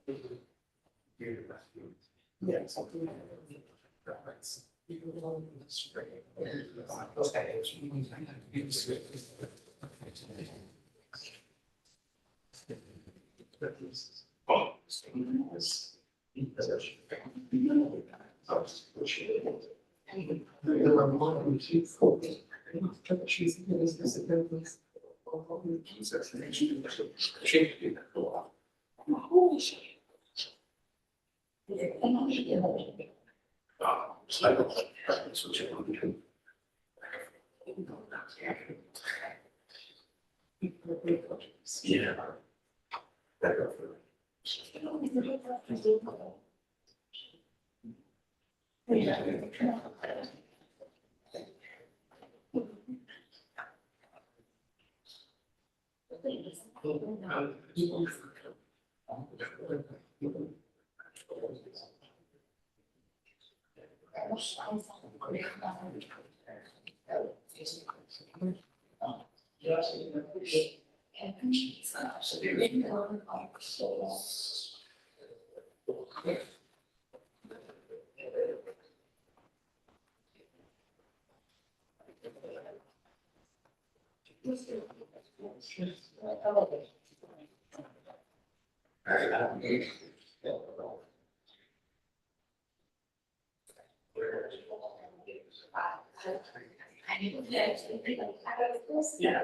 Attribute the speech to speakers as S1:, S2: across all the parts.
S1: Yeah, something. Yeah.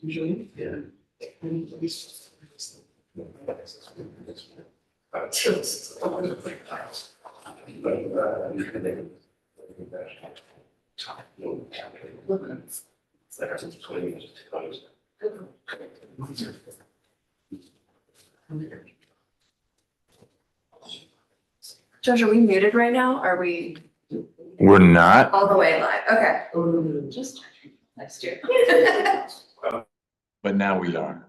S1: Usually, yeah.
S2: Josh, are we muted right now? Are we
S3: We're not.
S2: all the way live? Okay. Just next year.
S3: But now we are.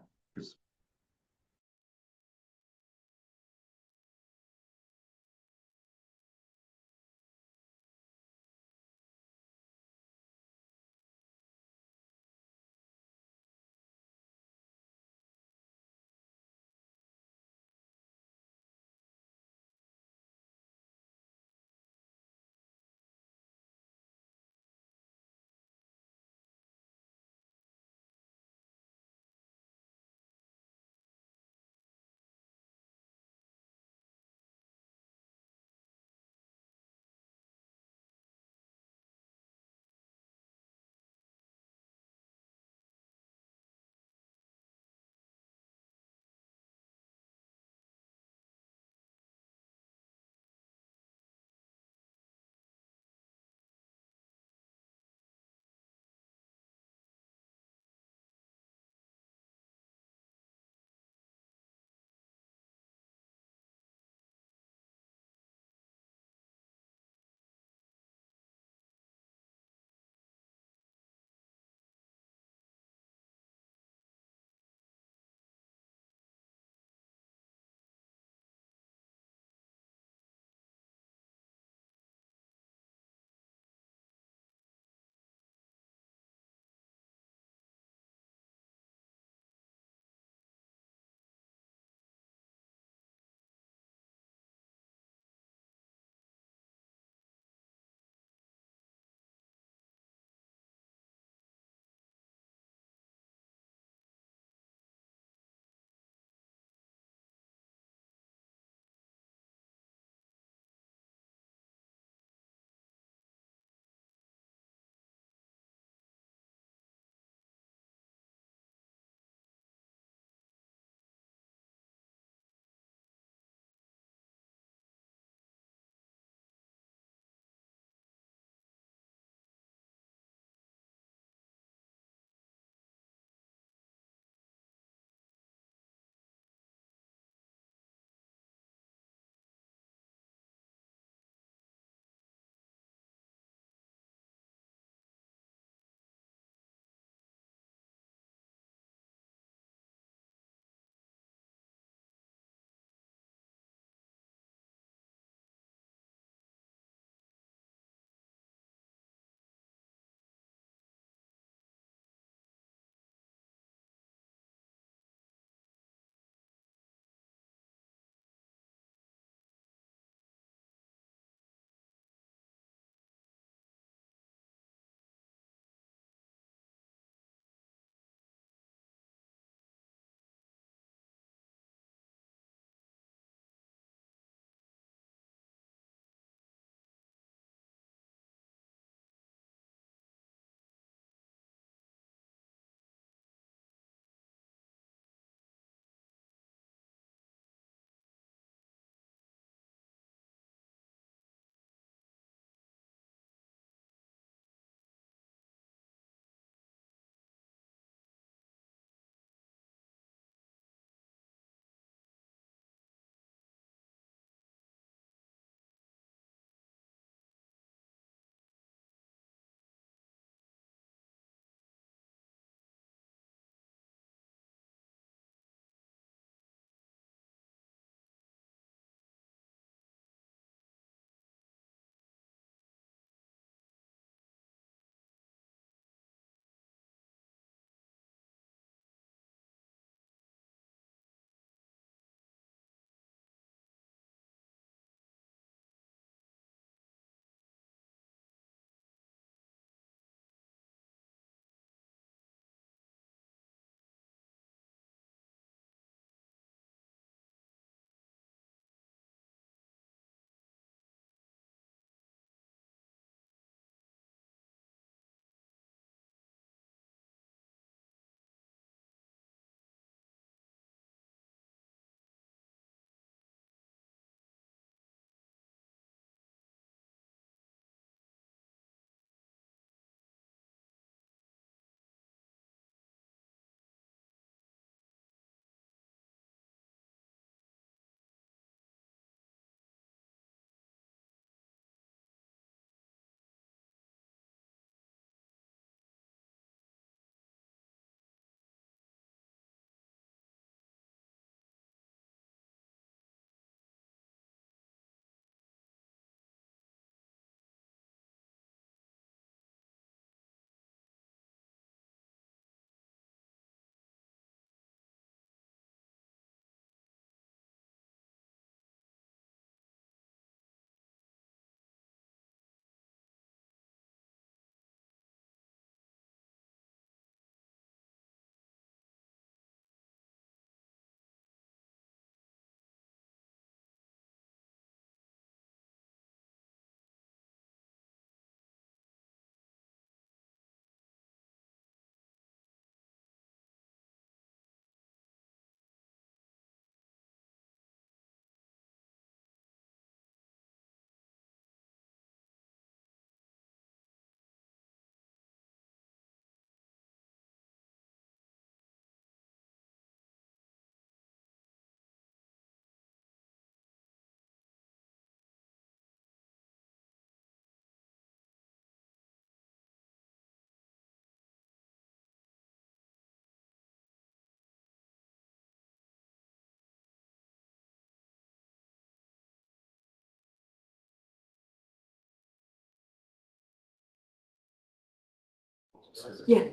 S2: Yeah.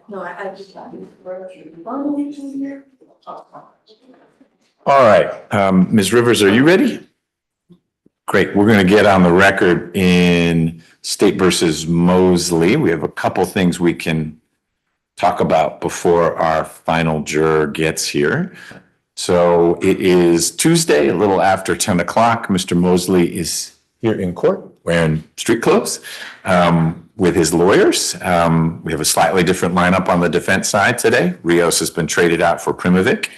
S2: No, I just.
S3: All right, Ms. Rivers, are you ready? Great. We're going to get on the record in State versus Mosley. We have a couple things we can talk about before our final juror gets here. So it is Tuesday, a little after 10 o'clock. Mr. Mosley is here in court wearing street clothes with his lawyers. We have a slightly different lineup on the defense side today. Rios has been traded out for Primovic.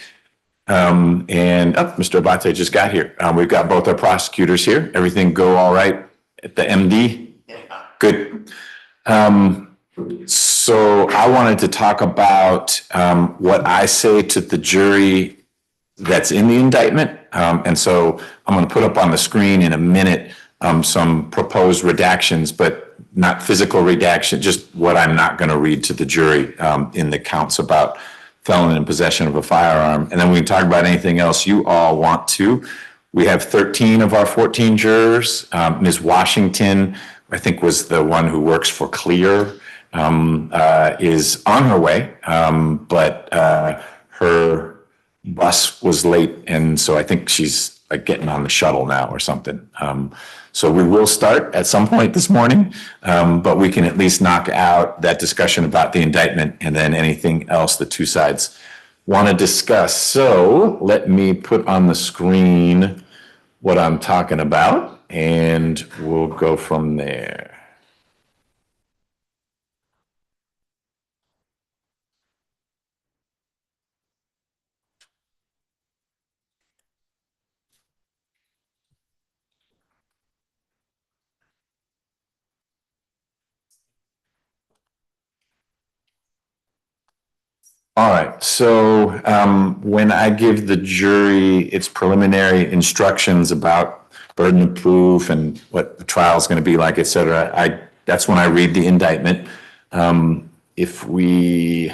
S3: Mr. Abate just got here. We've got both our prosecutors here. Everything go all right at the MD? Good. So I wanted to talk about what I say to the jury that's in the indictment. And so I'm going to put up on the screen in a minute some proposed redactions, but not physical redaction, just what I'm not going to read to the jury in the counts about felon in possession of a firearm. And then we can talk about anything else you all want to. We have 13 of our 14 jurors. Ms. Washington, I think, was the one who works for Clear, is on her way, but her bus was late, and so I think she's like getting on the shuttle now or something. So we will start at some point this morning, but we can at least knock out that discussion about the indictment and then anything else the two sides want to discuss. So let me put on the screen what I'm talking about, and we'll go from there. All right, so when I give the jury its preliminary instructions about burden of proof and what the trial is going to be like, et cetera, that's when I read the indictment. If we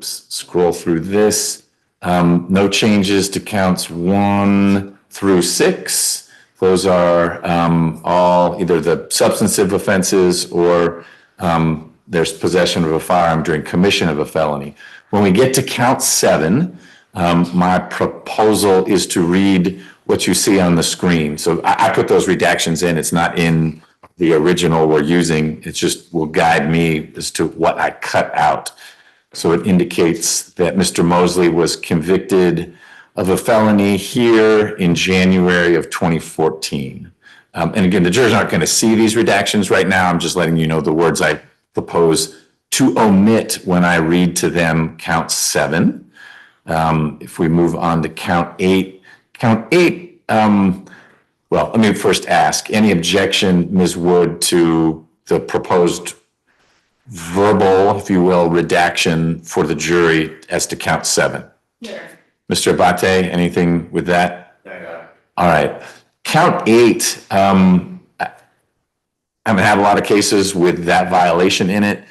S3: scroll through this, no changes to counts 1 through 6. Those are all either the substantive offenses or there's possession of a firearm during commission of a felony. When we get to count 7, my proposal is to read what you see on the screen. So I put those redactions in. It's not in the original we're using. It just will guide me as to what I cut out. So it indicates that Mr. Mosley was convicted of a felony here in January of 2014. And again, the jurors aren't going to see these redactions right now. I'm just letting you know the words I propose to omit when I read to them count 7. If we move on to count 8, well, let me first ask, any objection, Ms. Wood, to the proposed verbal, if you will, redaction for the jury as to count 7?
S2: Sure.
S3: Mr. Abate, anything with that? All right. Count 8, I haven't had a lot of cases with that violation in it.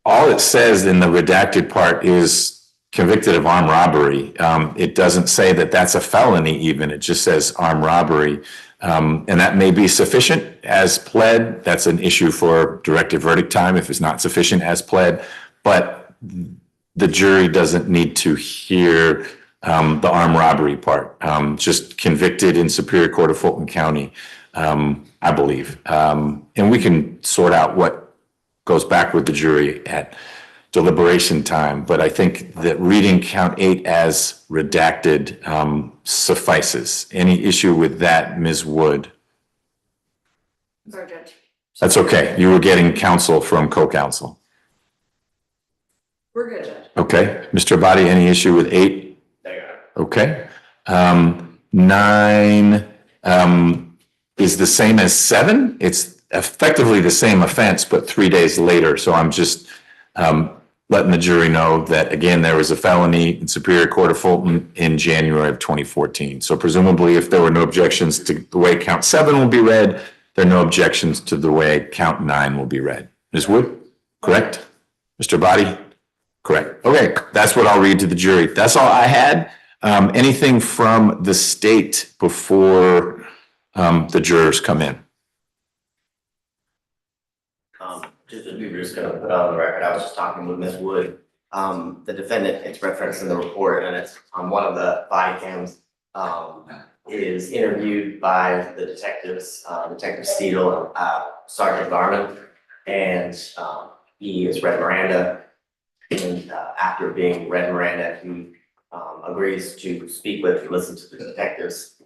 S3: All it says in the redacted part is convicted of armed robbery. It doesn't say that that's a felony even. It just says armed robbery. And that may be sufficient as pled. That's an issue for directed verdict time if it's not sufficient as pled. But the jury doesn't need to hear the armed robbery part. Just convicted in Superior Court of Fulton County, I believe. And we can sort out what goes back with the jury at deliberation time. But I think that reading count 8 as redacted suffices. Any issue with that, Ms. Wood?
S2: Sorry, Judge.
S3: That's okay. You were getting counsel from co-counsel.
S2: We're good, Judge.
S3: Okay. Mr. Abate, any issue with 8? Okay. 9 is the same as 7. It's effectively the same offense, but 3 days later. So I'm just letting the jury know that, again, there was a felony in Superior Court of Fulton in January of 2014. So presumably, if there were no objections to the way count 7 will be read, there are no objections to the way count 9 will be read. Ms. Wood, correct? Mr. Abate, correct. Okay, that's what I'll read to the jury. That's all I had. Anything from the state before the jurors come in?
S4: Just as we were just gonna put on the record, I was just talking with Ms. Wood. The defendant, it's referenced in the report and it's on one of the body cams, is interviewed by the detectives, Detective Steele, Sergeant Garman. And, he is read Miranda. And, after being read Miranda, he, agrees to speak with and listen to the detectives.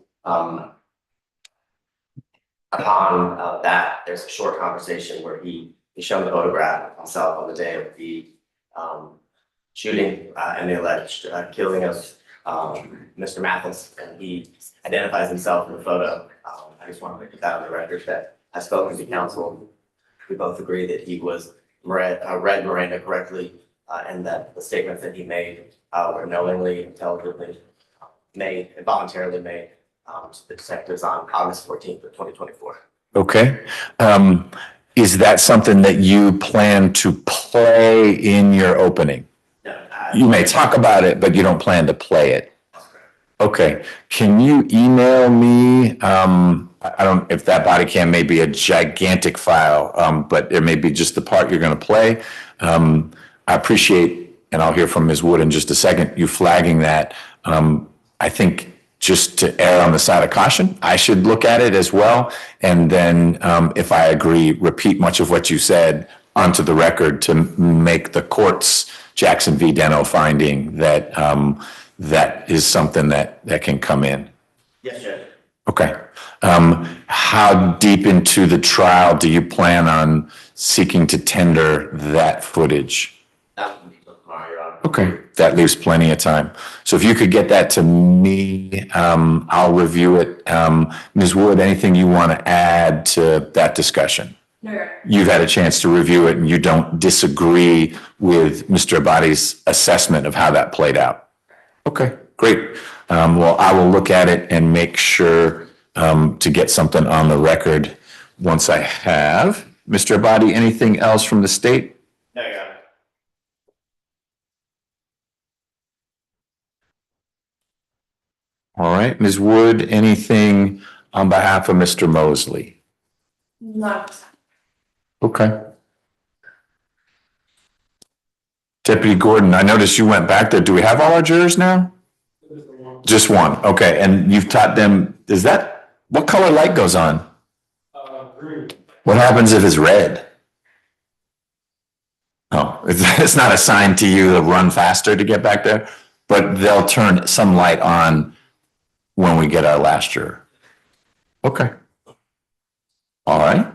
S4: Upon that, there's a short conversation where he's shown the photograph of himself on the day of the shooting and the alleged killing of Mr. Mathis, and he identifies himself in the photo. I just wanted to put that on the record that I spoke to counsel. We both agree that he was read Miranda correctly, and that the statements that he made were knowingly, intelligently made, and voluntarily made to the detectives on August 14th of 2024.
S3: Okay. Is that something that you plan to play in your opening?
S4: No,
S3: You may talk about it, but you don't plan to play it. Okay. Can you email me? I don't, if that body cam may be a gigantic file, but it may be just the part you're going to play. I appreciate, and I'll hear from Ms. Wood in just a second, you flagging that. I think just to err on the side of caution, I should look at it as well. And then if I agree, repeat much of what you said onto the record to make the court's Jackson v. Deno finding that that is something that can come in.
S4: Yes, Judge.
S3: Okay. How deep into the trial do you plan on seeking to tender that footage?
S4: Your Honor.
S3: Okay, that leaves plenty of time. So if you could get that to me, I'll review it. Ms. Wood, anything you want to add to that discussion?
S2: No, Your Honor.
S3: You've had a chance to review it and you don't disagree with Mr. Abadi's assessment of how that played out? Okay, great. Well, I will look at it and make sure to get something on the record once I have. Mr. Abadi, anything else from the state?
S4: No, Your Honor.
S3: All right, Ms. Wood, anything on behalf of Mr. Mosley?
S2: Not.
S3: Okay. Deputy Gordon, I noticed you went back there. Do we have all our jurors now? Just one. Okay, and you've taught them, is that, what color light goes on?
S1: Green.
S3: What happens if it's red? Oh, it's not a sign to you to run faster to get back there, but they'll turn some light on when we get our last juror. Okay. All right.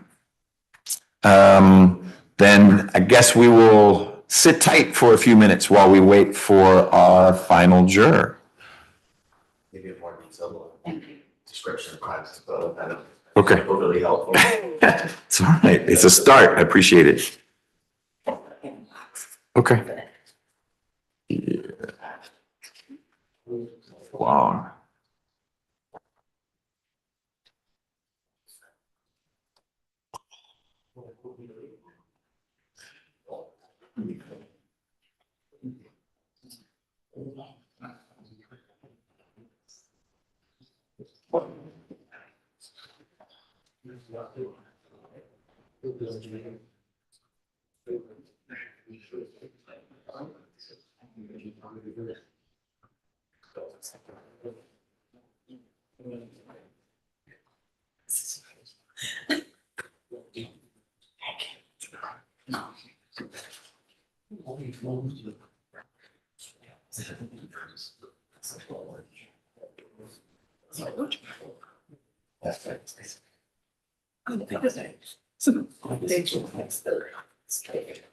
S3: Then I guess we will sit tight for a few minutes while we wait for our final juror.
S4: Maybe a more detailed description of crimes, but I don't.
S3: Okay.
S4: Really helpful.
S3: It's all right. It's a start. I appreciate it. Okay. Yeah. Wow.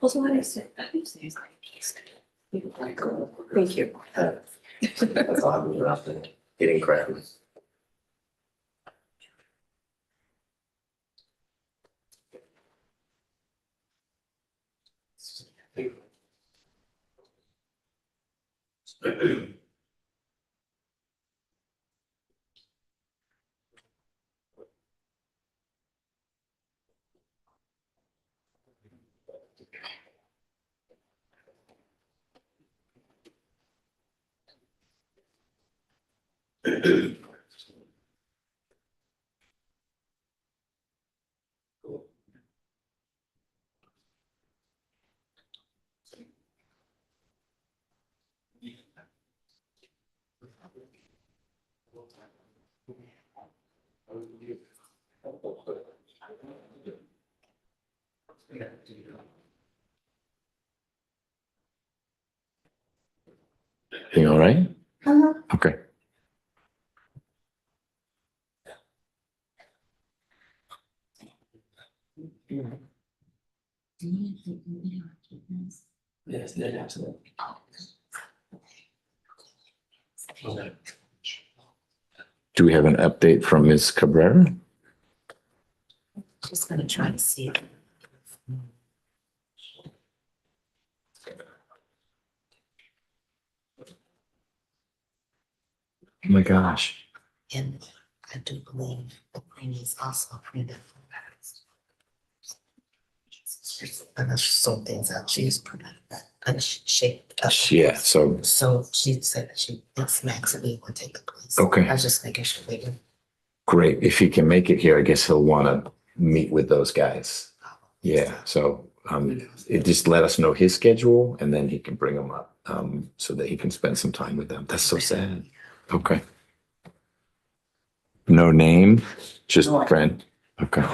S2: Also, what I said, thank you.
S4: That's all I'm doing after getting credit.
S3: You all right? Okay.
S1: Yes, yeah, absolutely. Okay.
S3: Do we have an update from Ms. Cabrera?
S2: Just gonna try to see.
S3: Oh my gosh.
S2: And I do believe the premium is also printed. And there's some things out, she's printed and she shaped up.
S3: Yeah, so,
S2: So she said that she thinks Max will be able to take the place.
S3: Okay.
S2: I was just making sure they didn't.
S3: great. If he can make it here, I guess he'll want to meet with those guys. Yeah, so it just let us know his schedule and then he can bring them up so that he can spend some time with them. That's so sad. Okay. No name, just
S1: No.
S3: friend. Okay.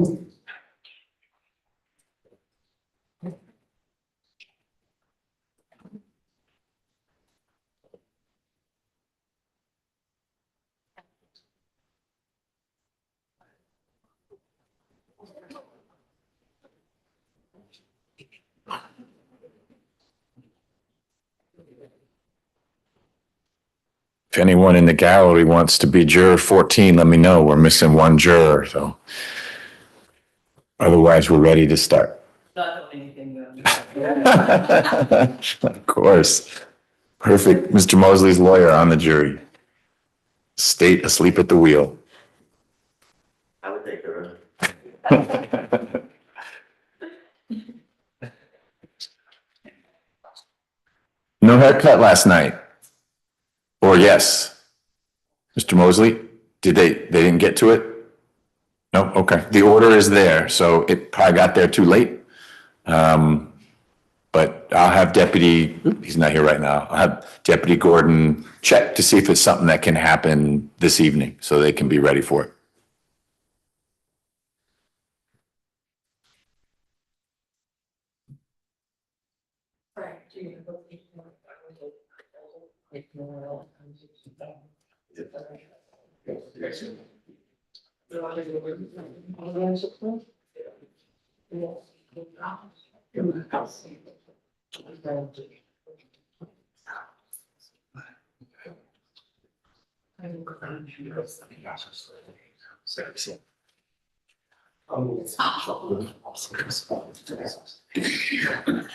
S3: If anyone in the gallery wants to be juror 14, let me know. We're missing one juror, so. Otherwise, we're ready to start.
S1: Not doing anything.
S3: Of course. Perfect. Mr. Mosley's lawyer on the jury. State asleep at the wheel.
S4: I would take the room.
S3: No haircut last night. Or yes. Mr. Mosley, they didn't get to it? No, okay. The order is there, so it probably got there too late. But I'll have he's not here right now. I'll have Deputy Gordon check to see if it's something that can happen this evening, so they can be ready for it.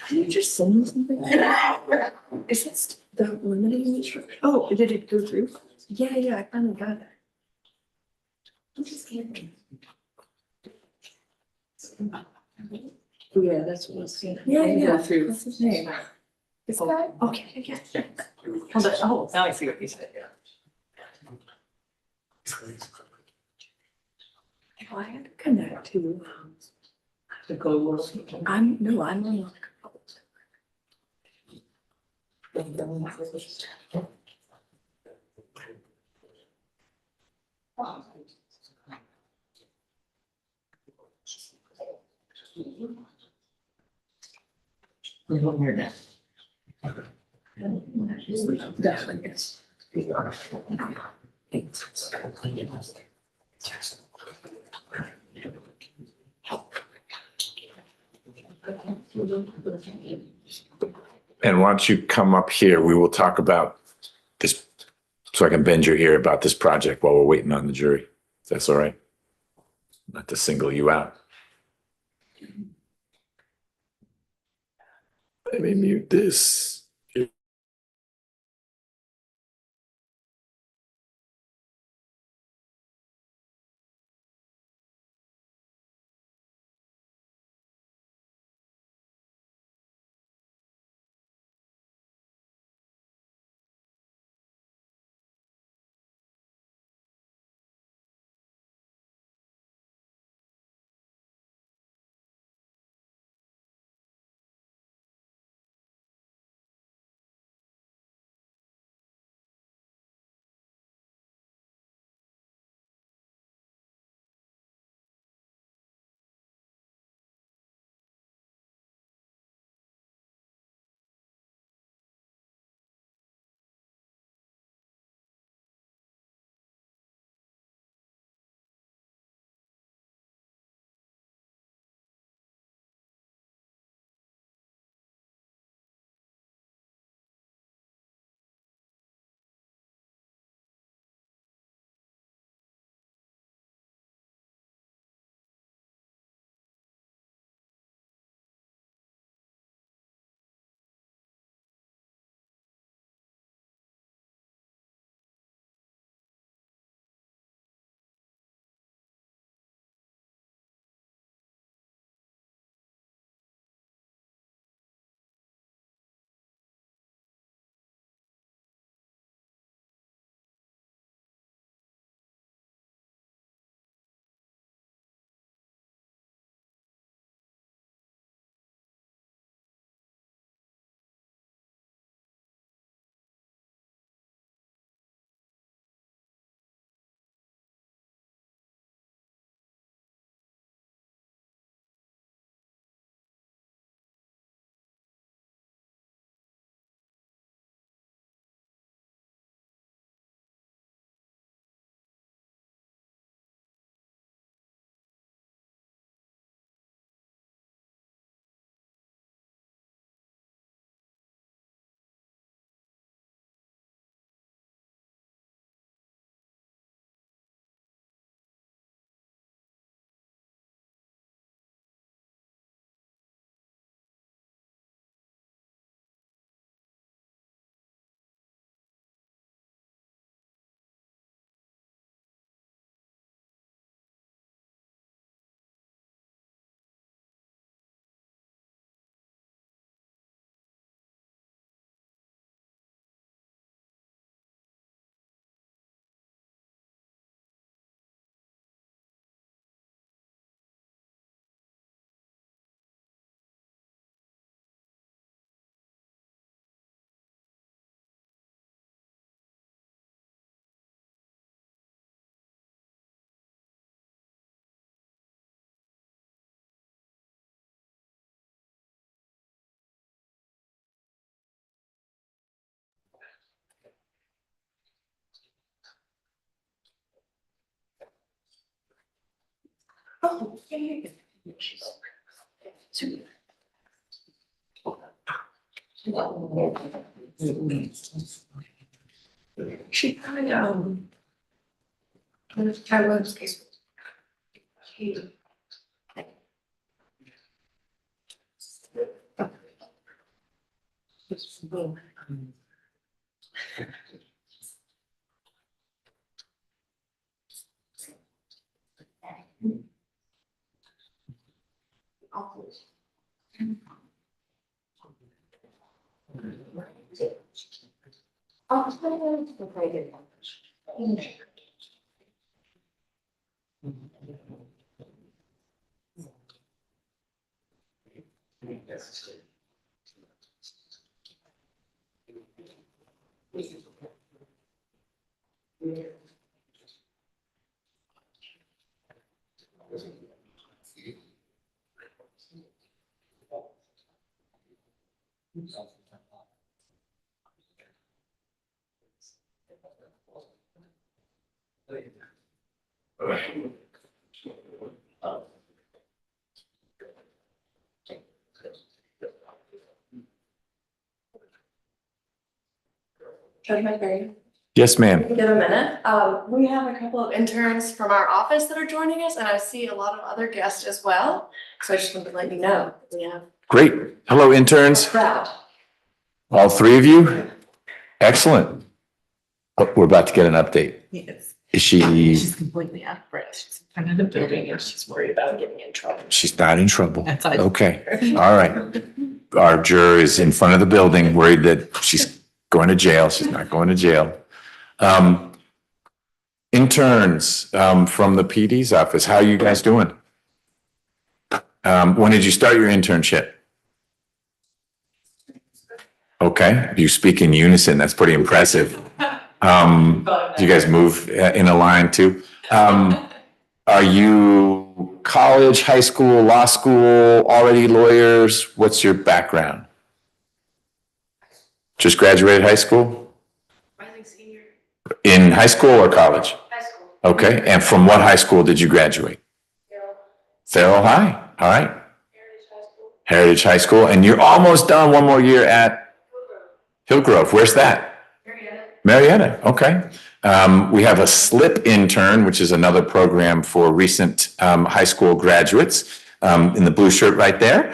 S5: You just send me something? Is this the limiting instruction? Oh, did it go through? Yeah, I finally got it. I'm just kidding. Yeah, that's what I was saying. Yeah. What's his name? This guy? Okay, yeah.
S1: Hold on. Oh, now I see what you said, yeah.
S5: Well, I had to connect to,
S1: The code was.
S5: I'm on.
S1: We're here now.
S5: Definitely, yes.
S3: And once you come up here, we will talk about this, so I can bend your ear about this project while we're waiting on the jury. If that's all right. Not to single you out. Let me mute this.
S5: Oh, yeah. She kind of, I was. Judge McBurney,
S3: Yes, ma'am.
S5: give a minute. We have a couple of interns from our office that are joining us, and I see a lot of other guests as well. So I just wanted to let you know, we have
S3: Great. Hello,
S5: a
S3: interns.
S5: crowd.
S3: All three of you? Excellent. Oh, we're about to get an update.
S1: Yes.
S3: Is she,
S1: She's completely out of breath. She's in front of the building and she's worried about getting in trouble.
S3: she's not in trouble?
S1: That's all.
S3: Okay, all right. Our juror is in front of the building, worried that she's going to jail. She's not going to jail. Interns, from the PD's office, how are you guys doing? When did you start your internship? Okay, you speak in unison. That's pretty impressive. Do you guys move in a line too? Are you college, high school, law school, already lawyers? What's your background? Just graduated high school?
S5: I think senior.
S3: In high school or college?
S5: High school.
S3: Okay, and from what high school did you graduate? Farrell High, all right.
S5: Heritage High School.
S3: Heritage High School, and you're almost done, one more year at Hillgrove. Where's that? Marietta, okay. We have a SLIP intern, which is another program for recent high school graduates, in the blue shirt right there.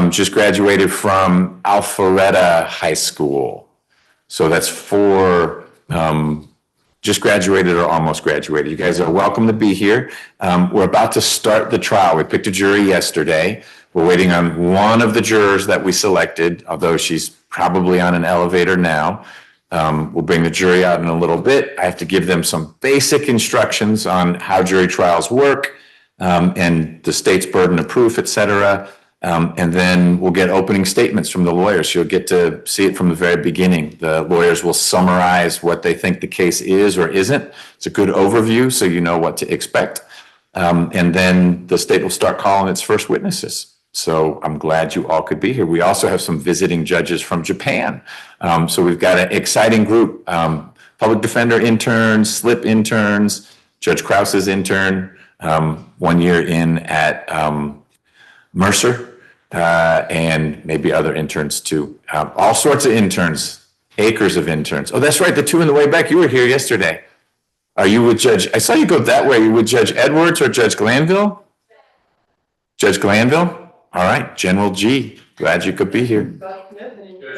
S3: Just graduated from Alpharetta High School. So that's for just graduated or almost graduated. You guys are welcome to be here. We're about to start the trial. We picked a jury yesterday. We're waiting on one of the jurors that we selected, although she's probably on an elevator now. We'll bring the jury out in a little bit. I have to give them some basic instructions on how jury trials work, and the state's burden of proof, et cetera. And then we'll get opening statements from the lawyers. You'll get to see it from the very beginning. The lawyers will summarize what they think the case is or isn't. It's a good overview, so you know what to expect. And then the state will start calling its first witnesses. So I'm glad you all could be here. We also have some visiting judges from Japan. So we've got an exciting group, public defender interns, SLIP interns, Judge Krause's intern, 1 year in at Mercer, and maybe other interns too. All sorts of interns, acres of interns. Oh, that's right, the two in the way back, you were here yesterday. Are you with Judge, I saw you go that way, are you with Judge Edwards or Judge Glanville? Judge Glanville? All right, General G, glad you could be here.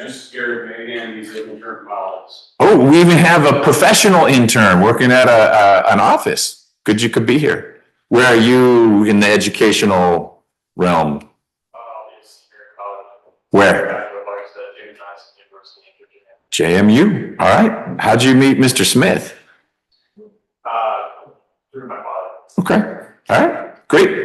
S6: Just scared me and these intern models.
S3: Oh, we even have a professional intern working at an office. Good you could be here. Where are you in the educational realm?
S6: It's here in college.
S3: Where?
S6: Like the James
S3: JMU,
S6: University.
S3: all right. How'd you meet Mr. Smith?
S6: Through my father.
S3: Okay, all right, great.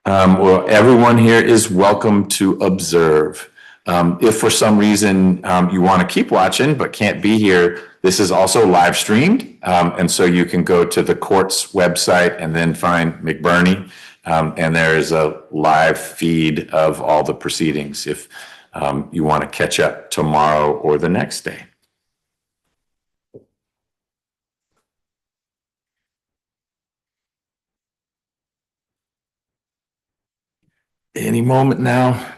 S3: Well, everyone here is welcome to observe. If for some reason you want to keep watching but can't be here, this is also live streamed. And so you can go to the court's website and then find McBurney. And there is a live feed of all the proceedings if you want to catch up tomorrow or the next day. Any moment now.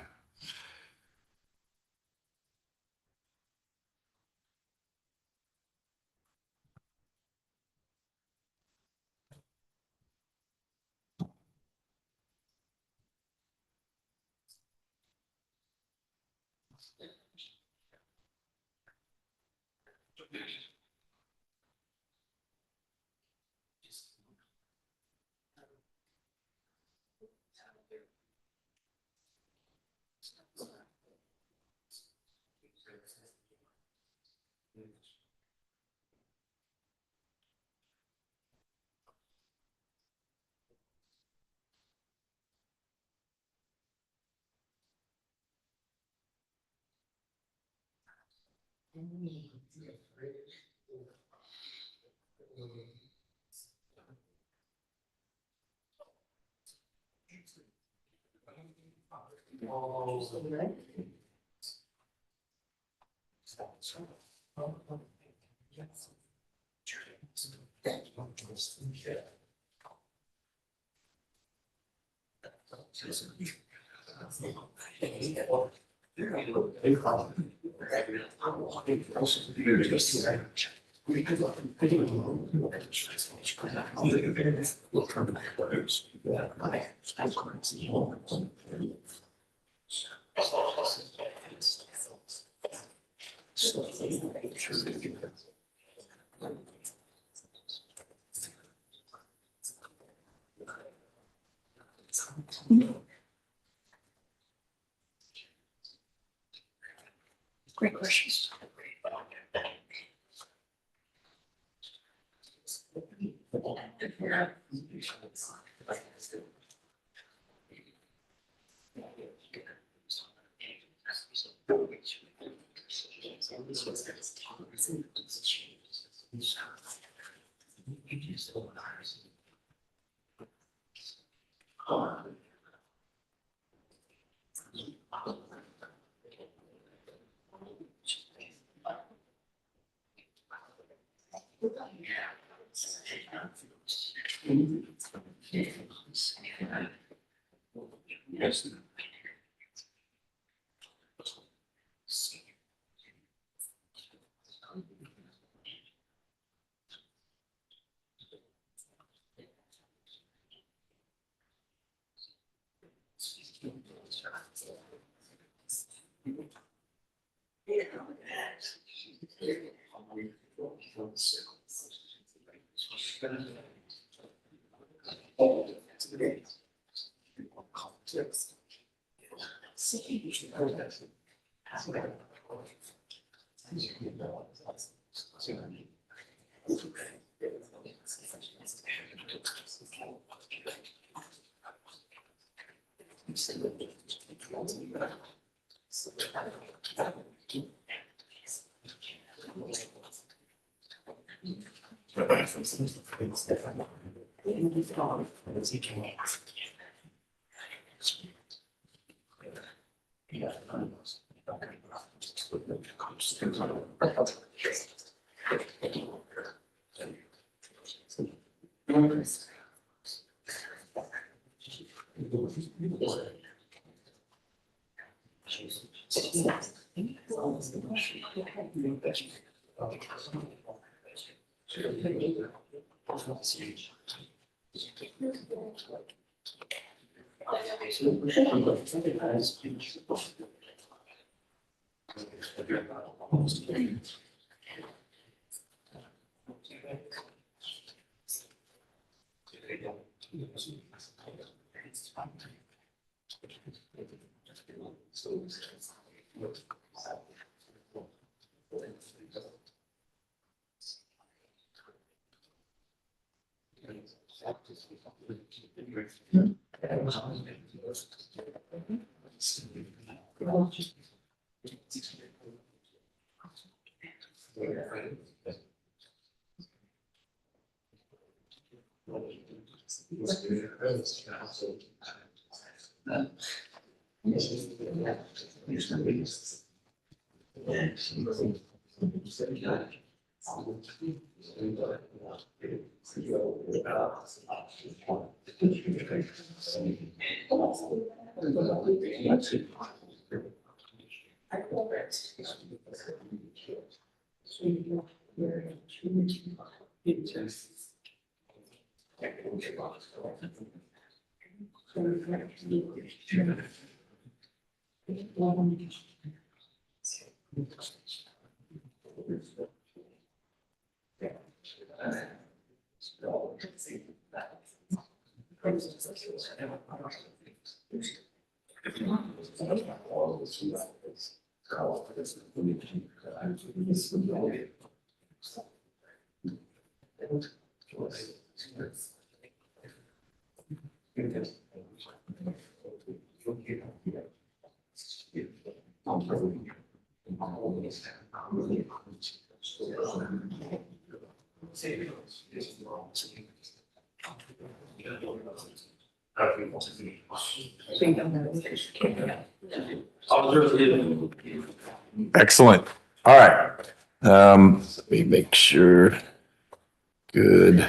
S5: Great questions.
S3: Excellent. All right. Let me make sure. Good.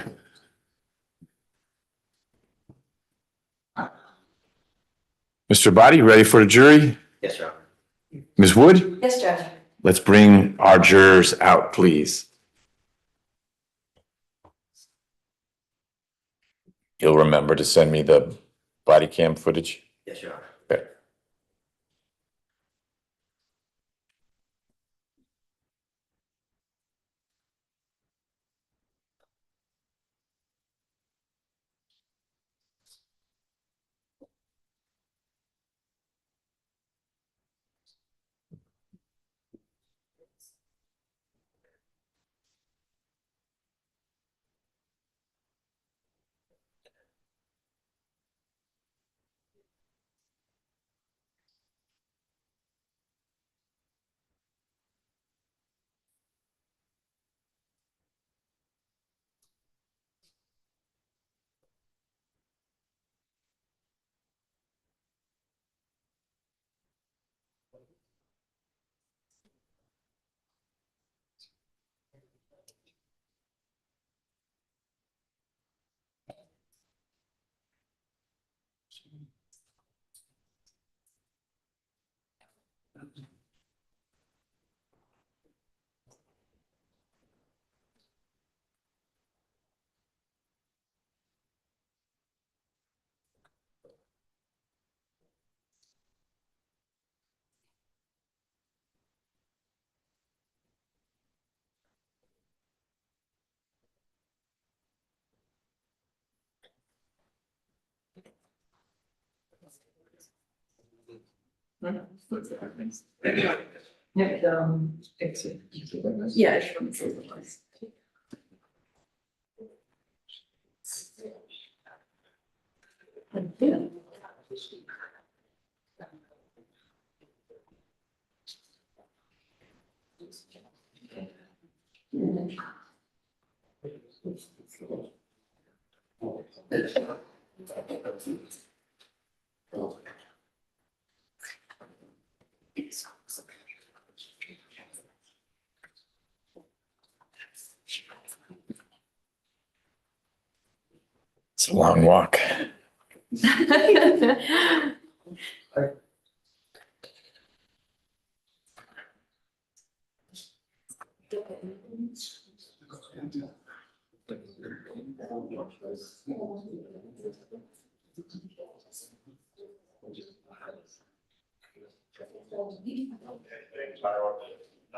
S3: Mr. Body, ready for the jury?
S4: Yes, Your Honor.
S3: Ms. Wood,
S5: Yes, Judge.
S3: let's bring our jurors out, please. You'll remember to send me the body cam footage?
S4: Yes, Your Honor.
S3: Okay.
S5: Yeah, it's from the
S3: It's a long walk.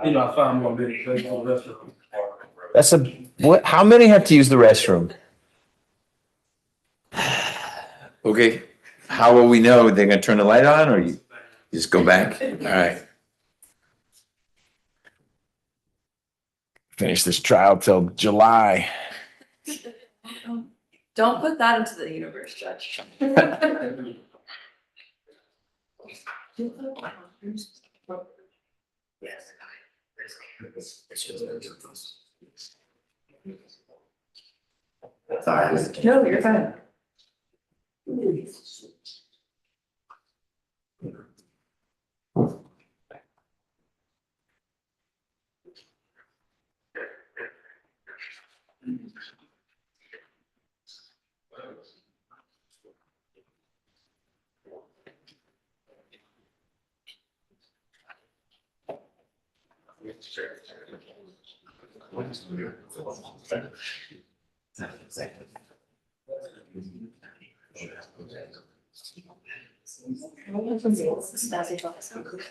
S6: You know, I found one big place for the rest of them.
S3: That's what, how many have to use the restroom? Okay, how will we know? They're gonna turn the light on or you just go back? All right. Finish this trial till July.
S5: Don't put that into the universe, Judge.
S4: Sorry.
S5: No, you're fine.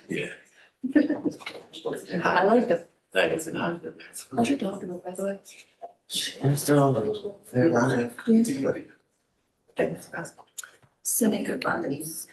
S3: Yeah.
S5: I like them.
S4: That is not.
S5: How's your dog doing, by the way?
S2: I'm still very alive.
S5: Sending good vibes.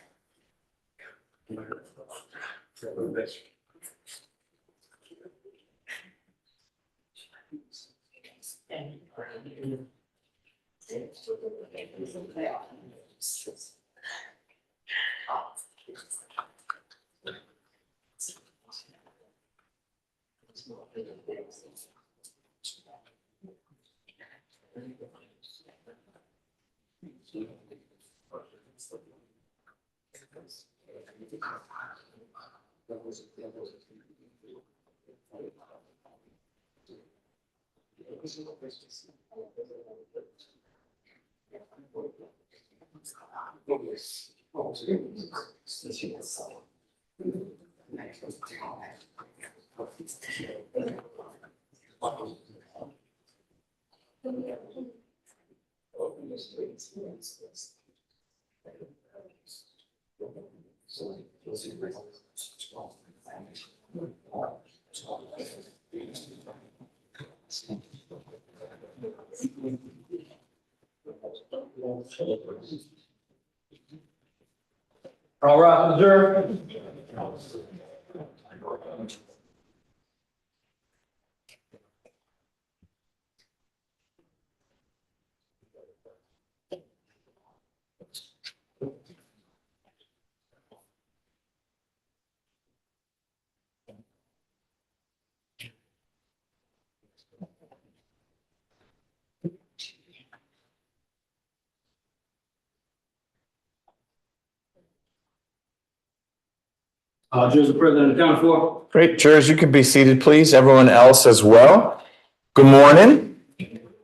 S6: All right, observe. Judge, the president accounted for.
S3: Great, jurors, you can be seated, please. Everyone else as well. Good morning.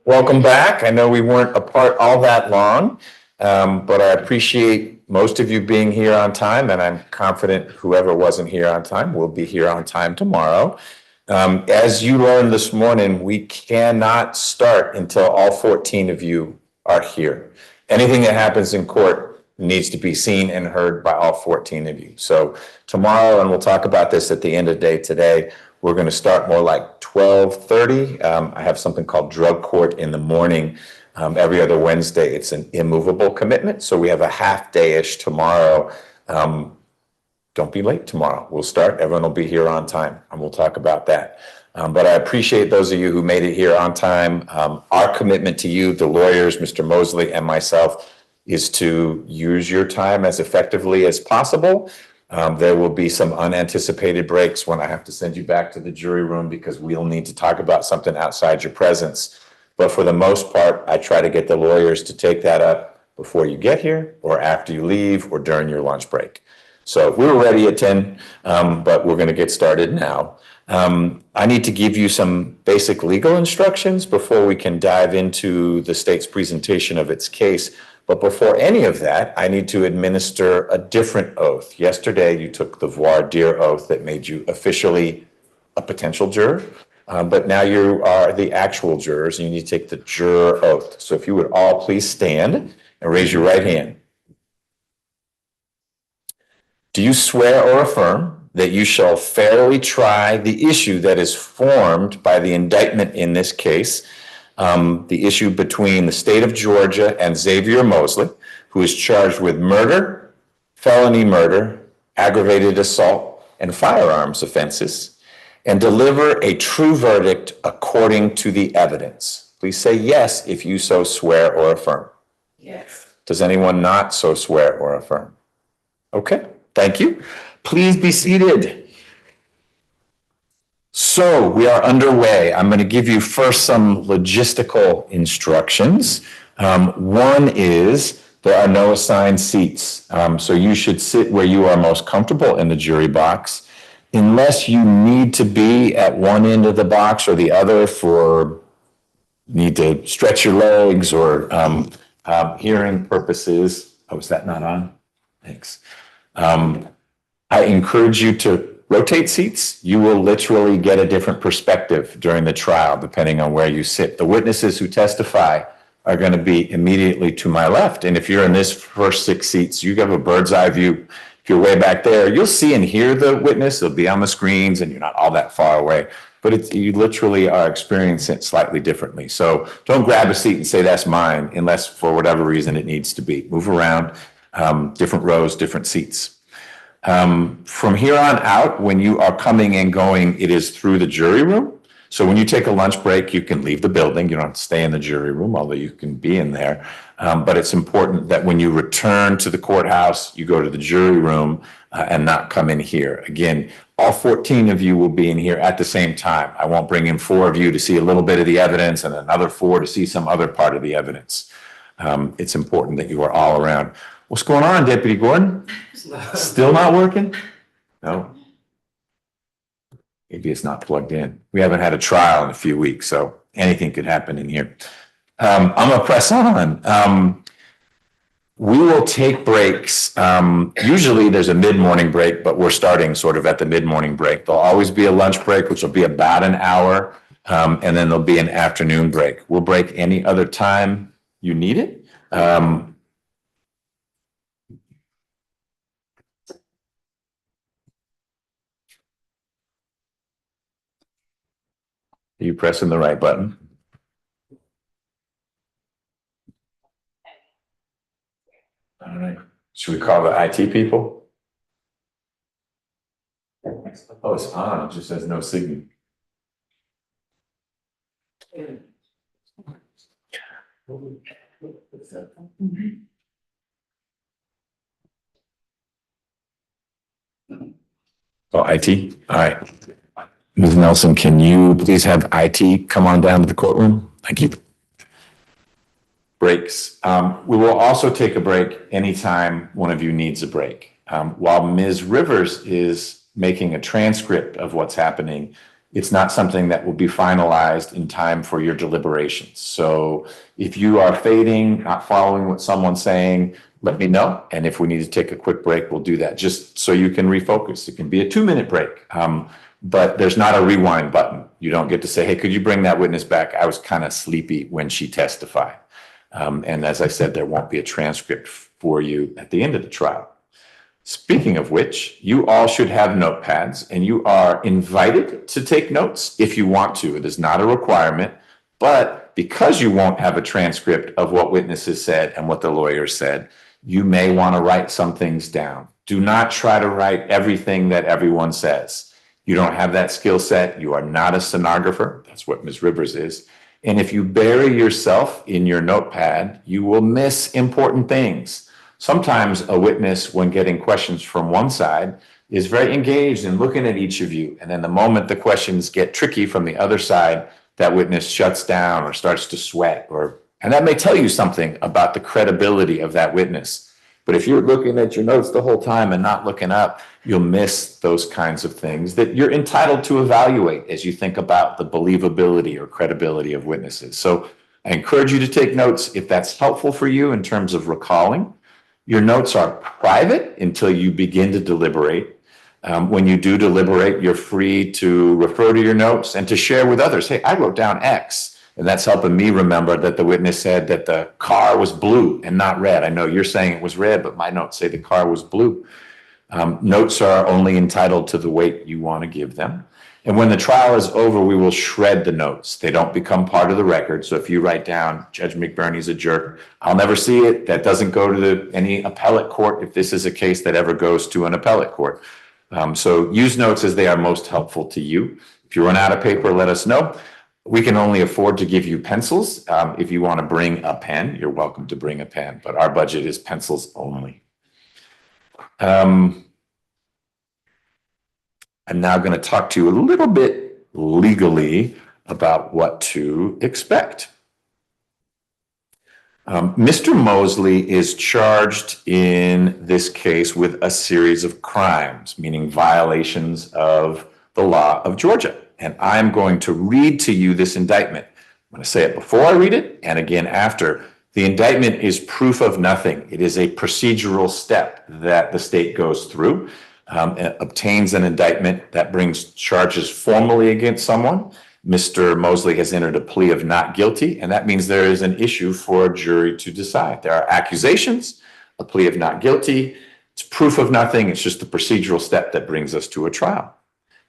S3: Welcome back. I know we weren't apart all that long, but I appreciate most of you being here on time, and I'm confident whoever wasn't here on time will be here on time tomorrow. As you learned this morning, we cannot start until all 14 of you are here. Anything that happens in court needs to be seen and heard by all 14 of you. So tomorrow, and we'll talk about this at the end of the day today, we're going to start more like 12:30. I have something called drug court in the morning. Every other Wednesday, it's an immovable commitment. So we have a half day-ish tomorrow. Don't be late tomorrow. We'll start. Everyone will be here on time, and we'll talk about that. But I appreciate those of you who made it here on time. Our commitment to you, the lawyers, Mr. Mosley and myself, is to use your time as effectively as possible. There will be some unanticipated breaks when I have to send you back to the jury room because we'll need to talk about something outside your presence. But for the most part, I try to get the lawyers to take that up before you get here or after you leave or during your lunch break. So we're ready at 10, but we're going to get started now. I need to give you some basic legal instructions before we can dive into the state's presentation of its case. But before any of that, I need to administer a different oath. Yesterday, you took the voir dire oath that made you officially a potential juror, but now you are the actual jurors, and you need to take the juror oath. So if you would all please stand and raise your right hand. Do you swear or affirm that you shall fairly try the issue that is formed by the indictment in this case, the issue between the state of Georgia and Xavier Mosley, who is charged with murder, felony murder, aggravated assault, and firearms offenses, and deliver a true verdict according to the evidence? Please say yes if you so swear or affirm.
S5: Yes.
S3: Does anyone not so swear or affirm? Okay, thank you. Please be seated. So we are underway. I'm going to give you first some logistical instructions. One is there are no assigned seats. So you should sit where you are most comfortable in the jury box, unless you need to be at one end of the box or the other for need to stretch your legs or hearing purposes. Oh, is that not on? Thanks. I encourage you to rotate seats, you will literally get a different perspective during the trial, depending on where you sit. The witnesses who testify are going to be immediately to my left. And if you're in this first 6 seats, you have a bird's eye view. If you're way back there, you'll see and hear the witness. They'll be on the screens and you're not all that far away. But you literally are experiencing it slightly differently. So don't grab a seat and say that's mine, unless for whatever reason it needs to be. Move around, different rows, different seats. From here on out, when you are coming and going, it is through the jury room. So when you take a lunch break, you can leave the building. You don't have to stay in the jury room, although you can be in there. But it's important that when you return to the courthouse, you go to the jury room and not come in here. Again, all 14 of you will be in here at the same time. I won't bring in 4 of you to see a little bit of the evidence and another 4 to see some other part of the evidence. It's important that you are all around. What's going on, Deputy Gordon? Still not working? No. Maybe it's not plugged in. We haven't had a trial in a few weeks, so anything could happen in here. I'm gonna press on. We will take breaks. Usually there's a mid-morning break, but we're starting sort of at the mid-morning break. There'll always be a lunch break, which will be about an hour, and then there'll be an afternoon break. We'll break any other time you need it. Are you pressing the right button? All right. Should we call the IT people? Oh, it's on. It just says no signal. Oh, IT? All right. Ms. Nelson, can you please have IT come on down to the courtroom? Thank you. Breaks. We will also take a break anytime one of you needs a break. While Ms. Rivers is making a transcript of what's happening, it's not something that will be finalized in time for your deliberations. So if you are fading, not following what someone's saying, let me know. And if we need to take a quick break, we'll do that just so you can refocus. It can be a 2-minute break. But there's not a rewind button. You don't get to say, hey, could you bring that witness back? I was kind of sleepy when she testified. And as I said, there won't be a transcript for you at the end of the trial. Speaking of which, you all should have notepads and you are invited to take notes if you want to. It is not a requirement, but because you won't have a transcript of what witnesses said and what the lawyer said, you may want to write some things down. Do not try to write everything that everyone says. You don't have that skill set. You are not a stenographer. That's what Ms. Rivers is. And if you bury yourself in your notepad, you will miss important things. Sometimes a witness, when getting questions from one side, is very engaged in looking at each of you. And then the moment the questions get tricky from the other side, that witness shuts down or starts to sweat, and that may tell you something about the credibility of that witness. But if you're looking at your notes the whole time and not looking up, you'll miss those kinds of things that you're entitled to evaluate as you think about the believability or credibility of witnesses. So I encourage you to take notes if that's helpful for you in terms of recalling. Your notes are private until you begin to deliberate. When you do deliberate, you're free to refer to your notes and to share with others. Hey, I wrote down X. And that's helping me remember that the witness said that the car was blue and not red. I know you're saying it was red, but my notes say the car was blue. Notes are only entitled to the weight you want to give them. And when the trial is over, we will shred the notes. They don't become part of the record. So if you write down, Judge McBurney's a jerk, I'll never see it. That doesn't go to any appellate court if this is a case that ever goes to an appellate court. So use notes as they are most helpful to you. If you run out of paper, let us know. We can only afford to give you pencils. If you want to bring a pen, you're welcome to bring a pen, but our budget is pencils only. I'm now going to talk to you a little bit legally about what to expect. Mr. Mosley is charged in this case with a series of crimes, meaning violations of the law of Georgia. And I'm going to read to you this indictment. I'm going to say it before I read it and again after. The indictment is proof of nothing. It is a procedural step that the state goes through. obtains an indictment that brings charges formally against someone. Mr. Mosley has entered a plea of not guilty, and that means there is an issue for a jury to decide. There are accusations, a plea of not guilty. It's proof of nothing. It's just the procedural step that brings us to a trial.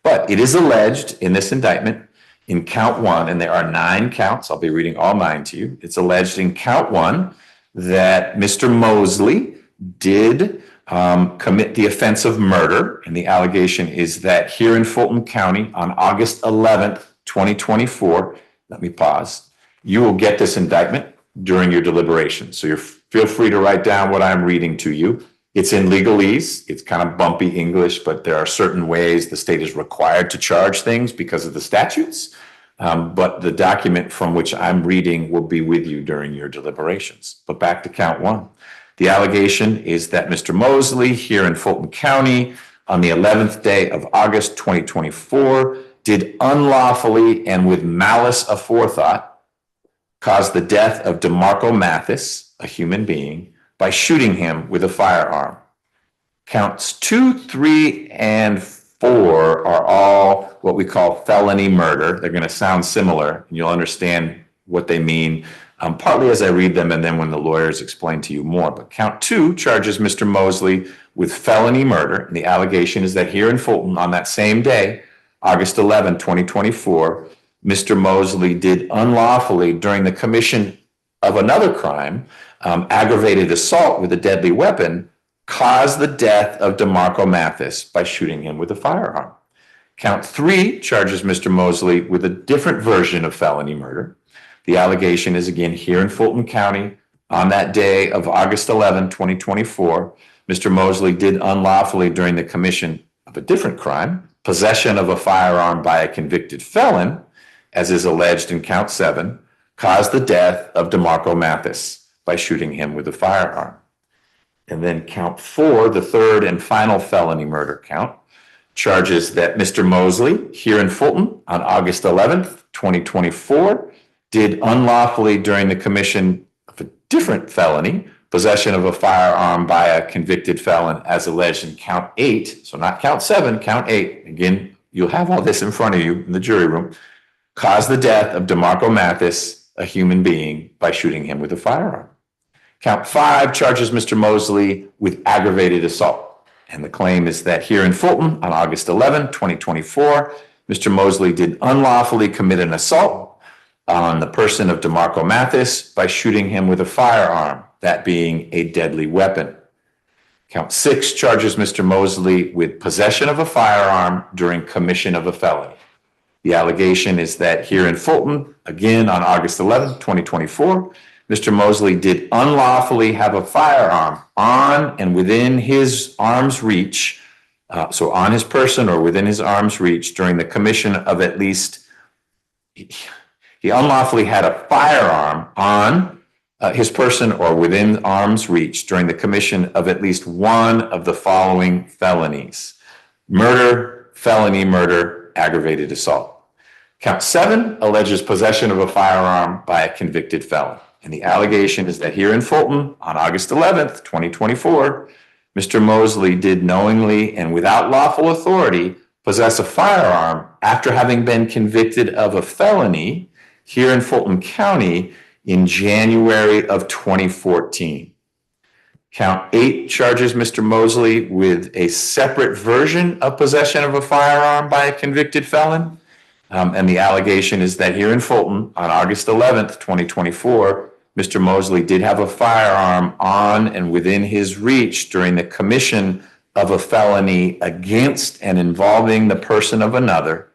S3: But it is alleged in this indictment in count 1, and there are 9 counts. I'll be reading all 9 to you. It's alleged in count 1 that Mr. Mosley did commit the offense of murder. And the allegation is that here in Fulton County on August 11th, 2024, let me pause, you will get this indictment during your deliberations. So feel free to write down what I'm reading to you. It's in legalese. It's kind of bumpy English, but there are certain ways the state is required to charge things because of the statutes. But the document from which I'm reading will be with you during your deliberations. But back to count 1. The allegation is that Mr. Mosley here in Fulton County on the 11th day of August 2024 did unlawfully and with malice aforethought cause the death of DeMarco Mathis, a human being, by shooting him with a firearm. Counts 2, 3, and 4 are all what we call felony murder. They're going to sound similar, and you'll understand what they mean, partly as I read them and then when the lawyers explain to you more. But count 2 charges Mr. Mosley with felony murder. And the allegation is that here in Fulton on that same day, August 11, 2024, Mr. Mosley did unlawfully during the commission of another crime, aggravated assault with a deadly weapon, caused the death of DeMarco Mathis by shooting him with a firearm. Count 3 charges Mr. Mosley with a different version of felony murder. The allegation is again here in Fulton County on that day of August 11, 2024, Mr. Mosley did unlawfully during the commission of a different crime, possession of a firearm by a convicted felon, as is alleged in count 7, caused the death of DeMarco Mathis by shooting him with a firearm. And then count 4, the third and final felony murder count, charges that Mr. Mosley here in Fulton on August 11th, 2024, did unlawfully during the commission of a different felony, possession of a firearm by a convicted felon as alleged in count 8, so not count 7, count 8. Again, you'll have all this in front of you in the jury room. Caused the death of DeMarco Mathis, a human being, by shooting him with a firearm. Count 5 charges Mr. Mosley with aggravated assault. And the claim is that here in Fulton on August 11, 2024, Mr. Mosley did unlawfully commit an assault on the person of DeMarco Mathis by shooting him with a firearm, that being a deadly weapon. Count 6 charges Mr. Mosley with possession of a firearm during commission of a felony. The allegation is that here in Fulton, again on August 11, 2024, Mr. Mosley did unlawfully have a firearm on and within his arm's reach, so on his person or within his arm's reach during the commission of at least, he unlawfully had a firearm on his person or within arm's reach during the commission of at least one of the following felonies: murder, felony murder, aggravated assault. Count 7 alleges possession of a firearm by a convicted felon. And the allegation is that here in Fulton on August 11th, 2024, Mr. Mosley did knowingly and without lawful authority possess a firearm after having been convicted of a felony here in Fulton County in January of 2014. Count 8 charges Mr. Mosley with a separate version of possession of a firearm by a convicted felon. And the allegation is that here in Fulton on August 11th, 2024, Mr. Mosley did have a firearm on and within his reach during the commission of a felony against and involving the person of another,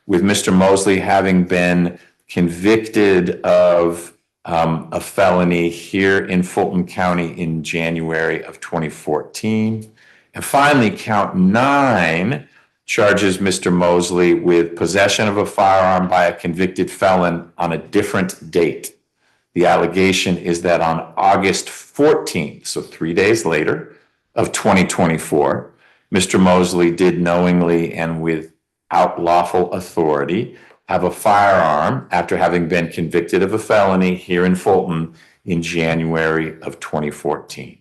S3: with Mr. Mosley having been convicted of a felony here in Fulton County in January of 2014. And finally, count 9 charges Mr. Mosley with possession of a firearm by a convicted felon on a different date. The allegation is that on August 14th, so 3 days later, of 2024, Mr. Mosley did knowingly and without lawful authority have a firearm after having been convicted of a felony here in Fulton in January of 2014.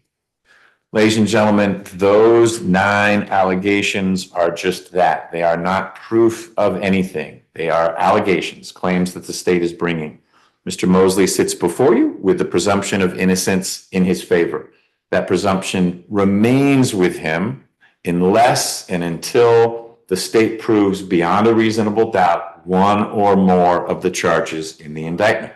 S3: Ladies and gentlemen, those 9 allegations are just that. They are not proof of anything. They are allegations, claims that the state is bringing. Mr. Mosley sits before you with the presumption of innocence in his favor. That presumption remains with him unless and until the state proves beyond a reasonable doubt one or more of the charges in the indictment.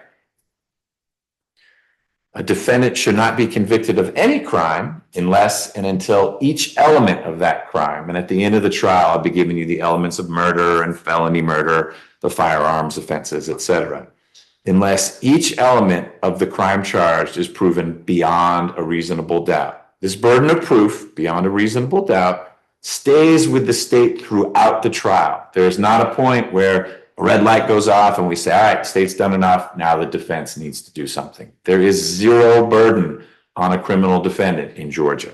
S3: A defendant should not be convicted of any crime unless and until each element of that crime, and at the end of the trial, I'll be giving you the elements of murder and felony murder, the firearms offenses, etc. Unless each element of the crime charged is proven beyond a reasonable doubt. This burden of proof, beyond a reasonable doubt, stays with the state throughout the trial. There is not a point where a red light goes off and we say, all right, state's done enough, now the defense needs to do something. There is zero burden on a criminal defendant in Georgia.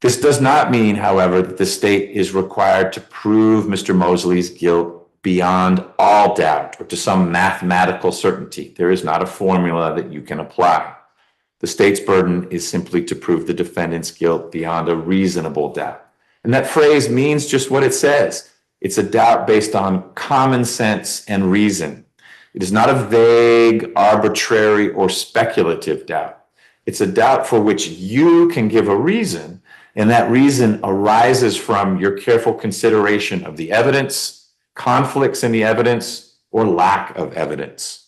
S3: This does not mean, however, that the state is required to prove Mr. Mosley's guilt beyond all doubt or to some mathematical certainty. There is not a formula that you can apply. The state's burden is simply to prove the defendant's guilt beyond a reasonable doubt. And that phrase means just what it says. It's a doubt based on common sense and reason. It is not a vague, arbitrary, or speculative doubt. It's a doubt for which you can give a reason, and that reason arises from your careful consideration of the evidence, conflicts in the evidence, or lack of evidence.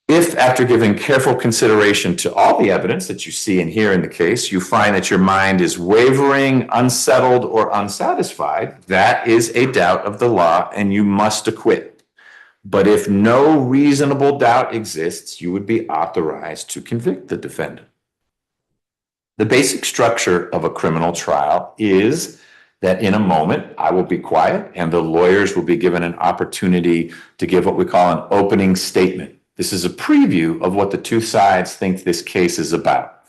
S3: If, after giving careful consideration to all the evidence that you see and hear in the case, you find that your mind is wavering, unsettled, or unsatisfied, that is a doubt of the law and you must acquit. But if no reasonable doubt exists, you would be authorized to convict the defendant. The basic structure of a criminal trial is that in a moment, I will be quiet and the lawyers will be given an opportunity to give what we call an opening statement. This is a preview of what the two sides think this case is about.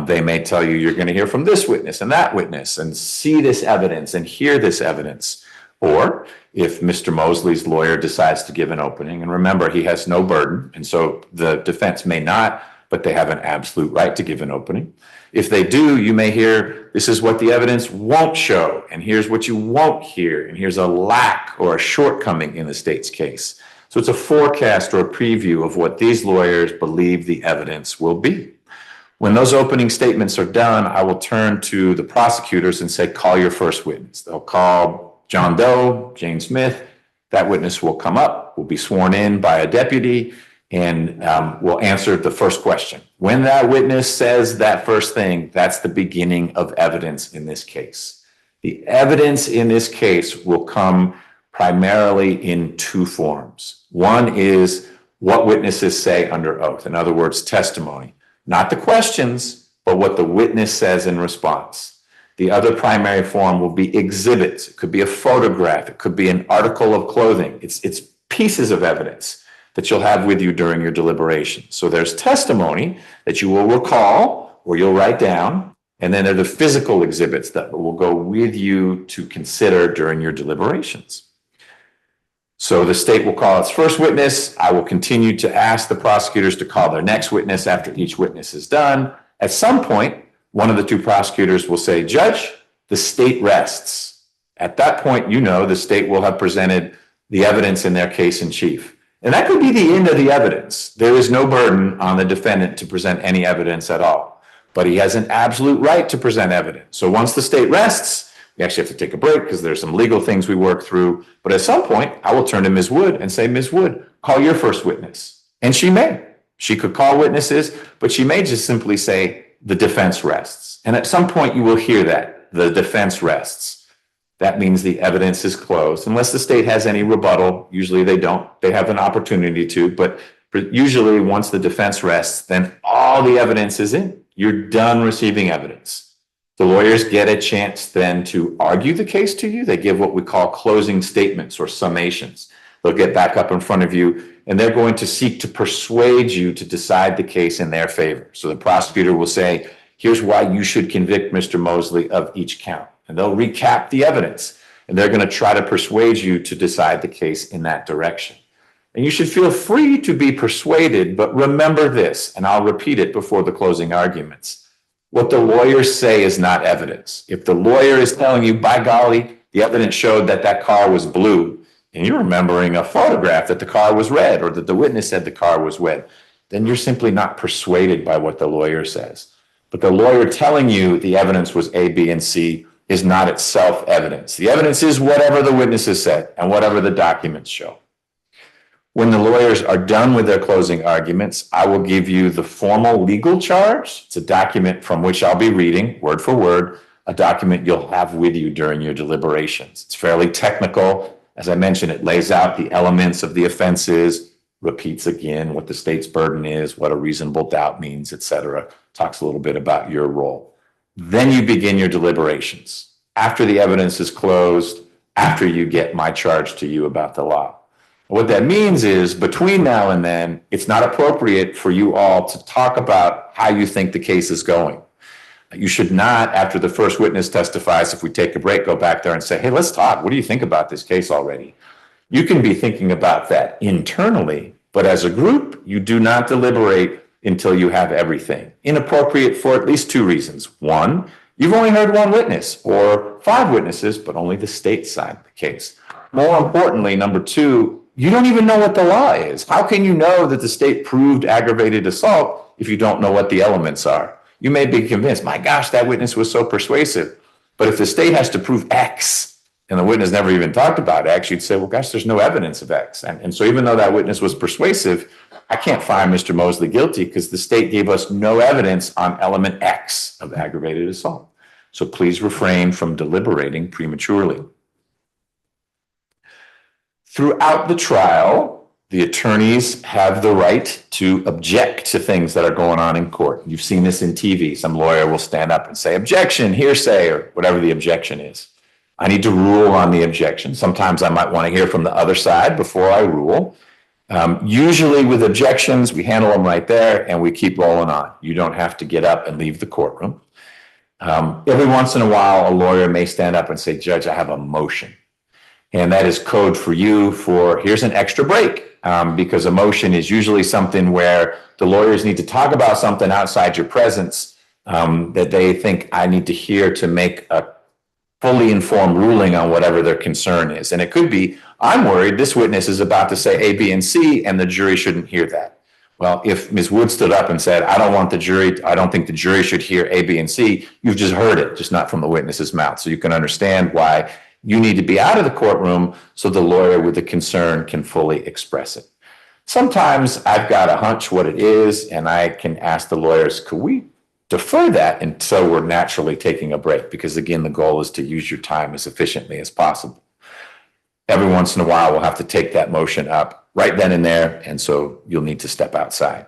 S3: They may tell you you're going to hear from this witness and that witness and see this evidence and hear this evidence. Or if Mr. Mosley's lawyer decides to give an opening, and remember, he has no burden, and so the defense may not, but they have an absolute right to give an opening. If they do, you may hear, this is what the evidence won't show, and here's what you won't hear, and here's a lack or a shortcoming in the state's case. So it's a forecast or a preview of what these lawyers believe the evidence will be. When those opening statements are done, I will turn to the prosecutors and say, call your first witness. They'll call John Doe, Jane Smith. That witness will come up, will be sworn in by a deputy, and will answer the first question. When that witness says that first thing, that's the beginning of evidence in this case. The evidence in this case will come primarily in two forms. One is what witnesses say under oath. In other words, testimony. Not the questions, but what the witness says in response. The other primary form will be exhibits. It could be a photograph. It could be an article of clothing. It's pieces of evidence that you'll have with you during your deliberation. So there's testimony that you will recall or you'll write down, and then there are the physical exhibits that will go with you to consider during your deliberations. So the state will call its first witness. I will continue to ask the prosecutors to call their next witness after each witness is done. At some point, one of the two prosecutors will say, Judge, the state rests. At that point, you know the state will have presented the evidence in their case in chief. And that could be the end of the evidence. There is no burden on the defendant to present any evidence at all, but he has an absolute right to present evidence. So once the state rests, we actually have to take a break because there's some legal things we work through. But at some point, I will turn to Ms. Wood and say, Ms. Wood, call your first witness. And she may. She could call witnesses, but she may just simply say, the defense rests. And at some point, you will hear that, the defense rests. That means the evidence is closed. Unless the state has any rebuttal, usually they don't. They have an opportunity to, but usually once the defense rests, then all the evidence is in. You're done receiving evidence. The lawyers get a chance then to argue the case to you. They give what we call closing statements or summations. They'll get back up in front of you and they're going to seek to persuade you to decide the case in their favor. So the prosecutor will say, here's why you should convict Mr. Mosley of each count. And they'll recap the evidence and they're going to try to persuade you to decide the case in that direction. And you should feel free to be persuaded, but remember this, and I'll repeat it before the closing arguments. What the lawyers say is not evidence. If the lawyer is telling you, by golly, the evidence showed that that car was blue, and you're remembering a photograph that the car was red, or that the witness said the car was red, then you're simply not persuaded by what the lawyer says. But the lawyer telling you the evidence was A, B, and C is not itself evidence. The evidence is whatever the witnesses said and whatever the documents show. When the lawyers are done with their closing arguments, I will give you the formal legal charge. It's a document from which I'll be reading, word for word, a document you'll have with you during your deliberations. It's fairly technical. As I mentioned, it lays out the elements of the offenses, repeats again what the state's burden is, what a reasonable doubt means, etc. Talks a little bit about your role. Then you begin your deliberations. After the evidence is closed, after you get my charge to you about the law. What that means is between now and then, it's not appropriate for you all to talk about how you think the case is going. You should not, after the first witness testifies, if we take a break, go back there and say, hey, let's talk. What do you think about this case already? You can be thinking about that internally, but as a group, you do not deliberate until you have everything. Inappropriate for at least two reasons. One, you've only heard one witness or 5 witnesses, but only the state side of the case. More importantly, number two, you don't even know what the law is. How can you know that the state proved aggravated assault if you don't know what the elements are? You may be convinced, my gosh, that witness was so persuasive. But if the state has to prove X and the witness never even talked about X, you'd say, well, gosh, there's no evidence of X. And so even though that witness was persuasive, I can't find Mr. Mosley guilty because the state gave us no evidence on element X of aggravated assault. So please refrain from deliberating prematurely. Throughout the trial, the attorneys have the right to object to things that are going on in court. You've seen this in TV. Some lawyer will stand up and say, objection, hearsay, or whatever the objection is. I need to rule on the objection. Sometimes I might want to hear from the other side before I rule. Usually with objections, we handle them right there and we keep rolling on. You don't have to get up and leave the courtroom. Every once in a while, a lawyer may stand up and say, Judge, I have a motion. And that is code for you for here's an extra break, because a motion is usually something where the lawyers need to talk about something outside your presence that they think I need to hear to make a fully informed ruling on whatever their concern is. And it could be, I'm worried this witness is about to say A, B, and C, and the jury shouldn't hear that. Well, if Ms. Wood stood up and said, I don't think the jury should hear A, B, and C, you've just heard it, just not from the witness's mouth. So you can understand why you need to be out of the courtroom so the lawyer with the concern can fully express it. Sometimes I've got a hunch what it is, and I can ask the lawyers, could we defer that until we're naturally taking a break? Because again, the goal is to use your time as efficiently as possible. Every once in a while, we'll have to take that motion up right then and there, and so you'll need to step outside.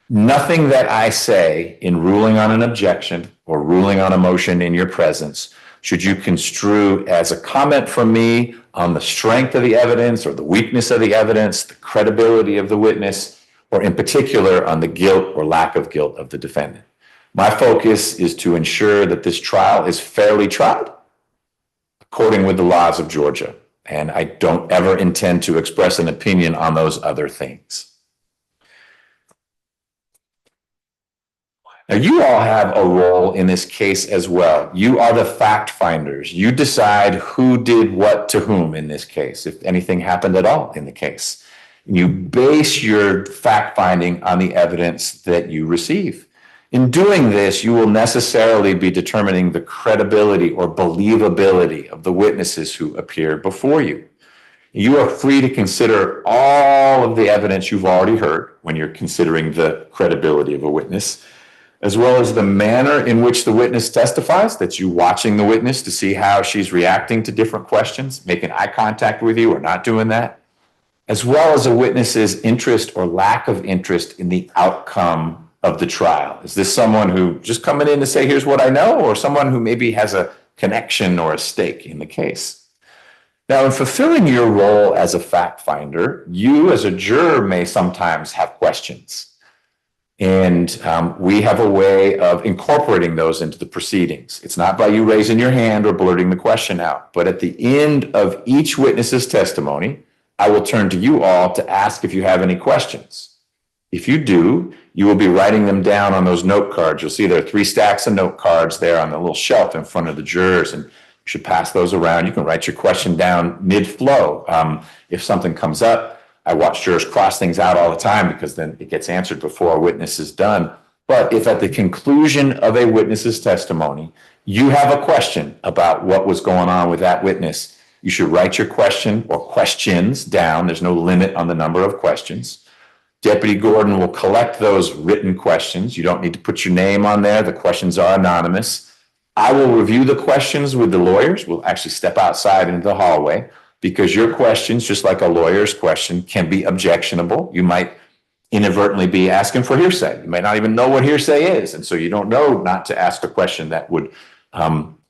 S3: Nothing that I say in ruling on an objection or ruling on a motion in your presence should you construe as a comment from me on the strength of the evidence or the weakness of the evidence, the credibility of the witness, or in particular on the guilt or lack of guilt of the defendant. My focus is to ensure that this trial is fairly tried according with the laws of Georgia. And I don't ever intend to express an opinion on those other things. Now, you all have a role in this case as well. You are the fact finders. You decide who did what to whom in this case, if anything happened at all in the case. You base your fact finding on the evidence that you receive. In doing this, you will necessarily be determining the credibility or believability of the witnesses who appear before you. You are free to consider all of the evidence you've already heard when you're considering the credibility of a witness, as well as the manner in which the witness testifies, that's you watching the witness to see how she's reacting to different questions, making eye contact with you or not doing that, as well as a witness's interest or lack of interest in the outcome of the trial. Is this someone who just coming in to say, here's what I know, or someone who maybe has a connection or a stake in the case? Now, in fulfilling your role as a fact finder, you as a juror may sometimes have questions. And we have a way of incorporating those into the proceedings. It's not by you raising your hand or blurting the question out, but at the end of each witness's testimony, I will turn to you all to ask if you have any questions. If you do, you will be writing them down on those note cards. You'll see there are 3 stacks of note cards there on the little shelf in front of the jurors, and you should pass those around. You can write your question down mid-flow. If something comes up, I watch jurors cross things out all the time because then it gets answered before a witness is done. But if at the conclusion of a witness's testimony, you have a question about what was going on with that witness, you should write your question or questions down. There's no limit on the number of questions. Deputy Gordon will collect those written questions. You don't need to put your name on there. The questions are anonymous. I will review the questions with the lawyers. We'll actually step outside into the hallway because your questions, just like a lawyer's question, can be objectionable. You might inadvertently be asking for hearsay. You might not even know what hearsay is. And so you don't know not to ask a question that would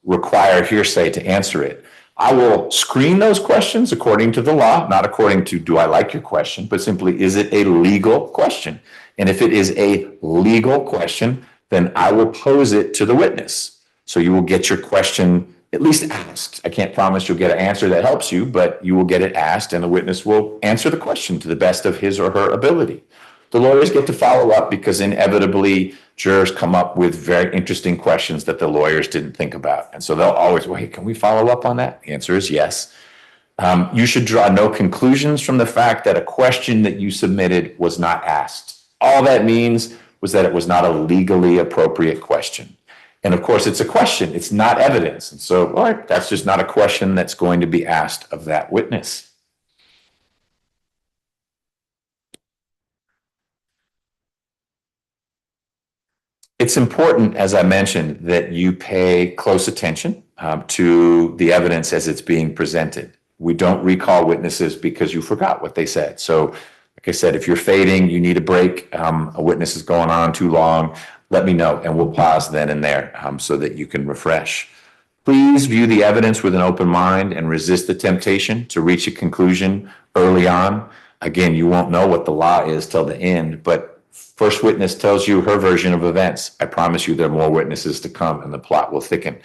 S3: require hearsay to answer it. I will screen those questions according to the law, not according to do I like your question, but simply is it a legal question? And if it is a legal question, then I will pose it to the witness. So you will get your question at least asked. I can't promise you'll get an answer that helps you, but you will get it asked and the witness will answer the question to the best of his or her ability. The lawyers get to follow up because inevitably jurors come up with very interesting questions that the lawyers didn't think about. And so they'll always, well, hey, can we follow up on that? The answer is yes. You should draw no conclusions from the fact that a question that you submitted was not asked. All that means was that it was not a legally appropriate question. And of course, it's a question. It's not evidence. And so, all right, that's just not a question that's going to be asked of that witness. It's important, as I mentioned, that you pay close attention to the evidence as it's being presented. We don't recall witnesses because you forgot what they said. So, like I said, if you're fading, you need a break, a witness is going on too long, let me know and we'll pause then and there so that you can refresh. Please view the evidence with an open mind and resist the temptation to reach a conclusion early on. Again, you won't know what the law is till the end, but first witness tells you her version of events. I promise you there are more witnesses to come and the plot will thicken.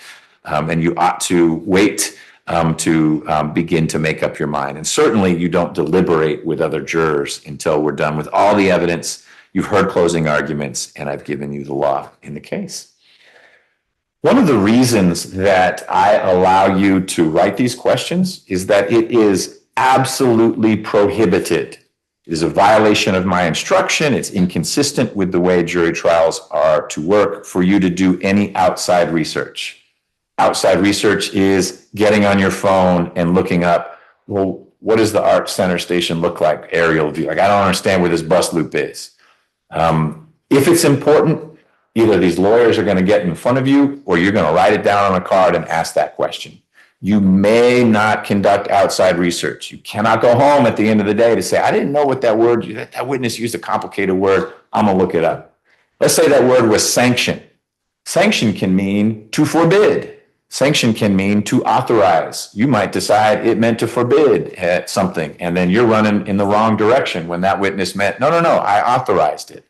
S3: And you ought to wait to begin to make up your mind. And certainly you don't deliberate with other jurors until we're done with all the evidence. You've heard closing arguments and I've given you the law in the case. One of the reasons that I allow you to write these questions is that it is absolutely prohibited. It is a violation of my instruction. It's inconsistent with the way jury trials are to work for you to do any outside research. Outside research is getting on your phone and looking up, well, what does the Art Center station look like? Aerial view. Like, I don't understand where this bus loop is. If it's important, either these lawyers are going to get in front of you or you're going to write it down on a card and ask that question. You may not conduct outside research. You cannot go home at the end of the day to say, I didn't know what that word, that witness used a complicated word. I'm going to look it up. Let's say that word was sanction. Sanction can mean to forbid. Sanction can mean to authorize. You might decide it meant to forbid something, and then you're running in the wrong direction when that witness meant, no, I authorized it.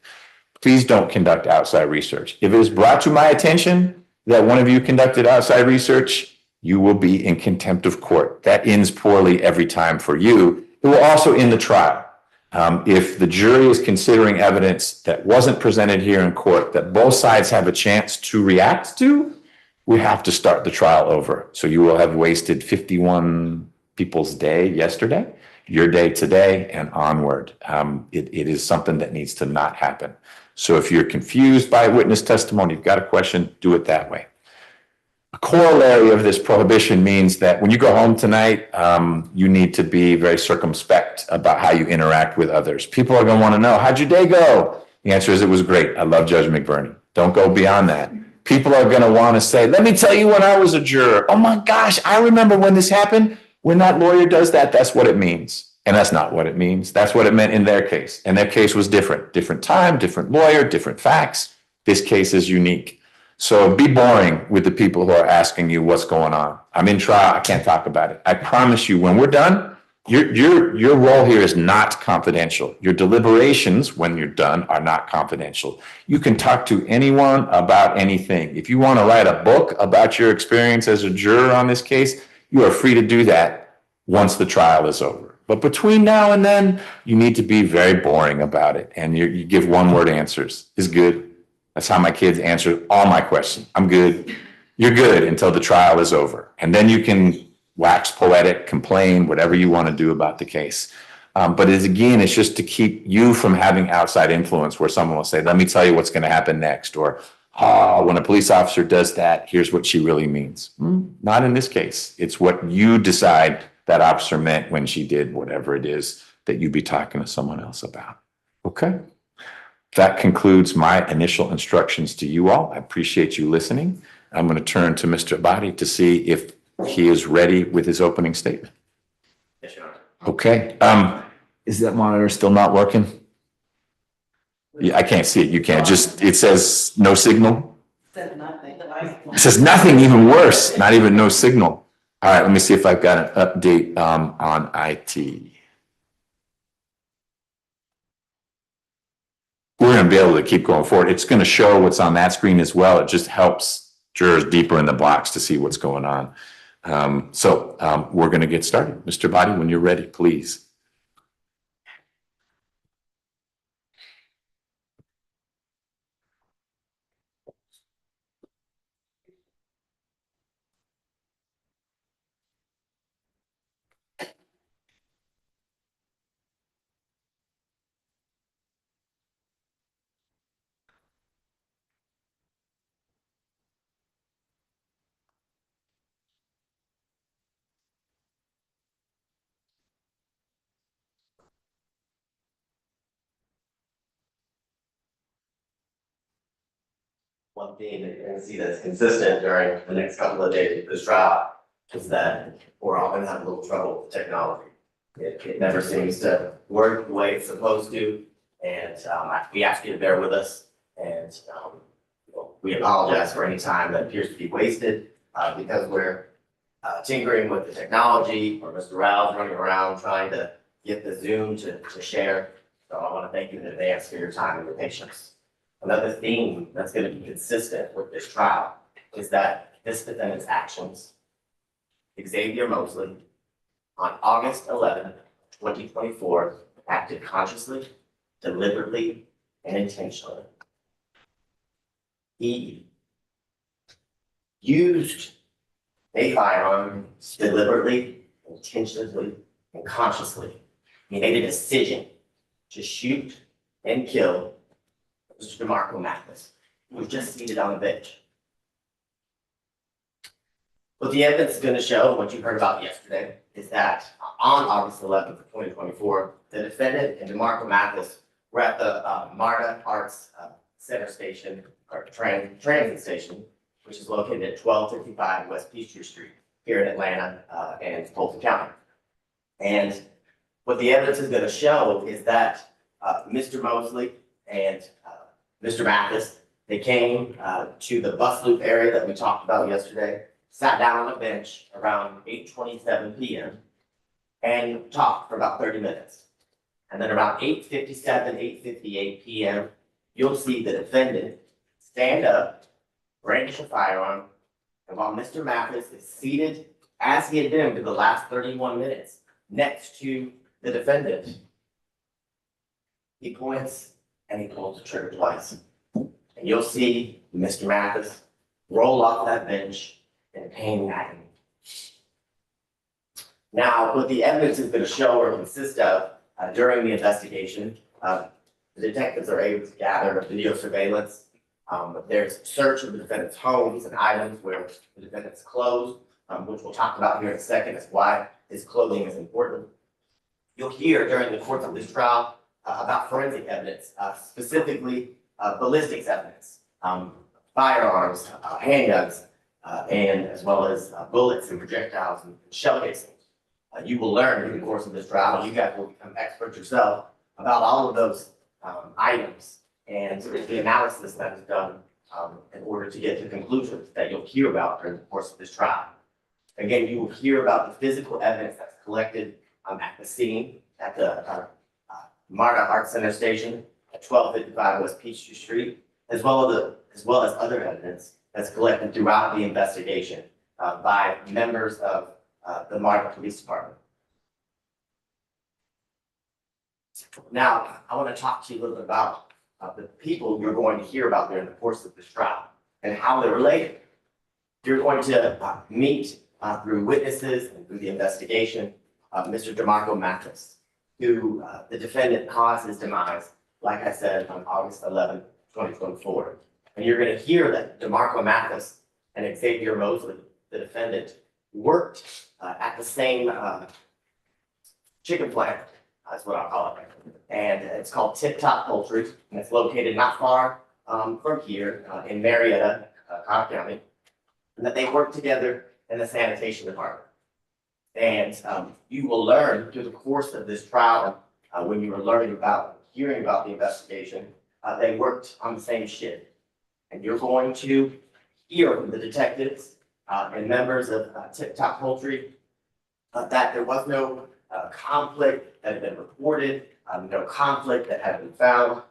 S3: Please don't conduct outside research. If it is brought to my attention that one of you conducted outside research, you will be in contempt of court. That ends poorly every time for you. It will also end the trial. If the jury is considering evidence that wasn't presented here in court, that both sides have a chance to react to, we have to start the trial over. So you will have wasted 51 people's day yesterday, your day today, and onward. It is something that needs to not happen. So if you're confused by witness testimony, you've got a question, do it that way. A corollary of this prohibition means that when you go home tonight, you need to be very circumspect about how you interact with others. People are going to want to know, how'd your day go? The answer is it was great. I love Judge McBurney. Don't go beyond that. People are going to want to say, let me tell you when I was a juror. Oh my gosh, I remember when this happened. When that lawyer does that, that's what it means. And that's not what it means. That's what it meant in their case. And their case was different. Different time, different lawyer, different facts. This case is unique. So be boring with the people who are asking you what's going on. I'm in trial. I can't talk about it. I promise you, when we're done, your role here is not confidential. Your deliberations, when you're done, are not confidential. You can talk to anyone about anything. If you want to write a book about your experience as a juror on this case, you are free to do that once the trial is over. But between now and then, you need to be very boring about it. And you give one word answers. Is good. That's how my kids answer all my questions. I'm good. You're good until the trial is over. And then you can wax poetic, complain, whatever you want to do about the case. But it's just to keep you from having outside influence where someone will say, let me tell you what's going to happen next. Or, oh, when a police officer does that, here's what she really means. Not in this case. It's what you decide that officer meant when she did whatever it is that you'd be talking to someone else about. Okay? That concludes my initial instructions to you all. I appreciate you listening. I'm going to turn to Mr. Abadi to see if he is ready with his opening statement.
S4: Yes, Your Honor.
S3: Okay. Is that monitor still not working? Yeah, I can't see it. You can't. It says no signal. It says nothing, even worse. Not even no signal. All right, let me see if I've got an update on IT. We're going to be able to keep going forward. It's going to show what's on that screen as well. It just helps jurors deeper in the box to see what's going on. We're going to get started. Mr. Abadi, when you're ready, please.
S4: One thing that you're gonna see that's consistent during the next couple of days of this trial is that we're all gonna have a little trouble with technology. It never seems to work the way it's supposed to, and we ask you to bear with us, and we apologize for any time that appears to be wasted because we're tinkering with the technology, or Mr. Rao's running around trying to get the Zoom to share. So I want to thank you in advance for your time and your patience. Another theme that's going to be consistent with this trial is that this defendant's actions, Xavier Mosley, on August 11th, 2024, acted consciously, deliberately, and intentionally. He used a firearm deliberately, intentionally, and consciously. He made a decision to shoot and kill Mr. DeMarco Mathis, who was just seated on the bench. What the evidence is going to show, what you heard about yesterday, is that on August 11th, 2024, the defendant and DeMarco Mathis were at the Miranda Arts Center Station, or transit station, which is located at 1255 West Peachtree Street here in Atlanta and Fulton County. And what the evidence is going to show is that Mr. Mosley and Mr. Mathis, they came to the bus loop area that we talked about yesterday, sat down on a bench around 8:27 p.m. and talked for about 30 minutes. And then around 8:57, 8:58 p.m., you'll see the defendant stand up, brandish a firearm, and while Mr. Mathis is seated, as he had been for the last 31 minutes, next to the defendant, he points and he pulls the trigger twice. And you'll see Mr. Mathis roll off that bench in pain and agony. Now, what the evidence is going to show or consist of during the investigation, the detectives are able to gather video surveillance. There's search of the defendant's homes and items where the defendant's clothes, which we'll talk about here in a second, is why his clothing is important. You'll hear during the course of this trial about forensic evidence, specifically ballistics evidence, firearms, handguns, and as well as bullets and projectiles and shell casings. You will learn in the course of this trial, you guys will become experts yourself about all of those items and the analysis that is done in order to get to conclusions that you'll hear about during the course of this trial. Again, you will hear about the physical evidence that's collected at the scene at the Miranda Arts Center Station at 1255 West Peachtree Street, as well as other evidence that's collected throughout the investigation. by members of the Miranda Police Department. Now, I want to talk to you a little bit about the people you're going to hear about during the course of this trial and how they're related. You're going to meet through witnesses and through the investigation, Mr. DeMarco Mathis, who the defendant caused his demise, like I said, on August 11, 2024. And you're going to hear that DeMarco Mathis and Xavier Mosley, the defendant, worked at the same chicken plant, that's what I'll call it. And it's called Tip Top Poultry, and it's located not far from here in Marietta, Cobb County. And that they work together in the sanitation department. And you will learn through the course of this trial, when you are hearing about the investigation, they worked on the same shift. And you're going to hear from the detectives and members of Tip Top Poultry that there was no conflict that had been reported, no conflict that had been found.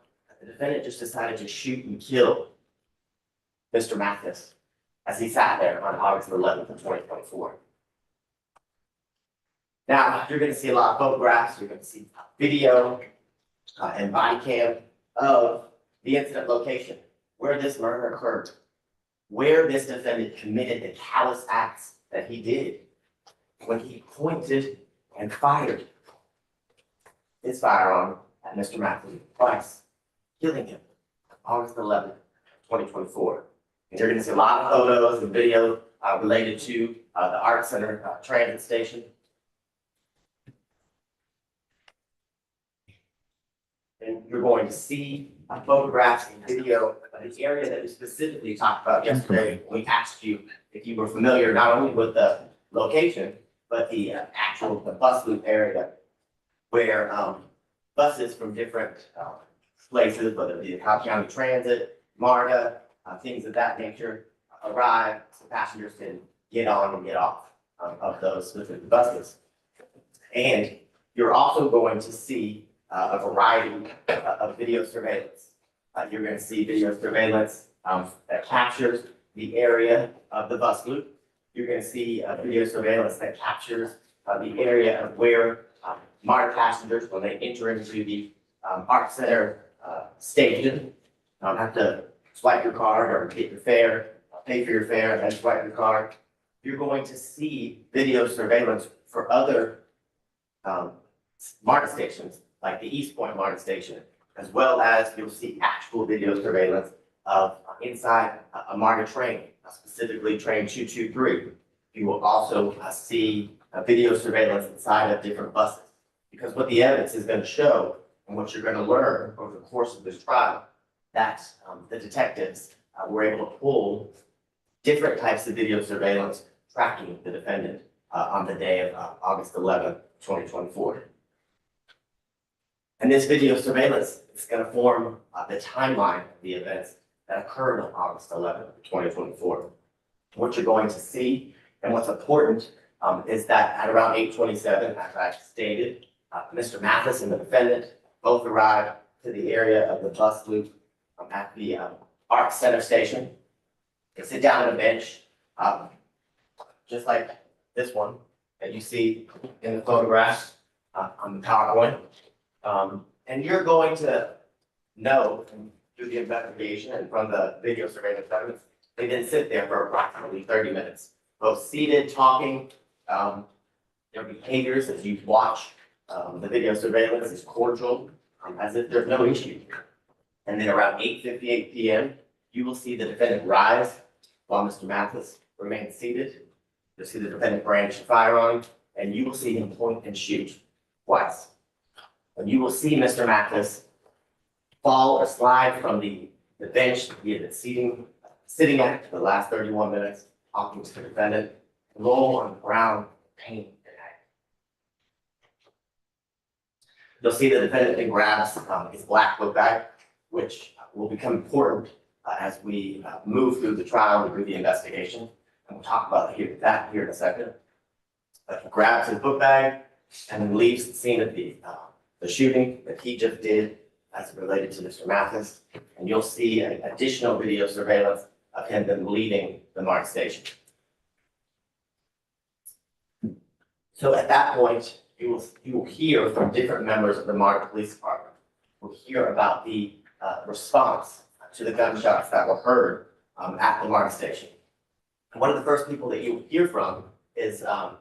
S4: The defendant just decided to shoot and kill Mr. Mathis as he sat there on August 11th of 2024. Now, you're going to see a lot of photographs, you're going to see video and body cam of the incident location, where this murder occurred, where this defendant committed the callous acts that he did when he pointed and fired his firearm at Mr. Mathis twice, killing him August 11th, 2024. And you're going to see a lot of photos and video related to the Art Center transit station. And you're going to see photographs and video of the area that we specifically talked about yesterday when we asked you if you were familiar not only with the location, but the the bus loop area where buses from different places, whether it be the Cobb County Transit, MARTA, things of that nature, arrive so passengers can get on and get off of those specific buses. And you're also going to see a variety of video surveillance. You're going to see video surveillance that captures the area of the bus loop. You're going to see video surveillance that captures the area of where MARTA passengers, when they enter into the Art Center station, don't have to swipe your card or get your fare, pay for your fare, and then swipe your card. You're going to see video surveillance for other MARTA stations, like the East Point MARTA station, as well as you'll see actual video surveillance of inside a MARTA train, specifically train 223. You will also see video surveillance inside of different buses. Because what the evidence is going to show, and what you're going to learn over the course of this trial, that the detectives were able to pull different types of video surveillance tracking the defendant on the day of August 11th, 2024. And this video surveillance is going to form the timeline of the events that occurred on August 11th, 2024. What you're going to see and what's important is that at around 8:27, as I stated, Mr. Mathis and the defendant both arrived to the area of the bus loop at the Art Center station. They sit down on a bench, just like this one that you see in the photograph on the PowerPoint. And you're going to know through the investigation and from the video surveillance evidence, they didn't sit there for approximately 30 minutes, both seated, talking. Their behaviors as you watch the video surveillance is cordial, as if there's no issue. And then around 8:58 p.m., you will see the defendant rise while Mr. Mathis remains seated. You'll see the defendant brandish a firearm, and you will see him point and shoot twice. And you will see Mr. Mathis fall or slide from the bench he had been sitting at for the last 31 minutes, talking to the defendant, roll on the ground, pain and agony. You'll see the defendant then grabs his black book bag, which will become important as we move through the trial and through the investigation. And we'll talk about that here in a second. But he grabs his book bag and then leaves the scene of the shooting that he just did as it related to Mr. Mathis. And you'll see additional video surveillance of him then leaving the MARTA station. So at that point, you will hear from different members of the Martin Police Department. You'll hear about the response to the gunshots that were heard at the Martin station. And one of the first people that you'll hear from is a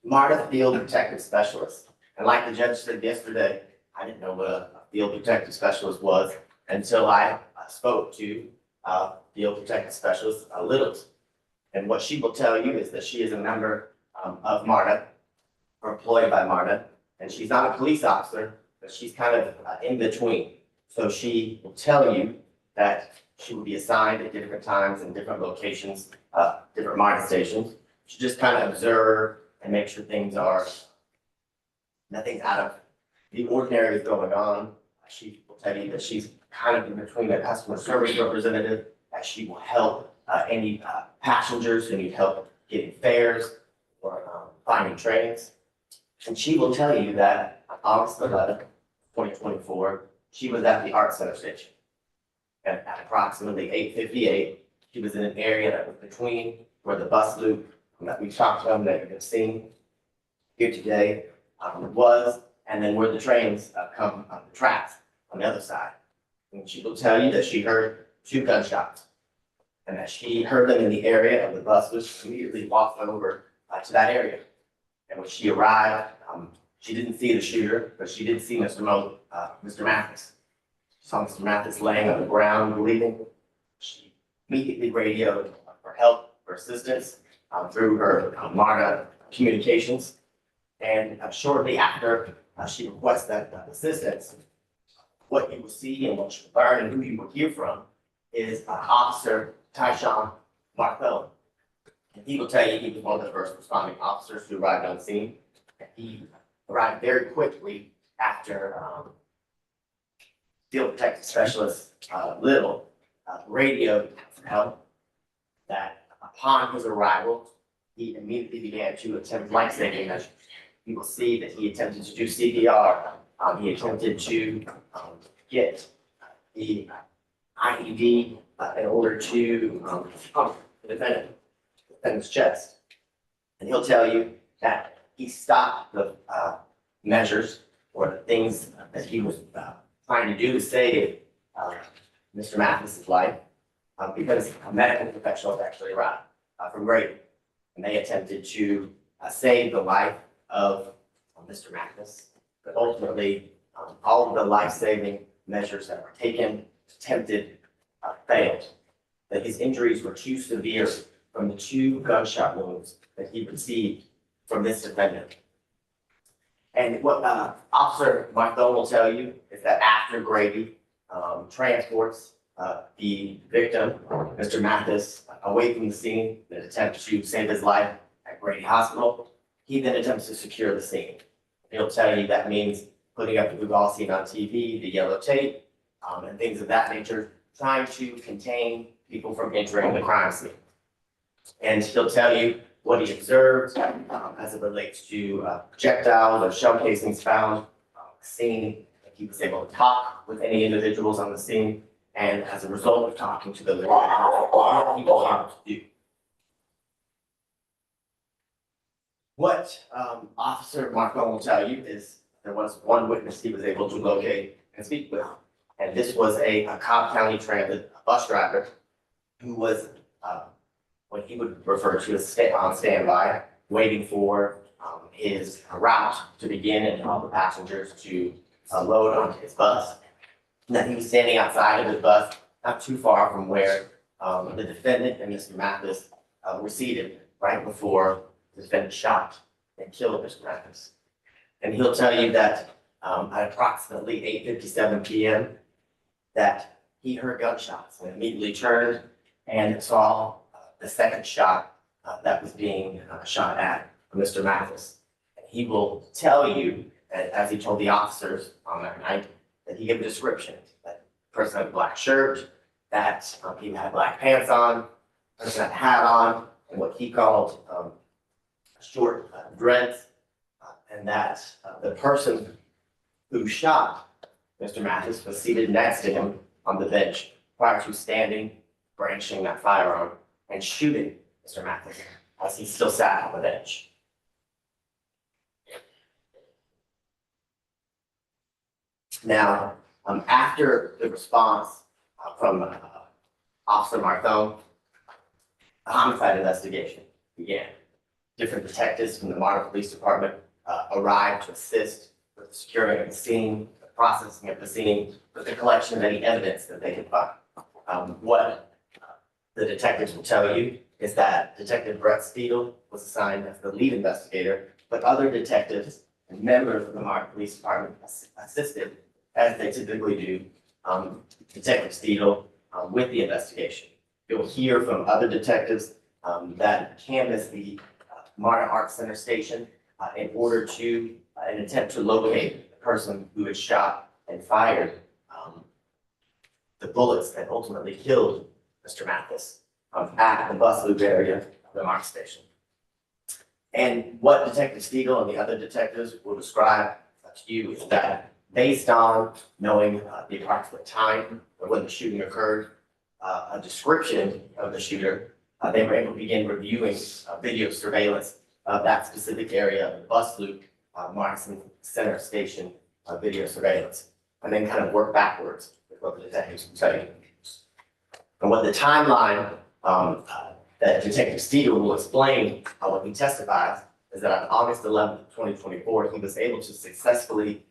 S4: MARTA field protective specialist. And like the judge said yesterday, I didn't know what a field protective specialist was until I spoke to field protective specialist Littles. And what she will tell you is that she is a member of MARTA, or employed by MARTA, and she's not a police officer, but she's kind of in between. So she will tell you that she will be assigned at different times and different locations, different MARTA stations. She just kind of observe and make sure things are, nothing out of the ordinary is going on. She will tell you that she's kind of in between a customer service representative, that she will help any passengers who need help getting fares or finding trains. And she will tell you that on August 11th, 2024, she was at the Art Center station. And at approximately 8:58, she was in an area that was between where the bus loop that we talked about, that you've seen here today, was, and then where the trains come on the tracks on the other side. And she will tell you that she heard 2 gunshots, and that she heard them in the area of the bus, which immediately walked over to that area. And when she arrived, she didn't see the shooter, but she did see Mr. Mathis. She saw Mr. Mathis laying on the ground, bleeding. She immediately radioed for help, for assistance, through her MARTA communications. And shortly after she requests that assistance, what you will see and what you will learn and who you will hear from is Officer Tyshawn Martho. And he will tell you he was one of the first responding officers who arrived on scene. And he arrived very quickly after field protective specialist Little radioed for help. That upon his arrival, he immediately began to attempt life-saving measures. You will see that he attempted to do CPR. He attempted to get the IED in order to pump the defendant's chest. And he'll tell you that he stopped the measures or the things that he was trying to do to save Mr. Mathis's life because a medical professional actually arrived from Grady. And they attempted to save the life of Mr. Mathis. But ultimately, all of the life-saving measures that were taken, attempted, failed. That his injuries were too severe from the 2 gunshot wounds that he received from this defendant. And what Officer Martho will tell you is that after Grady transports the victim, Mr. Mathis, away from the scene in an attempt to save his life at Grady Hospital, he then attempts to secure the scene. He'll tell you that means putting up, we've all seen on TV, the yellow tape, and things of that nature, trying to contain people from entering the crime scene. And he'll tell you what he observed as it relates to projectiles or shell casings found on the scene. He was able to talk with any individuals on the scene, and as a result of talking to them, what he was able to do. What Officer Marco will tell you is there was one witness he was able to locate and speak with. And this was a Cobb County Transit bus driver who was what he would refer to as on standby, waiting for his route to begin and all the passengers to load onto his bus. And that he was standing outside of his bus, not too far from where the defendant and Mr. Mathis were seated right before the defendant shot and killed Mr. Mathis. And he'll tell you that at approximately 8:57 p.m. that he heard gunshots and immediately turned and saw the second shot that was being shot at Mr. Mathis. And he will tell you, as he told the officers on that night, that he gave a description. That person had a black shirt, that he had black pants on, person had a hat on, and what he called short dreads, and that the person who shot Mr. Mathis was seated next to him on the bench prior to standing, brandishing that firearm, and shooting Mr. Mathis as he still sat on the bench. Now, after the response from Officer Marthone, a homicide investigation began. Different detectives from the Martin Police Department arrived to assist with the securing of the scene, the processing of the scene, with the collection of any evidence that they could find. What the detectives will tell you is that Detective Brett Steele was assigned as the lead investigator, but other detectives and members of the Martin Police Department assisted, as they typically do, Detective Steele with the investigation. You'll hear from other detectives that canvassed the Martin Arts Center station in order to, an attempt to locate the person who had shot and fired the bullets that ultimately killed Mr. Mathis at the bus loop area of the Martin station. And what Detective Steele and the other detectives will describe to you is that based on knowing the approximate time of when the shooting occurred, a description of the shooter, they were able to begin reviewing video surveillance of that specific area of the bus loop, Martin Center Station video surveillance, and then kind of work backwards with what the detectives will tell you. And what the timeline that Detective Steele will explain when he testifies is that on August 11th, 2024, he was able to successfully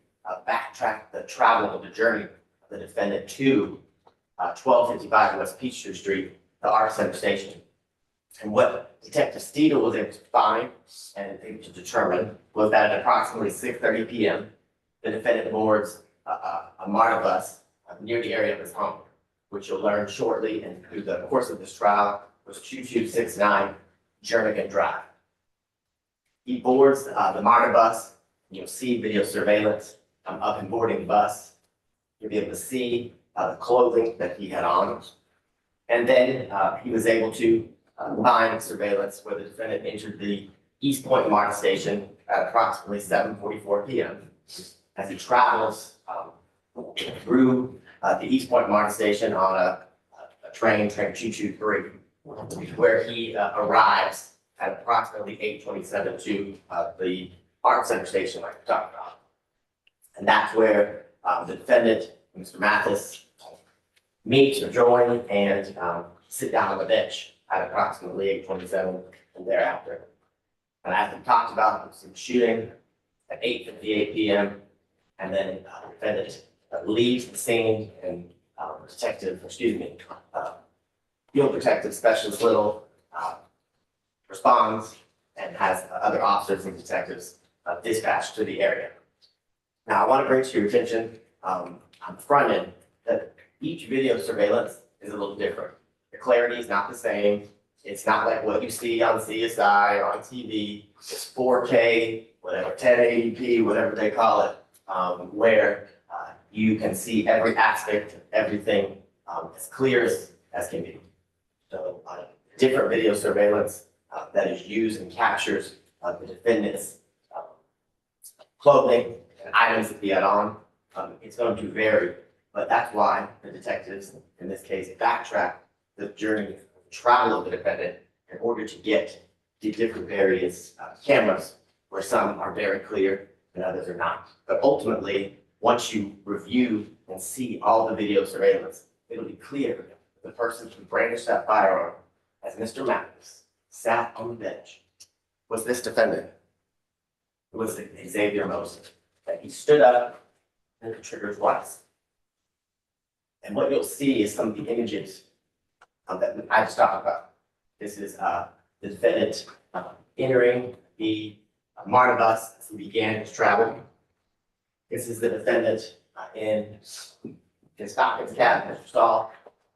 S4: backtrack the travel of the journey of the defendant to 1255 West Peachtree Street, the Arts Center Station. And what Detective Steele was able to find and able to determine was that at approximately 6:30 p.m., the defendant boards a MARTA bus near the area of his home, which you'll learn shortly and through the course of this trial was 2269 Jernigan Drive. He boards the MARTA bus. You'll see video surveillance of him boarding the bus. You'll be able to see the clothing that he had on. And then he was able to find surveillance where the defendant entered the East Point MARTA station at approximately 7:44 p.m. As he travels through the East Point MARTA station on a train 223, where he arrives at approximately 8:27 to the Art Center station like we talked about. And that's where the defendant, Mr. Mathis, meet or join and sit down on the bench at approximately 8:27 and thereafter. And as we talked about, there was some shooting at 8:58 p.m. And then the defendant leaves the scene and Field Detective Specialist Little responds and has other officers and detectives dispatched to the area. Now, I want to bring to your attention on the front end that each video surveillance is a little different. The clarity is not the same. It's not like what you see on CSI or on TV. It's 4K, whatever, 1080p, whatever they call it, where you can see every aspect of everything as clear as can be. So different video surveillance that is used and captures the defendant's clothing and items that he had on. It's going to vary, but that's why the detectives, in this case, backtrack the journey of travel of the defendant in order to get the different various cameras, where some are very clear and others are not. But ultimately, once you review and see all the video surveillance, it'll be clear that the person who brandished that firearm as Mr. Mathis sat on the bench was this defendant. It was Xavier Mosley. That he stood up and the trigger twice. And what you'll see is some of the images that I just talked about. This is the defendant entering the MARTA bus as he began his travel. This is the defendant in his Stockings cap, as you saw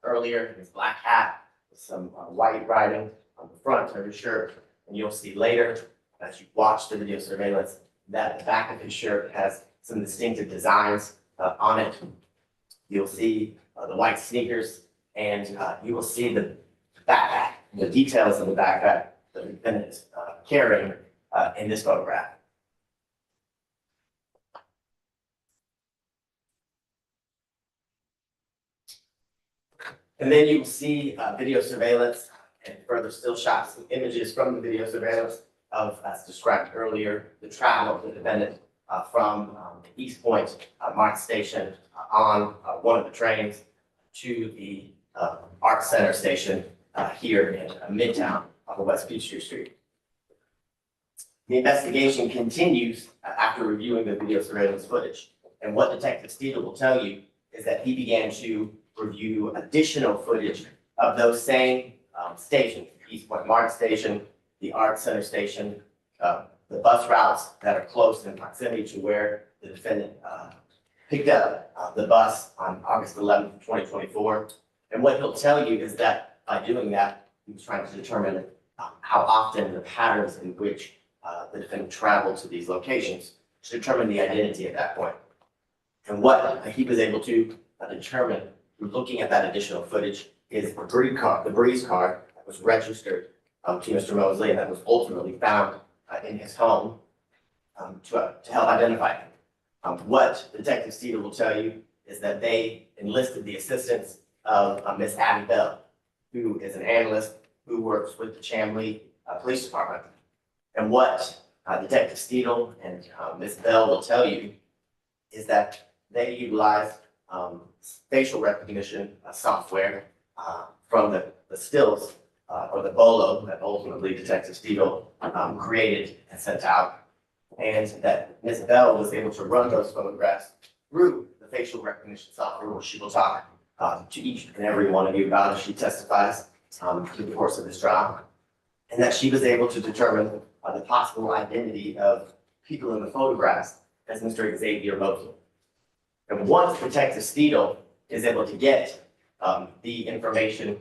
S4: earlier, his black hat with some white writing on the front of his shirt. And you'll see later, as you watch the video surveillance, that the back of his shirt has some distinctive designs on it. You'll see the white sneakers, and you will see the backpack, the details of the backpack that the defendant is carrying in this photograph. And then you will see video surveillance and further still shots and images from the video surveillance of, as described earlier, the travel of the defendant from the East Point Market Station on one of the trains to the Art Center station here in Midtown off of West Peachtree Street. The investigation continues after reviewing the video surveillance footage. And what Detective Steele will tell you is that he began to review additional footage of those same stations, East Point Market Station, the Art Center station, the bus routes that are close in proximity to where the defendant picked up the bus on August 11th, 2024. And what he'll tell you is that by doing that, he was trying to determine how often the patterns in which the defendant traveled to these locations to determine the identity at that point. And what he was able to determine through looking at that additional footage is the Breeze car that was registered to Mr. Mosley and that was ultimately found in his home to help identify him. What Detective Steele will tell you is that they enlisted the assistance of Miss Abby Bell, who is an analyst who works with the Chamblee Police Department. And what Detective Steele and Miss Bell will tell you is that they utilized facial recognition software from the stills or the bolo that ultimately Detective Steele created and sent out. And that Ms. Bell was able to run those photographs through the facial recognition software, which she will talk to each and every one of you about as she testifies through the course of this trial. And that she was able to determine the possible identity of people in the photographs as Mr. Xavier Mosley. And once Detective Steele is able to get the information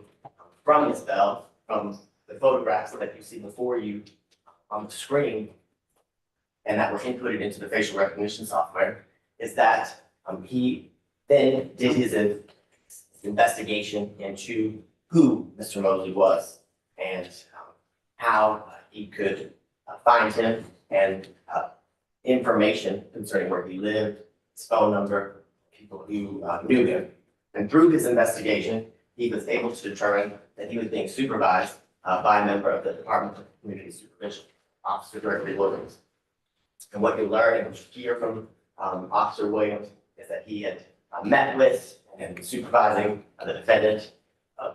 S4: from Ms. Bell, from the photographs that you see before you on the screen, and that were inputted into the facial recognition software, is that he then did his investigation into who Mr. Mosley was and how he could find him and information concerning where he lived, his phone number, people who knew him. And through his investigation, he was able to determine that he was being supervised by a member of the Department of Community Supervision, Officer Gregory Williams. And what you learn and what you hear from Officer Williams is that he had met with and supervising the defendant.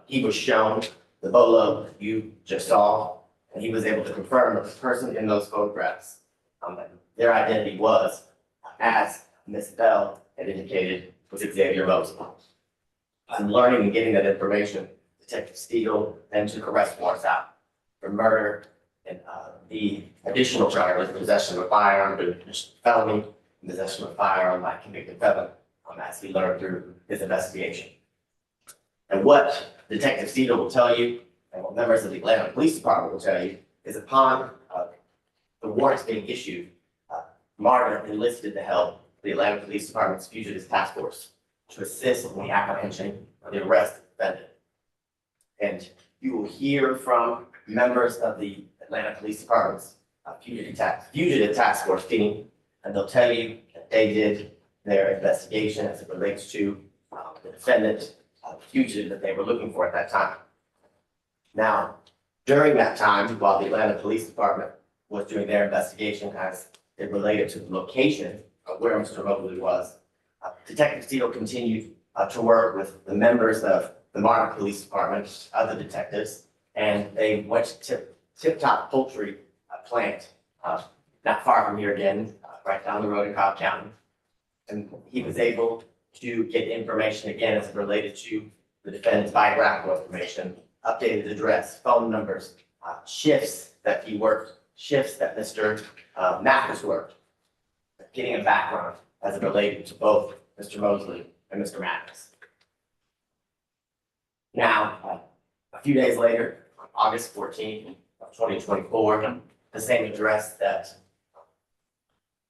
S4: He was shown the bolo you just saw, and he was able to confirm that the person in those photographs, that their identity was, as Ms. Bell had indicated, was Xavier Mosley. On learning and getting that information, Detective Steele then took arrest warrants out for murder and the additional charge of possession of a firearm, felony, and possession of a firearm by convicted felon, as he learned through his investigation. And what Detective Steele will tell you, and what members of the Atlanta Police Department will tell you, is upon the warrants being issued, Margaret enlisted the help of the Atlanta Police Department's Fugitive Task Force to assist in the apprehension of the arrest of the defendant. And you will hear from members of the Atlanta Police Department's Fugitive Task Force team, and they'll tell you that they did their investigation as it relates to the defendant, the fugitive that they were looking for at that time. Now, during that time, while the Atlanta Police Department was doing their investigation as it related to the location of where Mr. Mosley was, Detective Steele continued to work with the members of the Martin Police Department, other detectives, and they went to Tip Top Poultry plant, not far from here again, right down the road in Cobb County. And he was able to get information again as it related to the defendant's biographical information, updated address, phone numbers, shifts that he worked, shifts that Mr. Mathis worked, getting a background as it related to both Mr. Mosley and Mr. Mathis. Now, a few days later, on August 14th of 2024, the same address that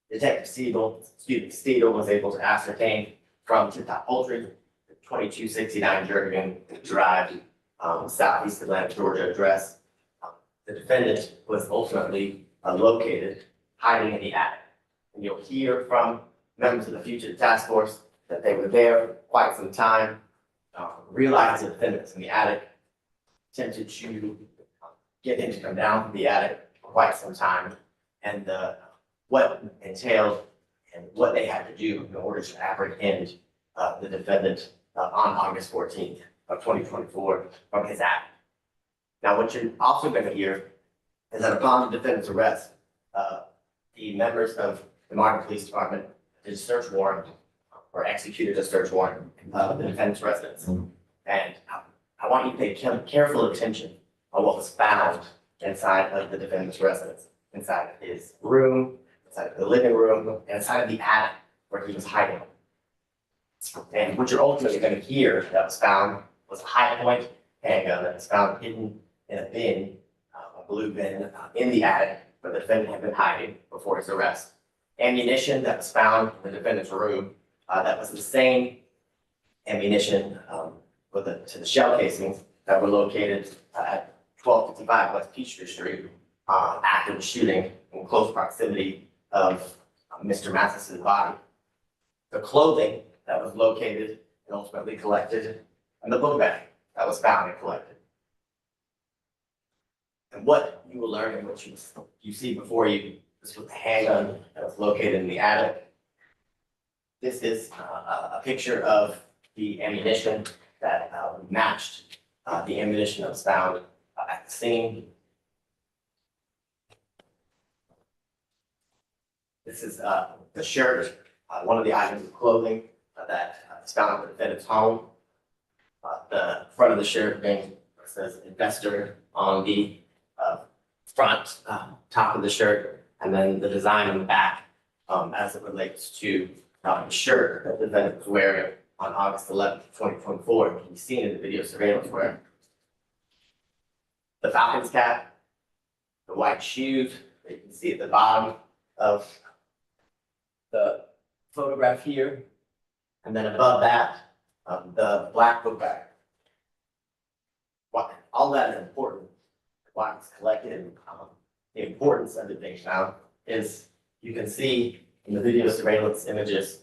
S4: Detective Steele was able to ascertain from Tip Top Poultry, 2269 Jurgen Drive, Southeast Atlanta, Georgia address. The defendant was ultimately located hiding in the attic. And you'll hear from members of the Fugitive Task Force that they were there for quite some time, realized the defendant was in the attic, attempted to get him to come down from the attic for quite some time. And what entailed and what they had to do in order to apprehend the defendant on August 14th of 2024 from his attic. Now, what you're also going to hear is that upon the defendant's arrest, the members of the Miranda Police Department did a search warrant or executed a search warrant of the defendant's residence. And I want you to pay careful attention on what was found inside of the defendant's residence, inside of his room, inside of the living room, and inside of the attic where he was hiding. And what you're ultimately going to hear that was found was a high-point handgun that was found hidden in a bin, a blue bin, in the attic where the defendant had been hiding before his arrest. Ammunition that was found in the defendant's room, that was the same ammunition to the shell casings that were located at 1255 West Peachtree Street after the shooting in close proximity of Mr. Mathis's body. The clothing that was located and ultimately collected, and the book bag that was found and collected. And what you will learn and what you see before you, this was the handgun that was located in the attic. This is a picture of the ammunition that matched the ammunition that was found at the scene. This is the shirt, one of the items of clothing that is found at the defendant's home. The front of the shirt being says investor on the front, top of the shirt, and then the design on the back as it relates to the shirt that the defendant was wearing on August 11th, 2024. Can be seen in the video surveillance where the Falcons cap, the white shoes that you can see at the bottom of the photograph here, and then above that, the black book bag. All that is important. Why it's collected, the importance of it being found is you can see in the video surveillance images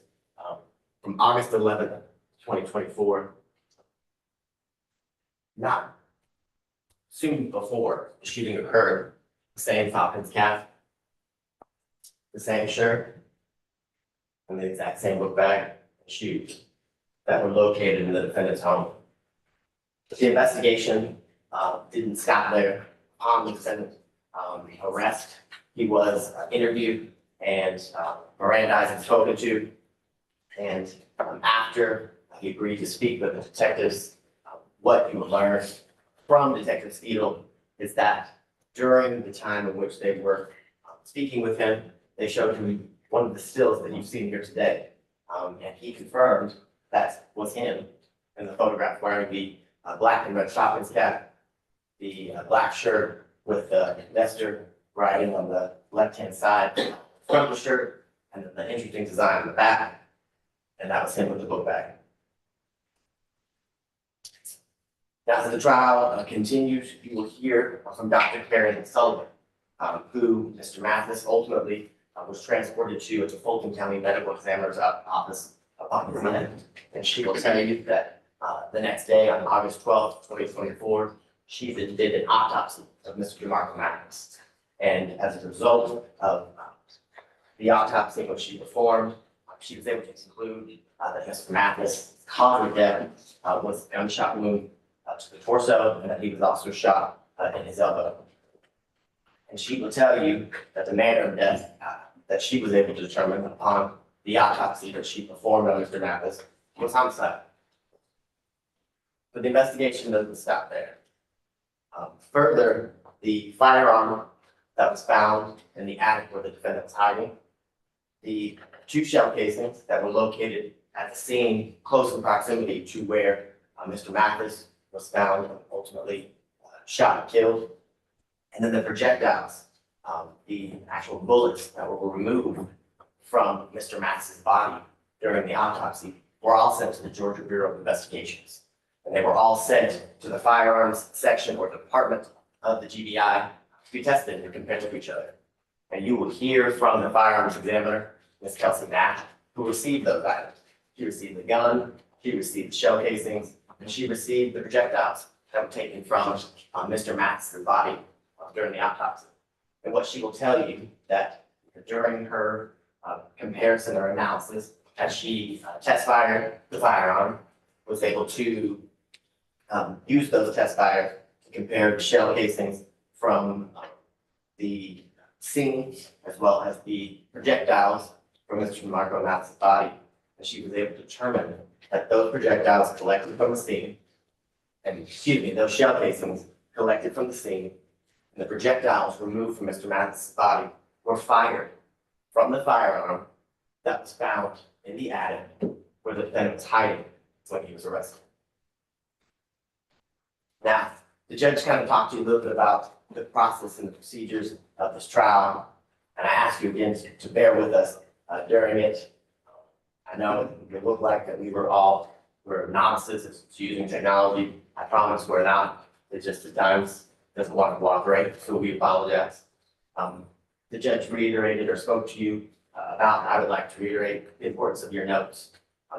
S4: from August 11th, 2024, not soon before the shooting occurred, the same Falcons cap, the same shirt, and the exact same book bag and shoes that were located in the defendant's home. But the investigation didn't stop there. Upon the defendant's arrest, he was interviewed and Mirandized and spoken to. And after he agreed to speak with the detectives, what you will learn from Detective Steele is that during the time in which they were speaking with him, they showed him one of the stills that you've seen here today. And he confirmed that was him in the photograph wearing the black and red Falcons cap, the black shirt with the investor writing on the left-hand side, front of the shirt, and then the interesting design on the back. And that was him with the book bag. Now, as the trial continues, you will hear from Dr. Karen Sullivan, who Mr. Mathis ultimately was transported to at the Fulton County Medical Examiner's office upon his end. And she will tell you that the next day, on August 12th, 2024, she did an autopsy of Mr. DeMarco Mathis. And as a result of the autopsy which she performed, she was able to conclude that Mr. Mathis' cause of death was a gunshot wound to the torso, and that he was also shot in his elbow. And she will tell you that the manner of death that she was able to determine upon the autopsy that she performed on Mr. Mathis was homicide. But the investigation doesn't stop there. Further, the firearm that was found in the attic where the defendant was hiding, the 2 shell casings that were located at the scene close in proximity to where Mr. Mathis was found and ultimately shot and killed, and then the projectiles, the actual bullets that were removed from Mr. Mathis's body during the autopsy were all sent to the Georgia Bureau of Investigations. And they were all sent to the firearms section or department of the GBI to be tested and compared to each other. And you will hear from the firearms examiner, Ms. Kelsey Nash, who received those items. She received the gun, she received the shell casings, and she received the projectiles that were taken from Mr. Mathis's body during the autopsy. And what she will tell you that during her comparison or analysis as she test fired the firearm, was able to use those test fires to compare the shell casings from the scene as well as the projectiles from Mr. Marco Matz's body. And she was able to determine that those projectiles collected from the scene, and excuse me, those shell casings collected from the scene and the projectiles removed from Mr. Matz's body were fired from the firearm that was found in the attic where the defendant was hiding when he was arrested. Now, the judge kind of talked to you a little bit about the process and the procedures of this trial, and I ask you again to bear with us during it. I know it looked like that we're novices to using technology. I promise we're not. It just at times doesn't want to cooperate, so we apologize. The judge reiterated or spoke to you about, I would like to reiterate the importance of your notes.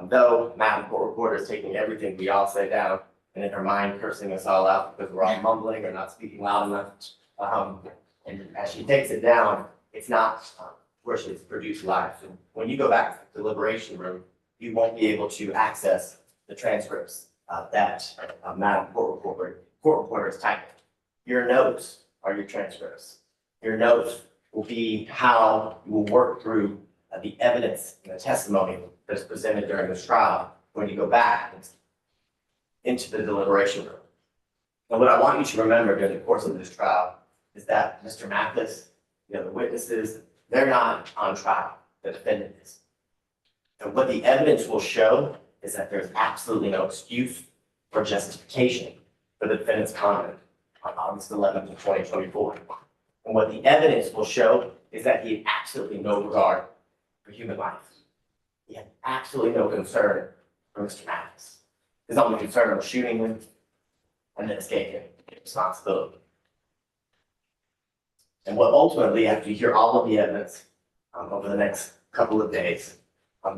S4: Though Madam Court Reporter is taking everything we all say down and in her mind cursing us all out because we're all mumbling or not speaking loud enough. And as she takes it down, it's not where she's produced live. So when you go back to the deliberation room, you won't be able to access the transcripts that Madam Court Reporter is typing. Your notes are your transcripts. Your notes will be how you will work through the evidence and the testimony that is presented during this trial when you go back into the deliberation room. And what I want you to remember during the course of this trial is that Mr. Mathis, the witnesses, they're not on trial. The defendant is. And what the evidence will show is that there's absolutely no excuse or justification for the defendant's conduct on August 11th of 2024. And what the evidence will show is that he had absolutely no regard for human life. He had absolutely no concern for Mr. Mathis. His only concern was shooting him and then escaping responsibility. And what ultimately, after you hear all of the evidence over the next couple of days,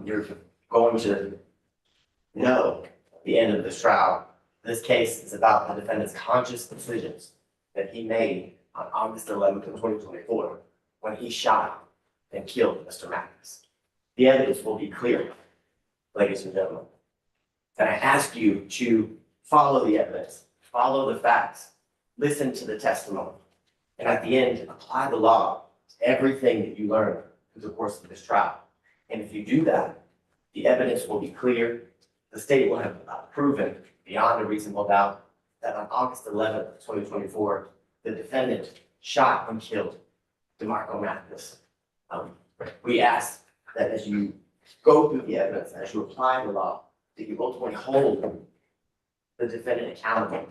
S4: you're going to know at the end of this trial, this case is about the defendant's conscious decisions that he made on August 11th of 2024 when he shot and killed Mr. Mathis. The evidence will be clear, ladies and gentlemen. And I ask you to follow the evidence, follow the facts, listen to the testimony, and at the end, apply the law to everything that you learn through the course of this trial. And if you do that, the evidence will be clear. The state will have proven beyond a reasonable doubt that on August 11th, 2024, the defendant shot and killed DeMarco Mathis. We ask that as you go through the evidence, as you apply the law, that you ultimately hold the defendant accountable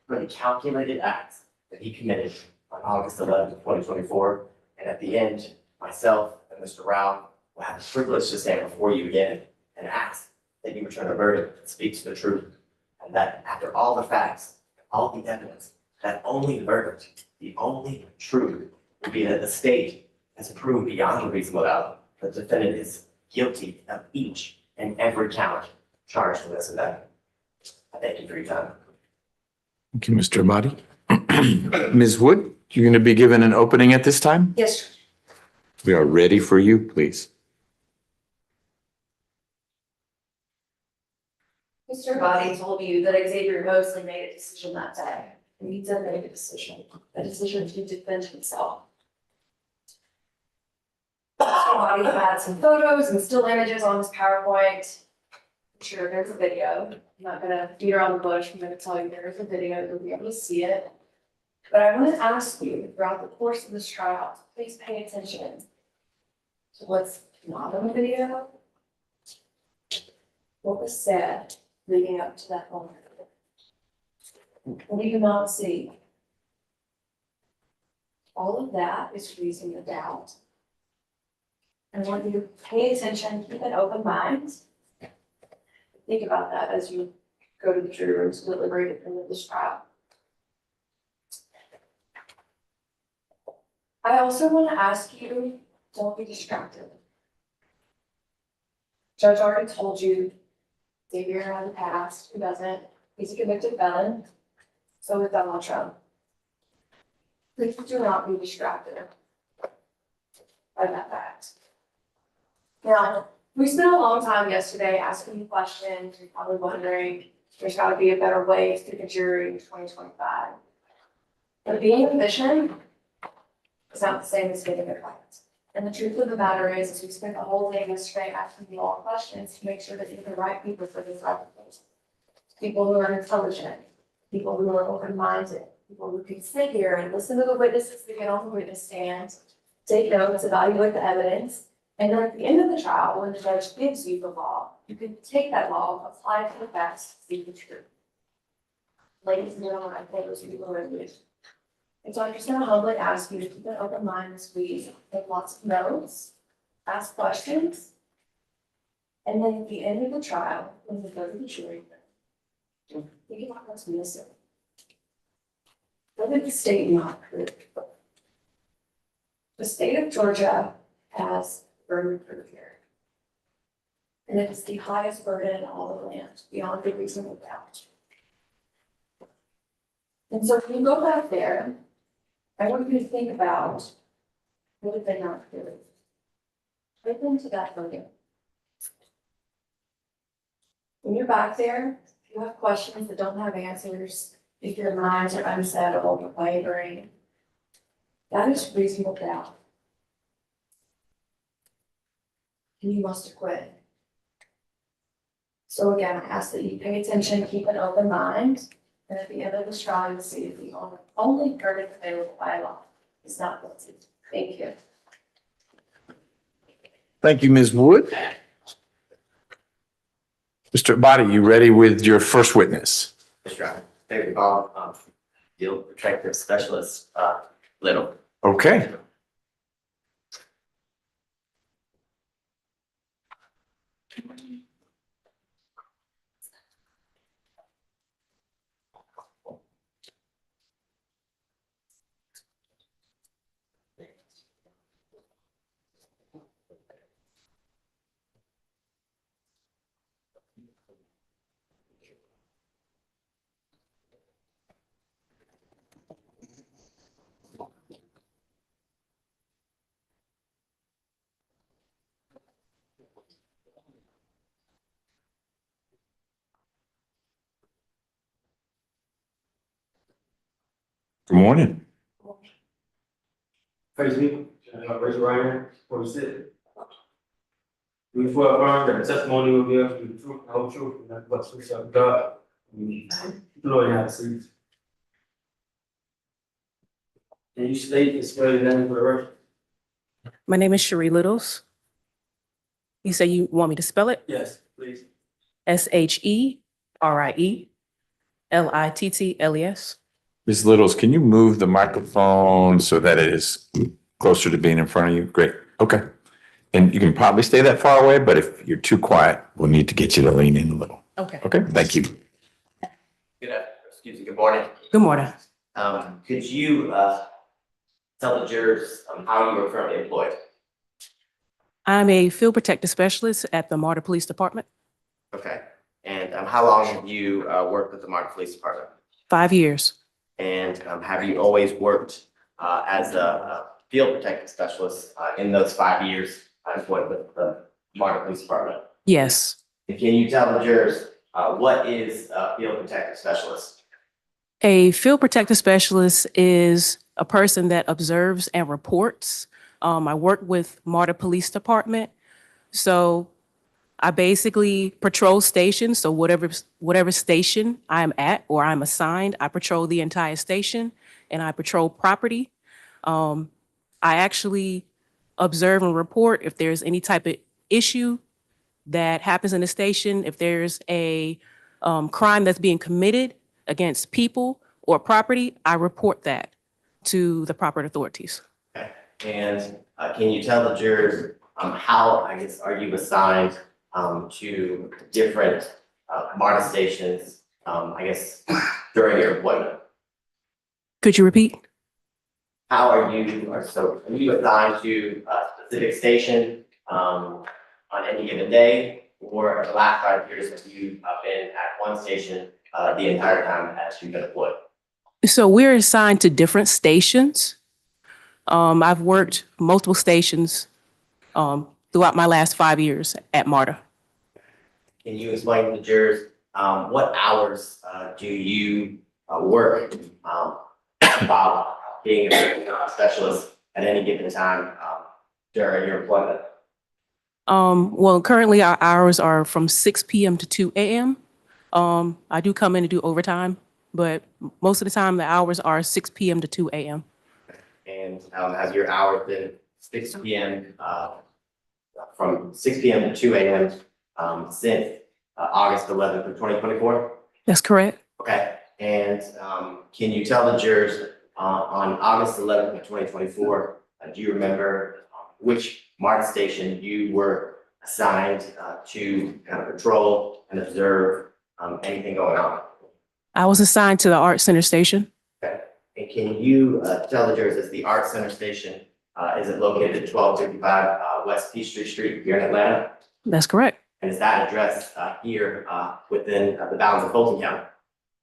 S4: for the calculated acts that he committed on August 11th, 2024. And at the end, myself and Mr. Rao will have the privilege to stand before you again and ask that you return a verdict that speaks the truth. And that after all the facts, all the evidence, that only the verdict, the only truth will be that the state has proved beyond a reasonable doubt that the defendant is guilty of each and every count charged in this indictment. I thank you for your time.
S3: Thank you, Mr. Abadi. Ms. Wood, you're going to be given an opening at this time?
S5: Yes,
S3: We are ready for you, please.
S5: Mr. Body told you that Xavier Mosley made a decision that day, and he did make a decision to defend himself. Mr. Body had some photos and still images on his PowerPoint. I'm sure there's a video. I'm not gonna beat around the bush. I'm gonna tell you there's a video. You'll be able to see it. But I want to ask you throughout the course of this trial, please pay attention to what's not on the video, what was said leading up to that moment. What do you not see? All of that is reason to doubt. And when you pay attention, keep an open mind. Think about that as you go to the jury room to deliberate at the end of this trial. I also want to ask you, don't be distracted. Judge already told you Xavier has a past, who doesn't. He's a convicted felon. So is Donald Trump. Please do not be distracted by that fact. Now, we spent a long time yesterday asking you questions, you're probably wondering, there's gotta be a better way to pick a jury in 2025. But being efficient is not the same as getting it right. And the truth of the matter is we spent the whole day yesterday asking you all questions to make sure that you're the right people for this application. People who are intelligent, people who are open-minded, people who can sit here and listen to the witnesses that get on the witness stand, take notes, evaluate the evidence, and then at the end of the trial, when the judge gives you the law, you can take that law, apply it to the facts, see the truth. Ladies and gentlemen, I think those people are good. And so I'm just gonna humbly ask you to keep an open mind this week, take lots of notes, ask questions. And then at the end of the trial, when we go to the jury, you can not what's missing. What did the state not prove? The state of Georgia has burden of proof here. And it is the highest burden in all the land, beyond a reasonable doubt. And so when you go back there, I want you to think about what did they not do? Put into that burden. When you're back there, if you have questions that don't have answers, if your minds are unsettled or wavering, that is reasonable doubt. And you must acquit. So again, I ask that you pay attention, keep an open mind, and at the end of this trial, you'll see that the only verdict available by law is not guilty. Thank you.
S3: Thank you, Ms. Wood. Mr. Abadi, you ready with your first witness?
S4: Mr. Ryan, David Ball, Field Protective Specialist, Little.
S3: Okay. Good morning.
S7: Praise be. Raise your right hand before you sit. We swear affirm that the testimony will be able to be the truth, the whole truth, and nothing but the truth of God. Lord, have a seat. Can you state and spell your name for the record?
S8: My name is Cherie Littles. You say you want me to spell it?
S7: Yes, please.
S8: SHERIELITTLES.
S3: Ms. Littles, can you move the microphone so that it is closer to being in front of you? Great. Okay. And you can probably stay that far away, but if you're too quiet, we'll need to get you to lean in a little.
S8: Okay.
S3: Okay, thank you.
S4: Good morning.
S8: Good morning.
S4: Could you, tell the jurors, how you are currently employed?
S8: I'm a field protective specialist at the Marta Police Department.
S4: Okay. And, how long have you, worked with the Martin Police Department?
S8: 5 years.
S4: And, have you always worked, as a field protective specialist, in those 5 years employed with the Martin Police Department?
S8: Yes.
S4: And can you tell the jurors, what is a field protective specialist?
S8: A field protective specialist is a person that observes and reports. I work with Marta Police Department. So I basically patrol stations. So whatever station I'm at or I'm assigned, I patrol the entire station and I patrol property. I actually observe and report if there's any type of issue that happens in the station, if there's a crime that's being committed against people or property, I report that to the proper authorities.
S4: Okay. And, can you tell the jurors, how, I guess, are you assigned, to different, MARTA stations, I guess, during your employment?
S8: Could you repeat?
S4: How are you assigned to a specific station, on any given day? Or the last 5 years have you, been at one station, the entire time as you've been employed?
S8: So we're assigned to different stations. I've worked multiple stations throughout my last 5 years at MARTA.
S4: Can you explain to the jurors, what hours, do you, work, while being a specialist at any given time, during your employment?
S8: Well, currently our hours are from 6 p.m. to 2 a.m. I do come in and do overtime, but most of the time the hours are 6 p.m. to 2 a.m.
S4: And, has your hours been 6 p.m., from 6 p.m. to 2 a.m., since, August 11th of 2024?
S8: That's correct.
S4: Okay, and, can you tell the jurors, on August 11th of 2024, do you remember which MARTA station you were assigned, to kind of patrol and observe, anything going on?
S8: I was assigned to the Art Center station.
S4: Okay, and can you, tell the jurors, is the Art Center station, is it located at 1255, West Peachtree Street here in Atlanta?
S8: That's correct.
S4: And is that address, here, within, the bounds of Fulton County?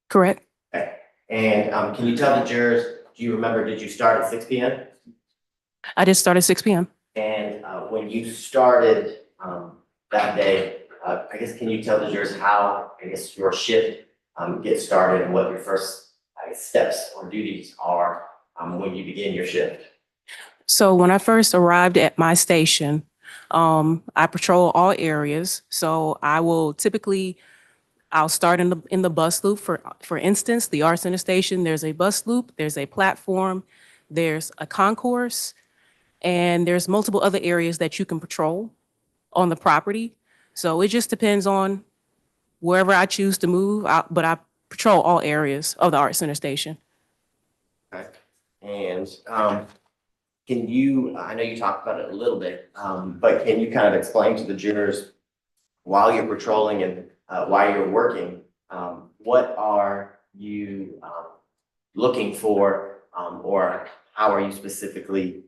S8: Correct.
S4: Okay, and, can you tell the jurors, do you remember, did you start at 6 p.m.?
S8: I did start at 6 p.m.
S4: And, when you started, that day, I guess, can you tell the jurors how, I guess, your shift, gets started and what your first, I guess, steps or duties are, when you begin your shift?
S8: So when I first arrived at my station, I patrol all areas. So I will typically, I'll start in the bus loop. For instance, the Art Center station, there's a bus loop, there's a platform, there's a concourse, and there's multiple other areas that you can patrol on the property. So it just depends on wherever I choose to move, but I patrol all areas of the Art Center station.
S4: Okay, and, can you, I know you talked about it a little bit, but can you kind of explain to the jurors while you're patrolling and, while you're working, what are you, looking for, or how are you specifically,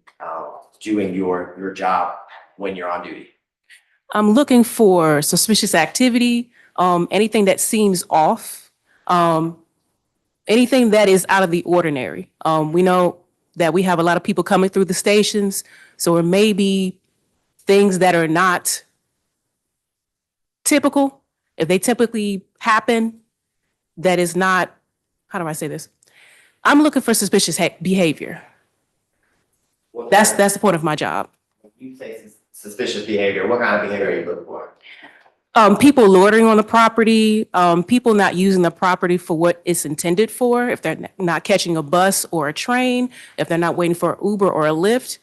S4: doing your job when you're on duty?
S8: I'm looking for suspicious activity, anything that seems off, anything that is out of the ordinary. We know that we have a lot of people coming through the stations, so it may be things that are not typical. If they typically happen, that is not, how do I say this? I'm looking for suspicious behavior.
S4: What
S8: That's
S4: kind
S8: the point of my job.
S4: of- You say suspicious behavior, what kind of behavior are you looking for?
S8: People loitering on the property, people not using the property for what it's intended for, if they're not catching a bus or a train, if they're not waiting for an Uber or a Lyft.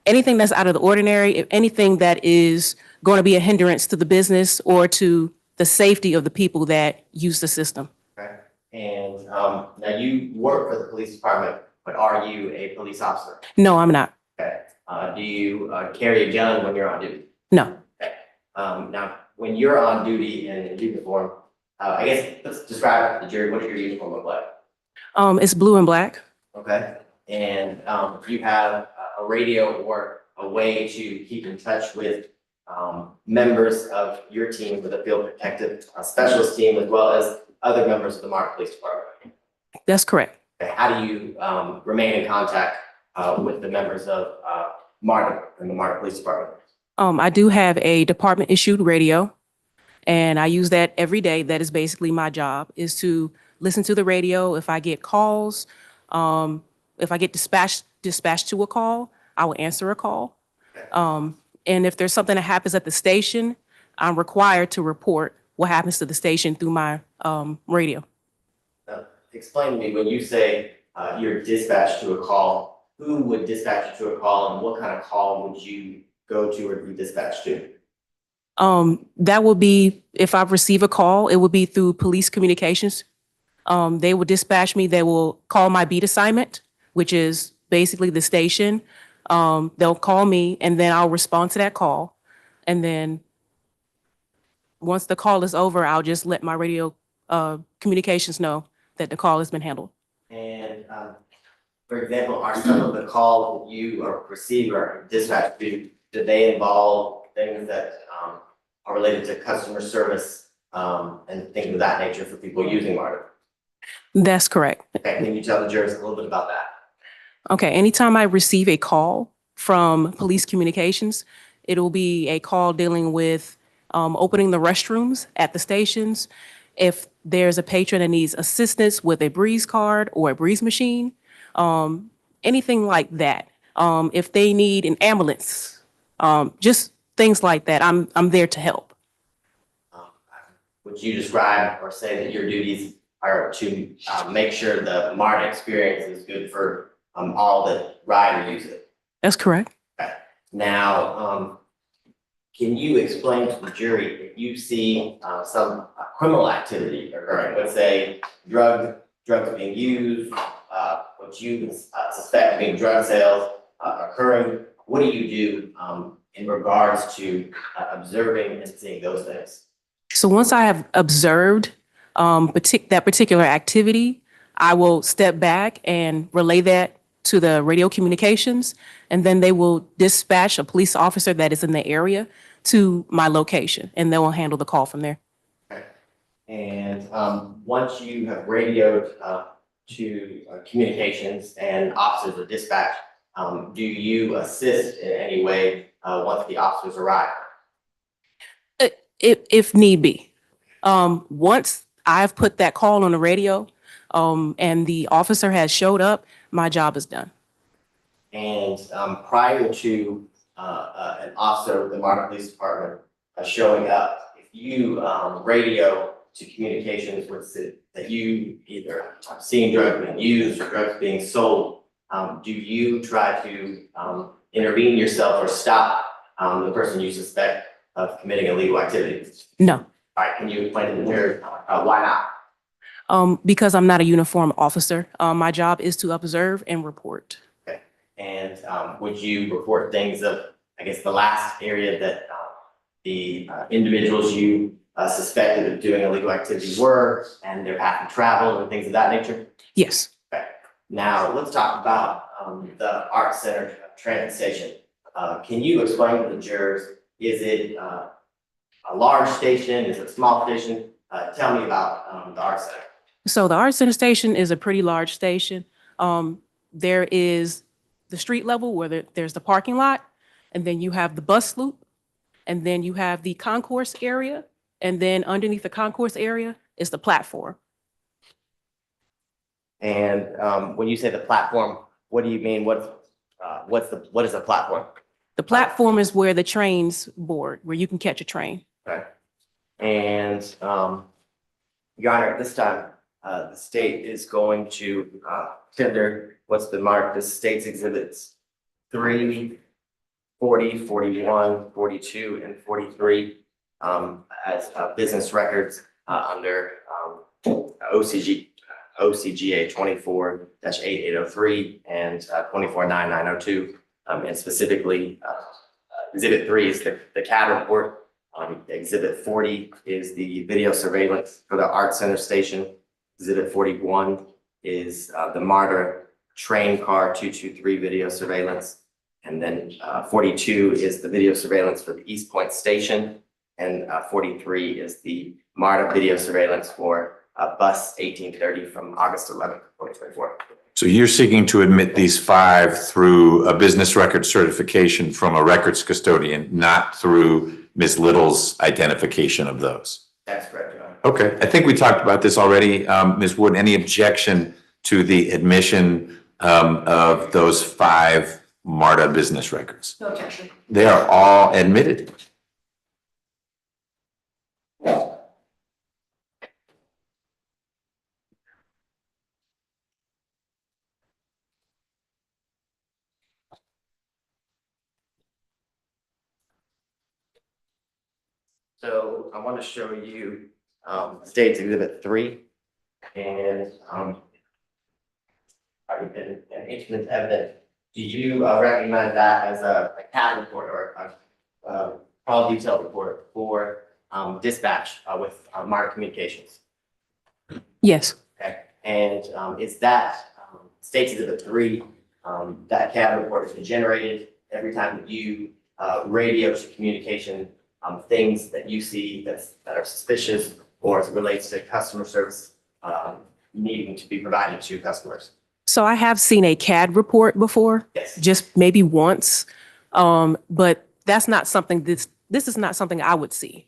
S8: Anything that's out of the ordinary, if anything that is going to be a hindrance to the business or to the safety of the people that use the system.
S4: Okay, and, now you work for the police department, but are you a police officer?
S8: No, I'm not.
S4: Okay, do you, carry a gun when you're on duty?
S8: No.
S4: Now, when you're on duty in uniform, I guess let's describe it to the jury, what does your uniform look like?
S8: It's blue and black.
S4: Okay, and, you have a radio or a way to keep in touch with, members of your team, with the field protective specialist team, as well as other members of the MARTA Police Department.
S8: That's correct.
S4: Okay, how do you, remain in contact, with the members of, MARTA and the MARTA Police Department?
S8: I do have a department issued radio, and I use that every day. That is basically my job, is to listen to the radio. If I get calls, if I get dispatched to a call, I will answer a call. And if there's something that happens at the station, I'm required to report what happens to the station through my radio.
S4: Explain to me, when you say, you're dispatched to a call, who would dispatch you to a call, and what kind of call would you go to or be dispatched to?
S8: That will be, if I receive a call, it will be through police communications. They will dispatch me. They will call my beat assignment, which is basically the station. They'll call me, and then I'll respond to that call. And then once the call is over, I'll just let my radio communications know that the call has been handled.
S4: And, for example, are some of the calls that you or receive or dispatch to, do they involve things that, are related to customer service, and things of that nature for people using MARTA?
S8: That's correct.
S4: Okay, can you tell the jurors a little bit about that?
S8: Okay, anytime I receive a call from police communications, It'll be a call dealing with opening the restrooms at the stations. If there's a patron that needs assistance with a breeze card or a breeze machine, anything like that. If they need an ambulance, just things like that, I'm there to help.
S4: Would you describe or say that your duties are to make sure the MARTA experience is good for all that ride or use it?
S8: That's correct.
S4: Now, can you explain to the jury if you see some criminal activity occurring, let's say drugs being used, what you suspect being drug sales occurring, what do you do in regards to observing and seeing those things?
S8: So once I have observed that particular activity, I will step back and relay that to the radio communications, and then they will dispatch a police officer that is in the area to my location, and they will handle the call from there.
S4: Okay. And once you have radioed to communications and officers are dispatched, do you assist in any way once the officers arrive?
S8: If need be. Once I've put that call on the radio, and the officer has showed up, my job is done.
S4: And prior to an officer of the MARTA Police Department showing up, if you radio to communications with that you either seeing drugs being used or drugs being sold, do you try to intervene yourself or stop the person you suspect of committing illegal activities?
S8: No.
S4: All right, can you explain to the jury why not?
S8: Because I'm not a uniformed officer. My job is to observe and report.
S4: Okay. And would you report things of, I guess, the last area that the individuals you suspected of doing illegal activity were and their path of travel and things of that nature?
S8: Yes.
S4: Okay. Now, let's talk about the Art Center transit station. Can you explain to the jurors, is it a large station? Is it a small station? Tell me about the Art Center.
S8: So the Art Center station is a pretty large station. There is the street level where there's the parking lot, and then you have the bus loop, and then you have the concourse area, and then underneath the concourse area is the platform.
S4: And when you say the platform, what do you mean? what is a platform?
S8: The platform is where the trains board, where you can catch a train.
S4: Okay. And Your Honor, at this time, the state is going to tender what's been marked as state's exhibits 3, 40, 41, 42, and 43 as business records under OCGA 24-8803 and 24-9902. And specifically, exhibit 3 is the CAD report. Exhibit 40 is the video surveillance for the Art Center station. Exhibit 41 is the MARTA train car 223 video surveillance. And then 42 is the video surveillance for the East Point station. And 43 is the MARTA video surveillance for bus 1830 from August 11th, 2024.
S3: So you're seeking to admit these 5 through a business record certification from a records custodian, not through Ms. Little's identification of those?
S4: That's correct, Your Honor.
S3: Okay, I think we talked about this already. Ms. Wood, any objection to the admission of those 5 MARTA business records?
S5: No objection.
S3: They are all admitted.
S4: So I want to show you State's Exhibit 3 and an instrument evidence. Do you recognize that as a CAD report or a call detail report for dispatch with MARTA Communications?
S8: Yes.
S4: Okay, and is that State's Exhibit 3, that CAD report has been generated every time that you radio to communication things that you see that are suspicious or as it relates to customer service needing to be provided to customers?
S8: So I have seen a CAD report before,
S4: Yes.
S8: just maybe once, but that's not something, this is not something I would see.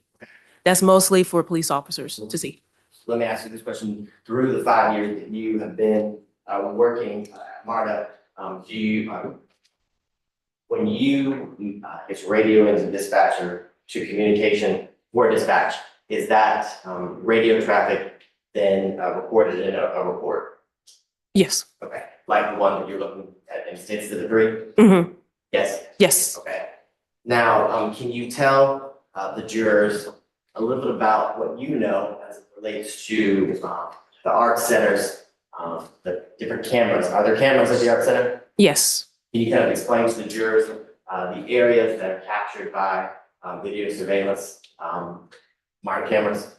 S8: That's mostly for police officers to see.
S4: Let me ask you this question. Through the 5 years that you have been working at MARTA, do you, when you, it's radio into dispatcher to communication for dispatch, is that radio traffic then recorded in a report?
S8: Yes.
S4: Okay, like the one that you're looking at in States to the 3?
S8: Mm-hmm.
S4: Yes?
S8: Yes.
S4: Okay. Now, can you tell the jurors a little bit about what you know as it relates to the art centers, the different cameras? Are there cameras at the art center?
S8: Yes.
S4: Can you kind of explain to the jurors the areas that are captured by video surveillance, modern cameras?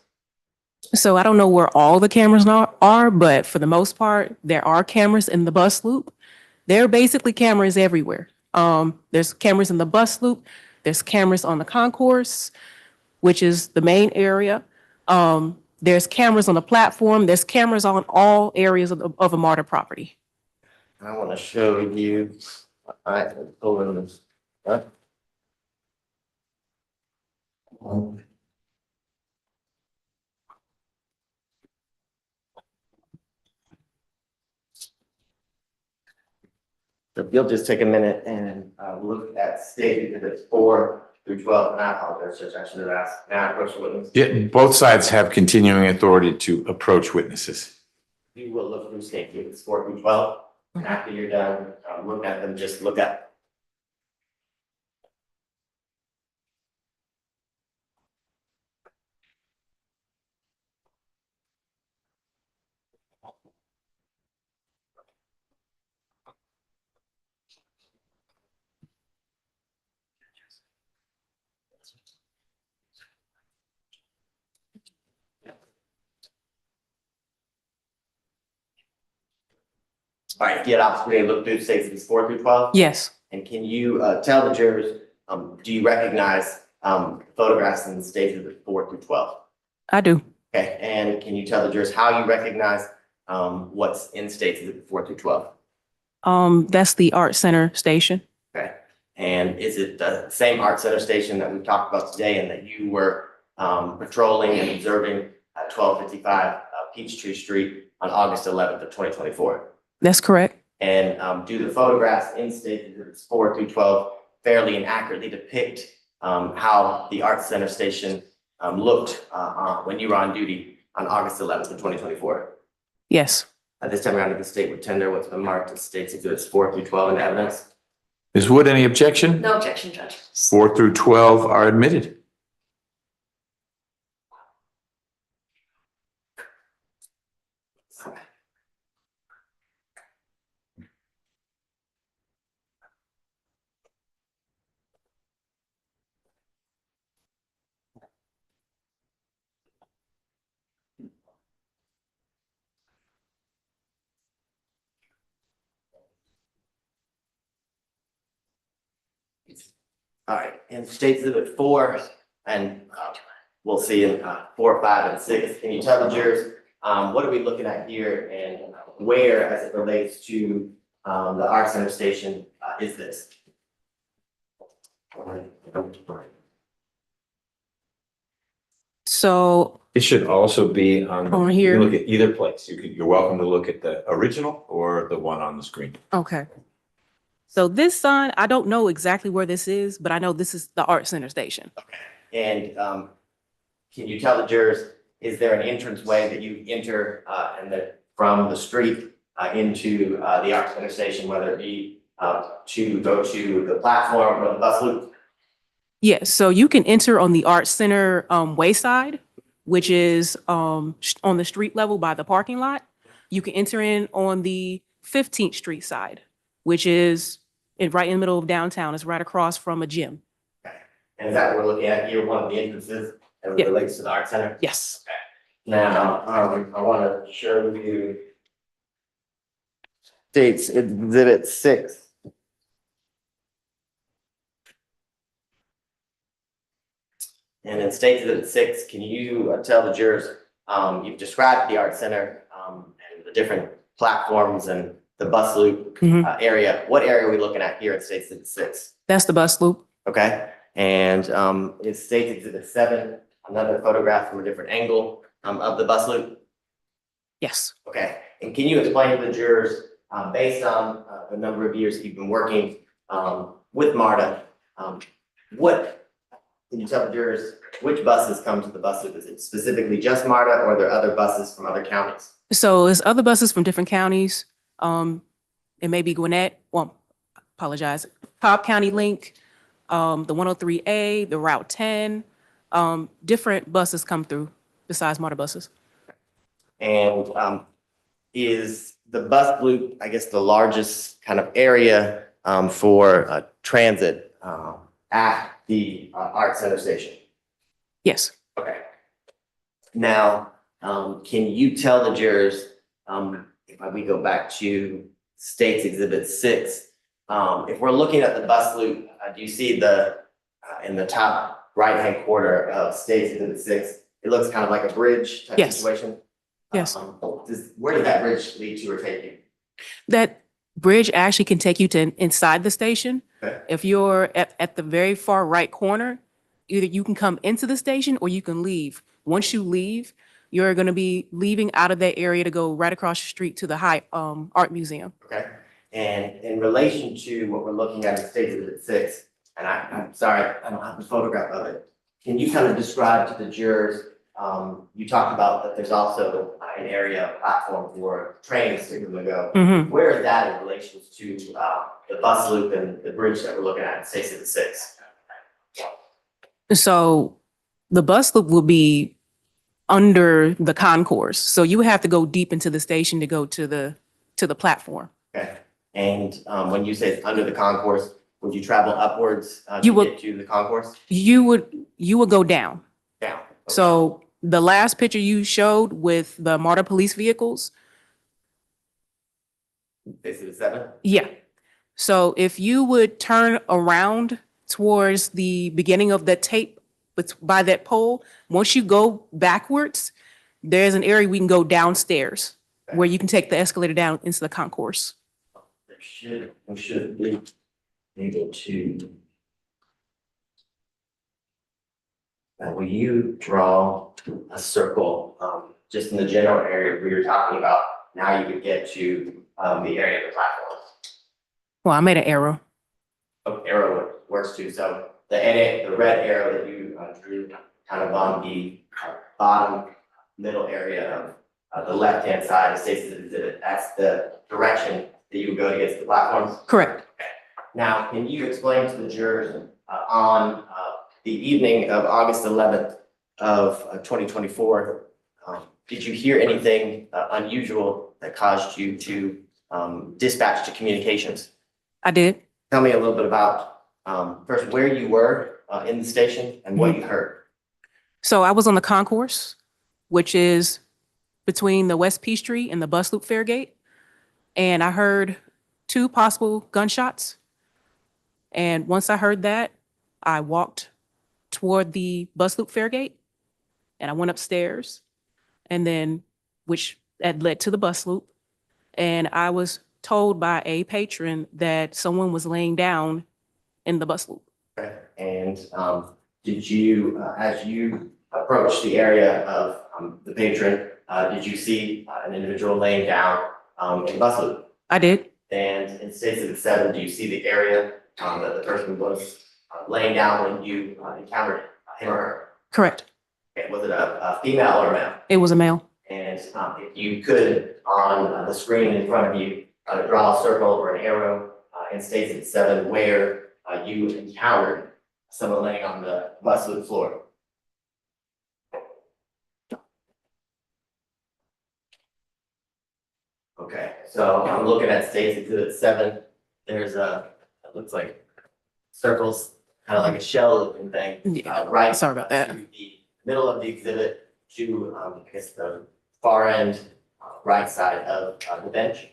S8: So I don't know where all the cameras are, but for the most part, there are cameras in the bus loop. There are basically cameras everywhere. There's cameras in the bus loop. There's cameras on the concourse, which is the main area. There's cameras on the platform. There's cameras on all areas of a MARTA property.
S4: I want to show you. Over this. So if you'll just take a minute and look at state exhibits 4 through 12, and I apologize, Judge, I should have asked. Now, approach the witness.
S3: Yeah, both sides have continuing authority to approach witnesses.
S4: You will look through state exhibits 4 through 12, and after you're done, look at them, just look at. All right, get opportunity to look through state exhibits 4 through 12.
S8: Yes.
S4: And can you tell the jurors, do you recognize photographs in state exhibits 4 through 12?
S8: I do.
S4: Okay, and can you tell the jurors how you recognize what's in state exhibits 4 through 12?
S8: That's the art center station.
S4: Okay, and is it the same art center station that we talked about today and that you were patrolling and observing at 1255 Peachtree Street on August 11th of 2024?
S8: That's correct.
S4: And do the photographs in state exhibits 4 through 12 fairly and accurately depict how the art center station looked when you were on duty on August 11th of 2024?
S8: Yes.
S4: At this time around, the state would tender what's been marked as states exhibits 4 through 12 in evidence.
S3: Ms. Wood, any objection?
S1: No objection, Judge.
S3: 4 through 12 are admitted.
S4: All right, in state exhibit 4, and we'll see in 4, 5, and 6, can you tell the jurors what are we looking at here and where, as it relates to the art center station, is this?
S8: So
S3: It should also be on.
S8: On
S3: You
S8: here.
S3: can look at either place. You're welcome to look at the original or the one on the screen.
S8: okay. So this sign, I don't know exactly where this is, but I know this is the art center station.
S4: And can you tell the jurors, is there an entrance way that you enter from the street into the art center station, whether it be to go to the platform or the bus loop?
S8: Yes, so you can enter on the art center wayside, which is on the street level by the parking lot. You can enter in on the 15th Street side, which is right in the middle of downtown. It's right across from a gym.
S4: And is that what we're looking at here, one of the entrances as it
S8: Yeah.
S4: relates to the art center?
S8: Yes.
S4: Now, I want to show you states exhibit 6. And in state exhibit 6, can you tell the jurors, you've described the art center and the different platforms and the bus loop
S8: Mhm.
S4: area. What area are we looking at here in state exhibit 6?
S8: That's the bus loop.
S4: Okay, And it states Exhibit 7, another photograph from a different angle of the bus loop.
S8: Yes.
S4: Okay, and can you explain to the jurors, based on the number of years that you've been working with MARTA, what, can you tell the jurors which buses come to the bus loop? Is it specifically just MARTA, or are there other buses from other counties?
S8: So it's other buses from different counties. It may be Gwinnett, well, apologize, Cobb County Link, the 103A, the Route 10, different buses come through besides MARTA buses.
S4: And is the bus loop, I guess, the largest kind of area for transit at the Art Center station?
S8: Yes.
S4: Okay. Now, can you tell the jurors, if we go back to State's Exhibit 6, if we're looking at the bus loop, do you see the, in the top right-hand corner of State's Exhibit 6, it looks kind of like a bridge type
S8: Yes.
S4: situation?
S8: Yes.
S4: Where did that bridge lead to or take you?
S8: That bridge actually can take you to inside the station.
S4: Okay.
S8: If you're at the very far right corner, either you can come into the station or you can leave. Once you leave, you're going to be leaving out of that area to go right across the street to the Art Museum.
S4: Okay, and in relation to what we're looking at in State Exhibit 6, and I'm sorry, I don't have the photograph of it. Can you kind of describe to the jurors, you talked about that there's also an area, platform for trains to go.
S8: Mhm.
S4: Where is that in relation to the bus loop and the bridge that we're looking at in State Exhibit 6?
S8: So the bus loop will be under the concourse. So you would have to go deep into the station to go to the platform.
S4: Okay, and when you say it's under the concourse, would you travel upwards
S8: You
S4: to
S8: would-
S4: get to the concourse?
S8: You would go down.
S4: Down. Okay.
S8: So the last picture you showed with the MARTA police vehicles,
S4: State Exhibit 7?
S8: yeah. So if you would turn around towards the beginning of that tape, but by that pole, once you go backwards, there's an area we can go downstairs where you can take the escalator down into the concourse.
S4: We should be able to. Will you draw a circle, just in the general area where you're talking about, now you could get to, the area of the platform?
S8: Well, I made an arrow.
S4: Oh, arrow works too, so the red arrow that you drew kind of on the bottom middle area of the left-hand side of State's Exhibit, that's the direction that you would go to get to the platforms?
S8: Correct.
S4: Now, can you explain to the jurors on the evening of August 11th of 2024, did you hear anything unusual that caused you to dispatch to communications?
S8: I did.
S4: Tell me a little bit about first where you were in the station and what you heard.
S8: So I was on the concourse, which is between the West Peachtree and the bus loop fare gate. And I heard 2 possible gunshots. And once I heard that, I walked toward the bus loop fare gate and I went upstairs and then, which that led to the bus loop. And I was told by a patron that someone was laying down in the bus loop.
S4: Okay. And did you, as you approached the area of the patron, did you see an individual laying down in the bus loop?
S8: I did.
S4: And in State Exhibit 7, do you see the area that the person was laying down when you encountered him or her?
S8: Correct.
S4: Okay. Was it a female or a male?
S8: It was a male.
S4: And if you could, on the screen in front of you, draw a circle or an arrow in State Exhibit 7 where you encountered someone laying on the bus loop floor. Okay, so I'm looking at State Exhibit 7. There's it looks like circles, kind of like a shell looking thing.
S8: Yeah,
S4: Right.
S8: sorry about that.
S4: To the middle of the exhibit to, I guess, the far end, right side of the bench.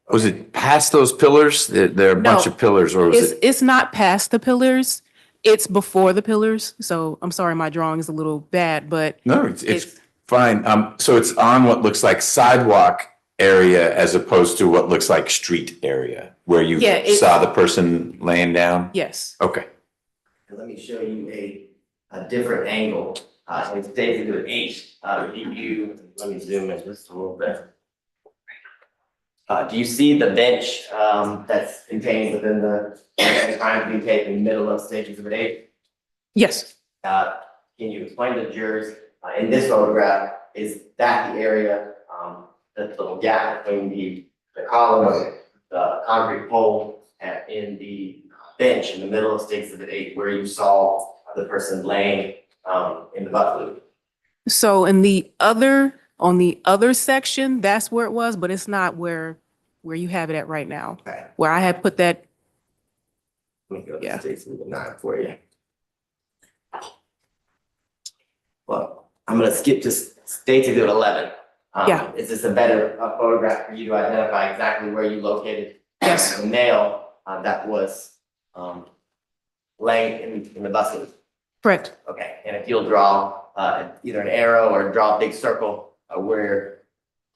S3: Was it past those pillars? There are a bunch
S8: No.
S3: of pillars, or was it?
S8: It's not past the pillars. It's before the pillars. So I'm sorry, my drawing is a little bad, but
S3: No, it's fine. So it's on what looks like sidewalk area as opposed to what looks like street area where you
S8: Yeah,
S3: saw the person laying down?
S8: yes.
S3: Okay.
S4: And let me show you a different angle. It's David with H. Let me zoom in just a little bit. Do you see the bench that's contained within the crime to be taken in the middle of State Exhibit 8?
S8: Yes.
S4: Can you explain to the jurors, in this photograph, is that the area, that little gap between the column, the concrete pole, and in the bench in the middle of State Exhibit 8, where you saw the person laying in the butt loop?
S8: So on the other section, that's where it was, but it's not where you have it at right now.
S4: Okay,
S8: Where I had put that,
S4: let me go
S8: Yeah.
S4: to State Exhibit 9 for you. Well, I'm gonna skip to State Exhibit 11.
S8: Yeah.
S4: Is this a better photograph for you to identify exactly where you located
S8: Yes.
S4: the male that was laying in the bus loop?
S8: correct.
S4: Okay, and if you'll draw either an arrow or draw a big circle where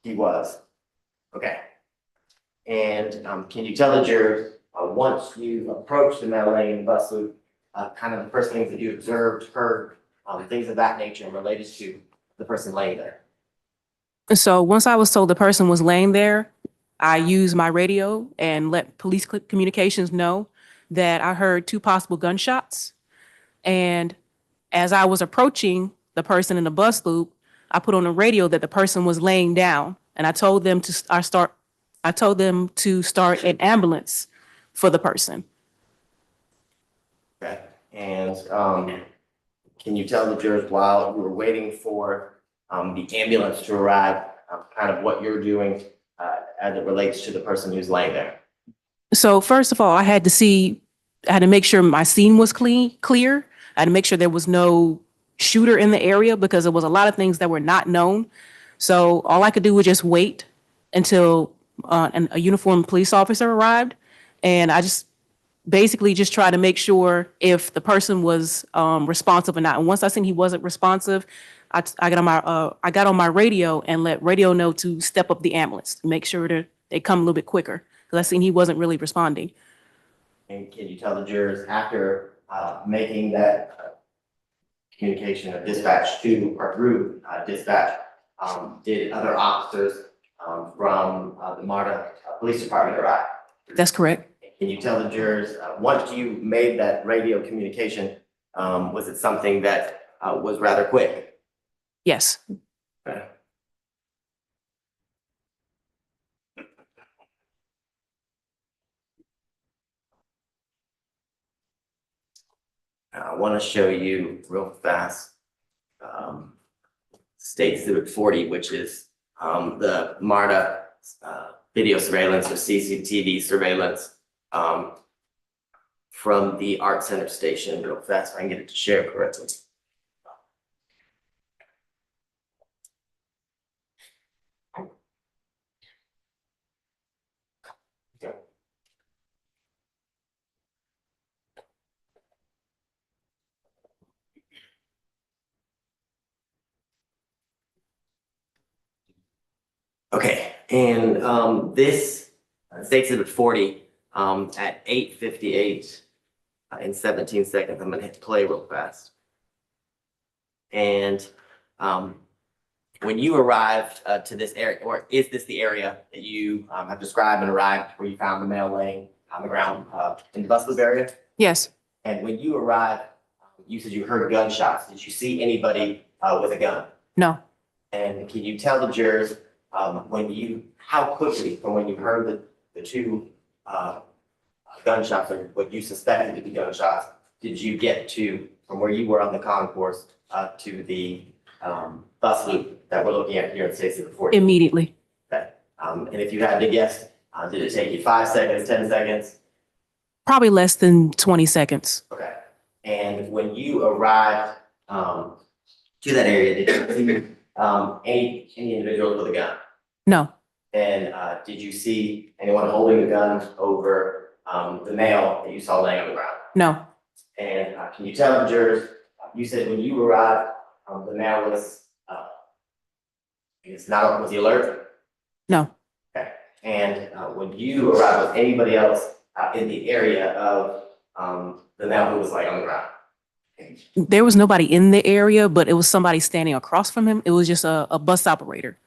S4: he was. Okay. And can you tell the jurors, once you approached the male laying in the bus loop, kind of the first things that you observed, heard, things of that nature related to the person laying there?
S8: So once I was told the person was laying there, I used my radio and let police communications know that I heard 2 possible gunshots. And as I was approaching the person in the bus loop, I put on the radio that the person was laying down, and I told them to start an ambulance for the person.
S4: Okay, and can you tell the jurors while you were waiting for the ambulance to arrive, kind of what you're doing as it relates to the person who's laying there?
S8: So first of all, I had to make sure my scene was clear. I had to make sure there was no shooter in the area because there was a lot of things that were not known. So all I could do was just wait until a uniformed police officer arrived. And I just basically just tried to make sure if the person was responsive or not. And once I seen he wasn't responsive, I got on my radio and let radio know to step up the ambulance, to make sure that they come a little bit quicker because I seen he wasn't really responding.
S4: And can you tell the jurors after making that communication of dispatch to or through dispatch, did other officers from the MARTA Police Department arrive?
S8: That's correct.
S4: Can you tell the jurors, once you made that radio communication, was it something that was rather quick?
S8: Yes.
S4: Okay. I want to show you real fast State Exhibit 40, which is the MARTA video surveillance or CCTV surveillance from the Art Center station real fast if I can get it to share correctly. Okay, and this State Exhibit 40 at 8:58 in 17 seconds, I'm gonna hit play real fast. And when you arrived to this area, or is this the area that you have described and arrived where you found the male laying on the ground in the bus loop area?
S8: Yes.
S4: And when you arrived, you said you heard gunshots. Did you see anybody with a gun?
S8: No.
S4: And can you tell the jurors how quickly from when you heard the 2 gunshots or what you suspected to be gunshots, did you get to from where you were on the concourse to the bus loop that we're looking at here in State Exhibit 40?
S8: Immediately.
S4: Okay. And if you had to guess, did it take you 5 seconds, 10 seconds?
S8: Probably less than 20 seconds.
S4: Okay. And when you arrived to that area, did you see any individuals with a gun?
S8: No.
S4: And did you see anyone holding a gun over the male that you saw laying on the ground?
S8: No.
S4: And can you tell the jurors, you said when you arrived, the male was, was he alert?
S8: No.
S4: Okay. And when you arrived, was anybody else in the area of the male who was laying on the ground?
S8: There was nobody in the area, but it was somebody standing across from him. It was just a bus operator.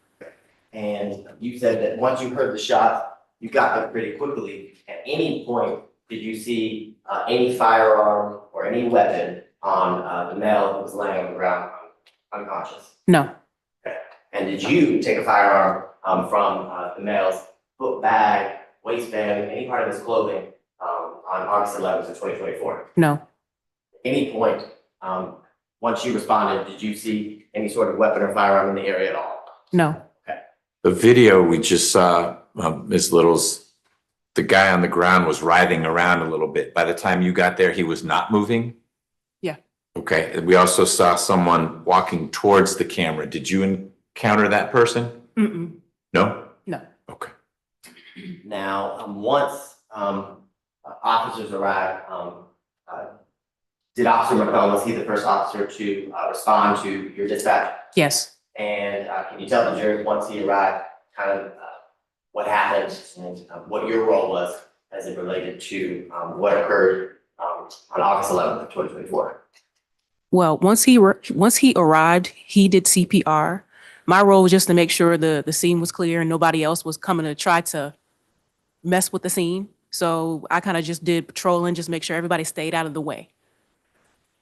S4: And you said that once you heard the shot, you got there pretty quickly. At any point, did you see any firearm or any weapon on the male who was laying on the ground unconscious?
S8: No,
S4: And did you take a firearm from the male's book bag, waistband, any part of his clothing on August 11th of 2024?
S8: no,
S4: Any point, once you responded, did you see any sort of weapon or firearm in the area at all?
S8: no.
S3: The video we just saw, Ms. Littles, the guy on the ground was writhing around a little bit. By the time you got there, he was not moving?
S8: Yeah.
S3: Okay, and we also saw someone walking towards the camera. Did you encounter that person?
S8: Mm-mm.
S3: No?
S8: No.
S3: Okay.
S4: Now, once officers arrived, did Officer McBurney, was he the first officer to respond to your dispatch?
S8: Yes.
S4: And can you tell the jury, once he arrived, kind of what happened and what your role was as it related to what occurred on August 11th of 2024?
S8: Well, once he arrived, he did CPR. My role was just to make sure the scene was clear and nobody else was coming to try to mess with the scene. So I kind of just did patrolling, just make sure everybody stayed out of the way.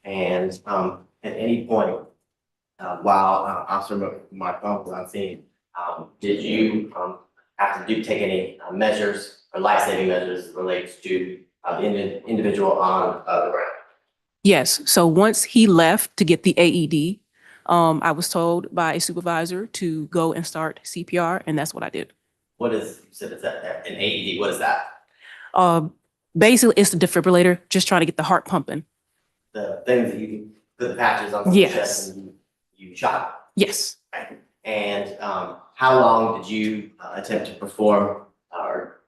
S4: And at any point, while Officer McBurney was on scene, did you have to take any measures or life-saving measures related to the individual on the ground?
S8: Yes. So once he left to get the AED, I was told by a supervisor to go and start CPR, and that's what I did.
S4: What is, you said it's an AED, what is that?
S8: Basically, it's the defibrillator, just trying to get the heart pumping.
S4: The things that you put the patches on the
S8: Yes.
S4: chest and you shot?
S8: Yes.
S4: And how long did you attempt to perform, or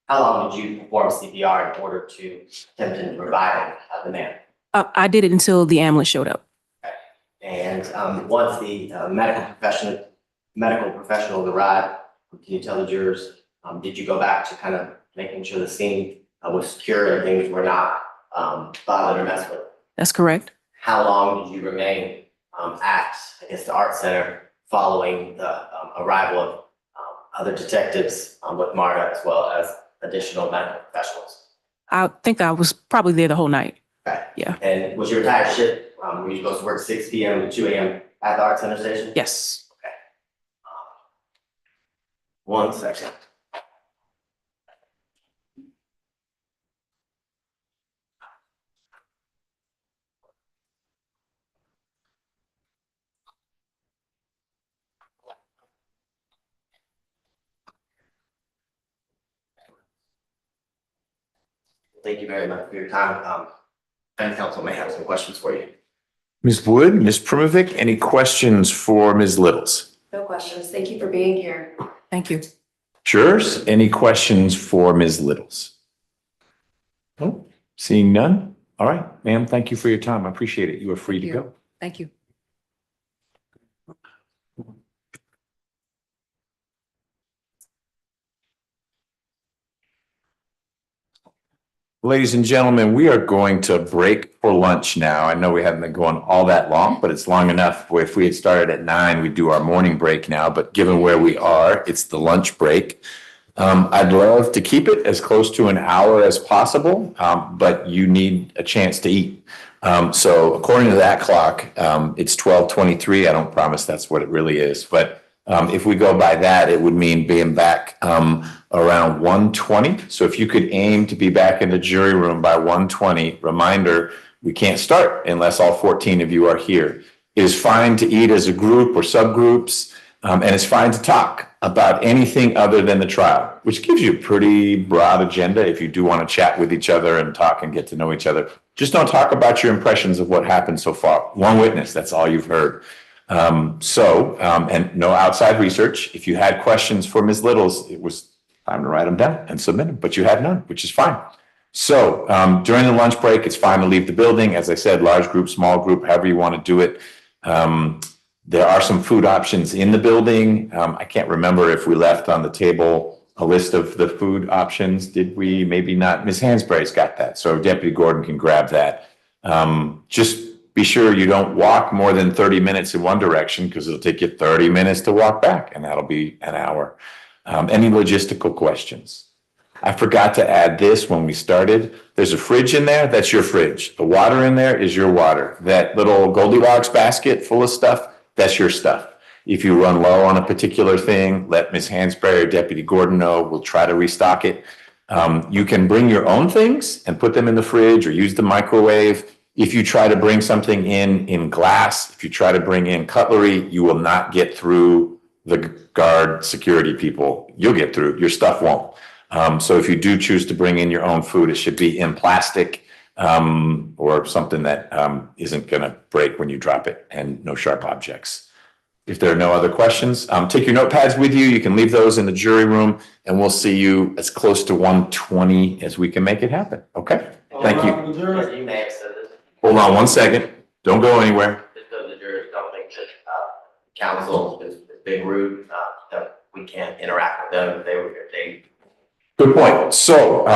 S4: how long did you perform CPR in order to attempt to revive the man?
S8: I did it until the ambulance showed up.
S4: And once the medical professionals arrived, can you tell the jurors, did you go back to kind of making sure the scene was secure and things were not bothered or messed with?
S8: That's correct.
S4: How long did you remain at, I guess, the art center following the arrival of other detectives with Marta as well as additional medical professionals?
S8: I think I was probably there the whole night.
S4: Okay.
S8: Yeah.
S4: And was your entire shift, were you supposed to work 6 p.m. to 2 a.m. at the art center station?
S8: Yes.
S4: One second. Thank you very much for your time. And council may have some questions for you.
S3: Ms. Wood, Ms. Primovic, any questions for Ms. Littles?
S5: No questions. Thank you for being here.
S8: Thank you.
S3: Jurors, any questions for Ms. Littles? No, seeing none? All right, ma'am, thank you for your time. I appreciate it. You are free to
S8: Thank you.
S3: go.
S8: Thank you.
S3: Ladies and gentlemen, we are going to break for lunch now. I know we haven't been going all that long, but it's long enough. If we had started at 9, we'd do our morning break now, but given where we are, it's the lunch break. I'd love to keep it as close to an hour as possible, but you need a chance to eat. So according to that clock, it's 12:23. I don't promise that's what it really is, but if we go by that, it would mean being back around 1:20. So if you could aim to be back in the jury room by 1:20, reminder, we can't start unless all 14 of you are here. It is fine to eat as a group or subgroups, and it's fine to talk about anything other than the trial, which gives you a pretty broad agenda if you do want to chat with each other and talk and get to know each other. Just don't talk about your impressions of what happened so far. One witness, that's all you've heard. And no outside research. If you had questions for Ms. Littles, it was time to write them down and submit them, but you had none, which is fine. So during the lunch break, it's fine to leave the building. As I said, large group, small group, however you want to do it. There are some food options in the building. I can't remember if we left on the table a list of the food options. Did we? Maybe not. Ms. Hansberry's got that. So Deputy Gordon can grab that. Just be sure you don't walk more than 30 minutes in one direction because it'll take you 30 minutes to walk back, and that'll be an hour. Any logistical questions? I forgot to add this when we started. There's a fridge in there, that's your fridge. The water in there is your water. That little Goldilocks basket full of stuff, that's your stuff. If you run low on a particular thing, let Ms. Hansberry or Deputy Gordon know. We'll try to restock it. You can bring your own things and put them in the fridge or use the microwave. If you try to bring something in glass, if you try to bring in cutlery, you will not get through the guard security people. You'll get through, your stuff won't. So if you do choose to bring in your own food, it should be in plastic or something that isn't gonna break when you drop it, and no sharp objects. If there are no other questions, take your notepads with you. You can leave those in the jury room, and we'll see you as close to 1:20 as we can make it happen, okay? Thank you.
S4: You may have said this.
S3: Hold on one second. Don't go anywhere.
S4: Just so the jurors don't think that, counsel is being rude, that we can't interact with them if they.
S3: Good point. So,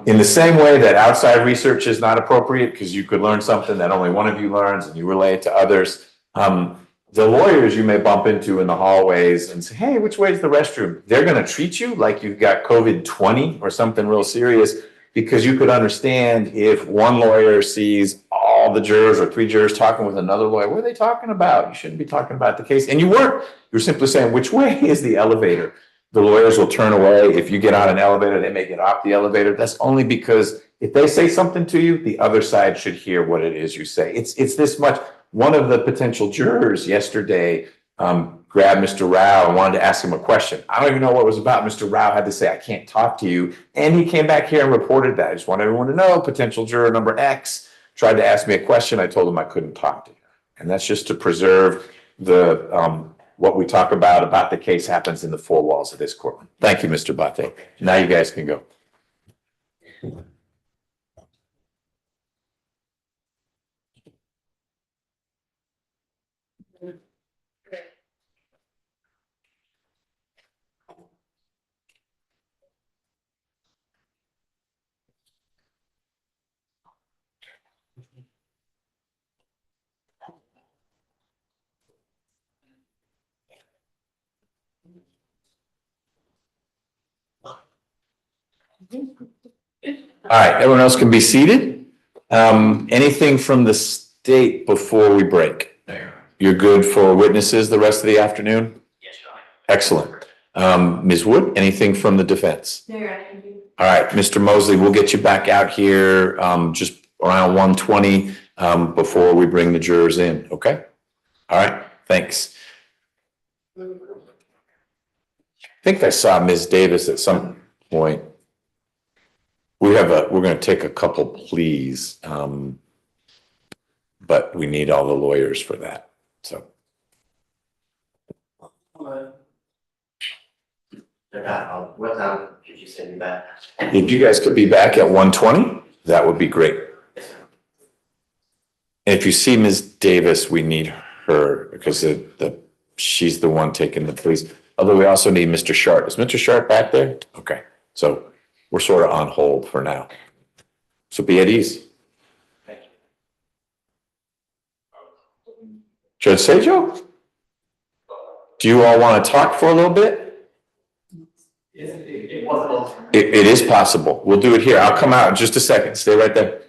S3: in the same way that outside research is not appropriate because you could learn something that only one of you learns and you relay it to others, the lawyers you may bump into in the hallways and say, hey, which way is the restroom? They're going to treat you like you've got COVID-20 or something real serious, because you could understand if one lawyer sees all the jurors or 3 jurors talking with another lawyer, what are they talking about? You shouldn't be talking about the case. And you weren't. You were simply saying, which way is the elevator? The lawyers will turn away. If you get on an elevator, they may get off the elevator. That's only because if they say something to you, the other side should hear what it is you say. It's this much. One of the potential jurors yesterday grabbed Mr. Rao and wanted to ask him a question. I don't even know what it was about. Mr. Rao had to say, I can't talk to you. And he came back here and reported that. I just want everyone to know, potential juror number X tried to ask me a question. I told him I couldn't talk to you. And that's just to preserve the what we talk about the case happens in the 4 walls of this courtroom. Thank you, Mr. Bate. Now you guys can go. All right, everyone else can be seated. Anything from the state before we break? You're good for witnesses the rest of the afternoon?
S4: Yes, Your Honor.
S3: Excellent. Ms. Wood, anything from the defense?
S5: No, you're right.
S3: All right, Mr. Mosley, we'll get you back out here just around 1:20 before we bring the jurors in, okay? All right, thanks. I think I saw Ms. Davis at some point. We're going to take a couple pleas, but we need all the lawyers for that, so.
S4: What time did you send me back?
S3: If you guys could be back at 1:20, that would be great. And if you see Ms. Davis, we need her because she's the one taking the pleas. Although we also need Mr. Sharp. Is Mr. Sharp back there? Okay, so we're sort of on hold for now. So be at ease. Judge Sejo? Do you all want to talk for a little bit? It is possible. We'll do it here. I'll come out in just a second. Stay right there.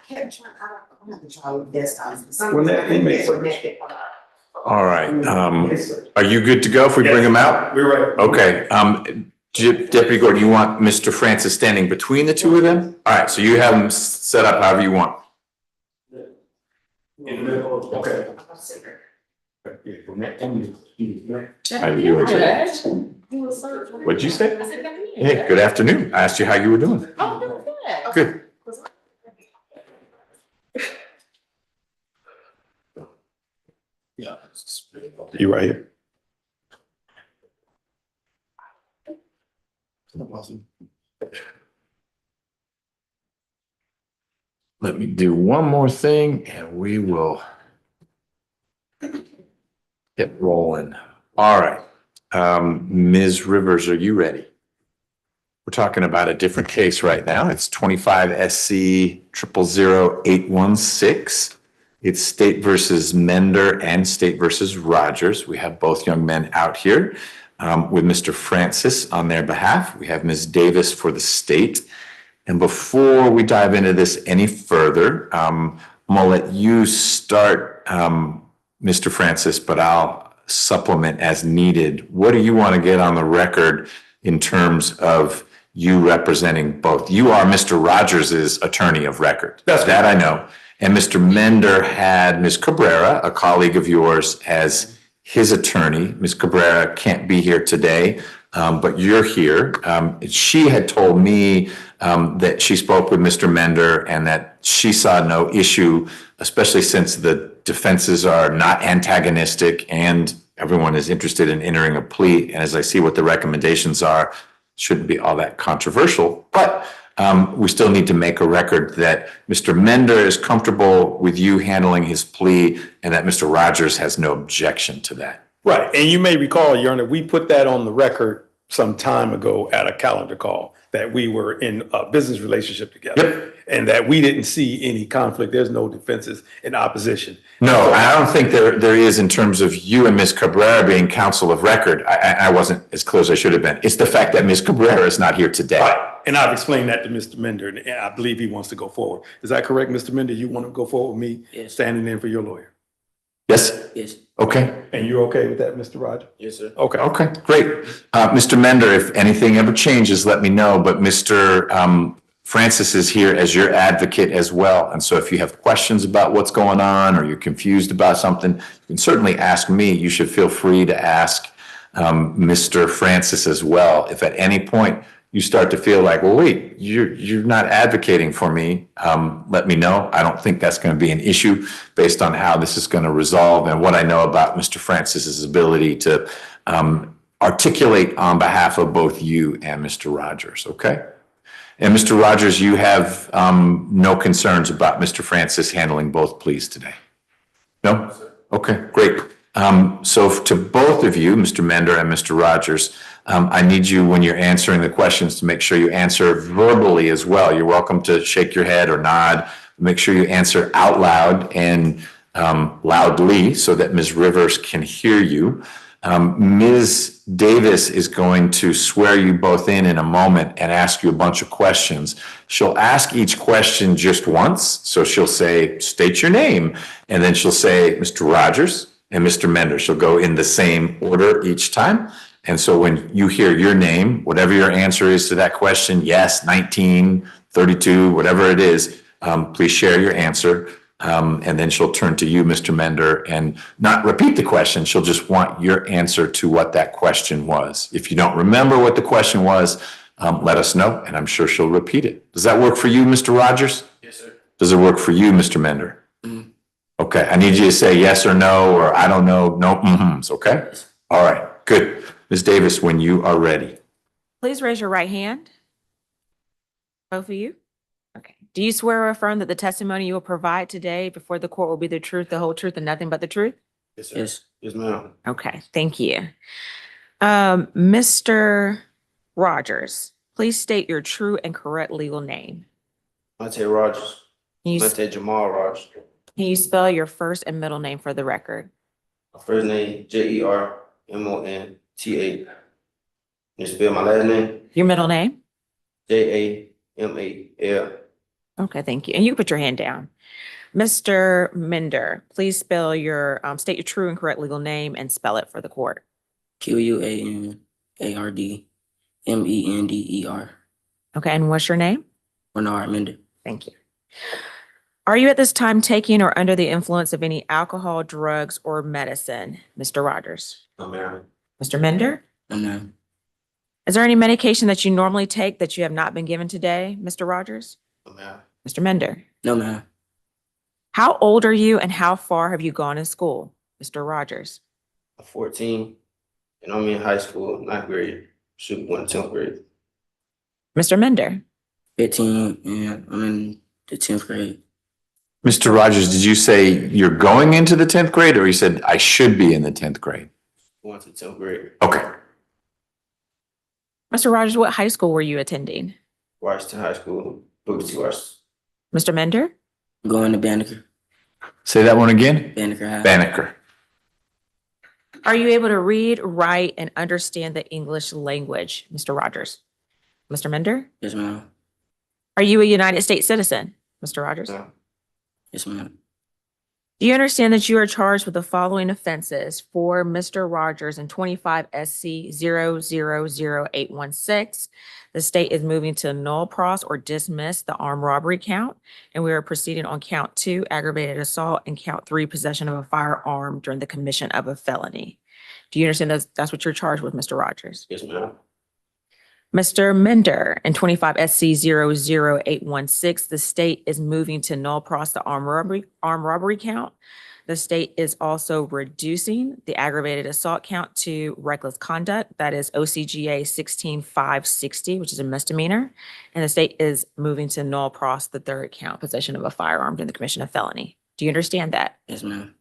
S2: can't try, I don't have to try with this.
S3: When that inmate- All right, are you good to go if we bring him out?
S7: We're right.
S3: Okay, Deputy Gordon, you want Mr. Francis standing between the two of them? All right, so you have him set up however you want.
S7: In the middle, okay.
S3: How you doing today? What'd you say? Hey, good afternoon. I asked you how you were doing.
S1: Oh,
S3: Good.
S7: Yeah. You right here.
S3: Let me do one more thing and we will get rolling. All right. Ms. Rivers, are you ready? We're talking about a different case right now. It's 25 SC 000816. It's State versus Mender and State versus Rogers. We have both young men out here with Mr. Francis on their behalf. We have Ms. Davis for the state. And before we dive into this any further, I'm gonna let you start, Mr. Francis, but I'll supplement as needed. What do you want to get on the record in terms of you representing both? You are Mr. Rogers's attorney of record. That I know. And Mr. Mender had Ms. Cabrera, a colleague of yours, as his attorney. Ms. Cabrera can't be here today, but you're here. She had told me that she spoke with Mr. Mender and that she saw no issue, especially since the defenses are not antagonistic and everyone is interested in entering a plea. And as I see what the recommendations are, shouldn't be all that controversial, but we still need to make a record that Mr. Mender is comfortable with you handling his plea and that Mr. Rogers has no objection to that.
S9: Right, and you may recall, Your Honor, we put that on the record some time ago at a calendar call, that we were in a business relationship together.
S3: Yep.
S9: And that we didn't see any conflict. There's no defenses in opposition.
S3: No, I don't think there is in terms of you and Ms. Cabrera being counsel of record. I wasn't as clear as I should have been. It's the fact that Ms. Cabrera is not here today.
S9: Right, and I've explained that to Mr. Mender, and I believe he wants to go forward. Is that correct, Mr. Mender? You want to go forward with me standing in for your lawyer?
S3: Yes?
S2: Yes.
S3: Okay.
S9: And you're okay with that, Mr. Rogers?
S2: Yes, sir.
S9: Okay.
S3: Okay, great. Mr. Mender, if anything ever changes, let me know. But Mr. Francis is here as your advocate as well. And so if you have questions about what's going on or you're confused about something, you can certainly ask me. You should feel free to ask Mr. Francis as well. If at any point you start to feel like, well, wait, you're not advocating for me, let me know. I don't think that's going to be an issue based on how this is going to resolve and what I know about Mr. Francis's ability to articulate on behalf of both you and Mr. Rogers, okay? And Mr. Rogers, you have no concerns about Mr. Francis handling both pleas today? No? Okay, great. So to both of you, Mr. Mender and Mr. Rogers, I need you, when you're answering the questions, to make sure you answer verbally as well. You're welcome to shake your head or nod. Make sure you answer out loud and loudly so that Ms. Rivers can hear you. Ms. Davis is going to swear you both in a moment and ask you a bunch of questions. She'll ask each question just once. So she'll say, state your name. And then she'll say, Mr. Rogers and Mr. Mender. She'll go in the same order each time. And so when you hear your name, whatever your answer is to that question, yes, 19, 32, whatever it is, please share your answer. And then she'll turn to you, Mr. Mender, and not repeat the question. She'll just want your answer to what that question was. If you don't remember what the question was, let us know, and I'm sure she'll repeat it. Does that work for you, Mr. Rogers?
S2: Yes, sir.
S3: Does it work for you, Mr. Mender?
S2: Mhm.
S3: Okay, I need you to say yes or no, or I don't know, no mm-hms, okay? All right, good. Ms. Davis, when you are ready.
S10: Please raise your right hand. Both of you. Okay. Do you swear or affirm that the testimony you will provide today before the court will be the truth, the whole truth, and nothing but the truth?
S2: Yes, sir. Yes, ma'am.
S10: Okay, thank you. Mr. Rogers, please state your true and correct legal name.
S2: Monte Rogers.
S10: Can you,
S2: Monte Jamal Rogers.
S10: can you spell your first and middle name for the record?
S2: My first name, Jermonta. You spell my last name,
S10: Your middle name?
S2: Jamal.
S10: Okay, thank you. And you can put your hand down. Mr. Mender, please spell your, state your true and correct legal name and spell it for the court.
S11: QUANARDMENDER.
S10: Okay, and what's your name?
S11: Bernard Mender.
S10: Thank you. Are you at this time taking or under the influence of any alcohol, drugs, or medicine, Mr. Rogers?
S7: No, ma'am.
S10: Mr. Mender?
S11: No, ma'am.
S10: Is there any medication that you normally take that you have not been given today, Mr. Rogers?
S7: No, ma'am.
S10: Mr. Mender?
S11: No, ma'am.
S10: How old are you and how far have you gone in school, Mr. Rogers?
S11: I'm 14, and I'm in high school, 9th grade. Should be going to 10th grade.
S10: Mr. Mender?
S11: 15, and I'm in the 10th grade.
S3: Mr. Rogers, did you say you're going into the 10th grade or you said I should be in the 10th grade?
S11: Going to 10th grade.
S3: Okay.
S10: Mr. Rogers, what high school were you attending?
S11: Washington High School, Booker T. Washington.
S10: Mr. Mender?
S11: Going to Banneker.
S3: Say that one again.
S11: Banneker High.
S3: Banneker.
S10: Are you able to read, write, and understand the English language, Mr. Rogers? Mr. Mender?
S11: Yes, ma'am.
S10: Are you a United States citizen, Mr. Rogers?
S11: No. Yes, ma'am.
S10: Do you understand that you are charged with the following offenses for Mr. Rogers in 25 SC 000816? The state is moving to null pros or dismiss the armed robbery count, and we are proceeding on count 2, aggravated assault, and count 3, possession of a firearm during the commission of a felony. Do you understand that's what you're charged with, Mr. Rogers?
S11: Yes, ma'am.
S10: Mr. Mender, in 25 SC 00816, the state is moving to null pros the armed robbery count. The state is also reducing the aggravated assault count to reckless conduct. That is OCGA 16560, which is a misdemeanor. And the state is moving to null pros the third count, possession of a firearm during the commission of felony. Do you understand that?
S11: Yes, ma'am.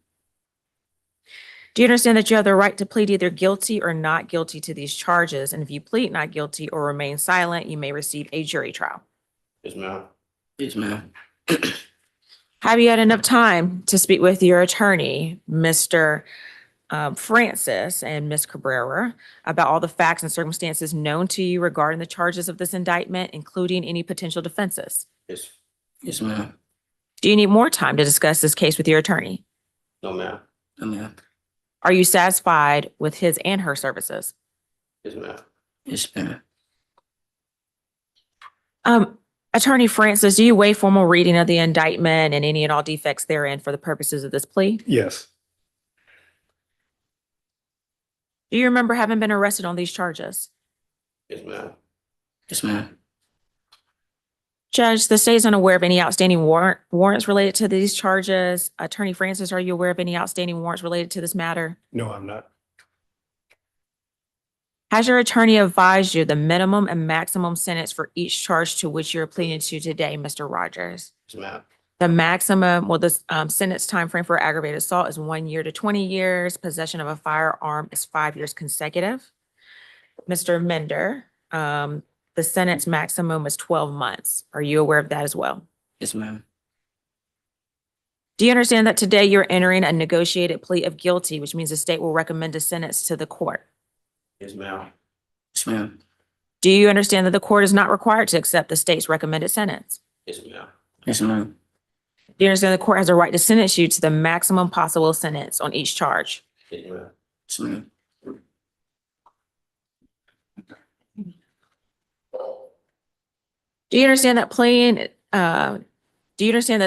S10: Do you understand that you have the right to plead either guilty or not guilty to these charges? And if you plead not guilty or remain silent, you may receive a jury trial.
S11: Yes, ma'am. Yes, ma'am.
S10: Have you had enough time to speak with your attorney, Mr. Francis and Ms. Cabrera, about all the facts and circumstances known to you regarding the charges of this indictment, including any potential defenses?
S11: Yes. Yes, ma'am.
S10: Do you need more time to discuss this case with your attorney?
S11: No, ma'am. No, ma'am.
S10: Are you satisfied with his and her services?
S11: Yes, ma'am. Yes, ma'am.
S10: Attorney Francis, do you waive formal reading of the indictment and any and all defects therein for the purposes of this plea?
S9: Yes.
S10: Do you remember having been arrested on these charges?
S11: Yes, ma'am. Yes, ma'am.
S10: Judge, the state is unaware of any outstanding warrants related to these charges. Attorney Francis, are you aware of any outstanding warrants related to this matter?
S9: No, I'm not.
S10: Has your attorney advised you the minimum and maximum sentence for each charge to which you're pleading to today, Mr. Rogers?
S11: Yes, ma'am.
S10: The maximum, well, the sentence timeframe for aggravated assault is 1 year to 20 years. Possession of a firearm is 5 years consecutive. Mr. Mender, the sentence maximum is 12 months. Are you aware of that as well?
S11: Yes, ma'am.
S10: Do you understand that today you're entering a negotiated plea of guilty, which means the state will recommend a sentence to the court?
S11: Yes, ma'am. Yes, ma'am.
S10: Do you understand that the court is not required to accept the state's recommended sentence?
S11: Yes, ma'am. Yes, ma'am.
S10: Do you understand the court has a right to sentence you to the maximum possible sentence on each charge?
S11: Yes, ma'am. Yes, ma'am.
S10: Do you understand that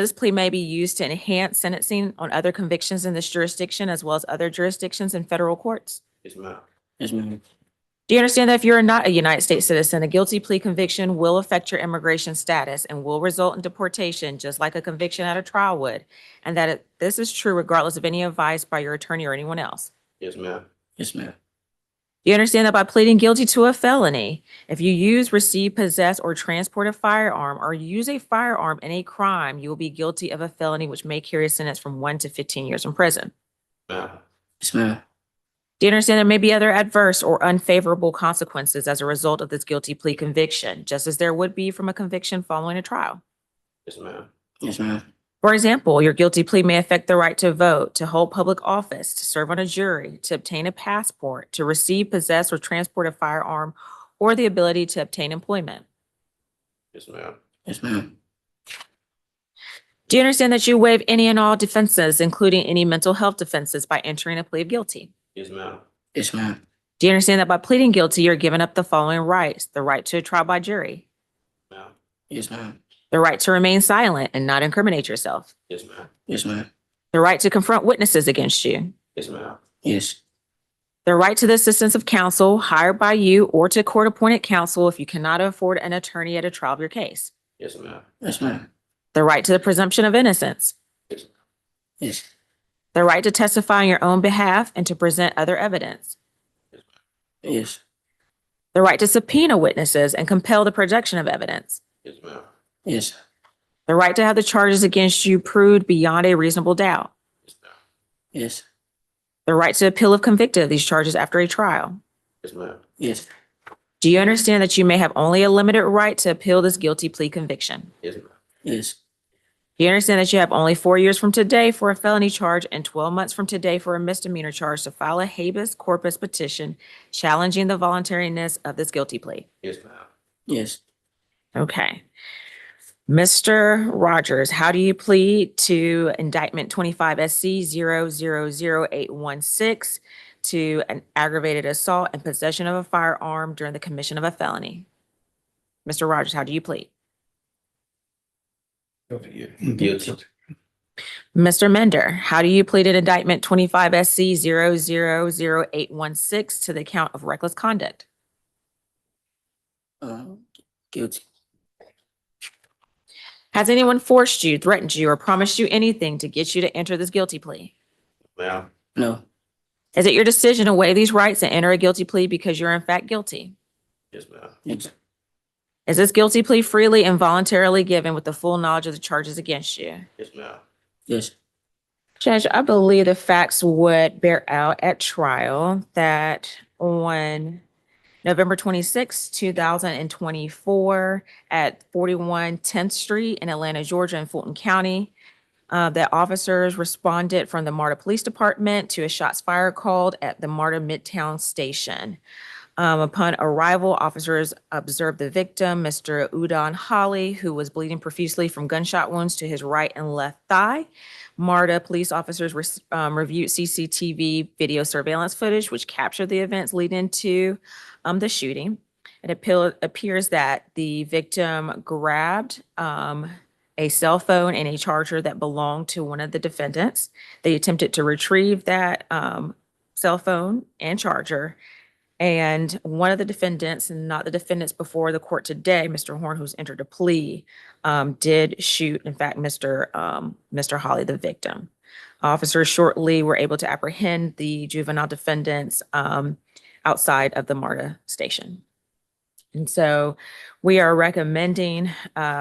S10: this plea may be used to enhance sentencing on other convictions in this jurisdiction as well as other jurisdictions in federal courts?
S11: Yes, ma'am. Yes, ma'am.
S10: Do you understand that if you're not a United States citizen, a guilty plea conviction will affect your immigration status and will result in deportation, just like a conviction at a trial would? And that this is true regardless of any advice by your attorney or anyone else?
S11: Yes, ma'am. Yes, ma'am.
S10: Do you understand that by pleading guilty to a felony, if you use, receive, possess, or transport a firearm or use a firearm in a crime, you will be guilty of a felony which may carry a sentence from 1 to 15 years in prison?
S11: Ma'am. Yes, ma'am.
S10: Do you understand there may be other adverse or unfavorable consequences as a result of this guilty plea conviction, just as there would be from a conviction following a trial?
S11: Yes, ma'am. Yes, ma'am.
S10: For example, your guilty plea may affect the right to vote, to hold public office, to serve on a jury, to obtain a passport, to receive, possess, or transport a firearm, or the ability to obtain employment.
S11: Yes, ma'am. Yes, ma'am.
S10: Do you understand that you waive any and all defenses, including any mental health defenses, by entering a plea of guilty?
S11: Yes, ma'am.
S2: Yes, ma'am.
S10: Do you understand that by pleading guilty, you're giving up the following rights: the right to a trial by jury,
S11: Ma'am.
S2: Yes, ma'am.
S10: the right to remain silent and not incriminate yourself,
S11: Yes, ma'am.
S2: Yes, ma'am.
S10: the right to confront witnesses against you,
S11: Yes, ma'am.
S2: Yes.
S10: the right to the assistance of counsel hired by you or to court-appointed counsel if you cannot afford an attorney at a trial of your case,
S11: Yes, ma'am.
S2: Yes, ma'am.
S10: the right to the presumption of innocence,
S2: Yes.
S10: the right to testify on your own behalf and to present other evidence,
S2: Yes.
S10: the right to subpoena witnesses and compel the production of evidence,
S11: Yes, ma'am.
S2: Yes.
S10: the right to have the charges against you proved beyond a reasonable doubt,
S11: Yes, ma'am.
S2: Yes.
S10: the right to appeal if convicted of these charges after a trial.
S11: Yes, ma'am.
S2: Yes.
S10: Do you understand that you may have only a limited right to appeal this guilty plea conviction?
S11: Yes, ma'am.
S2: Yes.
S10: Do you understand that you have only 4 years from today for a felony charge and 12 months from today for a misdemeanor charge to file a habeas corpus petition challenging the voluntariness of this guilty plea?
S11: Yes, ma'am.
S2: Yes.
S10: Okay. Mr. Rogers, how do you plead to indictment 25 SC 0000816 to an aggravated assault and possession of a firearm during the commission of a felony? Mr. Rogers, how do you plead?
S11: Guilty.
S10: Mr. Mender, how do you plead in indictment 25 SC 0000816 to the count of reckless conduct?
S2: Guilty.
S10: Has anyone forced you, threatened you, or promised you anything to get you to enter this guilty plea?
S11: Ma'am.
S2: No.
S10: Is it your decision to waive these rights and enter a guilty plea because you're in fact guilty?
S11: Yes, ma'am.
S2: Yes.
S10: Is this guilty plea freely and voluntarily given with the full knowledge of the charges against you?
S11: Yes, ma'am.
S2: Yes.
S10: Judge, I believe the facts would bear out at trial that on November 26, 2024 at 41 10th Street in Atlanta, Georgia in Fulton County, that officers responded from the MARTA Police Department to a shots fired called at the MARTA Midtown Station. Upon arrival, officers observed the victim, Mr. Udon Holly, who was bleeding profusely from gunshot wounds to his right and left thigh. MARTA police officers reviewed CCTV video surveillance footage, which captured the events leading to the shooting. It appears that the victim grabbed a cell phone and a charger that belonged to one of the defendants. They attempted to retrieve that cell phone and charger. And one of the defendants, and not the defendants before the court today, Mr. Horn, who's entered a plea, did shoot, in fact, Mr. Holly, the victim. Officers shortly were able to apprehend the juvenile defendants outside of the MARTA station. And so we are recommending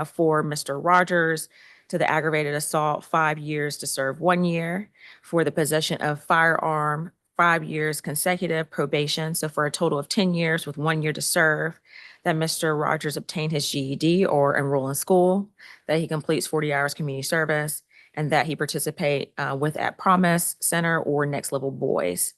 S10: for Mr. Rogers to the aggravated assault, 5 years to serve 1 year, for the possession of firearm, 5 years consecutive probation, so for a total of 10 years with 1 year to serve, that Mr. Rogers obtain his GED or enroll in school, that he completes 40 hours community service, and that he participate with At Promise Center or Next Level Boys.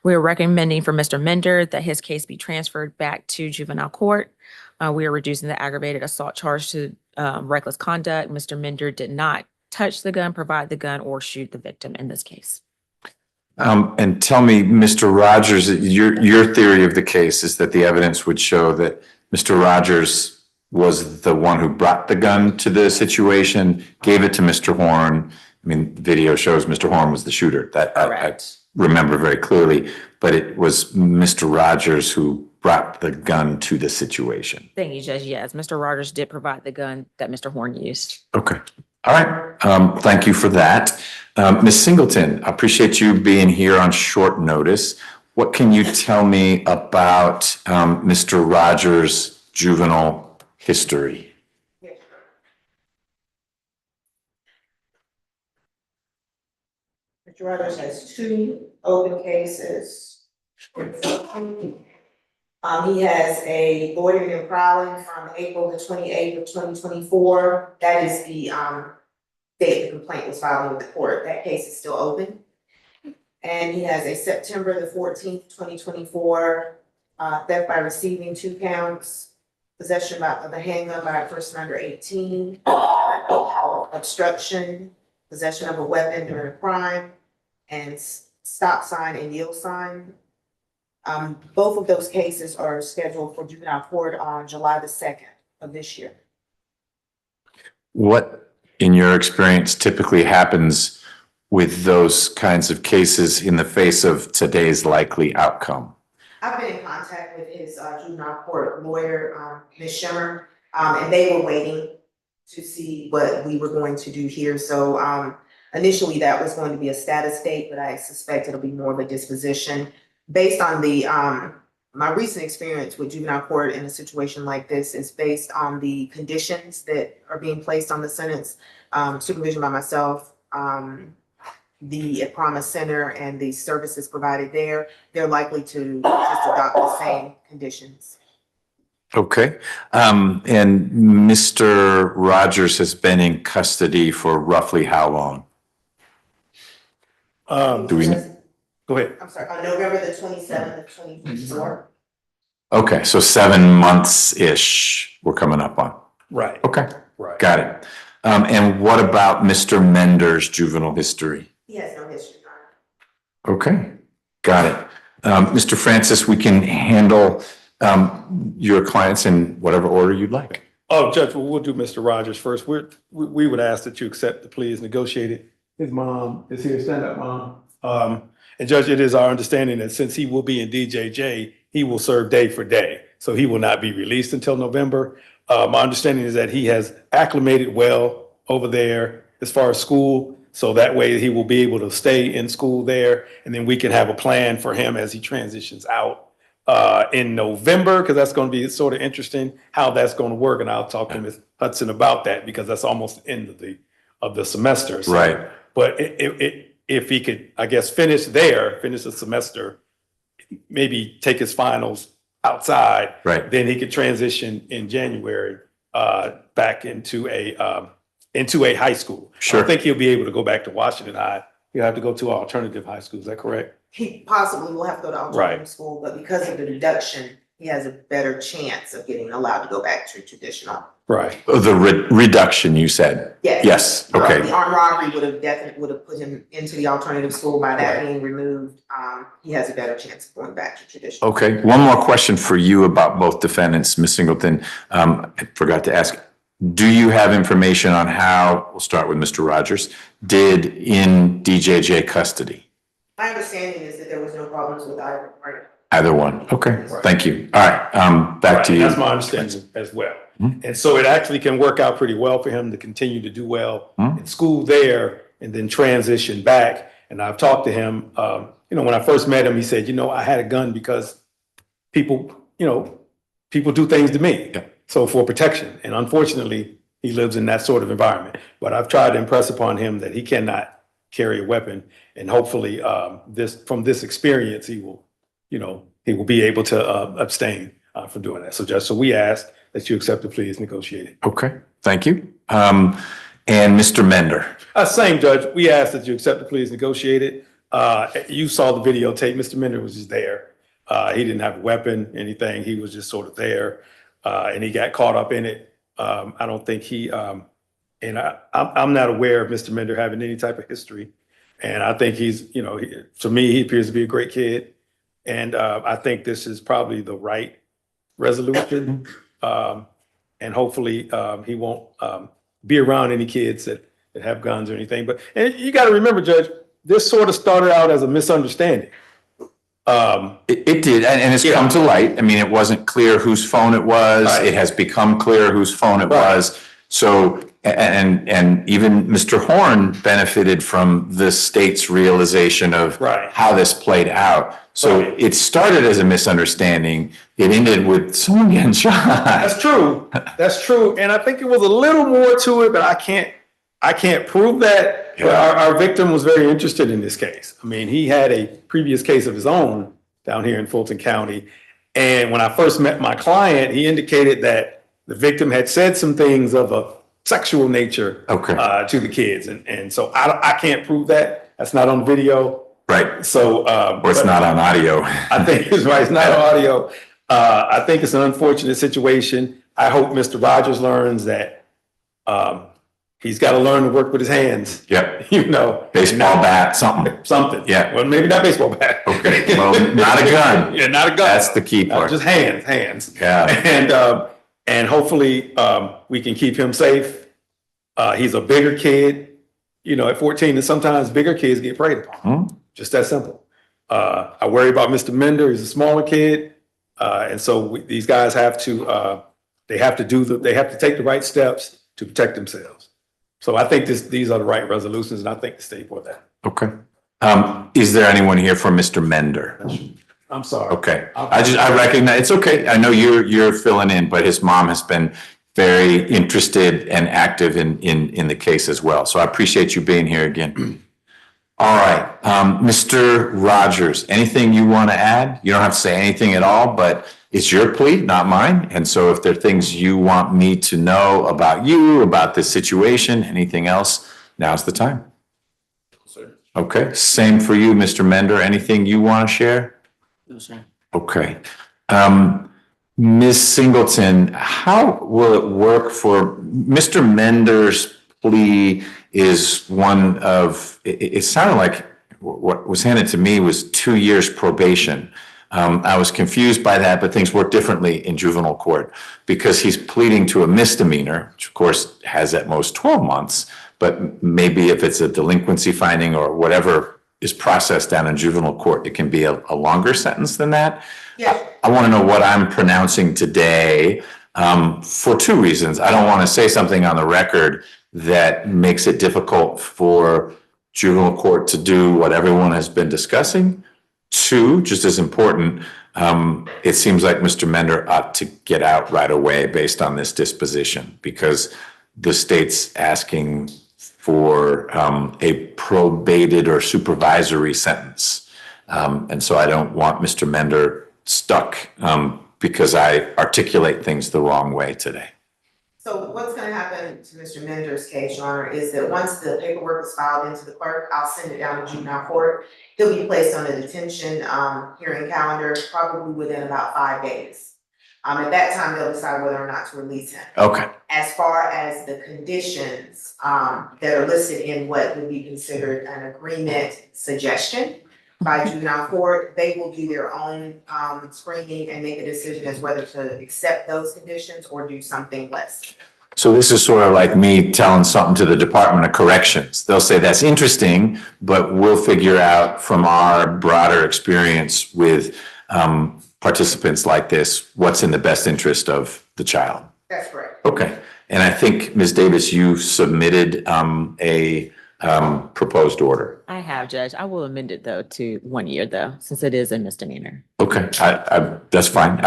S10: We are recommending for Mr. Mender that his case be transferred back to juvenile court. We are reducing the aggravated assault charge to reckless conduct. Mr. Mender did not touch the gun, provide the gun, or shoot the victim in this case.
S3: And tell me, Mr. Rogers, your theory of the case is that the evidence would show that Mr. Rogers was the one who brought the gun to the situation, gave it to Mr. Horn. I mean, the video shows Mr. Horn was the shooter. That I remember very clearly, but it was Mr. Rogers who brought the gun to the situation.
S10: Thank you, Judge. Yes, Mr. Rogers did provide the gun that Mr. Horn used.
S3: Okay. All right. Thank you for that. Ms. Singleton, I appreciate you being here on short notice. What can you tell me about Mr. Rogers' juvenile history?
S2: Mr. Rogers has 2 open cases. He has a loitering and prowling from April the 28th of 2024. That is the date the complaint was filed in the court. That case is still open. And he has a September the 14th, 2024 theft by receiving 2 counts, possession of a handgun by a person under 18, obstruction, possession of a weapon during a crime, and stop sign and yield sign. Both of those cases are scheduled for juvenile court on July the 2nd of this year.
S3: What, in your experience, typically happens with those kinds of cases in the face of today's likely outcome?
S2: I've been in contact with his juvenile court lawyer, Ms. Shimmer, and they were waiting to see what we were going to do here. So initially that was going to be a status date, but I suspect it'll be more of a disposition. Based on the my recent experience with juvenile court in a situation like this is based on the conditions that are being placed on the sentence, supervision by myself, the Promise Center and the services provided there, they're likely to just adopt the same conditions.
S3: Okay. And Mr. Rogers has been in custody for roughly how long? Do we, go ahead.
S2: I'm sorry, on November the 27th of 2024.
S3: Okay, so 7 months-ish we're coming up on.
S9: Right.
S3: Okay,
S9: Right.
S3: got it. And what about Mr. Mender's juvenile history?
S2: He has no history.
S3: Okay, got it. Mr. Francis, we can handle your clients in whatever order you'd like.
S9: Oh, Judge, well, we'll do Mr. Rogers first. We would ask that you accept the plea as negotiated. His mom is here. Stand up, Mom. And Judge, it is our understanding that since he will be in DJJ, he will serve day for day. So he will not be released until November. My understanding is that he has acclimated well over there as far as school. So that way he will be able to stay in school there. And then we can have a plan for him as he transitions out in November, because that's going to be sort of interesting how that's going to work. And I'll talk to Ms. Hudson about that because that's almost the end of the semester. So,
S3: Right.
S9: But if he could, I guess, finish the semester, maybe take his finals outside,
S3: Right.
S9: then he could transition in January back into a high school.
S3: Sure.
S9: I don't think he'll be able to go back to Washington High. He'll have to go to an alternative high school. Is that correct?
S2: He possibly will have to go to alternative
S9: Right.
S2: school, but because of the deduction, he has a better chance of getting allowed to go back to traditional.
S9: Right.
S3: The reduction, you said?
S2: Yes.
S3: Yes, okay.
S2: The armed robbery would have put him into the alternative school. By that being removed, he has a better chance of going back to traditional.
S3: Okay, one more question for you about both defendants, Ms. Singleton. I forgot to ask, do you have information on how, we'll start with Mr. Rogers, did in DJJ custody?
S2: My understanding is that there was no problems with either party.
S3: Either one, okay, thank you. All right, back to you.
S9: That's my understanding as well. And so it actually can work out pretty well for him to continue to do well in school there and then transition back. And I've talked to him, when I first met him, he said, I had a gun because people do things to me.
S3: Yeah.
S9: So for protection. And unfortunately, he lives in that sort of environment. But I've tried to impress upon him that he cannot carry a weapon. And hopefully from this experience, he will be able to abstain from doing that. So we ask that you accept the plea as negotiated.
S3: Okay, thank you. And Mr. Mender?
S9: Same, Judge. We ask that you accept the plea as negotiated. You saw the videotape. Mr. Mender was just there. He didn't have a weapon, anything. He was just sort of there, and he got caught up in it. I don't think I'm not aware of Mr. Mender having any type of history. And I think to me, he appears to be a great kid. And I think this is probably the right resolution. And hopefully he won't be around any kids that have guns or anything. But and you got to remember, Judge, this sort of started out as a misunderstanding.
S3: It did, and it's come to light. I mean, it wasn't clear whose phone it was.
S9: Right.
S3: It has become clear whose phone it was. So, and even Mr. Horn benefited from the state's realization of how this played out. So it started as a misunderstanding. It ended with someone getting shot.
S9: That's true. That's true. And I think it was a little more to it, but I can't prove that.
S3: Yeah.
S9: But our victim was very interested in this case. I mean, he had a previous case of his own down here in Fulton County. And when I first met my client, he indicated that the victim had said some things of a sexual nature to the kids. And so I can't prove that. That's not on video.
S3: Right.
S9: So,
S3: or it's not on audio.
S9: I think it's right. It's not on audio. I think it's an unfortunate situation. I hope Mr. Rogers learns that He's got to learn to work with his hands,
S3: Yep.
S9: you know.
S3: Baseball bat, something.
S9: Something.
S3: Yeah.
S9: Well, maybe not baseball bat.
S3: Okay. Well, not a gun.
S9: Yeah, not a gun.
S3: That's the key part.
S9: Just hands.
S3: Yeah.
S9: And hopefully, we can keep him safe. He's a bigger kid, you know, at 14, and sometimes bigger kids get preyed upon. Just that simple. I worry about Mr. Mender. He's a smaller kid. And so these guys have to, they have to take the right steps to protect themselves. So I think these are the right resolutions, and I think the state for that.
S3: Okay. Is there anyone here for Mr. Mender?
S9: I'm sorry.
S3: Okay. I recognize, it's okay. I know you're filling in, but his mom has been very interested and active in the case as well. So I appreciate you being here again. All right, Mr. Rogers, anything you want to add? You don't have to say anything at all, but it's your plea, not mine. And so if there are things you want me to know about you, about this situation, anything else, now's the time.
S11: Sir.
S3: Okay, same for you, Mr. Mender. Anything you want to share?
S11: No, sir.
S3: Okay. Ms. Singleton, how will it work for Mr. Mender's plea is one of, it sounded like what was handed to me was 2 years probation. I was confused by that, but things work differently in juvenile court because he's pleading to a misdemeanor, which of course has at most 12 months, but maybe if it's a delinquency finding or whatever is processed down in juvenile court, it can be a longer sentence than that.
S2: Yeah.
S3: I want to know what I'm pronouncing today for two reasons. I don't want to say something on the record that makes it difficult for juvenile court to do what everyone has been discussing. Two, just as important, it seems like Mr. Mender ought to get out right away based on this disposition because the state's asking for a probated or supervisory sentence. And so I don't want Mr. Mender stuck because I articulate things the wrong way today.
S2: So what's gonna happen to Mr. Mender's case, Your Honor, is that once the paperwork is filed into the clerk, I'll send it down to juvenile court. He'll be placed on a detention hearing calendar, probably within about 5 days. At that time, they'll decide whether or not to release him.
S3: Okay.
S2: As far as the conditions that are listed in what would be considered an agreement suggestion by juvenile court, they will do their own screening and make a decision as whether to accept those conditions or do something less.
S3: So this is sort of like me telling something to the Department of Corrections. They'll say that's interesting, but we'll figure out from our broader experience with participants like this, what's in the best interest of the child.
S2: That's correct.
S3: Okay. And I think, Ms. Davis, you submitted a proposed order.
S10: I have, Judge. I will amend it though to 1 year though, since it is a misdemeanor.
S3: Okay, that's fine.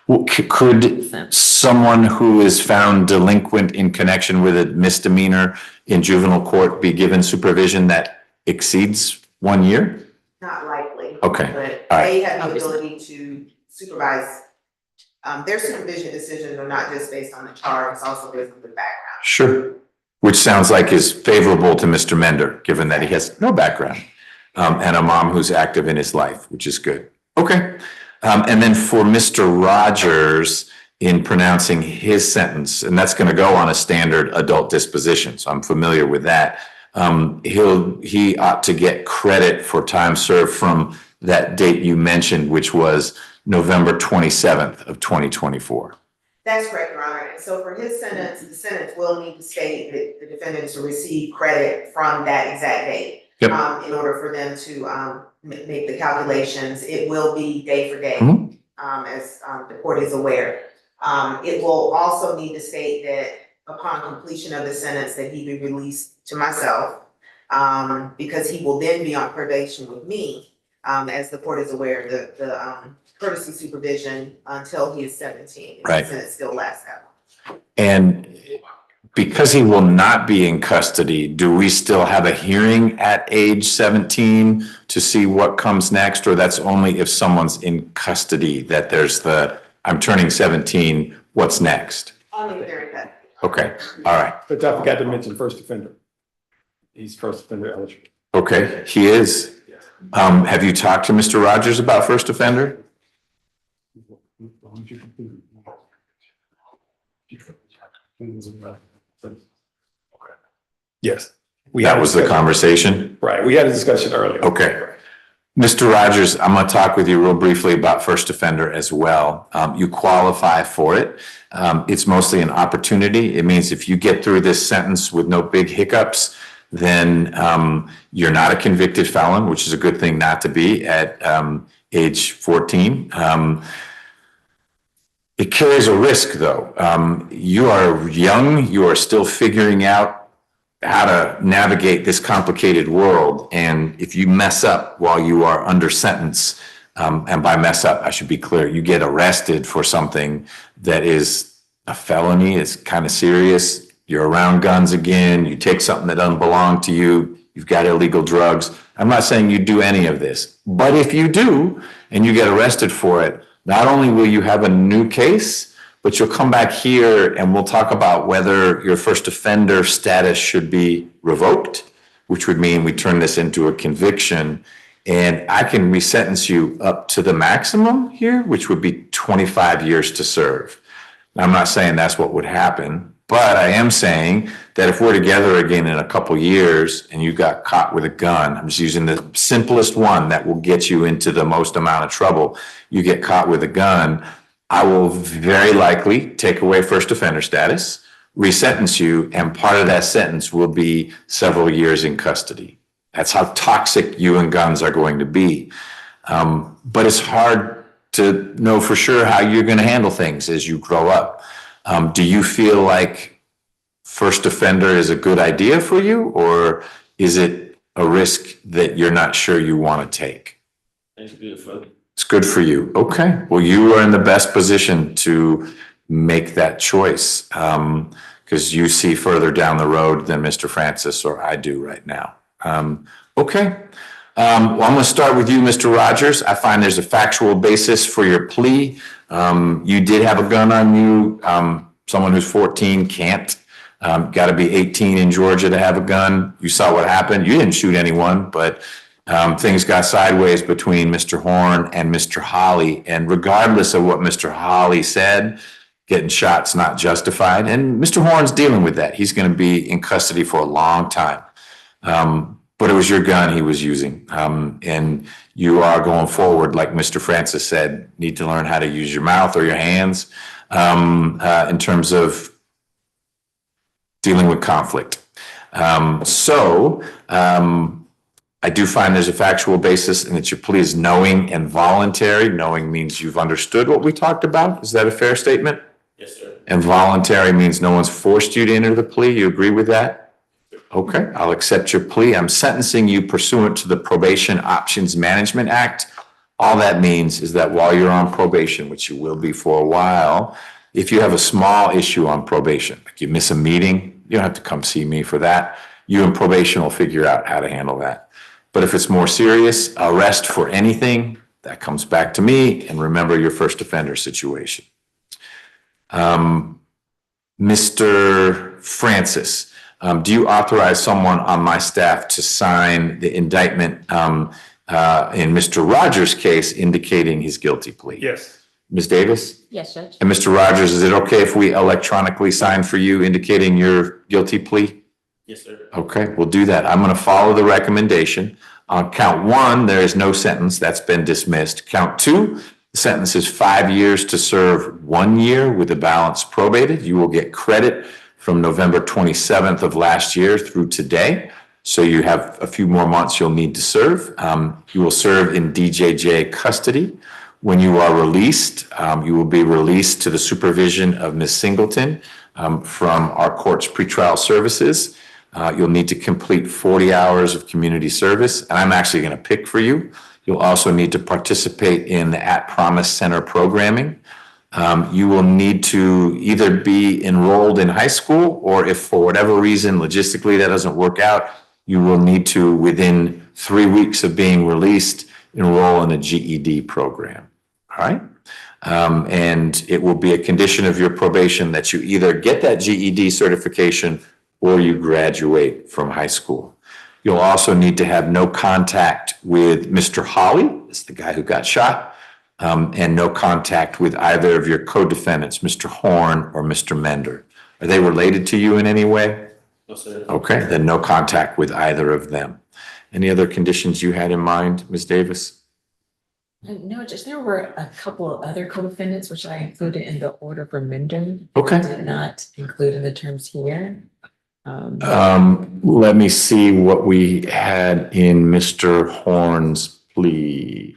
S3: Could someone who is found delinquent in connection with a misdemeanor in juvenile court be given supervision that exceeds 1 year?
S2: Not likely.
S3: Okay,
S2: But
S3: all right.
S2: they have the ability to supervise. Their supervision decisions are not just based on the charge, it's also based on the background.
S3: Sure. Which sounds like is favorable to Mr. Mender, given that he has no background and a mom who's active in his life, which is good. Okay. And then for Mr. Rogers, in pronouncing his sentence, and that's going to go on a standard adult disposition, so I'm familiar with that. He ought to get credit for time served from that date you mentioned, which was November 27th of 2024.
S2: That's correct, Your Honor. And so for his sentence, the sentence will need to state that the defendant is to receive credit from that exact date.
S3: Yep.
S2: In order for them to make the calculations. It will be day for day, as the court is aware. It will also need to state that upon completion of the sentence that he be released to myself, because he will then be on probation with me. As the court is aware, the courtesy supervision until he is 17.
S3: Right.
S2: And it still lasts that long.
S3: And because he will not be in custody, do we still have a hearing at age 17 to see what comes next? Or that's only if someone's in custody that there's I'm turning 17, what's next?
S2: Only very good.
S3: Okay, all right.
S9: But I forgot to mention first offender. He's first offender eligible.
S3: Okay, he is. Have you talked to Mr. Rogers about first offender?
S9: Yes. We
S3: That
S9: had a
S3: was the
S9: discussion-
S3: conversation?
S9: Right, we had a discussion earlier.
S3: Okay. Mr. Rogers, I'm going to talk with you real briefly about first offender as well. You qualify for it. It's mostly an opportunity. It means if you get through this sentence with no big hiccups, then you're not a convicted felon, which is a good thing not to be at age 14. It carries a risk, though. You are young. You are still figuring out how to navigate this complicated world. And if you mess up while you are under sentence, and by mess up, I should be clear, you get arrested for something that is a felony, it's kind of serious. You're around guns again, you take something that doesn't belong to you, you've got illegal drugs. I'm not saying you do any of this, but if you do and you get arrested for it, not only will you have a new case, but you'll come back here and we'll talk about whether your first offender status should be revoked, which would mean we turn this into a conviction. And I can resentence you up to the maximum here, which would be 25 years to serve. Now, I'm not saying that's what would happen, but I am saying that if we're together again in a couple years and you got caught with a gun, I'm just using the simplest one that will get you into the most amount of trouble. You get caught with a gun, I will very likely take away first offender status, resentence you, and part of that sentence will be several years in custody. That's how toxic you and guns are going to be. But it's hard to know for sure how you're going to handle things as you grow up. Do you feel like first offender is a good idea for you, or is it a risk that you're not sure you want to take?
S11: It's good for me.
S3: It's good for you. Okay. Well, you are in the best position to make that choice because you see further down the road than Mr. Francis or I do right now. Okay. Well, I'm going to start with you, Mr. Rogers. I find there's a factual basis for your plea. You did have a gun on you. Someone who's 14 can't. Got to be 18 in Georgia to have a gun. You saw what happened. You didn't shoot anyone, but things got sideways between Mr. Horn and Mr. Holly. And regardless of what Mr. Holly said, getting shot's not justified. And Mr. Horn's dealing with that. He's going to be in custody for a long time. But it was your gun he was using. And you are going forward, like Mr. Francis said, need to learn how to use your mouth or your hands in terms of dealing with conflict. I do find there's a factual basis and that your plea is knowing and voluntary. Knowing means you've understood what we talked about. Is that a fair statement?
S11: Yes, sir.
S3: And voluntary means no one's forced you to enter the plea. You agree with that? Okay, I'll accept your plea. I'm sentencing you pursuant to the Probation Options Management Act. All that means is that while you're on probation, which you will be for a while, if you have a small issue on probation, like you miss a meeting, you don't have to come see me for that. You and probation will figure out how to handle that. But if it's more serious, arrest for anything, that comes back to me, and remember your first offender situation. Mr. Francis, do you authorize someone on my staff to sign the indictment in Mr. Rogers' case indicating his guilty plea?
S9: Yes.
S3: Ms. Davis?
S10: Yes, Judge.
S3: And Mr. Rogers, is it okay if we electronically sign for you indicating your guilty plea?
S11: Yes, sir.
S3: Okay, we'll do that. I'm going to follow the recommendation. On count one, there is no sentence. That's been dismissed. Count two, the sentence is 5 years to serve 1 year with the balance probated. You will get credit from November 27th of last year through today. So you have a few more months you'll need to serve. You will serve in DJJ custody. When you are released, you will be released to the supervision of Ms. Singleton from our court's pretrial services. You'll need to complete 40 hours of community service, and I'm actually going to pick for you. You'll also need to participate in the At Promise Center programming. You will need to either be enrolled in high school, or if for whatever reason, logistically, that doesn't work out, you will need to, within 3 weeks of being released, enroll in a GED program. All right? And it will be a condition of your probation that you either get that GED certification or you graduate from high school. You'll also need to have no contact with Mr. Holly, that's the guy who got shot, and no contact with either of your co-defendants, Mr. Horn or Mr. Mender. Are they related to you in any way?
S11: No, sir.
S3: Okay, then no contact with either of them. Any other conditions you had in mind, Ms. Davis?
S10: No, just there were a couple of other co-defendants, which I included in the order for Mender.
S3: Okay.
S10: Did not include in the terms here.
S3: Let me see what we had in Mr. Horn's plea.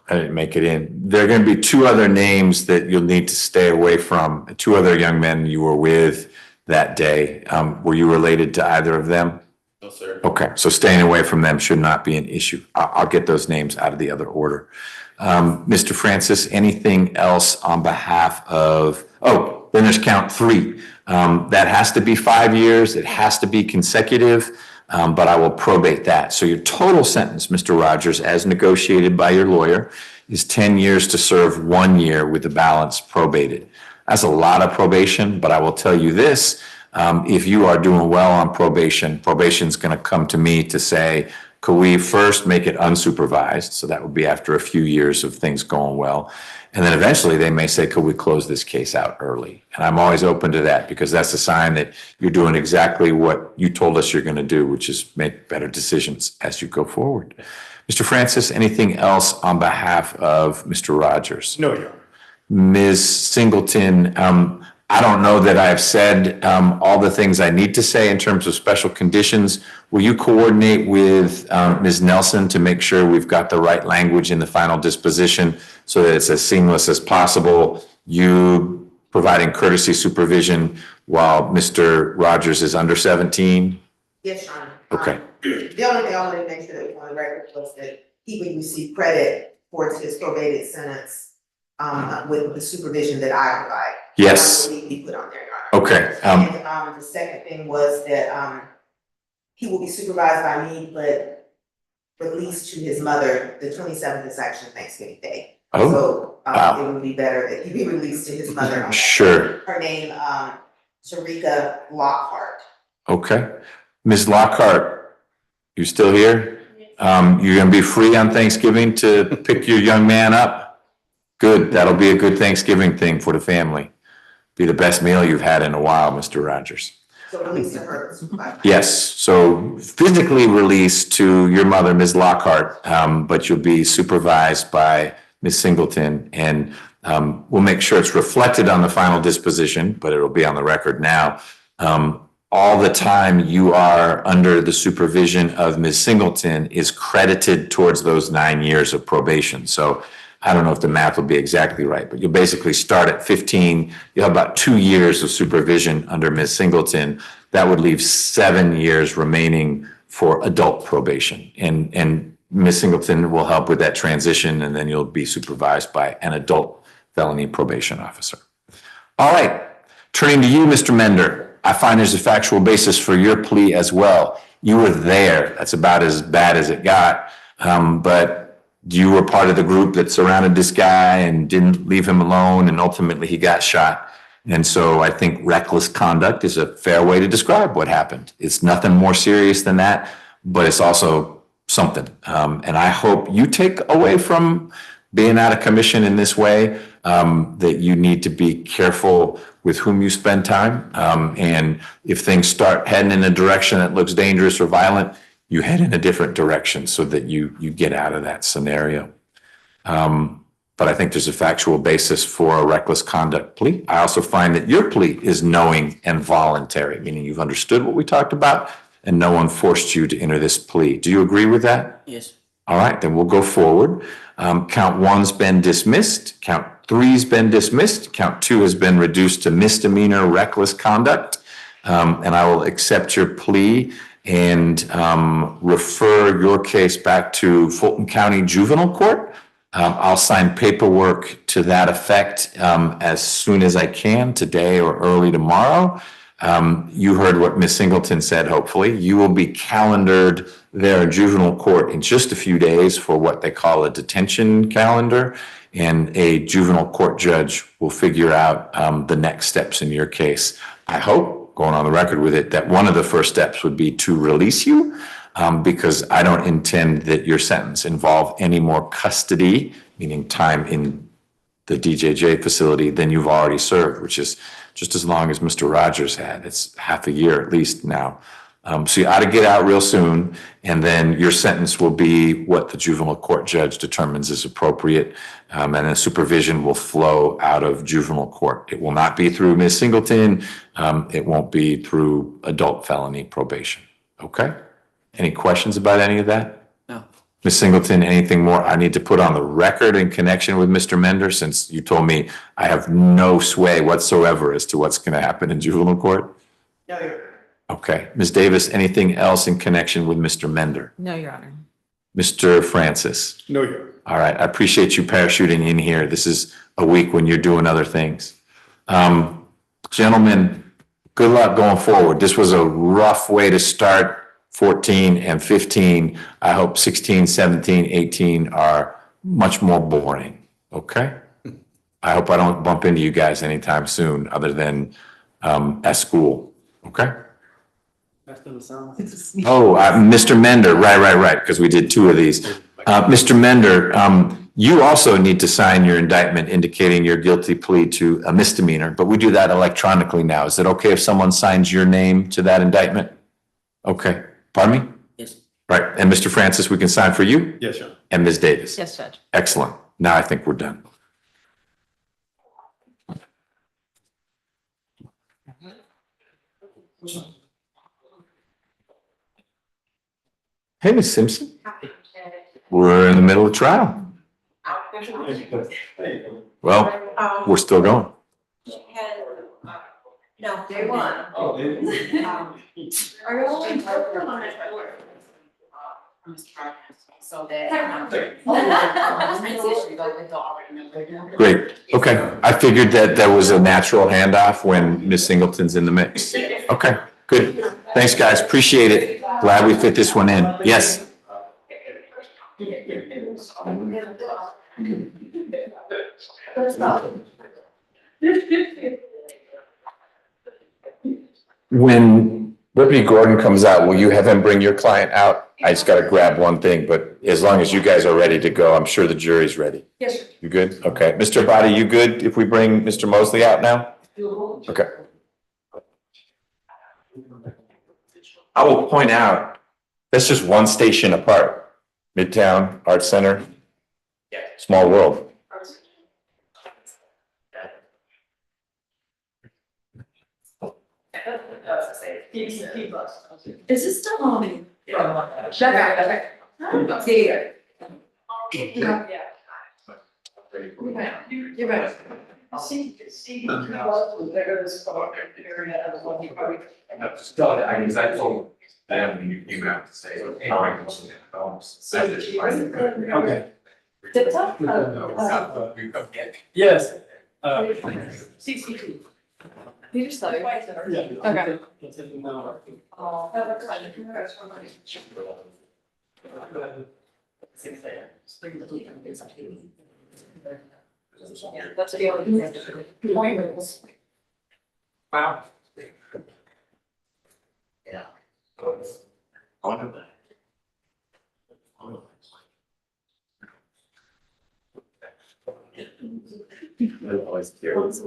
S3: I didn't make it in. There are going to be two other names that you'll need to stay away from. Two other young men you were with that day. Were you related to either of them?
S11: No, sir.
S3: Okay, so staying away from them should not be an issue. I'll get those names out of the other order. Mr. Francis, anything else on behalf of, oh, then there's count 3. That has to be 5 years. It has to be consecutive. But I will probate that. So your total sentence, Mr. Rogers, as negotiated by your lawyer, is 10 years to serve 1 year with the balance probated. That's a lot of probation, but I will tell you this, if you are doing well on probation, probation's going to come to me to say, could we first make it unsupervised? So that would be after a few years of things going well. And then eventually they may say, could we close this case out early? And I'm always open to that because that's a sign that you're doing exactly what you told us you're going to do, which is make better decisions as you go forward. Mr. Francis, anything else on behalf of Mr. Rogers?
S9: No, Your Honor.
S3: Ms. Singleton, I don't know that I've said all the things I need to say in terms of special conditions. Will you coordinate with Ms. Nelson to make sure we've got the right language in the final disposition so that it's as seamless as possible? You providing courtesy supervision while Mr. Rogers is under 17?
S2: Yes, Your Honor.
S3: Okay.
S2: The only thing I wanted to make sure that was on the record was that he would receive credit towards his probated sentence with the supervision that I provide.
S3: Yes.
S2: I believe he put on there, Your Honor.
S3: Okay.
S2: And the second thing was that he will be supervised by me, but released to his mother. The 27th is actually Thanksgiving Day.
S3: Oh,
S2: So
S3: wow.
S2: it would be better that he be released to his mother. on that.
S3: Sure.
S2: Her name, Sharika Lockhart.
S3: Okay. Ms. Lockhart, you still here? You're going to be free on Thanksgiving to pick your young man up? Good. That'll be a good Thanksgiving thing for the family. Be the best meal you've had in a while, Mr. Rogers.
S2: So released to her supervisor.
S3: Yes. So physically released to your mother, Ms. Lockhart, but you'll be supervised by Ms. Singleton, and we'll make sure it's reflected on the final disposition, but it'll be on the record now. All the time you are under the supervision of Ms. Singleton is credited towards those 9 years of probation. So I don't know if the math will be exactly right, but you'll basically start at 15. You'll have about 2 years of supervision under Ms. Singleton. That would leave 7 years remaining for adult probation. And Ms. Singleton will help with that transition, and then you'll be supervised by an adult felony probation officer. All right, turning to you, Mr. Mender. I find there's a factual basis for your plea as well. You were there. That's about as bad as it got. But you were part of the group that surrounded this guy and didn't leave him alone, and ultimately he got shot. And so I think reckless conduct is a fair way to describe what happened. It's nothing more serious than that, but it's also something. And I hope you take away from being out of commission in this way that you need to be careful with whom you spend time. And if things start heading in a direction that looks dangerous or violent, you head in a different direction so that you get out of that scenario. But I think there's a factual basis for a reckless conduct plea. I also find that your plea is knowing and voluntary, meaning you've understood what we talked about and no one forced you to enter this plea. Do you agree with that?
S11: Yes.
S3: All right, then we'll go forward. Count 1's been dismissed. Count 3's been dismissed. Count 2 has been reduced to misdemeanor reckless conduct. And I will accept your plea and refer your case back to Fulton County Juvenile Court. I'll sign paperwork to that effect as soon as I can, today or early tomorrow. You heard what Ms. Singleton said, hopefully. You will be calendared there in juvenile court in just a few days for what they call a detention calendar, and a juvenile court judge will figure out the next steps in your case. I hope going on the record with it, that one of the first steps would be to release you, because I don't intend that your sentence involve any more custody, meaning time in the DJJ facility, than you've already served, which is just as long as Mr. Rogers had. It's half a year at least now. So you ought to get out real soon, and then your sentence will be what the juvenile court judge determines is appropriate, and then supervision will flow out of juvenile court. It will not be through Ms. Singleton. It won't be through adult felony probation. Okay? Any questions about any of that?
S11: No.
S3: Ms. Singleton, anything more I need to put on the record in connection with Mr. Mender, since you told me I have no sway whatsoever as to what's going to happen in juvenile court?
S4: No, you're.
S3: Okay. Ms. Davis, anything else in connection with Mr. Mender?
S10: No, Your Honor.
S3: Mr. Francis?
S9: No, Your.
S3: All right. I appreciate you parachuting in here. This is a week when you're doing other things. Gentlemen, good luck going forward. This was a rough way to start 14 and 15. I hope 16, 17, 18 are much more boring. Okay? I hope I don't bump into you guys anytime soon other than at school. Okay? Oh, Mr. Mender, right, because we did two of these. Mr. Mender, you also need to sign your indictment indicating your guilty plea to a misdemeanor, but we do that electronically now. Is it okay if someone signs your name to that indictment? Okay, pardon me?
S11: Yes.
S3: Right, and Mr. Francis, we can sign for you?
S9: Yes, Your.
S3: And Ms. Davis?
S10: Yes, Judge.
S3: Excellent. Now I think we're done. Hey, Ms. Simpson. We're in the middle of trial. Well, we're still going.
S5: No, day one.
S7: Oh,
S5: Are you only?
S1: So that.
S3: Great. Okay. I figured that there was a natural handoff when Ms. Singleton's in the mix. Okay, good. Thanks, guys. Appreciate it. Glad we fit this one in. Yes. When Deputy Gordon comes out, will you have him bring your client out? I just got to grab one thing, but as long as you guys are ready to go, I'm sure the jury's ready.
S5: Yes, sir.
S3: You good? Okay. Mr. Abadi, you good if we bring Mr. Mosley out now? Okay. I will point out, that's just one station apart. Midtown Arts Center.
S4: Yeah.
S3: Small world.
S1: Is this still on?
S5: Shut up, okay. Yeah. You're right.
S1: See, there goes. Area of what you probably.
S6: I told them when you came out to say, hey, I
S7: Okay.
S1: TikTok?
S7: Yes.
S1: CCTV.
S5: You just thought.
S7: Yeah.
S5: Okay.
S1: That's the only thing.
S7: Wow.
S4: Yeah. I wonder that. I'm always curious.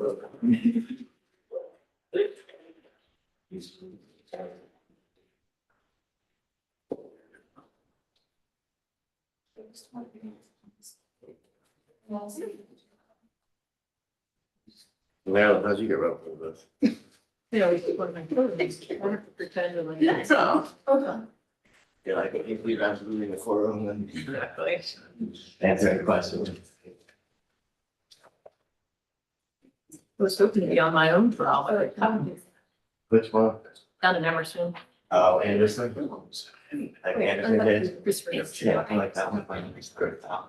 S4: Marilyn, how'd you get roped into this?
S1: You know, we keep one of my photos, pretend like. That's all. Okay.
S4: You're like, if you guys are in the courtroom, then
S1: Exactly.
S4: answer any questions.
S1: I was hoping to be on my own trial, but
S4: Which one?
S1: down in Emerson.
S4: Oh, Anderson. Like Anderson did.
S1: Christopher.
S4: Yeah, I like that one.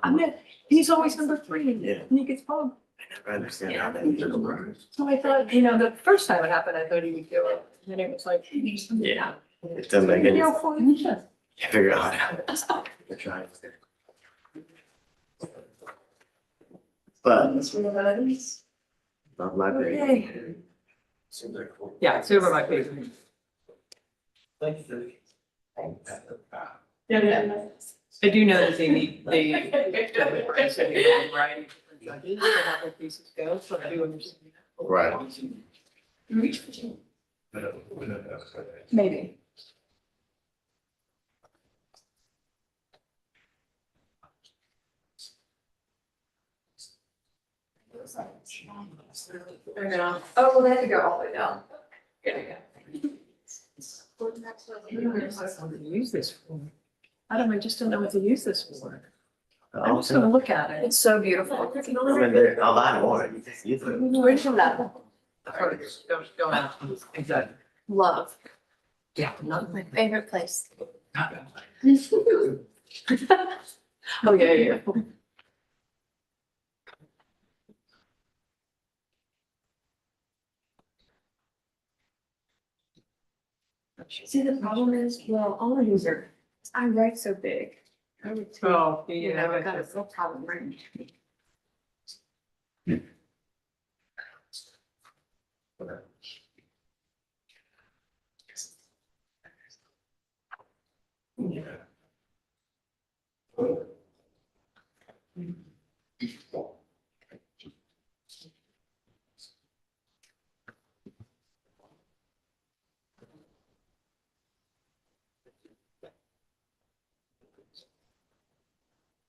S1: I mean, he's always number 3
S4: Yeah.
S1: and he gets home.
S4: I never understand how that took a burn.
S1: So I thought, the first time it happened, I thought he would do it. And then it was like.
S4: Yeah. It doesn't make any sense.
S1: Yeah.
S4: Can't figure out how to. We're trying. But
S1: That's what that is.
S4: not my big.
S1: Okay. Yeah, two of my favorite. Yeah. I do know that they need, they. Variety of different judges, so how their cases go, so I do understand.
S4: Right.
S1: Maybe. I know.
S5: Oh, well, they had to go all the way down.
S1: Yeah. Use this for. Adam, I just don't know what to use this for. I'm just gonna look at it.
S5: It's so beautiful.
S4: I mean, there's a lot more. You just use it.
S5: Where's your lab?
S1: Go out. Exactly.
S5: Love.
S1: Yeah. Not
S5: My favorite place.
S1: Oh, yeah, yeah.
S5: See, the problem is, well, all of these are, I write so big. I would take,
S1: Oh,
S5: you know, I got a real problem writing.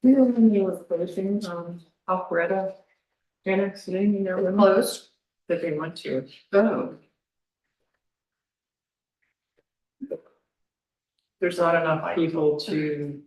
S1: We don't have any with closing, Alpharetta annexing, there were
S5: Closed.
S1: that they went to. Oh. There's not enough people to.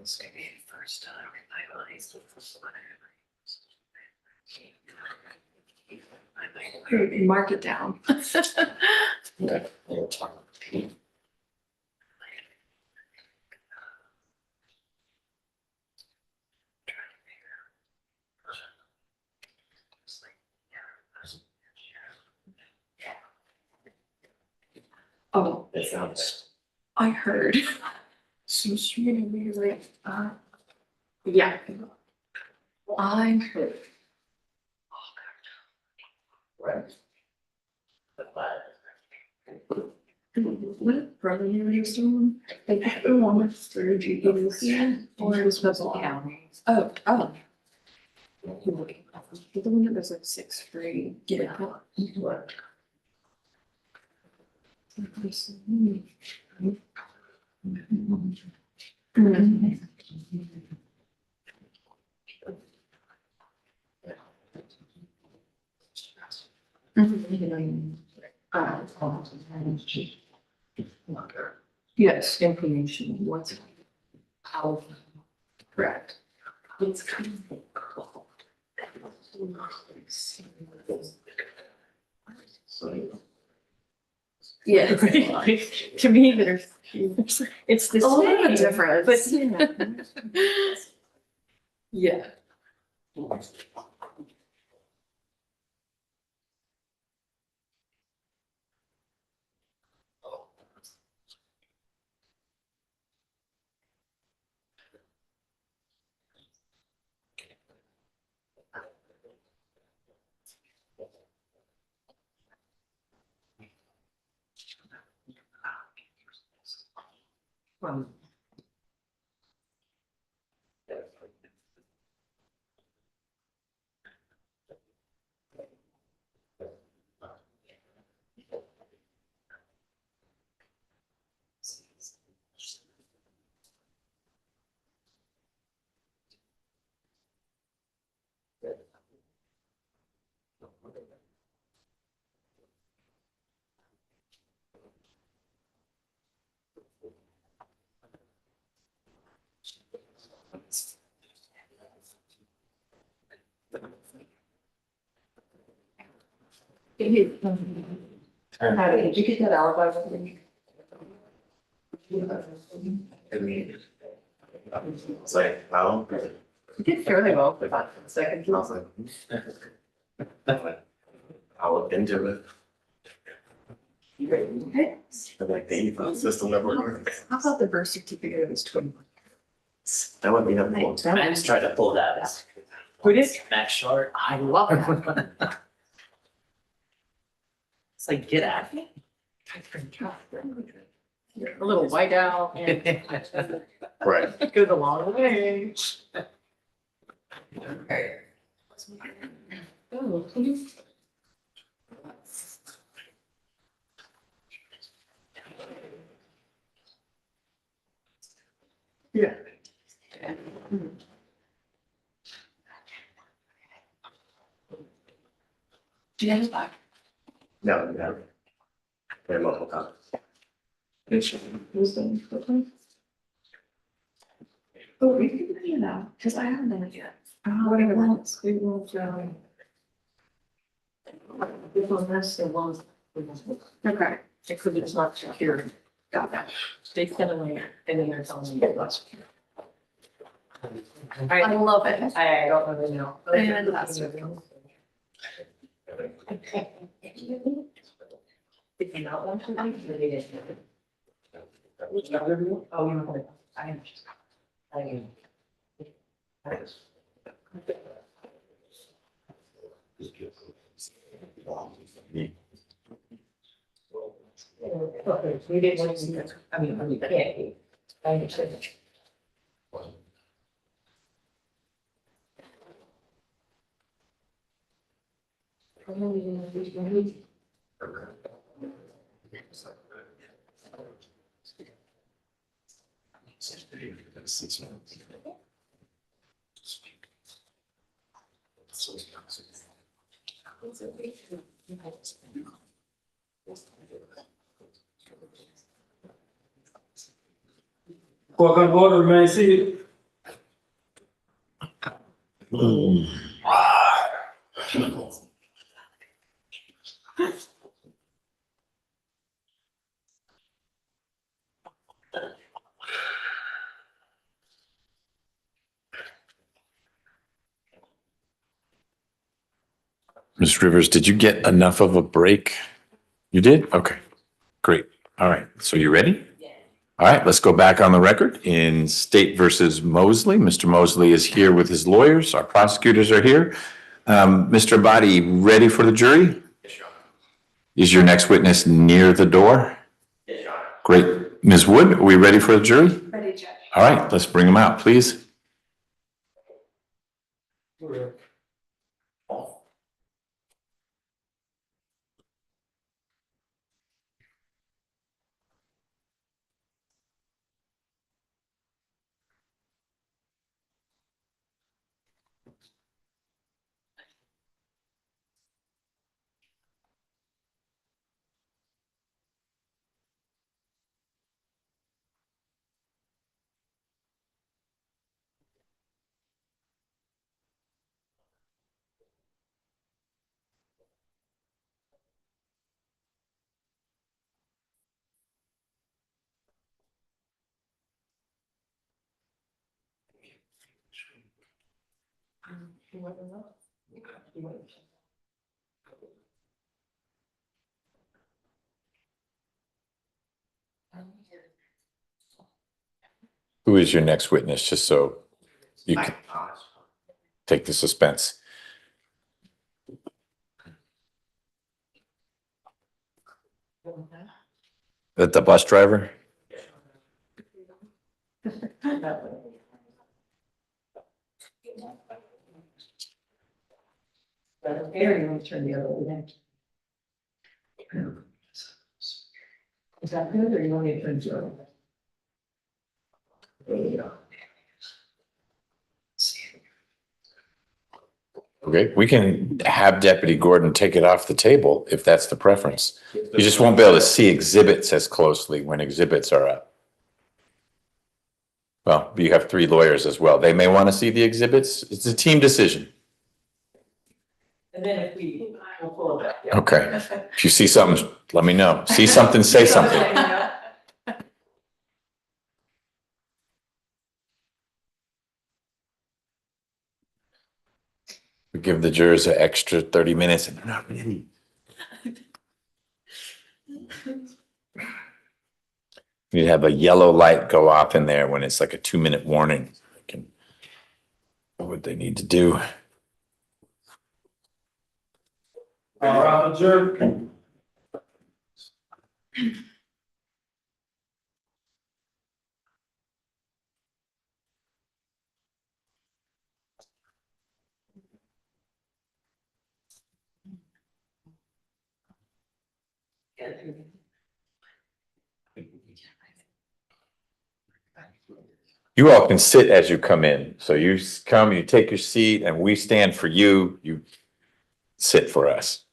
S1: This could be the first time in my life. Mark it down. Oh,
S4: That sounds.
S1: I heard. So street and we were like, yeah. I heard.
S4: Right.
S1: What brother you were doing? They put the one with surgery or it was Mosley County. Oh. The one that was like 6 free. Yeah. Yes, information, what's how, correct. It's kind of cool. Yeah, right. To me, it's the
S5: A little bit
S1: same,
S5: different.
S1: but you know. Yeah. Did you get that alibi for me?
S4: It's like, no.
S1: You did fairly well for that for the second.
S4: I was like, I looked into it. I'm like, the email system never works.
S1: How about the birth certificate of his twin?
S4: That would be helpful.
S12: I just tried to pull that.
S1: Who did?
S12: Max Short.
S1: I love it.
S12: It's like, get at me.
S1: You're a little white out and
S4: Right.
S1: goes a long way. Oh, yeah. Do you have a back?
S4: No, no. Very multiple times.
S1: Oh, we can do it now, because I haven't done it yet. What are ones? We will, this one, that's the one. Okay, it could be just not secure. Got that. They send away, and then they're telling me it's not secure. I love it. I don't really know. And that's. If you not want to, I can really get it. Oh, you know, I am. I am. We didn't want to, I mean, we can't. I understand.
S7: Court of order, remain seated.
S3: Ms. Rivers, did you get enough of a break? You did? Okay, great. All right, so you ready? All right, let's go back on the record in State versus Mosley. Mr. Mosley is here with his lawyers. Our prosecutors are here. Mr. Abadi, ready for the jury?
S4: Yes, Your Honor.
S3: Is your next witness near the door?
S4: Yes, Your Honor.
S3: Great. Ms. Wood, are we ready for the jury?
S5: Ready, Judge.
S3: All right, let's bring them out, please. Who is your next witness, just so you can take the suspense? That the bus driver?
S12: But here you want to turn the other way. Is that good or you want me to turn zero? There you go.
S3: Okay, we can have Deputy Gordon take it off the table if that's the preference. You just won't be able to see exhibits as closely when exhibits are up. Well, you have 3 lawyers as well. They may want to see the exhibits. It's a team decision.
S12: And then if we, we'll pull it back. Yeah.
S3: Okay. If you see something, let me know. See something, say something. We give the jurors an extra 30 minutes and they're not ready. You'd have a yellow light go off in there when it's like a 2-minute warning. What they need to do.
S7: Adjourn.
S3: You all can sit as you come in. So you come, you take your seat, and we stand for you. You sit for us.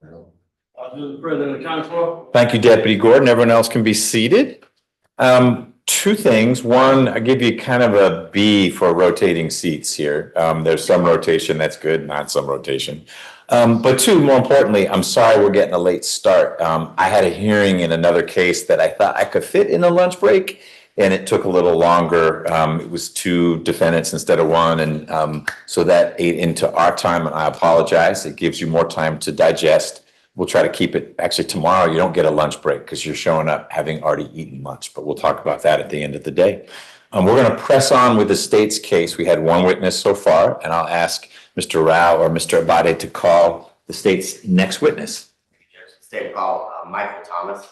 S7: The President of the County Court.
S3: Thank you, Deputy Gordon. Everyone else can be seated. 2 things. One, I give you kind of a B for rotating seats here. There's some rotation, that's good, not some rotation. But 2, more importantly, I'm sorry we're getting a late start. I had a hearing in another case that I thought I could fit in a lunch break, and it took a little longer. It was 2 defendants instead of 1, and so that ate into our time, and I apologize. It gives you more time to digest. We'll try to keep it, actually tomorrow you don't get a lunch break because you're showing up having already eaten lunch, but we'll talk about that at the end of the day. We're going to press on with the state's case. We had 1 witness so far, and I'll ask Mr. Rao or Mr. Abate to call the state's next witness.
S4: State call, Michael Thomas.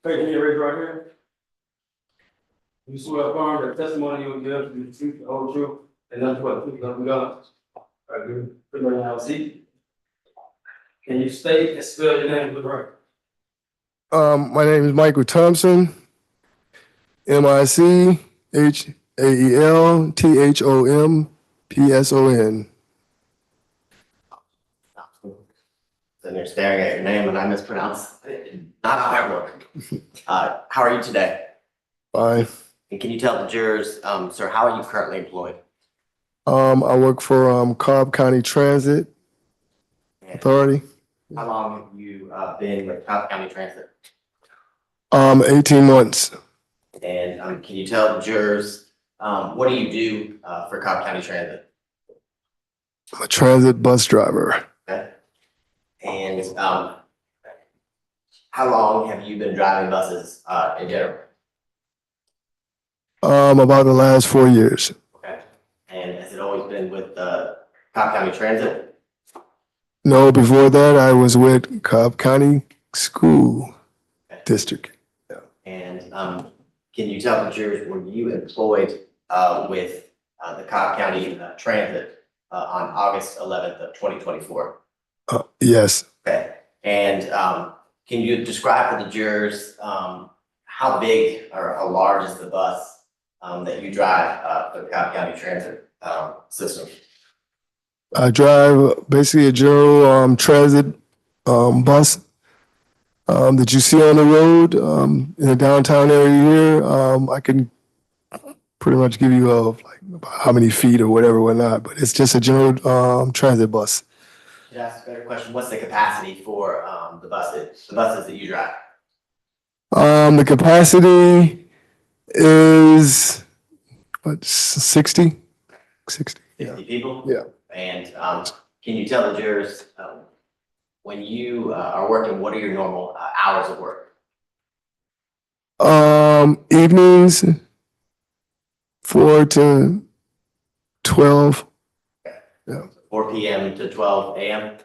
S7: Hey, can you raise your right hand? You swear affirm that testimony you will give to be the truth, the whole truth, and nothing but the truth, nothing but God. I do. Put your hand, seat. Can you state and spell your name for the record?
S13: My name is Michael Thompson. MICHAELTHOMPSON.
S4: Then you're staring at your name and I mispronounced. Not how I work. How are you today?
S13: Fine.
S4: And can you tell the jurors, sir, how are you currently employed?
S13: I work for Cobb County Transit Authority.
S4: How long have you been with Cobb County Transit?
S13: 18 months.
S4: And can you tell the jurors, what do you do for Cobb County Transit?
S13: I'm a transit bus driver.
S4: Okay. And how long have you been driving buses in general?
S13: About the last 4 years.
S4: Okay. And has it always been with Cobb County Transit?
S13: No, before that I was with Cobb County School District.
S4: And can you tell the jurors, were you employed with the Cobb County Transit on August 11th of 2024?
S13: Yes.
S4: Okay. And can you describe for the jurors how big or how large is the bus that you drive for the Cobb County Transit system?
S13: I drive basically a general transit bus that you see on the road in the downtown area here. I can pretty much give you like how many feet or whatnot, but it's just a general transit bus.
S4: To ask a better question, what's the capacity for the buses that you drive?
S13: The capacity is what, 60? 60.
S4: 50 people?
S13: Yeah.
S4: And can you tell the jurors when you are working, what are your normal hours of work?
S13: Evenings, 4 to 12.
S4: 4 PM to 12 AM?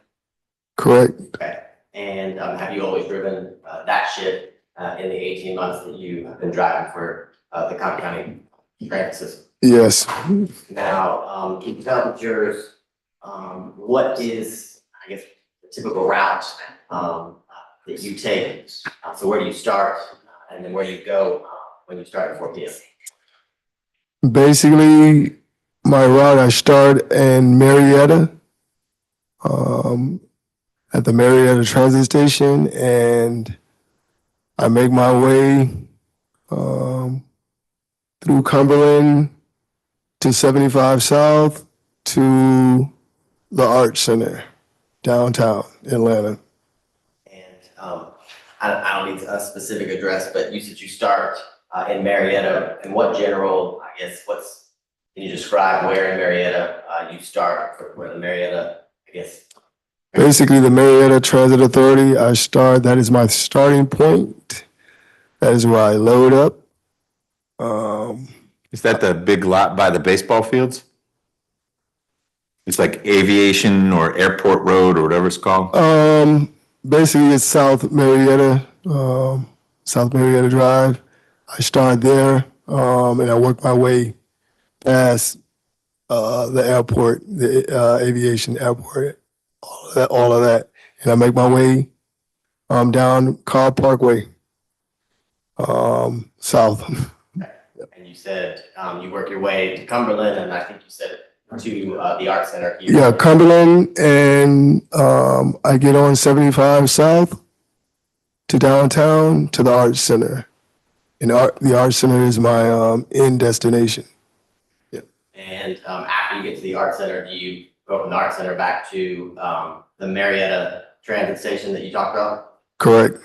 S13: Correct.
S4: Okay. And have you always driven that shift in the 18 months that you have been driving for the Cobb County transit system?
S13: Yes.
S4: Now, can you tell the jurors what is, I guess, the typical route that you take? So where do you start and then where do you go when you start at 4 PM?
S13: Basically, my route, I start in Marietta, at the Marietta transit station, and I make my way through Cumberland to 75 South to the Art Center, downtown Atlanta.
S4: And I don't need a specific address, but you said you start in Marietta, and what general, I guess, can you describe where in Marietta you start, where the Marietta, I guess?
S13: Basically, the Marietta Transit Authority, that is my starting point. That is where I load up.
S3: Is that the big lot by the baseball fields? It's like Aviation or Airport Road or whatever it's called?
S13: Basically, it's South Marietta Drive. I start there, and I work my way past the airport, the Aviation Airport, all of that. And I make my way down Cobb Parkway, south.
S4: And you said you work your way to Cumberland, and I think you said to the Art Center here.
S13: Yeah, Cumberland, and I get on 75 South to downtown to the Art Center. And the Art Center is my end destination.
S4: And after you get to the Art Center, do you go from the Art Center back to the Marietta transit station that you talked about?
S13: Correct.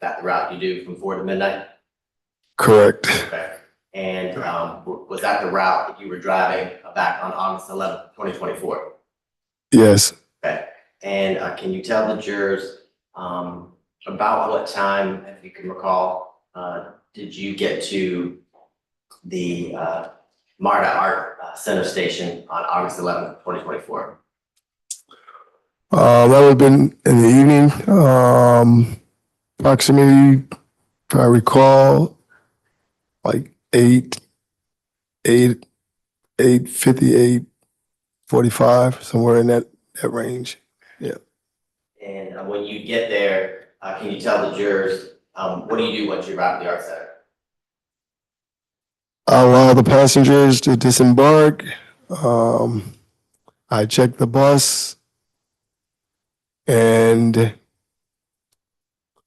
S4: That the route you do from 4 to midnight?
S13: Correct.
S4: Okay. And was that the route that you were driving back on August 11th, 2024?
S13: Yes.
S4: Okay. And can you tell the jurors about what time, if you can recall, did you get to the MARTA Art Center Station on August 11th, 2024?
S13: That would have been in the evening, approximately, if I recall, like 8:50, 8:45, somewhere in that range. Yeah.
S4: And when you get there, can you tell the jurors, what do you do once you arrive at the Art Center?
S13: I allow the passengers to disembark. I check the bus, and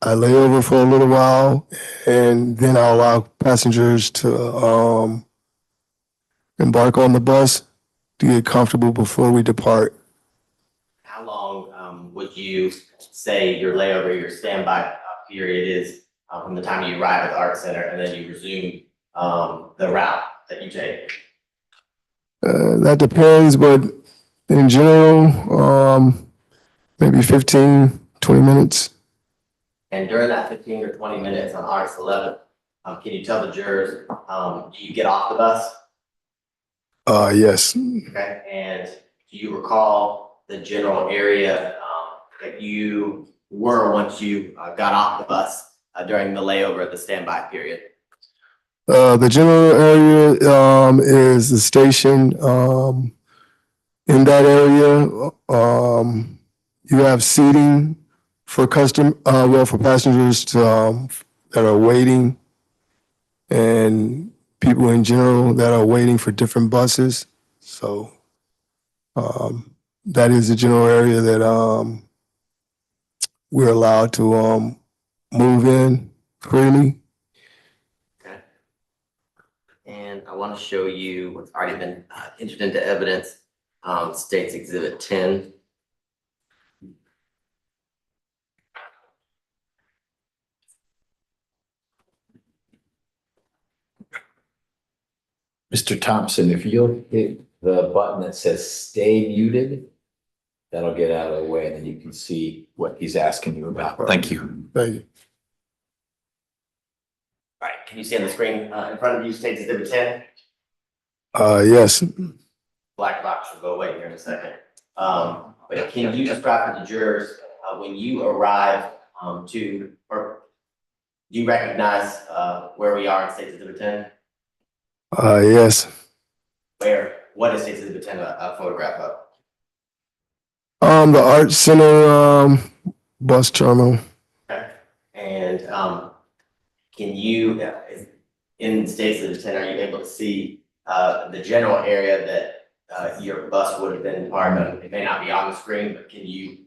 S13: I lay over for a little while, and then I allow passengers to embark on the bus to get comfortable before we depart.
S4: How long would you say your layover, your standby period is from the time you arrive at the Art Center and then you resume the route that you take?
S13: That depends, but in general, maybe 15, 20 minutes.
S4: And during that 15 or 20 minutes on August 11th, can you tell the jurors, do you get off the bus?
S13: Yes.
S4: Okay, and do you recall the general area that you were once you got off the bus during the layover at the standby period?
S13: The general area is the station. In that area, you have seating for for passengers that are waiting, and people in general that are waiting for different buses. So that is the general area that we're allowed to move in freely.
S4: Okay. And I want to show you what's already been entered into evidence, State's Exhibit 10.
S14: Mr. Thompson, if you'll hit the button that says stay muted, that'll get out of the way and then you can see what he's asking you about.
S3: Thank you.
S13: Thank you.
S4: All right, can you see on the screen in front of you, State's Exhibit 10?
S13: Yes.
S4: black box will go away here in a second. But can you describe for the jurors, when you arrive, or do you recognize, where we are in State Exhibit 10?
S13: Yes.
S4: What is State Exhibit 10 a photograph of?
S13: The Art Center, bus terminal.
S4: Okay. And, can you, in State Exhibit 10, are you able to see, the general area that, your bus would have been parked on? It may not be on the screen, but can you,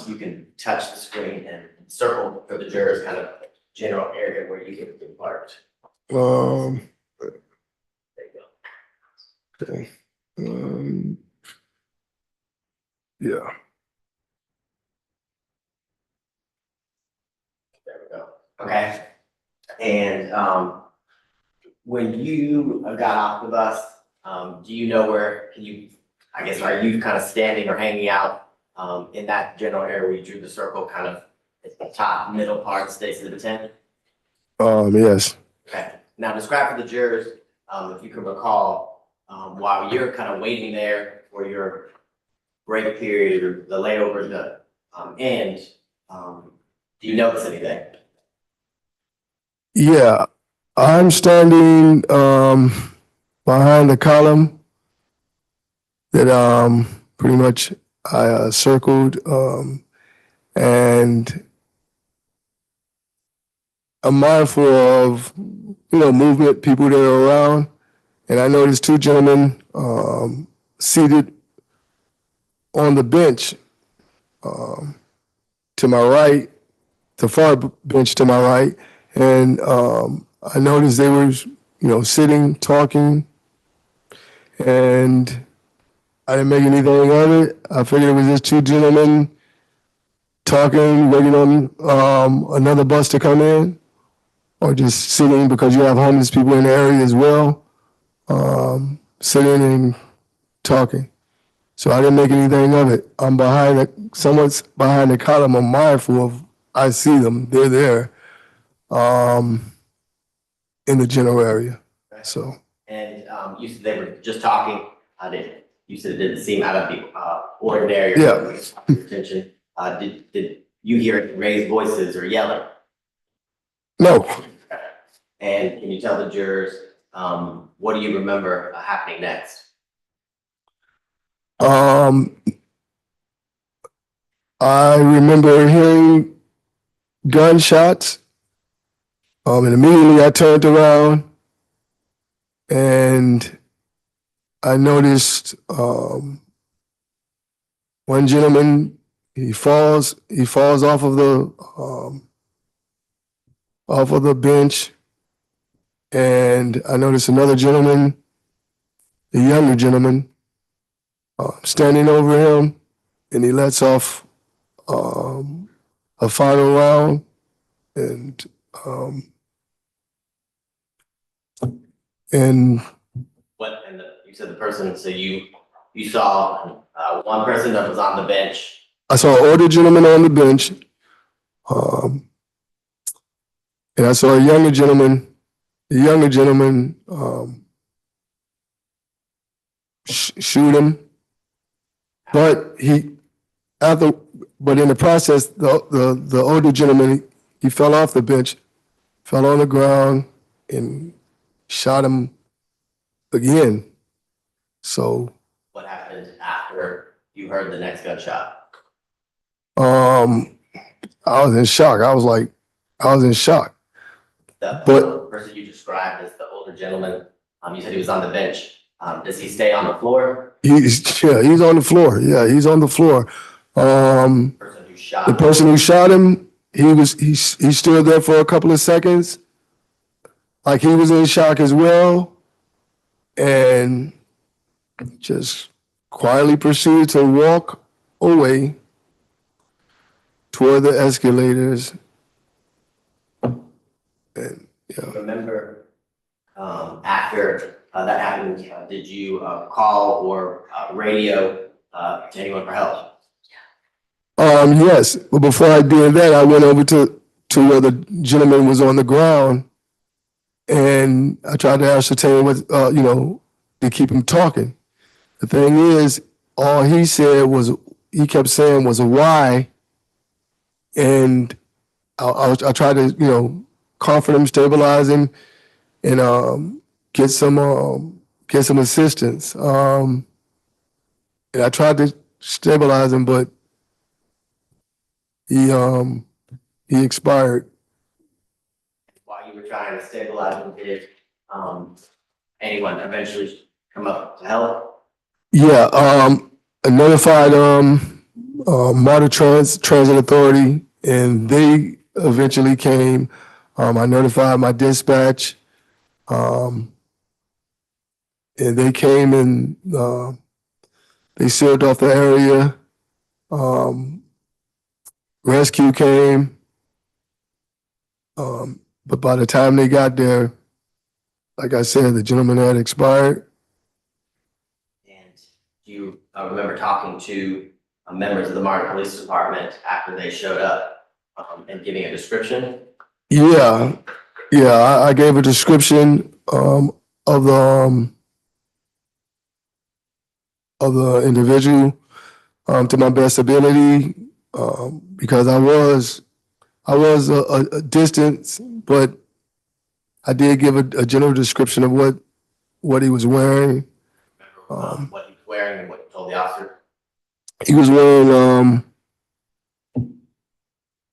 S4: you can touch the screen and circle for the jurors kind of general area where you could have been parked.
S13: Um,
S4: There you go.
S13: okay. Yeah.
S4: There we go. Okay. And when you got off the bus, do you know where, I guess, are you kind of standing or hanging out in that general area where you drew the circle kind of at the top, middle part of State Exhibit 10?
S13: Yes.
S4: Okay. Now describe for the jurors, if you can recall, while you're kind of waiting there for your break period or the layover to end, do you notice anything?
S13: Yeah. I'm standing behind the column that pretty much I circled, and I'm mindful of movement, people that are around, and I noticed two gentlemen seated on the bench to my right, the far bench to my right, and I noticed they were, sitting, talking, and I didn't make anything of it. I figured it was just two gentlemen talking, waiting on another bus to come in, or just sitting because you have homeless people in the area as well, sitting and talking. So I didn't make anything of it. I'm someone's behind the column. I'm mindful of, I see them, they're there. In the general area.
S4: Okay.
S13: So.
S4: And you said they were just talking. You said it didn't seem out of the ordinary.
S13: Yeah.
S4: Attention. Did you hear raised voices or yelling?
S13: No.
S4: And can you tell the jurors what do you remember happening next?
S13: I remember hearing gunshots. And immediately I turned around and I noticed one gentleman, he falls off of the bench, and I noticed another gentleman, a younger gentleman, standing over him, and he lets off a final round, and
S4: You said the person, so you saw one person that was on the bench.
S13: I saw an older gentleman on the bench, and I saw a younger gentleman shoot him, but in the process, the older gentleman, he fell off the bench, fell on the ground, and shot him again. So.
S4: What happened after you heard the next gunshot?
S13: I was in shock. I was in shock.
S4: The person you described as the older gentleman, you said he was on the bench. Does he stay on the floor?
S13: He's on the floor. Yeah, he's on the floor. The person who shot him, he stood there for a couple of seconds, like he was in shock as well, and just quietly proceeded to walk away toward the escalators. And
S4: Remember, after that happened, did you call or radio to anyone for help?
S13: Yes, but before I did that, I went over to where the gentleman was on the ground, and I tried to ascertain what to keep him talking. The thing is, all he said was, he kept saying was a why. And I tried to, comfort him, stabilize him, and get some assistance. And I tried to stabilize him, but he expired.
S4: While you were trying to stabilize him, did, anyone eventually come up to help?
S13: Yeah, I notified MARTA Transit Authority, and they eventually came. I notified my dispatch, and they came and they sealed off the area. Rescue came, but by the time they got there, like I said, the gentleman had expired.
S4: And do you remember talking to members of the Martin Police Department after they showed up and giving a description?
S13: Yeah, I gave a description of the individual to my best ability, because I was a distance, but I did give a general description of what he was wearing.
S4: What he was wearing and what you told the officer?
S13: He was wearing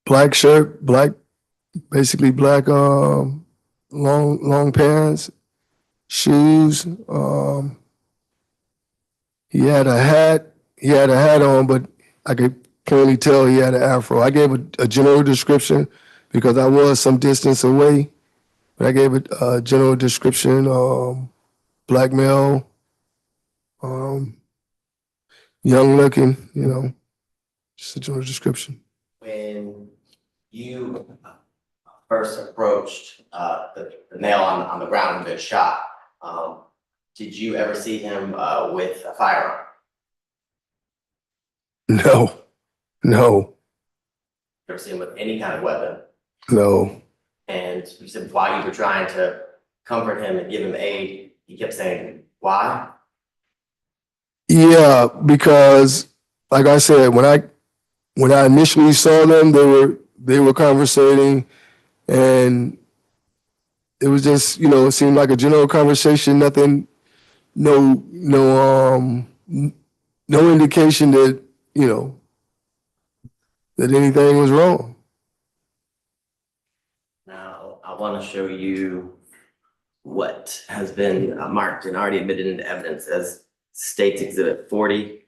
S13: black shirt, basically black long pants, shoes. He had a hat. He had a hat on, but I could clearly tell he had an afro. I gave a general description because I was some distance away, but I gave a general description. Black male, young looking, just a general description.
S4: When you first approached the male on the ground who'd been shot, did you ever see him with a firearm?
S13: No.
S4: Ever see him with any kind of weapon?
S13: No.
S4: And you said while you were trying to comfort him and give him aid, he kept saying, why?
S13: Yeah, because like I said, when I initially saw them, they were conversating, and it was just, it seemed like a general conversation, nothing, no indication that, that anything was wrong.
S4: Now, I want to show you what has been marked and already admitted into evidence as State's Exhibit 40.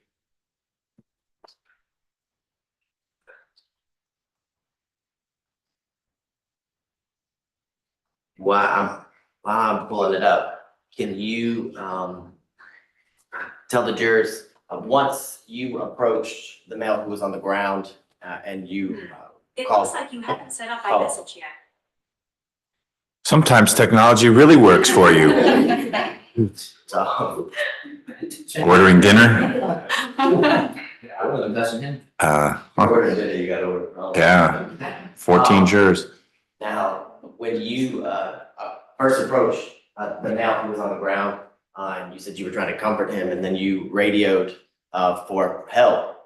S4: While I'm pulling it up, can you tell the jurors, once you approached the male who was on the ground and you
S15: It
S4: called.
S15: looks like you haven't set up
S4: Oh.
S15: iMessage yet.
S3: Sometimes technology really works for you.
S4: So,
S3: Ordering dinner?
S11: Yeah, I wasn't messing him.
S4: ordering dinner, you got order.
S3: Yeah, 14 jurors.
S4: Now, when you first approached the male who was on the ground, and you said you were trying to comfort him, and then you radioed for help,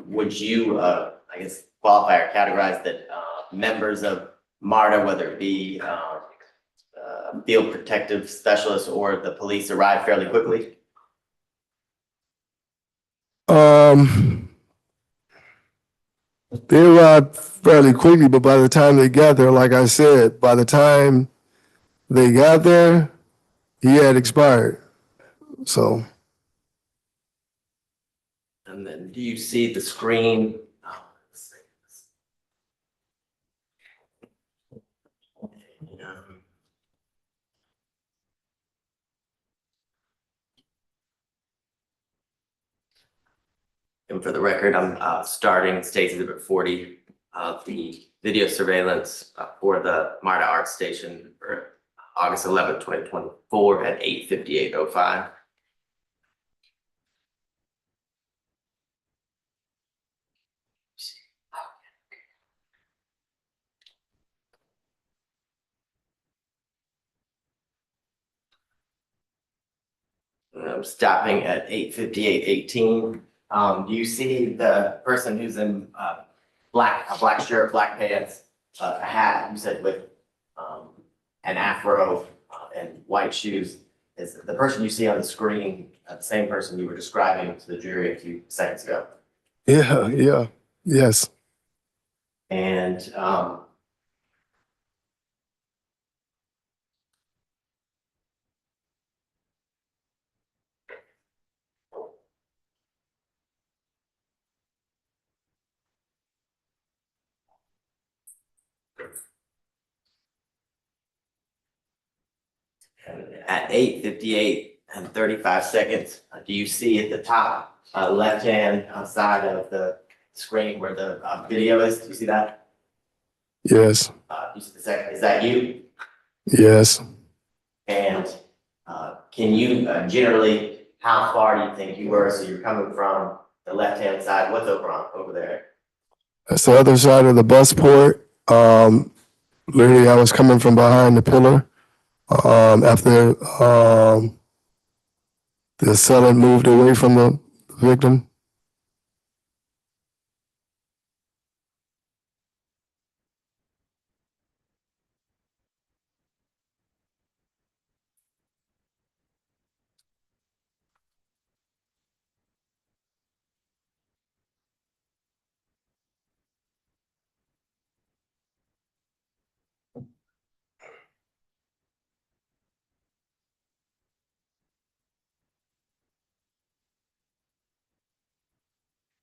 S4: would you, I guess, qualify or categorize that members of MARTA, whether it be field protective specialists or the police, arrived fairly quickly?
S13: They arrived fairly quickly, but by the time they got there, like I said, by the time they got there, he had expired. So.
S4: And then do you see the screen? Oh, let's see. And for the record, I'm starting State's Exhibit 40 of the video surveillance for the MARTA Art Station for August 11th, 2024 at 8:58:05. stopping at 8:58:18. Do you see the person who's in a black shirt, black pants, a hat, you said with an afro and white shoes? Is the person you see on the screen the same person you were describing to the jury a few seconds ago?
S13: Yeah, yes.
S4: And at 8:58:35, do you see at the top left-hand side of the screen where the video is? Do you see that?
S13: Yes,
S4: You see the second, is that you?
S13: yes.
S4: And can you generally, how far do you think you were? So you're coming from the left-hand side, what's over there?
S13: That's the other side of the bus port. Literally, I was coming from behind the pillar. After the assailant moved away from the victim.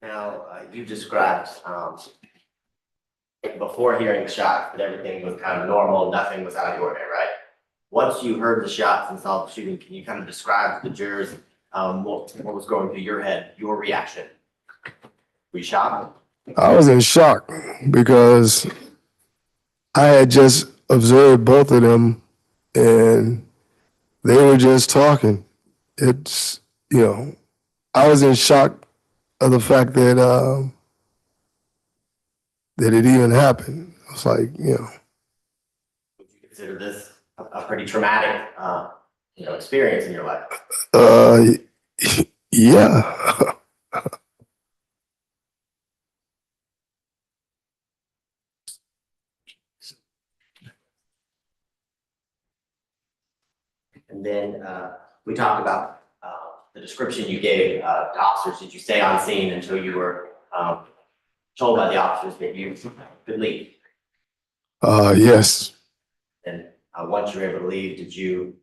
S4: Now, you described before hearing the shots, that everything was kind of normal, nothing was out of the ordinary, right? Once you heard the shots and saw the shooting, can you kind of describe to the jurors what was going through your head, your reaction? Were you shocked?
S13: I was in shock because I had just observed both of them and they were just talking. It's, I was in shock of the fact that that it even happened. I was like,
S4: Would you consider this a pretty traumatic experience in your life?
S13: Yeah.
S4: And then we talked about the description you gave to officers. Did you stay on scene until you were told by the officers that you could leave?
S13: Yes.
S4: And once you were able to leave, did you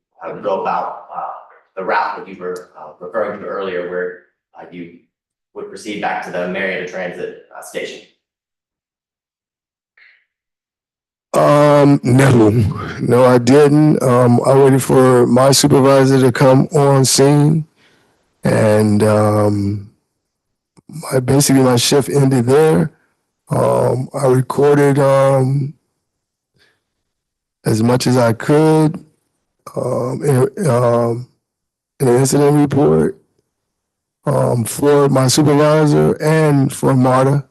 S4: go about the route that you were referring to earlier, where you would proceed back to the Marietta Transit station?
S13: No, I didn't. I waited for my supervisor to come on scene, and basically my shift ended there. I recorded as much as I could in an incident report for my supervisor and for Marta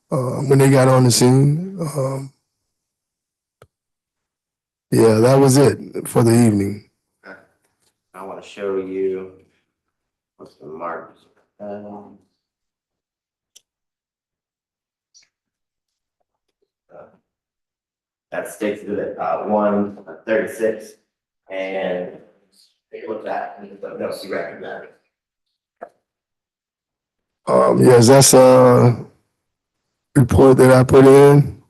S13: when they got on the scene. Yeah, that was it for the evening.
S4: I want to show you what's the mark. That states that 1:36, and take a look at that. What else you recognize?
S13: Yes, that's a report that I put in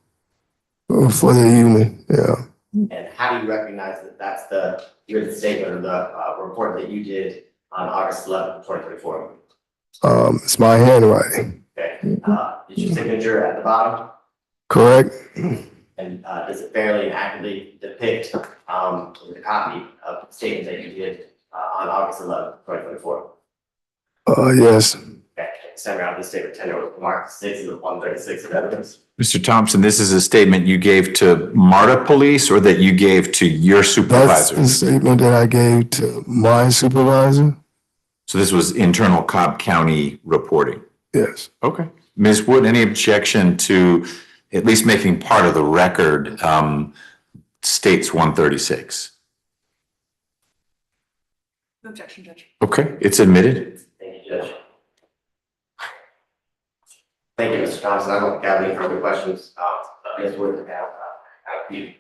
S13: for the evening. Yeah.
S4: And how do you recognize that that's the written statement or the report that you did on August 11th, 2024?
S13: It's my handwriting.
S4: Okay. Is your signature at the bottom?
S13: Correct.
S4: And does it fairly and accurately depict the copy of the statement that you did on August 11th, 2024?
S13: Yes.
S4: Okay. Send around this statement tenure with mark 6 of 136 of evidence.
S3: Mr. Thompson, this is a statement you gave to MARTA police or that you gave to your supervisor?
S13: That's the statement that I gave to my supervisor.
S3: So this was internal Cobb County reporting?
S13: Yes.
S3: Okay. Ms. Wood, any objection to at least making part of the record states 136?
S1: No objection, Judge.
S3: Okay, it's admitted.
S4: Thank you, Judge. Thank you, Mr. Thompson. I don't have any further questions. Ms. Wood, have you?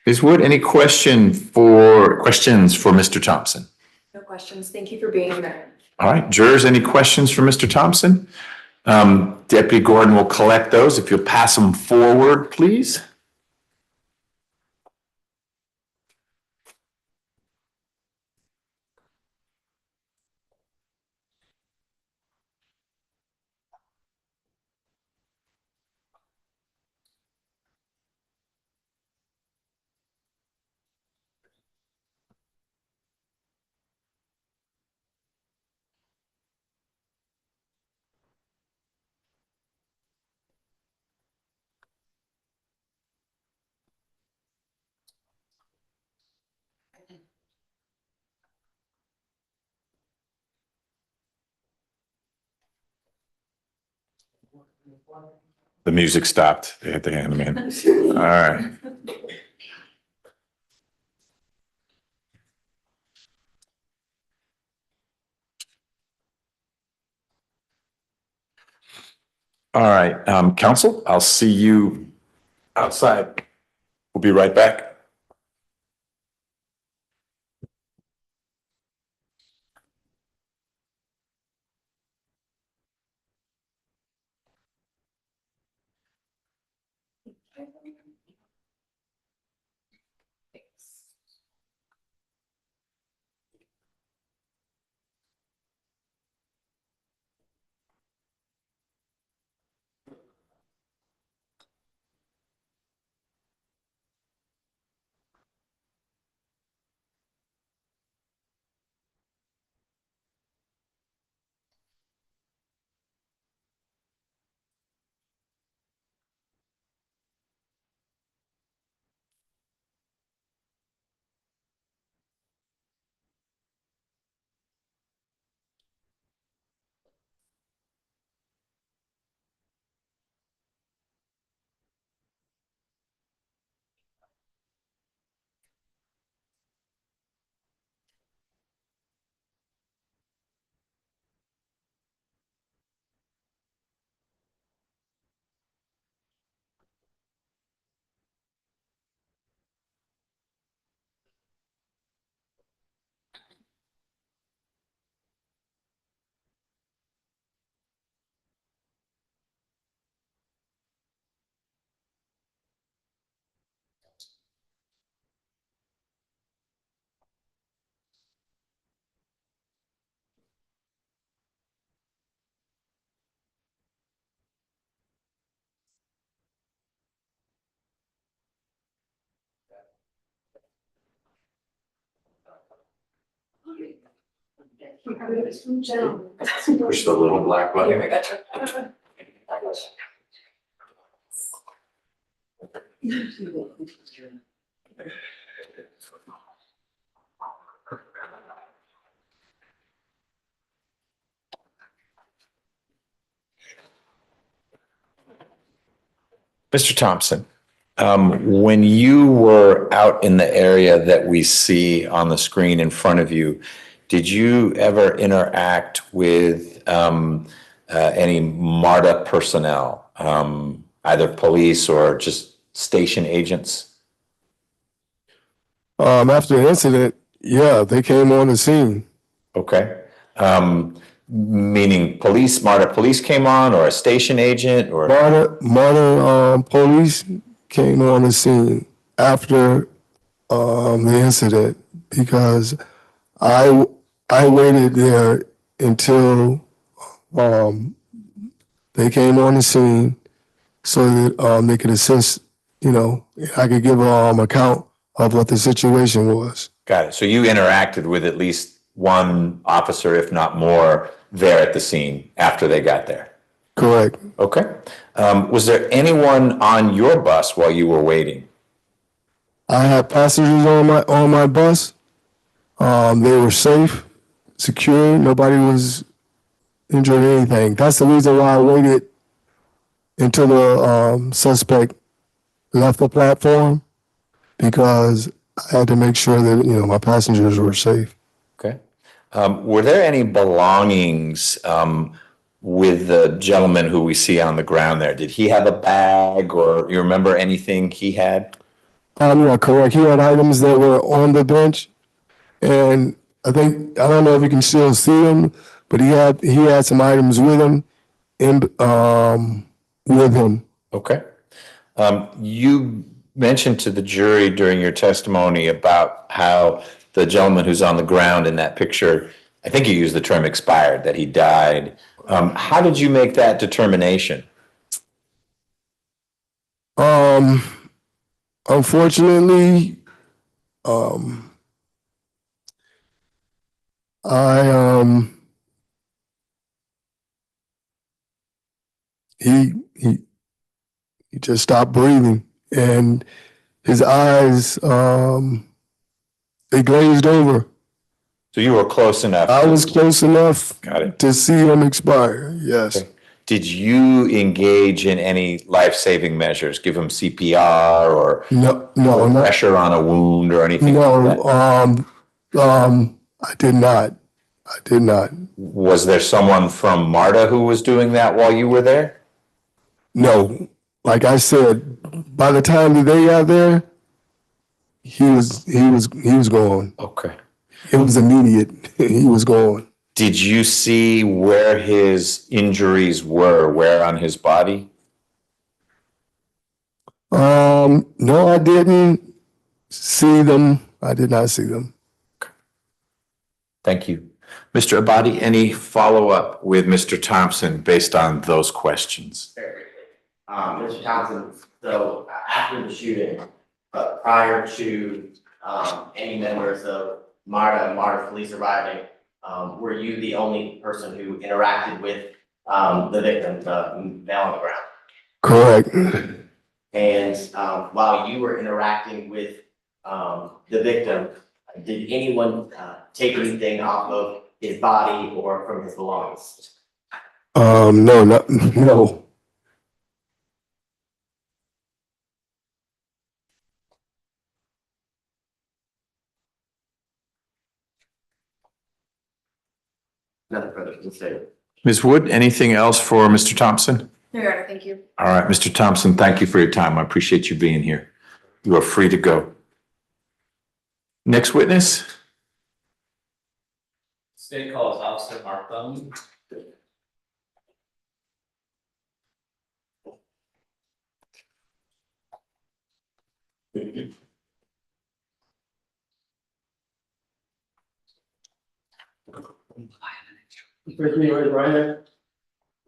S3: Ms. Wood, any questions for Mr. Thompson?
S1: No questions. Thank you for being here.
S3: All right, jurors, any questions for Mr. Thompson? Deputy Gordon will collect those. If you'll pass them forward, please. The music stopped. They had to hand them in. All right. All right, counsel, I'll see you outside. We'll be right back. Push the little black button. Mr. Thompson, when you were out in the area that we see on the screen in front of you, did you ever interact with any MARTA personnel, either police or just station agents?
S13: After the incident, yeah, they came on the scene.
S3: Okay. Meaning police, MARTA police came on, or a station agent, or?
S13: MARTA police came on the scene after the incident because I waited there until they came on the scene so that they could assist, I could give account of what the situation was.
S3: Got it. So you interacted with at least one officer, if not more, there at the scene after they got there?
S13: Correct.
S3: Okay. Was there anyone on your bus while you were waiting?
S13: I had passengers on my bus. They were safe, secure. Nobody was injured or anything. That's the reason why I waited until the suspect left the platform, because I had to make sure that my passengers were safe.
S3: Okay. Were there any belongings with the gentleman who we see on the ground there? Did he have a bag or you remember anything he had?
S13: Yeah, correct. He had items that were on the bench, and I don't know if you can still see them, but he had some items with him, with him.
S3: Okay. You mentioned to the jury during your testimony about how the gentleman who's on the ground in that picture, I think you used the term expired, that he died. How did you make that determination?
S13: Unfortunately, he just stopped breathing, and his eyes they glazed over.
S3: So you were close enough.
S13: I was close enough.
S3: Got it.
S13: To see him expire. Yes.
S3: Okay. Did you engage in any life-saving measures? Give him CPR or
S13: no,
S3: pressure on a wound or anything?
S13: No,
S3: like that?
S13: I did not. I did not.
S3: Was there someone from MARTA who was doing that while you were there?
S13: No. Like I said, by the time that they got there, he was gone.
S3: Okay.
S13: It was immediate. He was gone.
S3: Did you see where his injuries were? Where on his body?
S13: No, I didn't see them. I did not see them.
S3: Thank you. Mr. Abadi, any follow-up with Mr. Thompson based on those questions?
S4: Very quickly. Mr. Thompson, so after the shooting, but prior to any members of MARTA and MARTA police arriving, were you the only person who interacted with the victim, the male on the ground?
S13: Correct.
S4: And while you were interacting with the victim, did anyone take anything off of his body or from his belongings?
S13: No.
S4: Nothing further to say.
S3: Ms. Wood, anything else for Mr. Thompson?
S5: No, Your Honor, thank you.
S3: All right, Mr. Thompson, thank you for your time. I appreciate you being here. You are free to go. Next witness?
S6: State calls Officer Mark Bowman.
S7: First, me raise your right hand.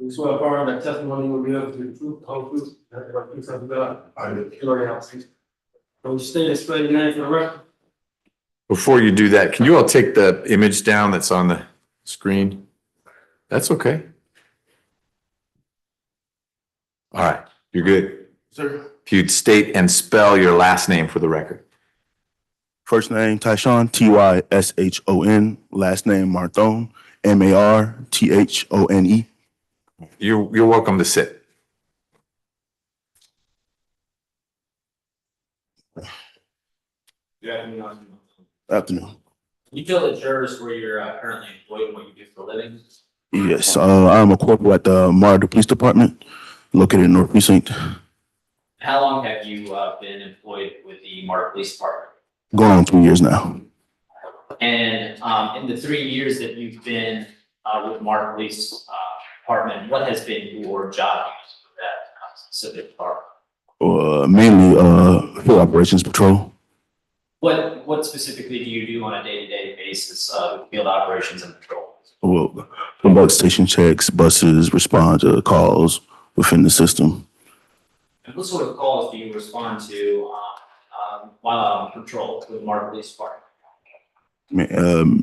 S7: You swear affirm that testimony will be able to the truth, the whole truth, and nothing but the truth, so help you God. I do. Glory to God. State and spell your name for the record.
S3: Before you do that, can you all take the image down that's on the screen? That's okay. All right, you're good.
S15: Sir.
S3: If you'd state and spell your last name for the record.
S15: First name Tyshon, Tyshon. Last name Marthone, Marthone.
S3: You're welcome to sit.
S6: Yeah.
S15: Afternoon.
S6: You tell the jurors where you're currently employed and what you do for a living?
S15: Yes, I'm a corporal at the Miranda Police Department, located in North Precinct.
S6: How long have you been employed with the MARTA Police Department?
S15: Going on 2 years now.
S6: And in the 3 years that you've been with MARTA Police Department, what has been your job duties with that specific department?
S15: Mainly field operations patrol.
S6: What specifically do you do on a day-to-day basis with field operations and patrol?
S15: Well, conduct station checks, buses, respond to calls within the system.
S6: And what sort of calls do you respond to while on patrol with the MARTA Police Department?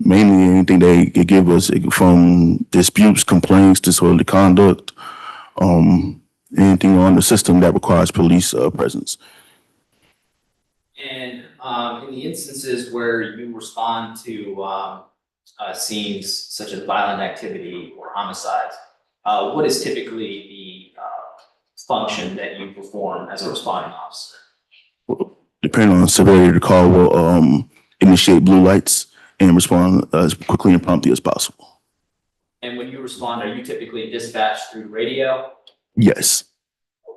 S15: Mainly anything they give us, from disputes, complaints, disorderly conduct, anything on the system that requires police presence.
S6: And in the instances where you respond to scenes such as violent activity or homicides, what is typically the function that you perform as a responding officer?
S15: Depending on the severity of the call, we'll initiate blue lights and respond as quickly and promptly as possible.
S6: And when you respond, are you typically dispatched through radio?
S15: Yes.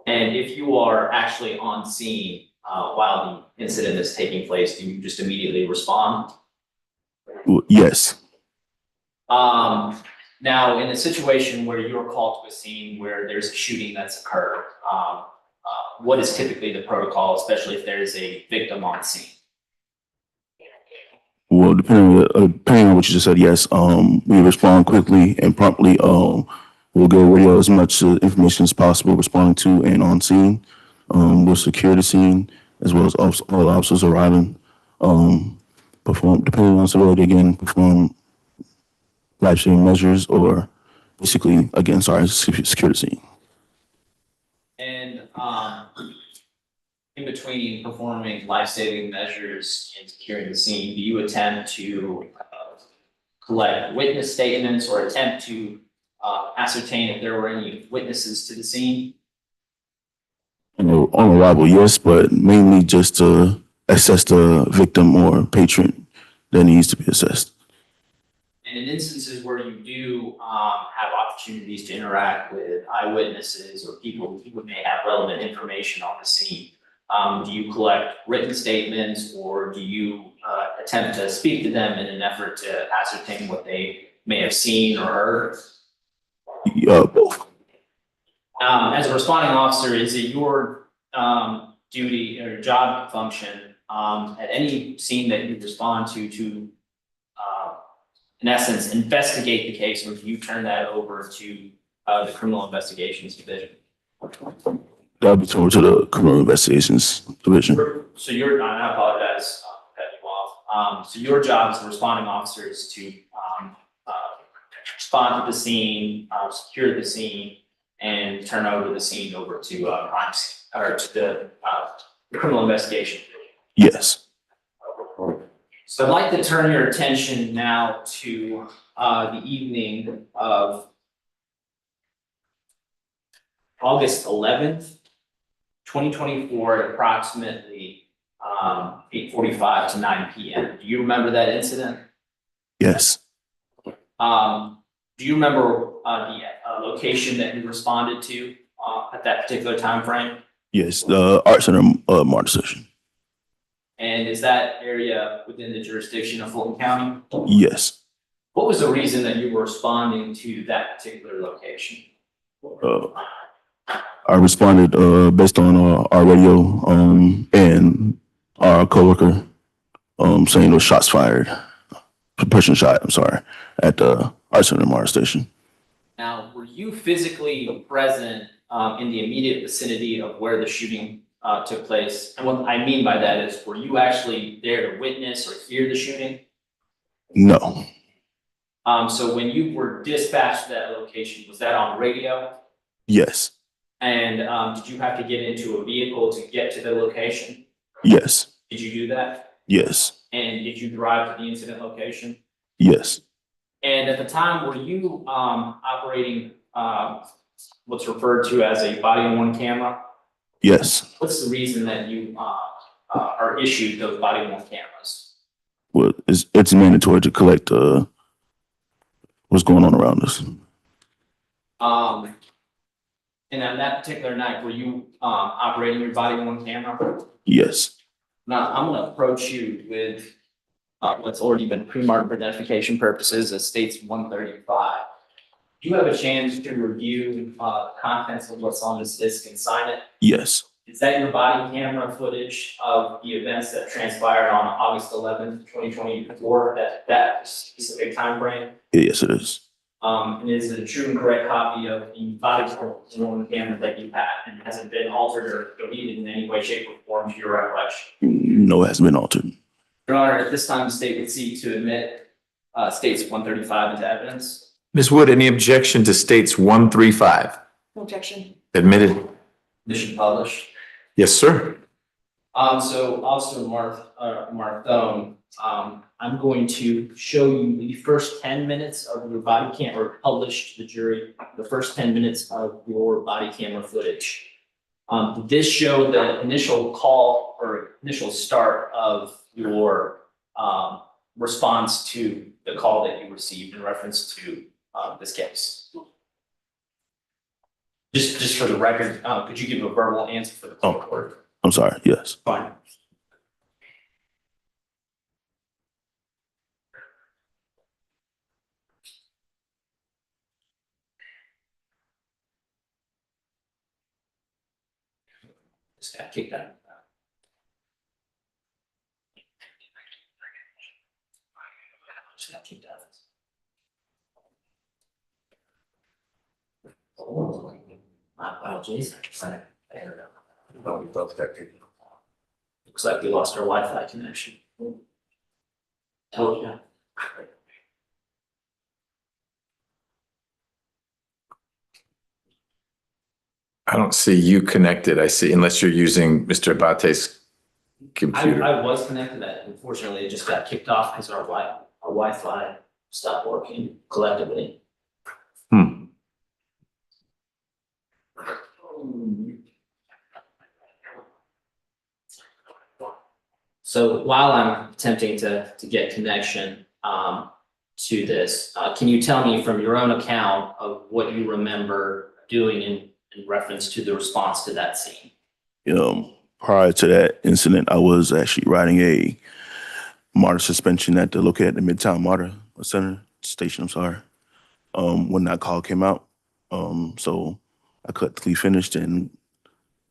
S6: And if you are actually on scene while the incident is taking place, do you just immediately respond?
S15: Yes.
S6: Now, in a situation where you're called to a scene where there's a shooting that's occurred, what is typically the protocol, especially if there is a victim on scene?
S15: Well, depending on what you just said, yes. We respond quickly and promptly. We'll give radio as much information as possible, responding to and on scene. We'll secure the scene as well as all officers arriving. Depending on severity, again, perform life-saving measures or basically, again, secure the scene.
S6: And in between performing life-saving measures and securing the scene, do you attempt to collect witness statements or attempt to ascertain if there were any witnesses to the scene?
S15: On arrival, yes, but mainly just to assess the victim or patron that needs to be assessed.
S6: And in instances where you do have opportunities to interact with eyewitnesses or people who may have relevant information on the scene, do you collect written statements or do you attempt to speak to them in an effort to ascertain what they may have seen or heard?
S15: Both.
S6: As a responding officer, is it your duty or job function at any scene that you respond to in essence, investigate the case, or do you turn that over to the Criminal Investigations Division?
S15: That'll be turned to the Criminal Investigations Division.
S6: So I apologize, cut you off. So your job as a responding officer is to respond to the scene, secure the scene, and turn over the scene over to crime scene or to the Criminal Investigation Division.
S15: Yes.
S6: So I'd like to turn your attention now to the evening of August 11th, 2024 at approximately 8:45 to 9 p.m. Do you remember that incident?
S15: Yes.
S6: Do you remember the location that you responded to at that particular time frame?
S15: Yes, the Art Center Martin session.
S6: And is that area within the jurisdiction of Fulton County?
S15: Yes.
S6: What was the reason that you were responding to that particular location?
S15: I responded based on our radio and our coworker saying there was shots fired. A person shot, I'm sorry, at the Art Center Martin station.
S6: Now, were you physically present in the immediate vicinity of where the shooting took place? And what I mean by that is, were you actually there to witness or hear the shooting?
S15: No.
S6: So when you were dispatched to that location, was that on radio?
S15: Yes.
S6: And did you have to get into a vehicle to get to the location?
S15: Yes.
S6: Did you do that?
S15: Yes.
S6: And did you drive to the incident location?
S15: Yes.
S6: And at the time, were you operating what's referred to as a body-worn camera?
S15: Yes.
S6: What's the reason that you are issued those body-worn cameras?
S15: Well, it's mandatory to collect what's going on around us.
S6: And on that particular night, were you operating your body-worn camera?
S15: Yes.
S6: Now, I'm gonna approach you with what's already been pre-marked for identification purposes as states 135. Do you have a chance to review the contents of what's on this disc and sign it?
S15: Yes.
S6: Is that your body camera footage of the events that transpired on August 11th, 2024, that specific time frame?
S15: Yes, it is.
S6: And is it a true and correct copy of the body worn camera that you had? And has it been altered or deleted in any way, shape, or form to your recollection?
S15: No, it hasn't been altered.
S6: Your Honor, at this time, the state would seek to admit states 135 into evidence.
S3: Ms. Wood, any objection to states 135?
S5: No objection.
S3: Admitted.
S6: Mission published.
S3: Yes, sir.
S6: So Officer Marthone, I'm going to show you the first 10 minutes of your body cam, or publish to the jury, the first 10 minutes of your body camera footage. Did this show the initial call or initial start of your response to the call that you received in reference to this case? Just for the record, could you give a verbal answer for the court?
S15: I'm sorry, yes.
S6: Fine. Just got kicked out. Just got kicked out. Oh, my apologies. I don't know. But we both got kicked out. Looks like we lost our Wi-Fi connection. Oh, yeah.
S3: I don't see you connected. I see, unless you're using Mr. Abate's computer.
S6: I was connected, that unfortunately it just got kicked off because our Wi-Fi stopped working collectively. So while I'm attempting to get connection to this, can you tell me from your own account of what you remember doing in reference to the response to that scene?
S15: Prior to that incident, I was actually riding a MARTA suspension at the located at the Midtown MARTA Center station. I'm sorry. When that call came out, so I quickly finished and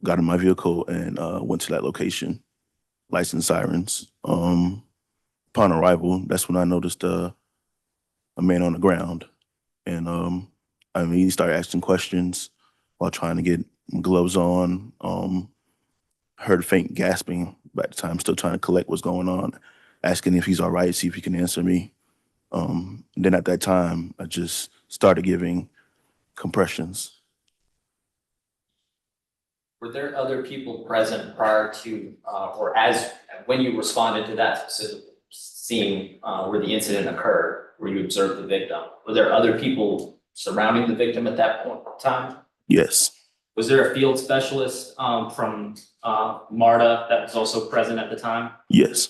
S15: got in my vehicle and went to that location. License sirens. Upon arrival, that's when I noticed a man on the ground, and he started asking questions while trying to get gloves on. Heard faint gasping by the time, still trying to collect what's going on, asking if he's all right, see if he can answer me. Then at that time, I just started giving compressions.
S6: Were there other people present prior to, or as, when you responded to that specific scene where the incident occurred, where you observed the victim? Were there other people surrounding the victim at that point in time?
S15: Yes.
S6: Was there a field specialist from MARTA that was also present at the time?
S15: Yes.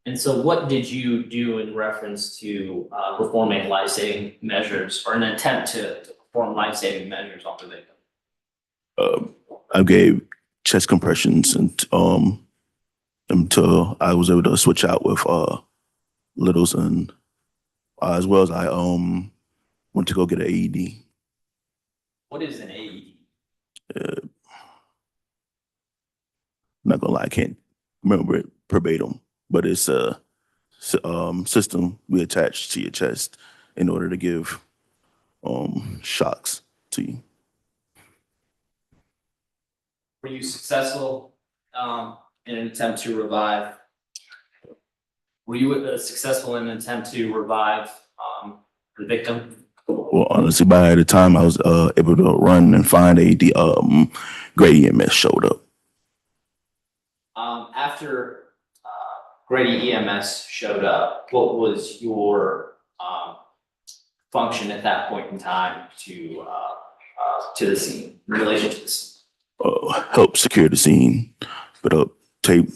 S6: And so what did you do in reference to performing life-saving measures or an attempt to perform life-saving measures on the victim?
S15: I gave chest compressions and until I was able to switch out with littles, and as well as I went to go get an AED.
S6: What is an AED?
S15: I'm not gonna lie, I can't remember it verbatim, but it's a system we attach to your chest in order to give shocks to you.
S6: Were you successful in an attempt to revive? Were you successful in an attempt to revive the victim?
S15: Well, honestly, by the time I was able to run and find the Grady EMS showed up.
S6: After Grady EMS showed up, what was your function at that point in time to the scene, in relation to the scene?
S15: Help secure the scene, put up tape,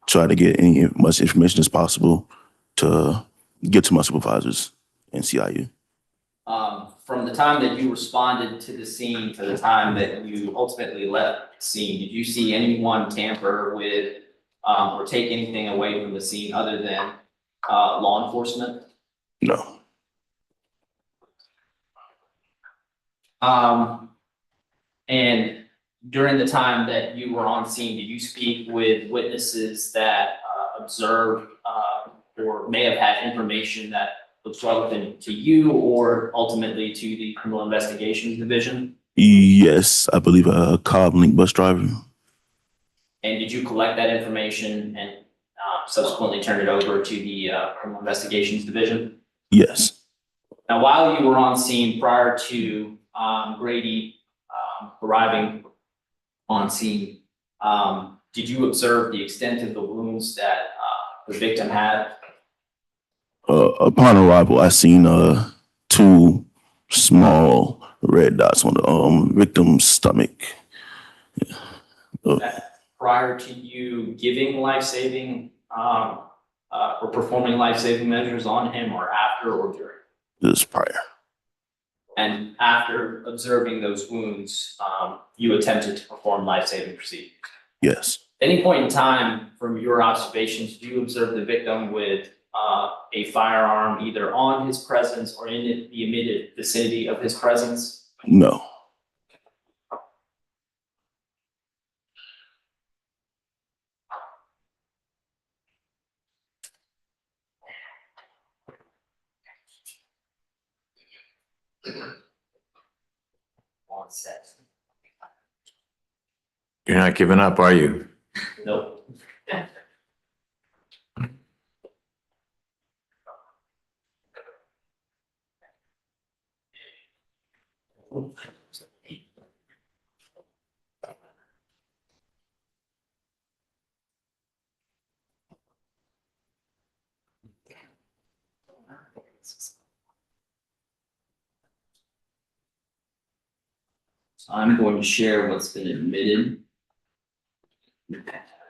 S15: try to get much information as possible to get to my supervisors and CIU.
S6: From the time that you responded to the scene to the time that you ultimately left the scene, did you see anyone tamper with or take anything away from the scene other than law enforcement?
S15: No.
S6: And during the time that you were on scene, did you speak with witnesses that observed or may have had information that was relevant to you or ultimately to the Criminal Investigations Division?
S15: Yes, I believe a Cobb Link bus driver.
S6: And did you collect that information and subsequently turn it over to the Criminal Investigations Division?
S15: Yes.
S6: Now, while you were on scene prior to Grady arriving on scene, did you observe the extent of the wounds that the victim had?
S15: Upon arrival, I seen two small red dots on the victim's stomach.
S6: Prior to you giving life-saving, or performing life-saving measures on him, or after or during?
S15: This prior.
S6: And after observing those wounds, you attempted to perform life-saving procedures?
S15: Yes.
S6: At any point in time, from your observations, do you observe the victim with a firearm either on his presence or in the immediate vicinity of his presence?
S15: No.
S6: On set?
S3: You're not giving up, are you?
S6: Nope. So I'm going to share what's been admitted.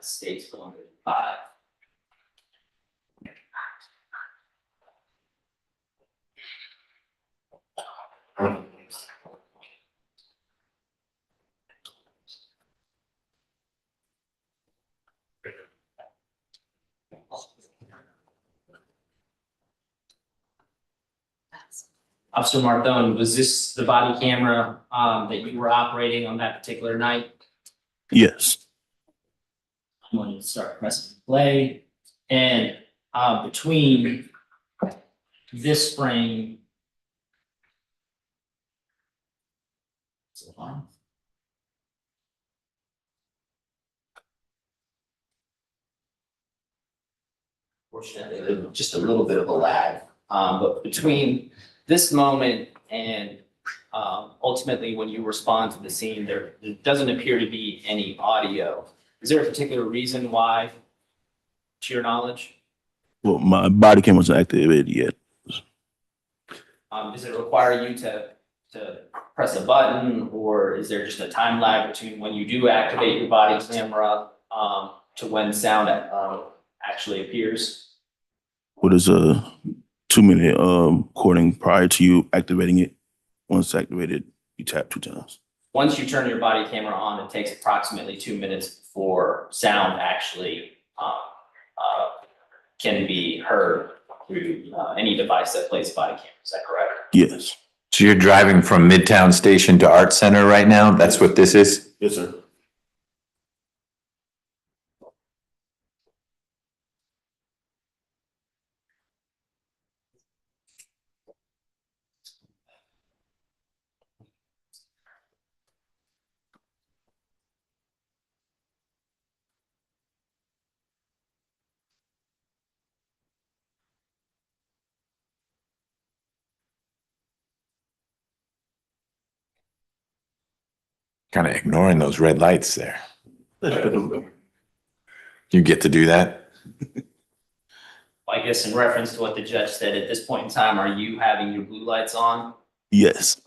S6: State's 105. Officer Marthone, was this the body camera that you were operating on that particular night?
S15: Yes.
S6: I'm going to start pressing play. And between this frame. Fortunately, just a little bit of a lag. But between this moment and ultimately when you respond to the scene, there doesn't appear to be any audio. Is there a particular reason why, to your knowledge?
S15: Well, my body cam wasn't activated yet.
S6: Does it require you to press a button, or is there just a time lag between when you do activate your body camera to when sound actually appears?
S15: What is a 2-minute recording prior to you activating it? Once activated, you tap 2 times.
S6: Once you turn your body camera on, it takes approximately 2 minutes before sound actually can be heard through any device that plays body camera. Is that correct?
S15: Yes.
S3: So you're driving from Midtown Station to Art Center right now? That's what this is?
S15: Yes, sir.
S3: Kind of ignoring those red lights there. You get to do that?
S6: I guess in reference to what the judge said, at this point in time, are you having your blue lights on?
S15: Yes.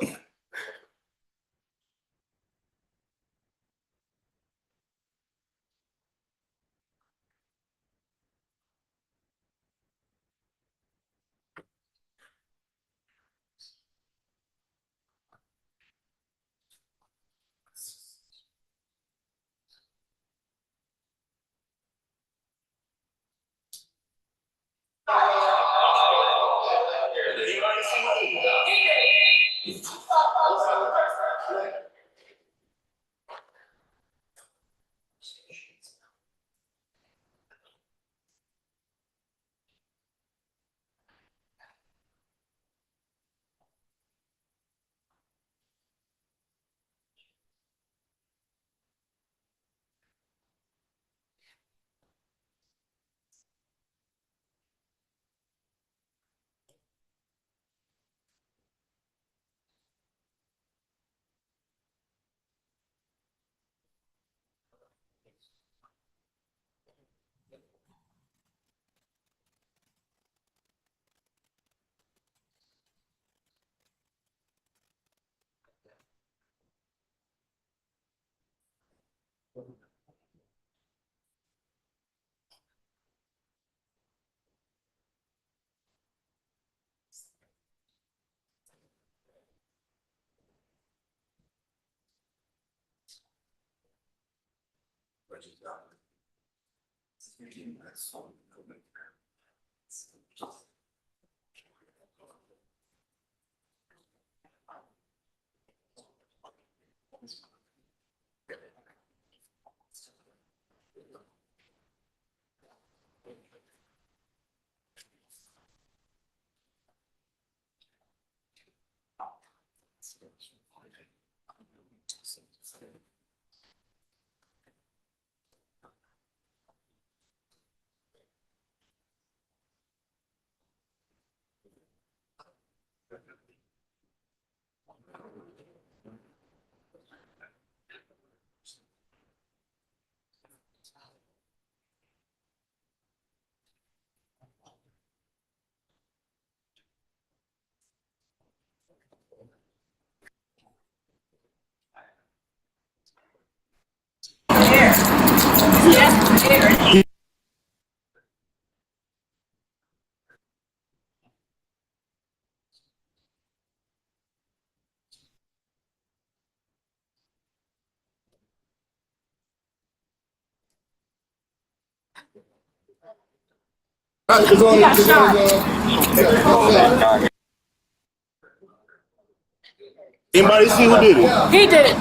S15: Anybody see who did it?
S8: He did it.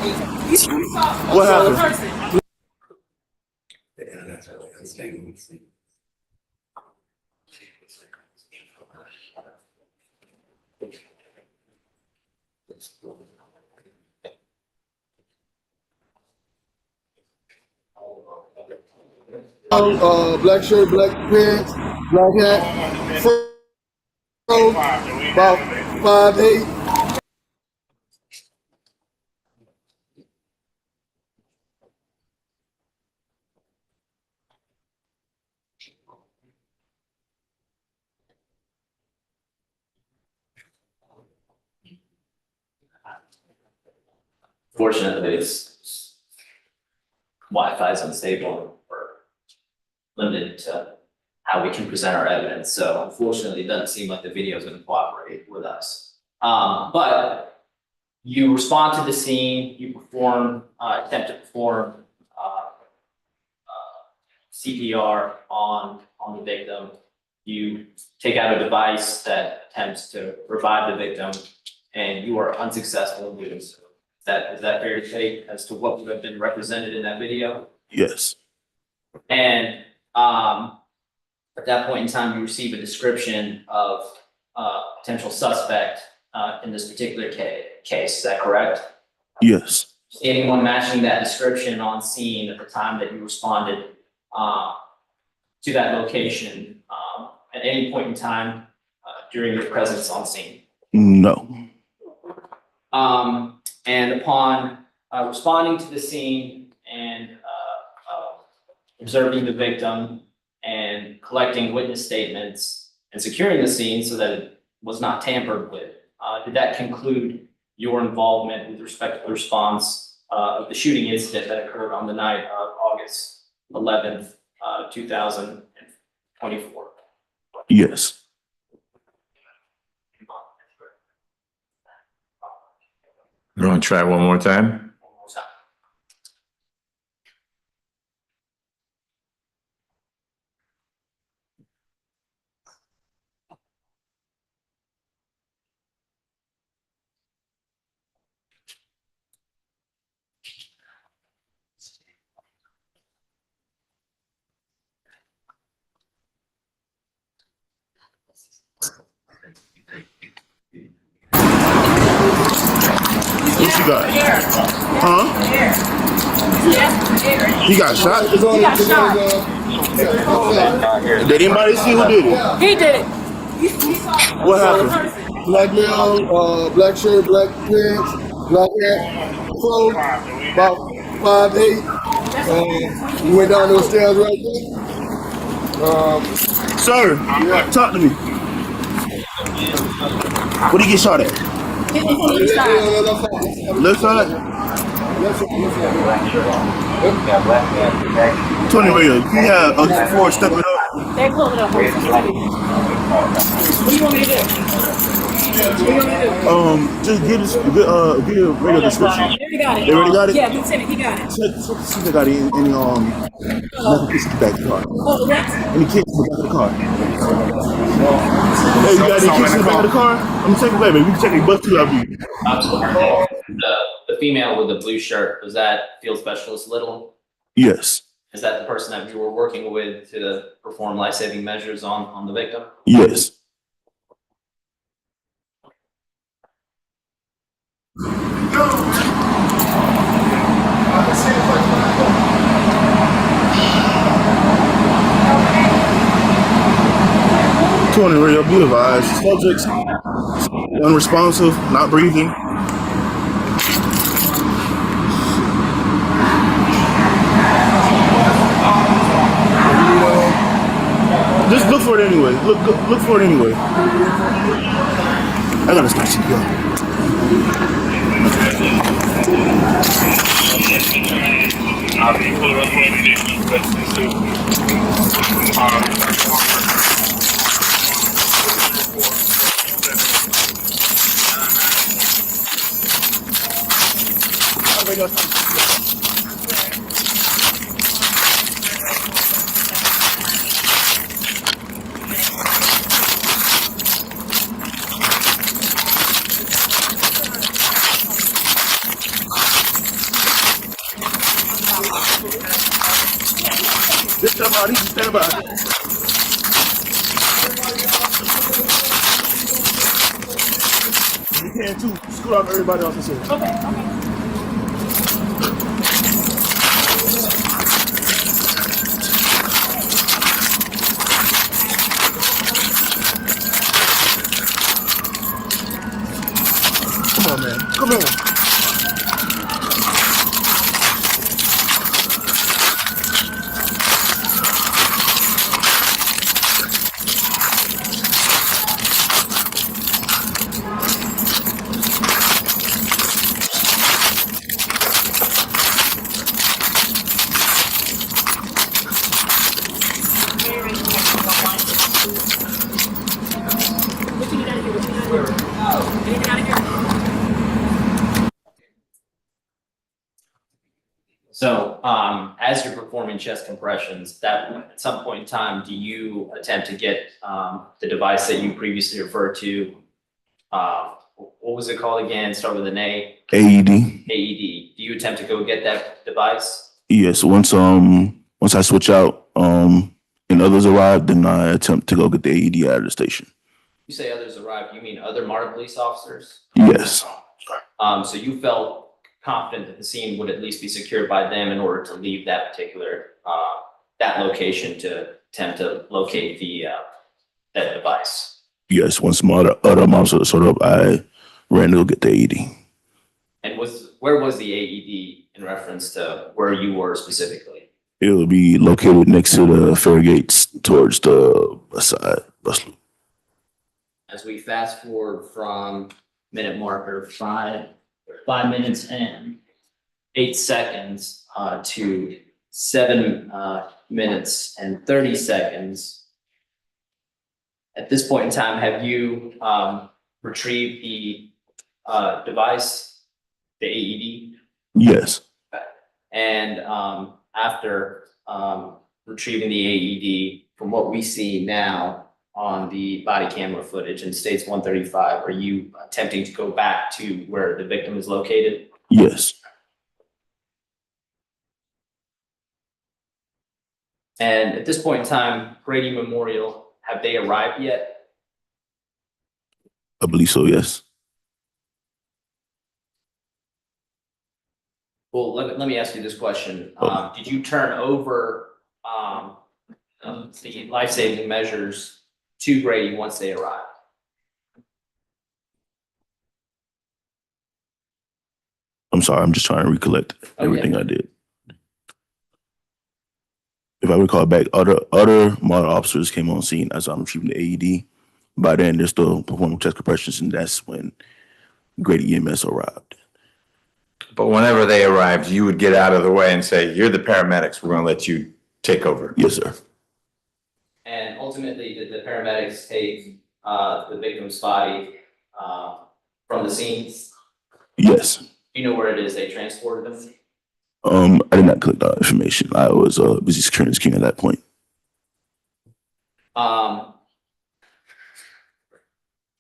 S15: What happened?
S13: Black shirt, black pants, black hat, fro, about 5'8".
S6: Fortunately, it's Wi-Fi is unstable or limited to how we can present our evidence. So unfortunately, it doesn't seem like the video is going to cooperate with us. But you respond to the scene, you perform, attempt to perform CPR on the victim. You take out a device that attempts to revive the victim, and you are unsuccessful in doing so. Is that fair to say as to what would have been represented in that video?
S15: Yes.
S6: And at that point in time, you receive a description of potential suspect in this particular case. Is that correct?
S15: Yes.
S6: Is anyone matching that description on scene at the time that you responded to that location at any point in time during your presence on scene?
S15: No.
S6: And upon responding to the scene and observing the victim and collecting witness statements and securing the scene so that it was not tampered with, did that conclude your involvement with respect to the response of the shooting incident that occurred on the night of August 11th, 2024?
S15: Yes.
S3: You want to try it one more time?
S15: What you got? Huh? He got shot?
S8: He got shot.
S15: Did anybody see who did it?
S8: He did it.
S15: What happened?
S13: Black male, black shirt, black pants, black hat, fro, about 5'8". We went down those stairs right there.
S15: Sir, talk to me. What did he get shot at? Left side? Tony Radio, can you have Ford step it up?
S8: They pulled it up. What do you want me to do?
S15: Just give us, give radio description.
S8: He got it.
S15: They already got it?
S8: Yeah, we sent it. He got it.
S15: See if they got any nothing kids in the back of the car.
S8: Oh, what?
S15: Any kids in the back of the car? Hey, you got any kids in the back of the car? I'm gonna take it back, baby. We can check a bus too, I'll be.
S6: The female with the blue shirt, was that field specialist Little?
S15: Yes.
S6: Is that the person that you were working with to perform life-saving measures on the victim?
S15: Yes. Tony Radio, be advised. Subjects unresponsive, not breathing. Just look for it anyway. Look for it anyway. I gotta start CPR. Stand by. You can too. Scoot off everybody else and say. Okay. Come on, man. Come on.
S6: So, as you're performing chest compressions, that at some point in time, do you attempt to get the device that you previously referred to? What was it called again? Start with an A.
S15: AED.
S6: AED. Do you attempt to go get that device?
S15: Yes. Once I switch out and others arrive, then I attempt to go get the AED out of the station.
S6: You say others arrived. You mean other MARTA police officers?
S15: Yes.
S6: So you felt confident that the scene would at least be secured by them in order to leave that particular that location to attempt to locate the that device.
S15: Yes. Once my other officers showed up, I ran to go get the AED.
S6: And where was the AED in reference to where you were specifically?
S15: It will be located next to the fare gates towards the bus loop.
S6: As we fast forward from minute marker 5 minutes and 8 seconds to 7 minutes and 30 seconds. At this point in time, have you retrieved the device, the AED?
S15: Yes.
S6: And after retrieving the AED, from what we see now on the body camera footage in states 135, are you attempting to go back to where the victim is located?
S15: Yes.
S6: And at this point in time, Grady Memorial, have they arrived yet?
S15: I believe so, yes.
S6: Well, let me ask you this question. Did you turn over the life-saving measures to Grady once they arrived?
S15: I'm sorry, I'm just trying to recollect everything I did. If I recall back, other MARTA officers came on scene as I'm retrieving the AED. By then, they're still performing chest compressions, and that's when Grady EMS arrived.
S3: But whenever they arrived, you would get out of the way and say, you're the paramedics, we're gonna let you take over.
S15: Yes, sir.
S6: And ultimately, did the paramedics take the victim's body from the scene?
S15: Yes.
S6: Do you know where it is they transported them?
S15: I did not collect that information. I was busy securing the scene at that point.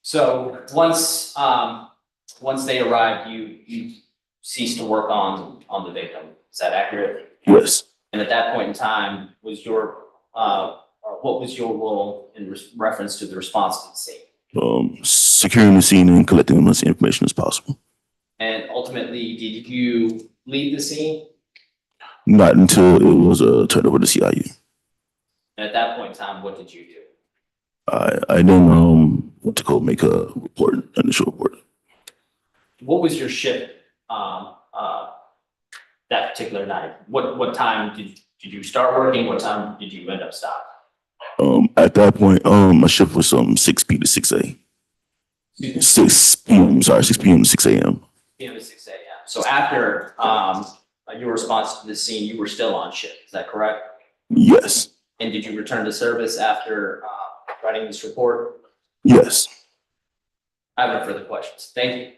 S6: So once they arrived, you ceased to work on the victim. Is that accurate?
S15: Yes.
S6: And at that point in time, was your what was your role in reference to the response to the scene?
S15: Securing the scene and collecting as much information as possible.
S6: And ultimately, did you leave the scene?
S15: Not until it was turned over to CIU.
S6: And at that point in time, what did you do?
S15: I then went to go make a report, initial report.
S6: What was your shift that particular night? What time did you start working? What time did you end up stopping?
S15: At that point, my shift was 6 p to 6 a. 6 p.m. Sorry, 6 p.m. to 6 a.m.
S6: PM to 6 a.m. So after your response to the scene, you were still on shift. Is that correct?
S15: Yes.
S6: And did you return to service after writing this report?
S15: Yes.
S6: I have no further questions. Thank you.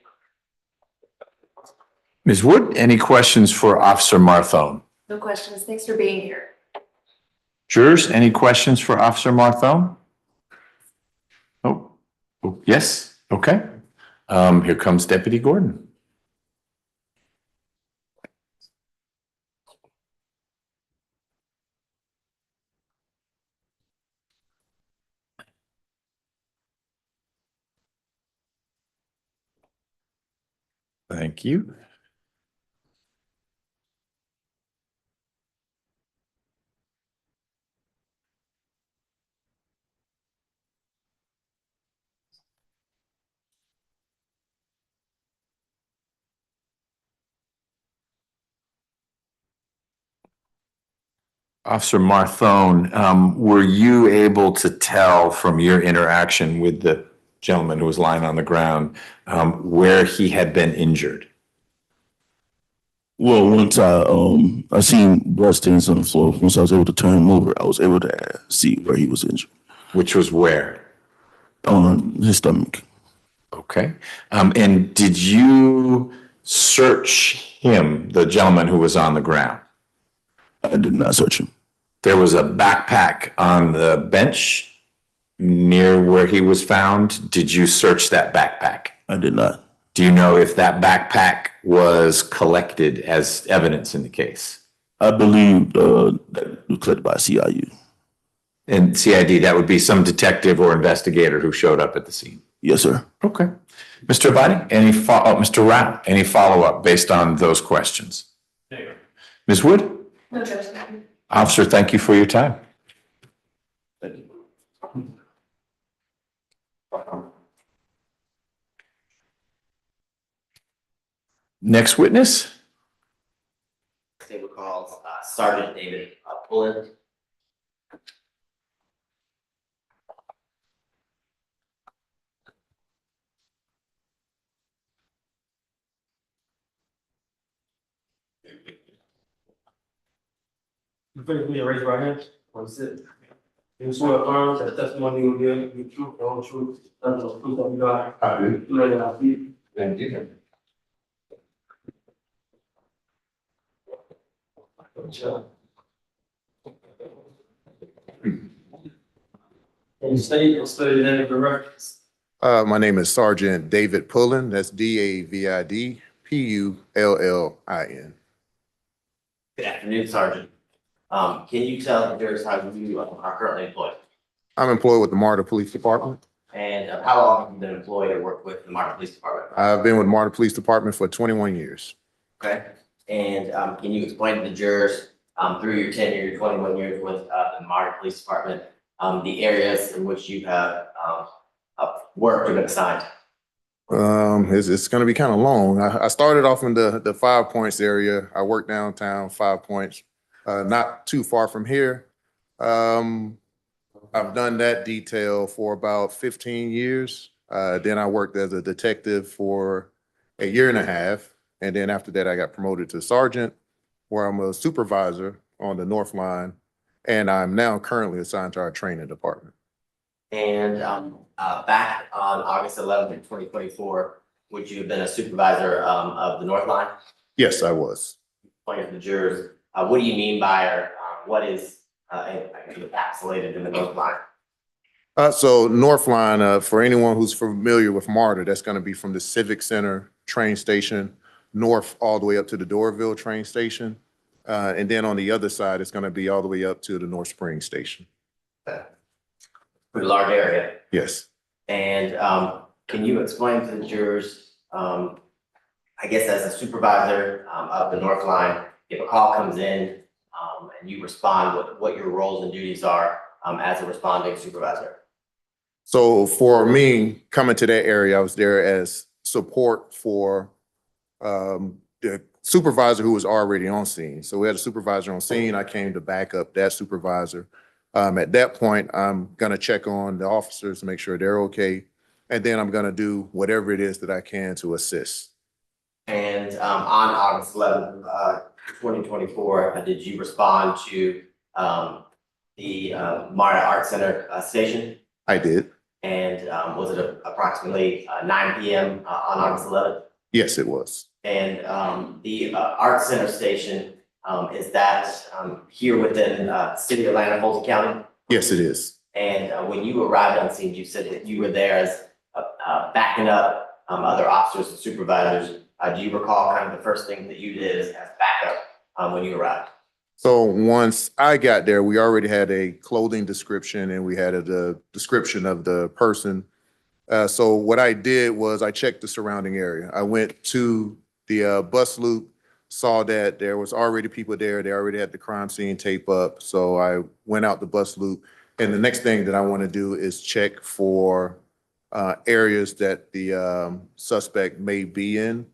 S3: Ms. Wood, any questions for Officer Marthone?
S5: No questions. Thanks for being here.
S3: Jurors, any questions for Officer Marthone? Oh, yes, okay. Here comes Deputy Gordon. Thank you. Officer Marthone, were you able to tell from your interaction with the gentleman who was lying on the ground where he had been injured?
S15: Well, once I seen blood stains on the floor. Once I was able to turn him over, I was able to see where he was injured.
S3: Which was where?
S15: On his stomach.
S3: Okay. And did you search him, the gentleman who was on the ground?
S15: I did not search him.
S3: There was a backpack on the bench near where he was found. Did you search that backpack?
S15: I did not.
S3: Do you know if that backpack was collected as evidence in the case?
S15: I believe that was collected by CIU.
S3: And CID, that would be some detective or investigator who showed up at the scene?
S15: Yes, sir.
S3: Okay. Mr. Abadi, Mr. Rao, any follow-up based on those questions? Ms. Wood?
S5: No, Judge. Thank you.
S3: Officer, thank you for your time. Next witness?
S4: They would call Sergeant David Pullen.
S7: You please raise your right hand. That's it. You swear to affirm that the testimony you will give will be true, the whole truth, nothing but the truth of God. I do. You ready to speak? Thank you. Can you state or spell your name correctly?
S16: My name is Sergeant David Pullen. That's DAVID PULLIN.
S4: Good afternoon, Sergeant. Can you tell the jurors how you are currently employed?
S16: I'm employed with the Marta Police Department.
S4: And how long have you been employed or worked with the Martin Police Department?
S16: I've been with Marta Police Department for 21 years.
S4: Okay. And can you explain to the jurors through your tenure, your 21 years with the Martin Police Department, the areas in which you have worked or been assigned?
S16: It's going to be kind of long. I started off in the 5 Points area. I worked downtown 5 Points, not too far from here. I've done that detail for about 15 years. Then I worked as a detective for a year and a half. And then after that, I got promoted to sergeant, where I'm a supervisor on the North Line. And I'm now currently assigned to our training department.
S4: And back on August 11th, 2024, would you have been a supervisor of the North Line?
S16: Yes, I was.
S4: Point to the jurors, what do you mean by, or what is encapsulated in the North Line?
S16: So North Line, for anyone who's familiar with MARTA, that's going to be from the Civic Center train station north all the way up to the Doraville train station. And then on the other side, it's going to be all the way up to the North Spring station.
S4: Pretty large area.
S16: Yes.
S4: And can you explain to the jurors, I guess as a supervisor of the North Line, if a call comes in and you respond, what your roles and duties are as a responding supervisor?
S16: So for me, coming to that area, I was there as support for the supervisor who was already on scene. So we had a supervisor on scene. I came to back up that supervisor. At that point, I'm going to check on the officers to make sure they're okay. And then I'm going to do whatever it is that I can to assist.
S4: And on August 11th, 2024, did you respond to the MARTA Art Center station?
S16: I did.
S4: And was it approximately 9 p.m. On August 11th?
S16: Yes, it was.
S4: And the Art Center station, is that here within City of Atlanta, Fulton County?
S16: Yes, it is.
S4: And when you arrived on scene, you said that you were there as backing up other officers and supervisors. Do you recall kind of the first thing that you did as backup when you arrived?
S16: So once I got there, we already had a clothing description and we had a description of the person. So what I did was I checked the surrounding area. I went to the bus loop, saw that there was already people there. They already had the crime scene tape up. So I went out the bus loop. And the next thing that I want to do is check for areas that the suspect may be in.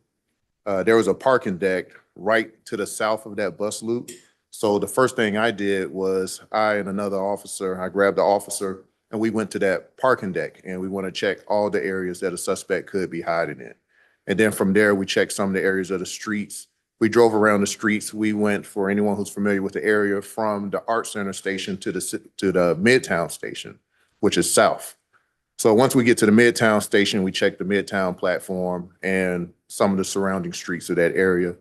S16: There was a parking deck right to the south of that bus loop. So the first thing I did was I and another officer, I grabbed the officer and we went to that parking deck and we want to check all the areas that a suspect could be hiding in. And then from there, we checked some of the areas of the streets. We drove around the streets. We went, for anyone who's familiar with the area, from the Art Center station to the Midtown station, which is south. So once we get to the Midtown station, we check the Midtown platform and some of the surrounding streets of that area.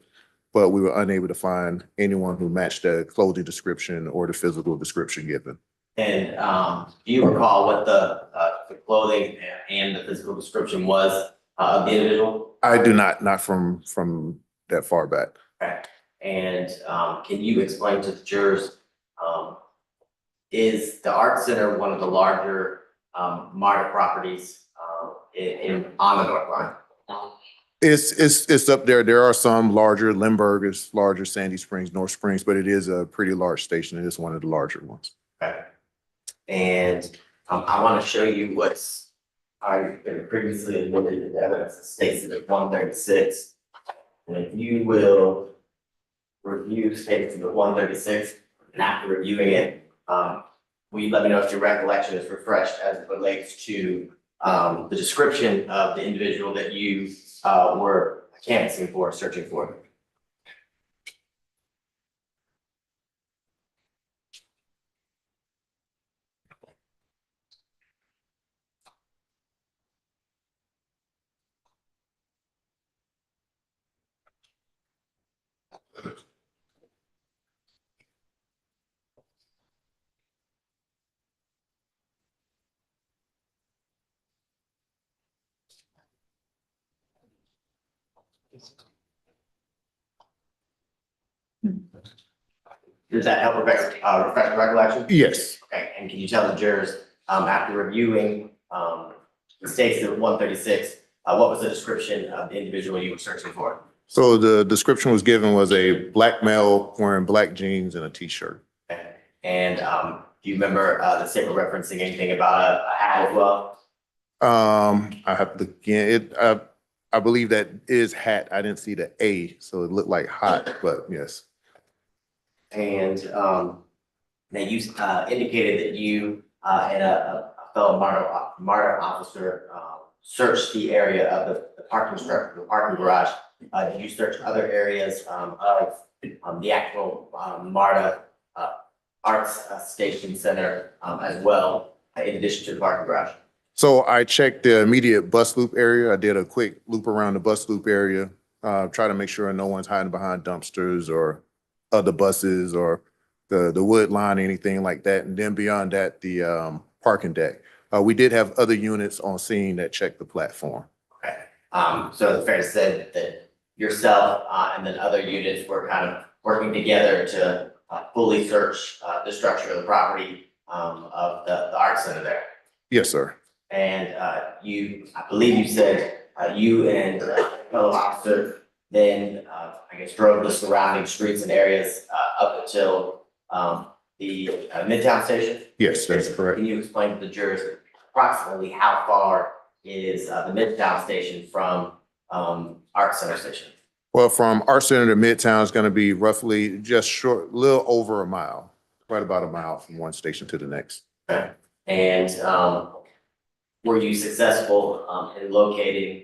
S16: But we were unable to find anyone who matched the clothing description or the physical description given.
S4: And do you recall what the clothing and the physical description was of the individual?
S16: I do not from that far back.
S4: Okay. And can you explain to the jurors, is the Art Center one of the larger MARTA properties on the North Line?
S16: It's up there. There are some larger. Lindbergh is larger, Sandy Springs, North Springs, but it is a pretty large station. It is one of the larger ones.
S4: Okay. And I want to show you what's been previously admitted into evidence. It states it at 136. And if you will review statements at 136, and after reviewing it, will you let me know if your recollection is refreshed as it relates to the description of the individual that you were canvassing for, searching for? Does that help refresh the recollection?
S16: Yes.
S4: Okay, and can you tell the jurors, after reviewing the states at 136, what was the description of the individual you were searching for?
S16: So the description was given was a black male wearing black jeans and a t-shirt.
S4: Okay. And do you remember the statement referencing anything about a hat as well?
S16: I have to get it. I believe that is hat. I didn't see the A, so it looked like hot, but yes.
S4: And now you indicated that you and a fellow MARTA officer searched the area of the parking garage did you search other areas, of, the actual, MARTA, Arts Station Center, as well, in addition to the parking garage?
S16: So I checked the immediate bus loop area. I did a quick loop around the bus loop area, try to make sure no one's hiding behind dumpsters or other buses or the wood line, anything like that. And then beyond that, the parking deck. We did have other units on scene that checked the platform.
S4: Okay, so it's fair to say that yourself, and then other units were kind of working together to fully search the structure of the property, of the art center there.
S16: Yes, sir.
S4: And I believe you said you and a fellow officer then, I guess, drove the surrounding streets and areas up until the Midtown station?
S16: Yes, that's correct.
S4: Can you explain to the jurors approximately how far is the Midtown station from Art Center station?
S16: Well, from Art Center to Midtown is going to be roughly just short, little over a mile, right about a mile from one station to the next.
S4: Okay. And were you successful in locating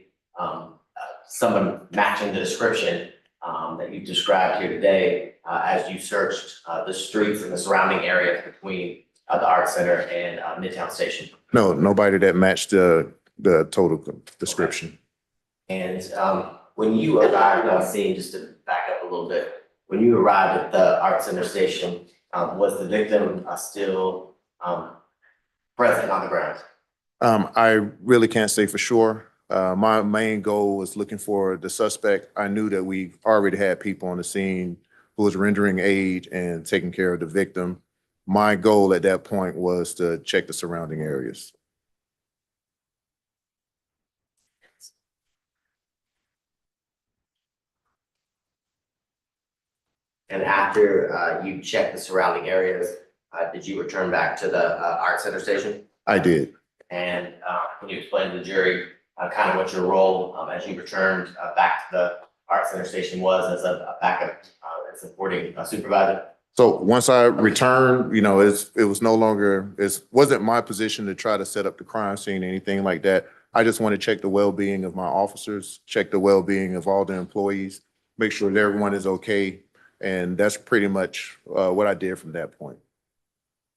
S4: someone matching the description that you described here today as you searched the streets and the surrounding area between the Art Center and Midtown Station?
S16: No, nobody that matched the total description.
S4: And when you arrived on scene, just to back up a little bit, when you arrived at the Art Center station, was the victim still present on the ground?
S16: I really can't say for sure. My main goal was looking for the suspect. I knew that we already had people on the scene who was rendering aid and taking care of the victim. My goal at that point was to check the surrounding areas.
S4: And after you checked the surrounding areas, did you return back to the Art Center station?
S16: I did.
S4: And can you explain to the jury kind of what your role as you returned back to the Art Center station was as a backup and supporting supervisor?
S16: So once I returned, you know, it was no longer, it wasn't my position to try to set up the crime scene, anything like that. I just want to check the well-being of my officers, check the well-being of all the employees, make sure that everyone is okay. And that's pretty much what I did from that point.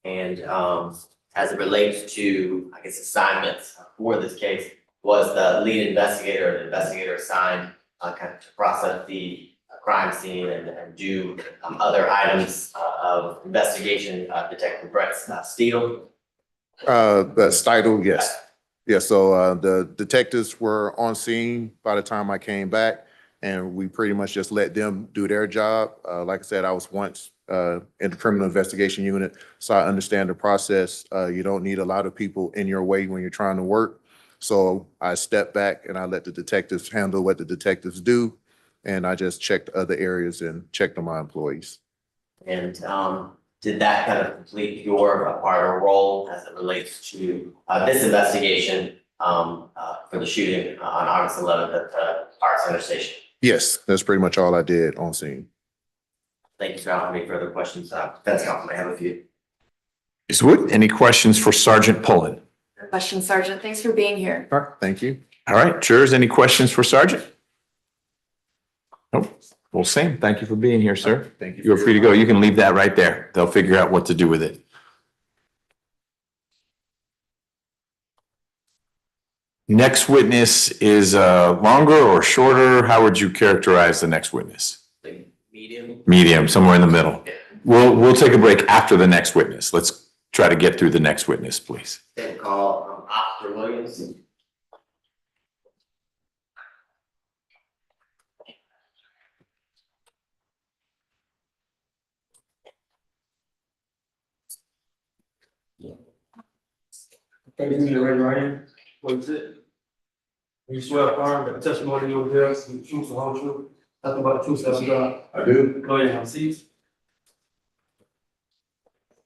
S4: And as it relates to, I guess, assignments for this case, was the lead investigator or the investigator assigned kind of to process the crime scene and do other items of investigation, Detective Brett Steele?
S16: Steidel, yes. Yeah, so the detectives were on scene by the time I came back, and we pretty much just let them do their job. Like I said, I was once in the criminal investigation unit, so I understand the process. You don't need a lot of people in your way when you're trying to work. So I stepped back and I let the detectives handle what the detectives do. And I just checked other areas and checked on my employees.
S4: And did that kind of complete your part or role as it relates to this investigation for the shooting on August 11th at the Art Center Station?
S16: Yes, that's pretty much all I did on scene.
S4: Thank you, sir. I don't have any further questions. Defense counsel may have a few.
S3: Ms. Wood, any questions for Sergeant Pullen?
S5: Question, Sergeant. Thanks for being here.
S16: All right, thank you.
S3: All right, jurors, any questions for Sergeant? Nope. Well, same. Thank you for being here, sir.
S16: Thank you.
S3: You're free to go. You can leave that right there. They'll figure out what to do with it. Next witness is longer or shorter? How would you characterize the next witness?
S4: Medium.
S3: Medium, somewhere in the middle. We'll take a break after the next witness. Let's try to get through the next witness, please.
S4: Then call Officer Williams.
S7: Okay, you raise your right hand. What is it? You swear affirm that the testimony you will give is the truth, the whole truth, nothing but the truth, so help you God.
S16: I do.
S7: Go ahead, have a seat.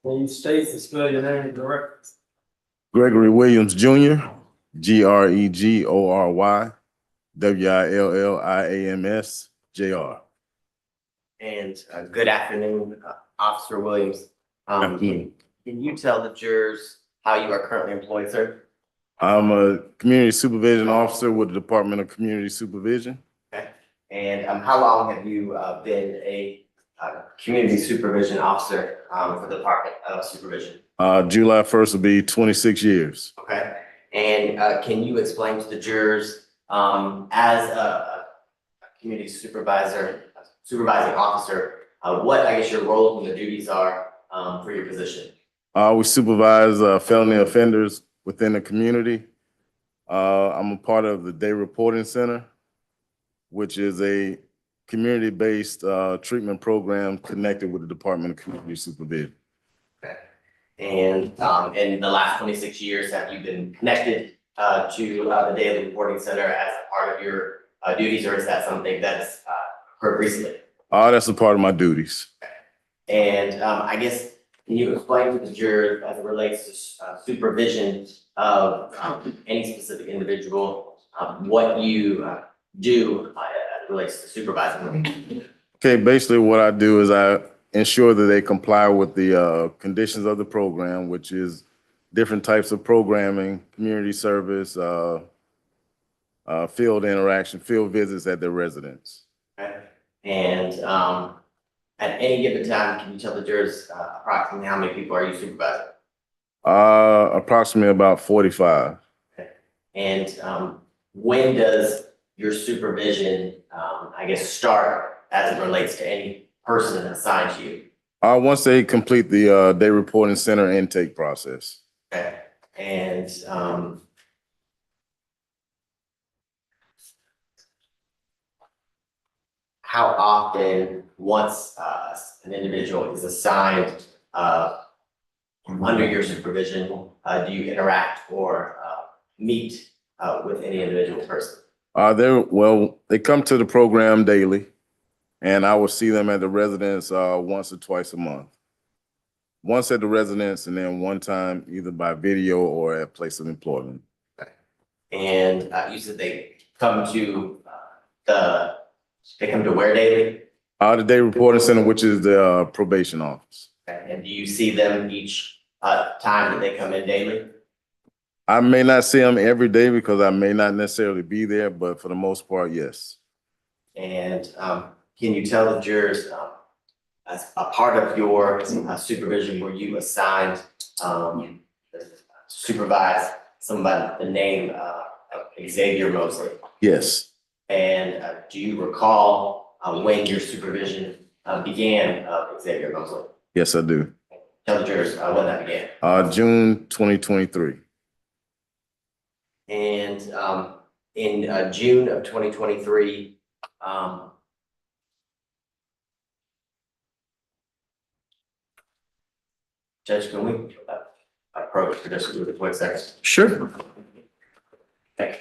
S7: When you state and spell your name correct.
S15: Gregory Williams Jr., Gregory Williams Jr.
S4: And good afternoon, Officer Williams. Can you tell the jurors how you are currently employed, sir?
S15: I'm a community supervision officer with the Department of Community Supervision.
S4: Okay. And how long have you been a community supervision officer for the Department of Supervision?
S15: July 1st will be 26 years.
S4: Okay. And can you explain to the jurors, as a community supervisor, supervising officer, what I guess your roles and the duties are for your position?
S15: We supervise felony offenders within the community. I'm a part of the Day Reporting Center, which is a community-based treatment program connected with the Department of Community Supervision.
S4: Okay. And in the last 26 years, have you been connected to the Daily Reporting Center as a part of your duties, or is that something that's occurred recently?
S15: That's a part of my duties.
S4: And I guess, can you explain to the jurors as it relates to supervision of any specific individual, what you do as it relates to supervising them?
S15: Okay, basically what I do is I ensure that they comply with the conditions of the program, which is different types of programming, community service, field interaction, field visits at their residence.
S4: Okay. And at any given time, can you tell the jurors approximately how many people are you supervising?
S15: Approximately about 45.
S4: Okay. And when does your supervision, I guess, start as it relates to any person assigned to you?
S15: Once they complete the Day Reporting Center intake process.
S4: Okay. And how often, once an individual is assigned under your supervision, do you interact or meet with any individual person?
S15: They come to the program daily, and I will see them at the residence once or twice a month. Once at the residence, and then one time either by video or at place of employment.
S4: Okay. And you said they come to where daily?
S15: The Day Reporting Center, which is the probation office.
S4: Okay. And do you see them each time that they come in daily?
S15: I may not see them every day because I may not necessarily be there, but for the most part, yes.
S4: And can you tell the jurors, as a part of your supervision, were you assigned to supervise somebody by the name of Xavier Mosley?
S15: Yes.
S4: And do you recall when your supervision began of Xavier Mosley?
S15: Yes, I do.
S4: Tell the jurors when that began.
S15: June 2023.
S4: And in June of 2023, Judge, can we approach for just a quick second?
S3: Sure.
S4: Thank you.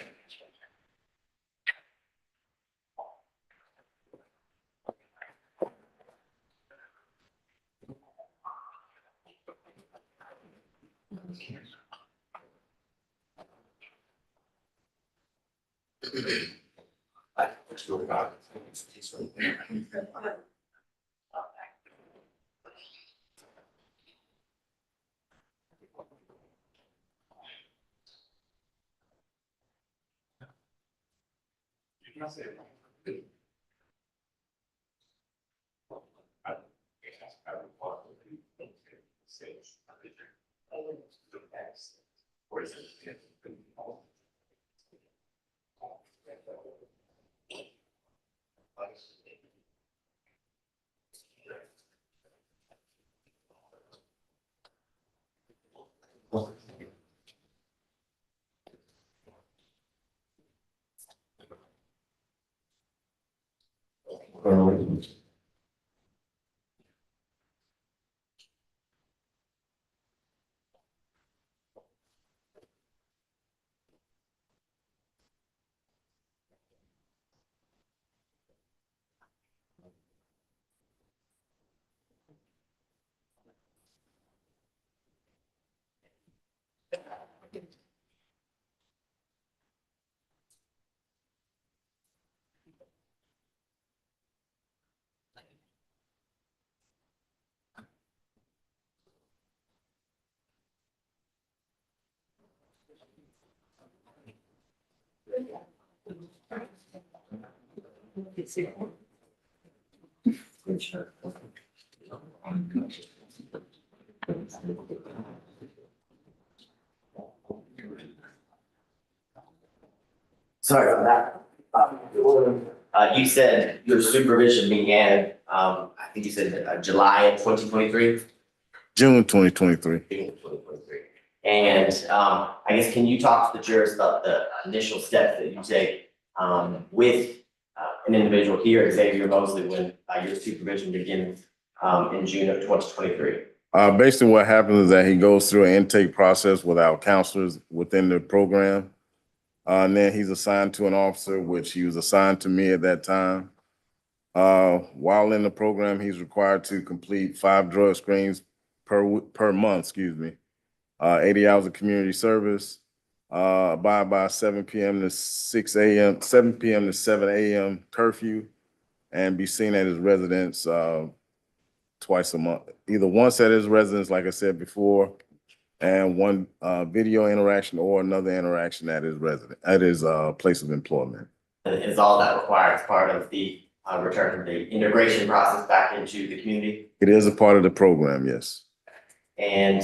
S4: Sorry about that. You said your supervision began, I think you said July of 2023?
S11: June 2023.
S4: June 2023. And I guess, can you talk to the jurors about the initial steps that you take with an individual here, Xavier Mosley, when your supervision begins in June of 2023?
S11: Basically what happens is that he goes through an intake process with our counselors within the program. And then he's assigned to an officer, which he was assigned to me at that time. While in the program, he's required to complete 5 drug screens per month, 80 hours of community service, abide by 7 p.m. to 6 a.m., 7 p.m. to 7 a.m. curfew, and be seen at his residence twice a month, either once at his residence, like I said before, and one video interaction or another interaction at his place of employment.
S4: And is all that required as part of the return to the integration process back into the community?
S11: It is a part of the program, yes.
S4: And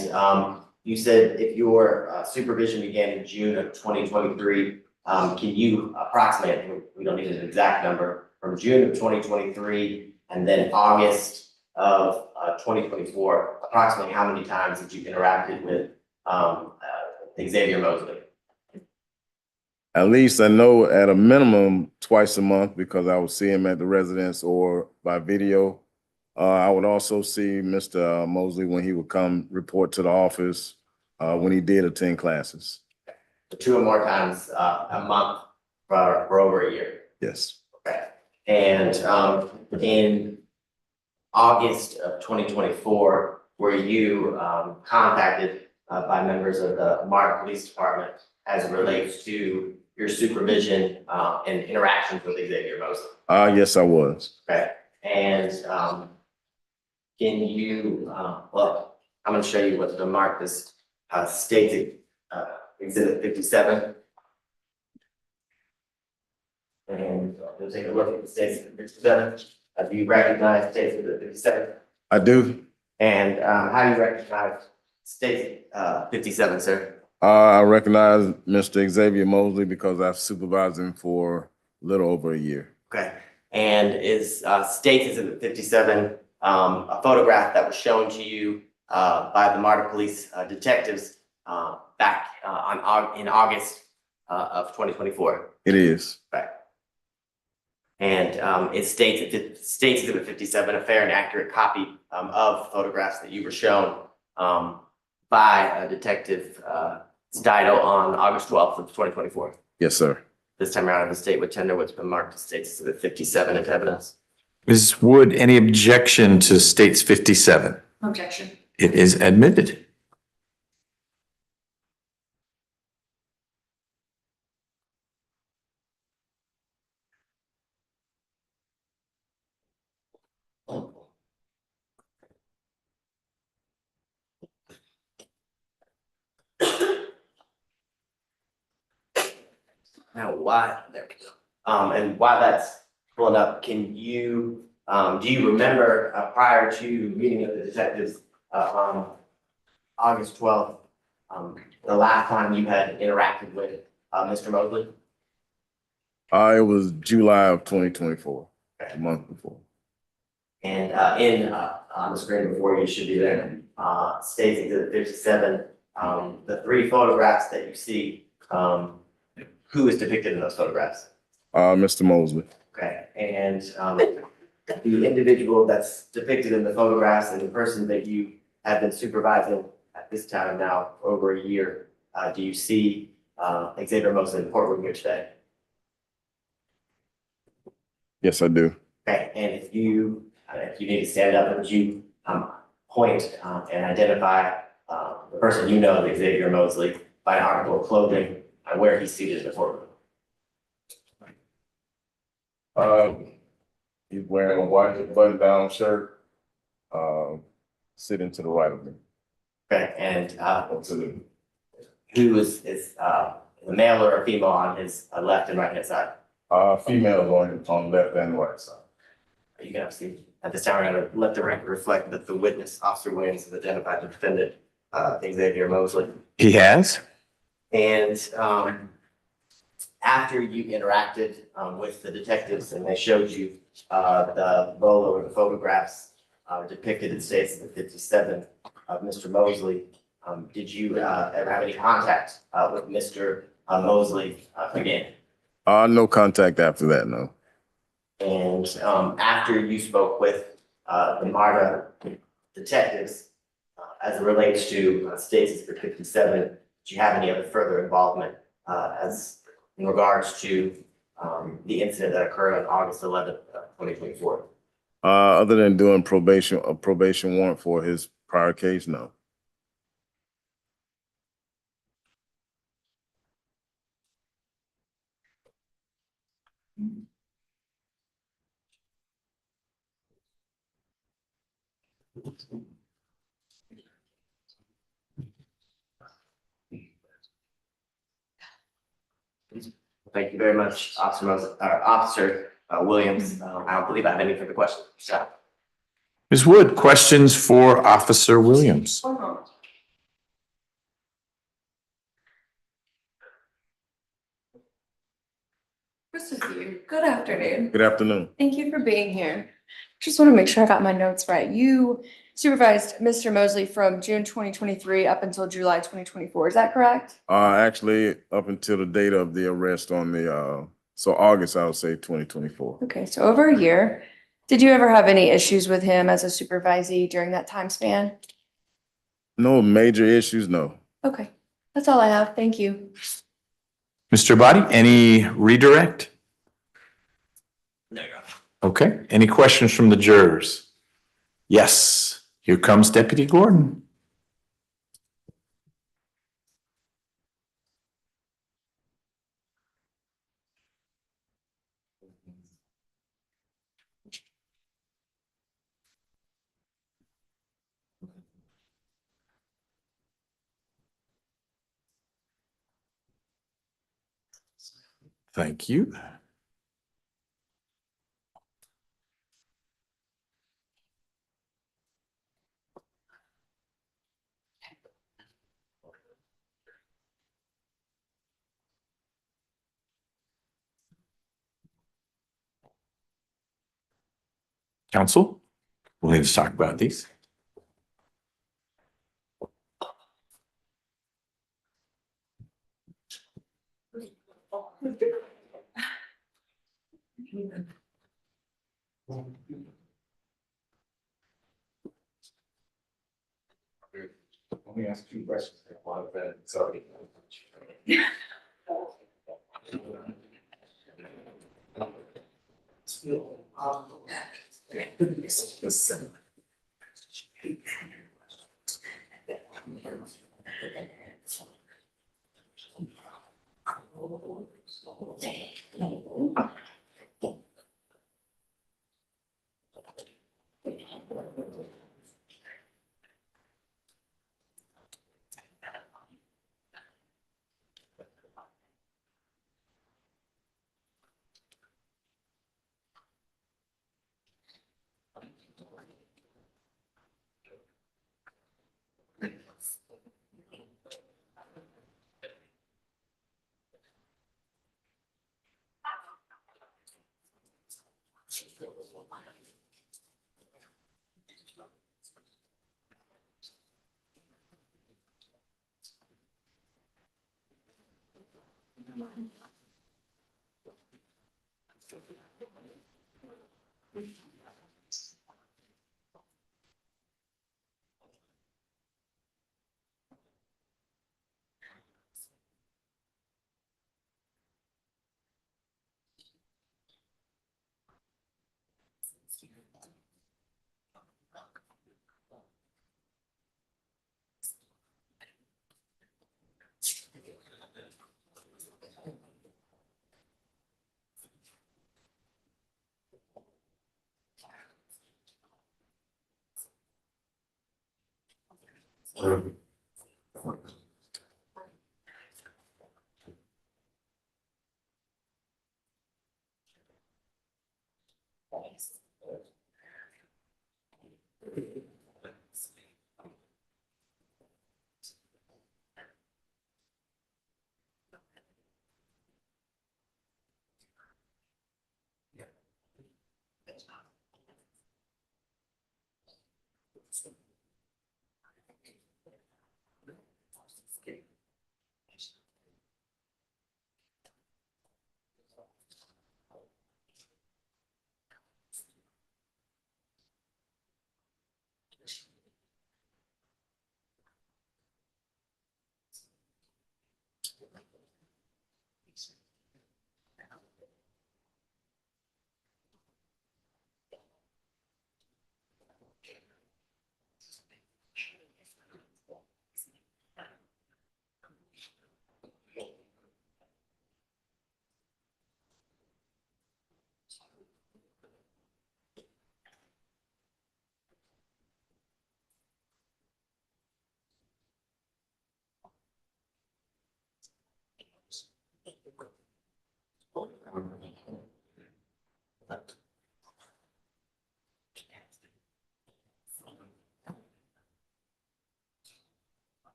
S4: you said if your supervision began in June of 2023, can you approximate, we don't need an exact number, from June of 2023 and then August of 2024, approximately how many times have you interacted with Xavier Mosley?
S11: At least I know at a minimum twice a month, because I would see him at the residence or by video. I would also see Mr. Mosley when he would come report to the office when he did attend classes.
S4: 2 or more times a month for over a year?
S11: Yes.
S4: Okay. And in August of 2024, were you contacted by members of the Martin Police Department as it relates to your supervision and interactions with Xavier Mosley?
S11: Yes, I was.
S4: Okay. And can you, well, I'm going to show you what the mark is stated, Exhibit 57. And we'll take a look at the states of 57. Do you recognize states of 57?
S11: I do.
S4: And how do you recognize states 57, sir?
S11: I recognize Mr. Xavier Mosley because I've supervised him for a little over a year.
S4: Okay. And is states of 57 a photograph that was shown to you by the Martin Police detectives back in August of 2024?
S11: It is.
S4: Right. And it states Exhibit 57, a fair and accurate copy of photographs that you were shown by Detective Dido on August 12th of 2024.
S11: Yes, sir.
S4: This time around, the state would tender what's been marked as States Exhibit 57 into evidence.
S3: Ms. Wood, any objection to states 57?
S1: Objection.
S3: It is admitted.
S4: Now, there we go. And while that's pulling up, can you, do you remember prior to meeting with the detectives on August 12th, the last time you had interacted with Mr. Mosley?
S11: It was July of 2024, a month before.
S4: And on the screen before you should be there, States Exhibit 57, the 3 photographs that you see, who is depicted in those photographs?
S11: Mr. Mosley.
S4: Okay, and the individual that's depicted in the photographs and the person that you have been supervising at this time now for over a year, do you see Xavier Mosley in the courtroom here today?
S11: Yes, I do.
S4: Okay, and if you need to stand up, would you point and identify the person you know of Xavier Mosley by an article of clothing and where he's seated in the courtroom?
S11: He's wearing a white button-down shirt, sitting to the right of me.
S4: Okay, and who is the male or a female on his left and right hand side?
S11: Females on left and right side.
S4: You can see, at this time, we're gonna let the record reflect that the witness, Officer Williams, has identified the defendant, Xavier Mosley.
S3: He has?
S4: And after you interacted with the detectives and they showed you the bolo or the photographs depicted in states of the 57 of Mr. Mosley, did you ever have any contact with Mr. Mosley again?
S11: No contact after that, no.
S4: And after you spoke with the MARTA detectives, as it relates to states for 57, did you have any other further involvement as in regards to the incident that occurred on August 11th, 2024?
S11: Other than doing a probation warrant for his prior case, no.
S4: Thank you very much, Officer Williams. I don't believe I have any further questions. So,
S3: Ms. Wood, questions for Officer Williams?
S1: This is you. Good afternoon.
S11: Good afternoon.
S1: Thank you for being here. Just want to make sure I got my notes right. You supervised Mr. Mosley from June 2023 up until July 2024. Is that correct?
S11: Actually, up until the date of the arrest on the, so August, I would say 2024.
S1: Okay, so over a year. Did you ever have any issues with him as a supervisee during that time span?
S11: No major issues, no.
S1: Okay, that's all I have. Thank you.
S3: Mr. Body, any redirect?
S4: there you go.
S3: Okay, any questions from the jurors? Yes, here comes Deputy Gordon. Thank you. Counsel, we'll need to talk about these.
S14: Let me ask 2 questions. One of them, sorry.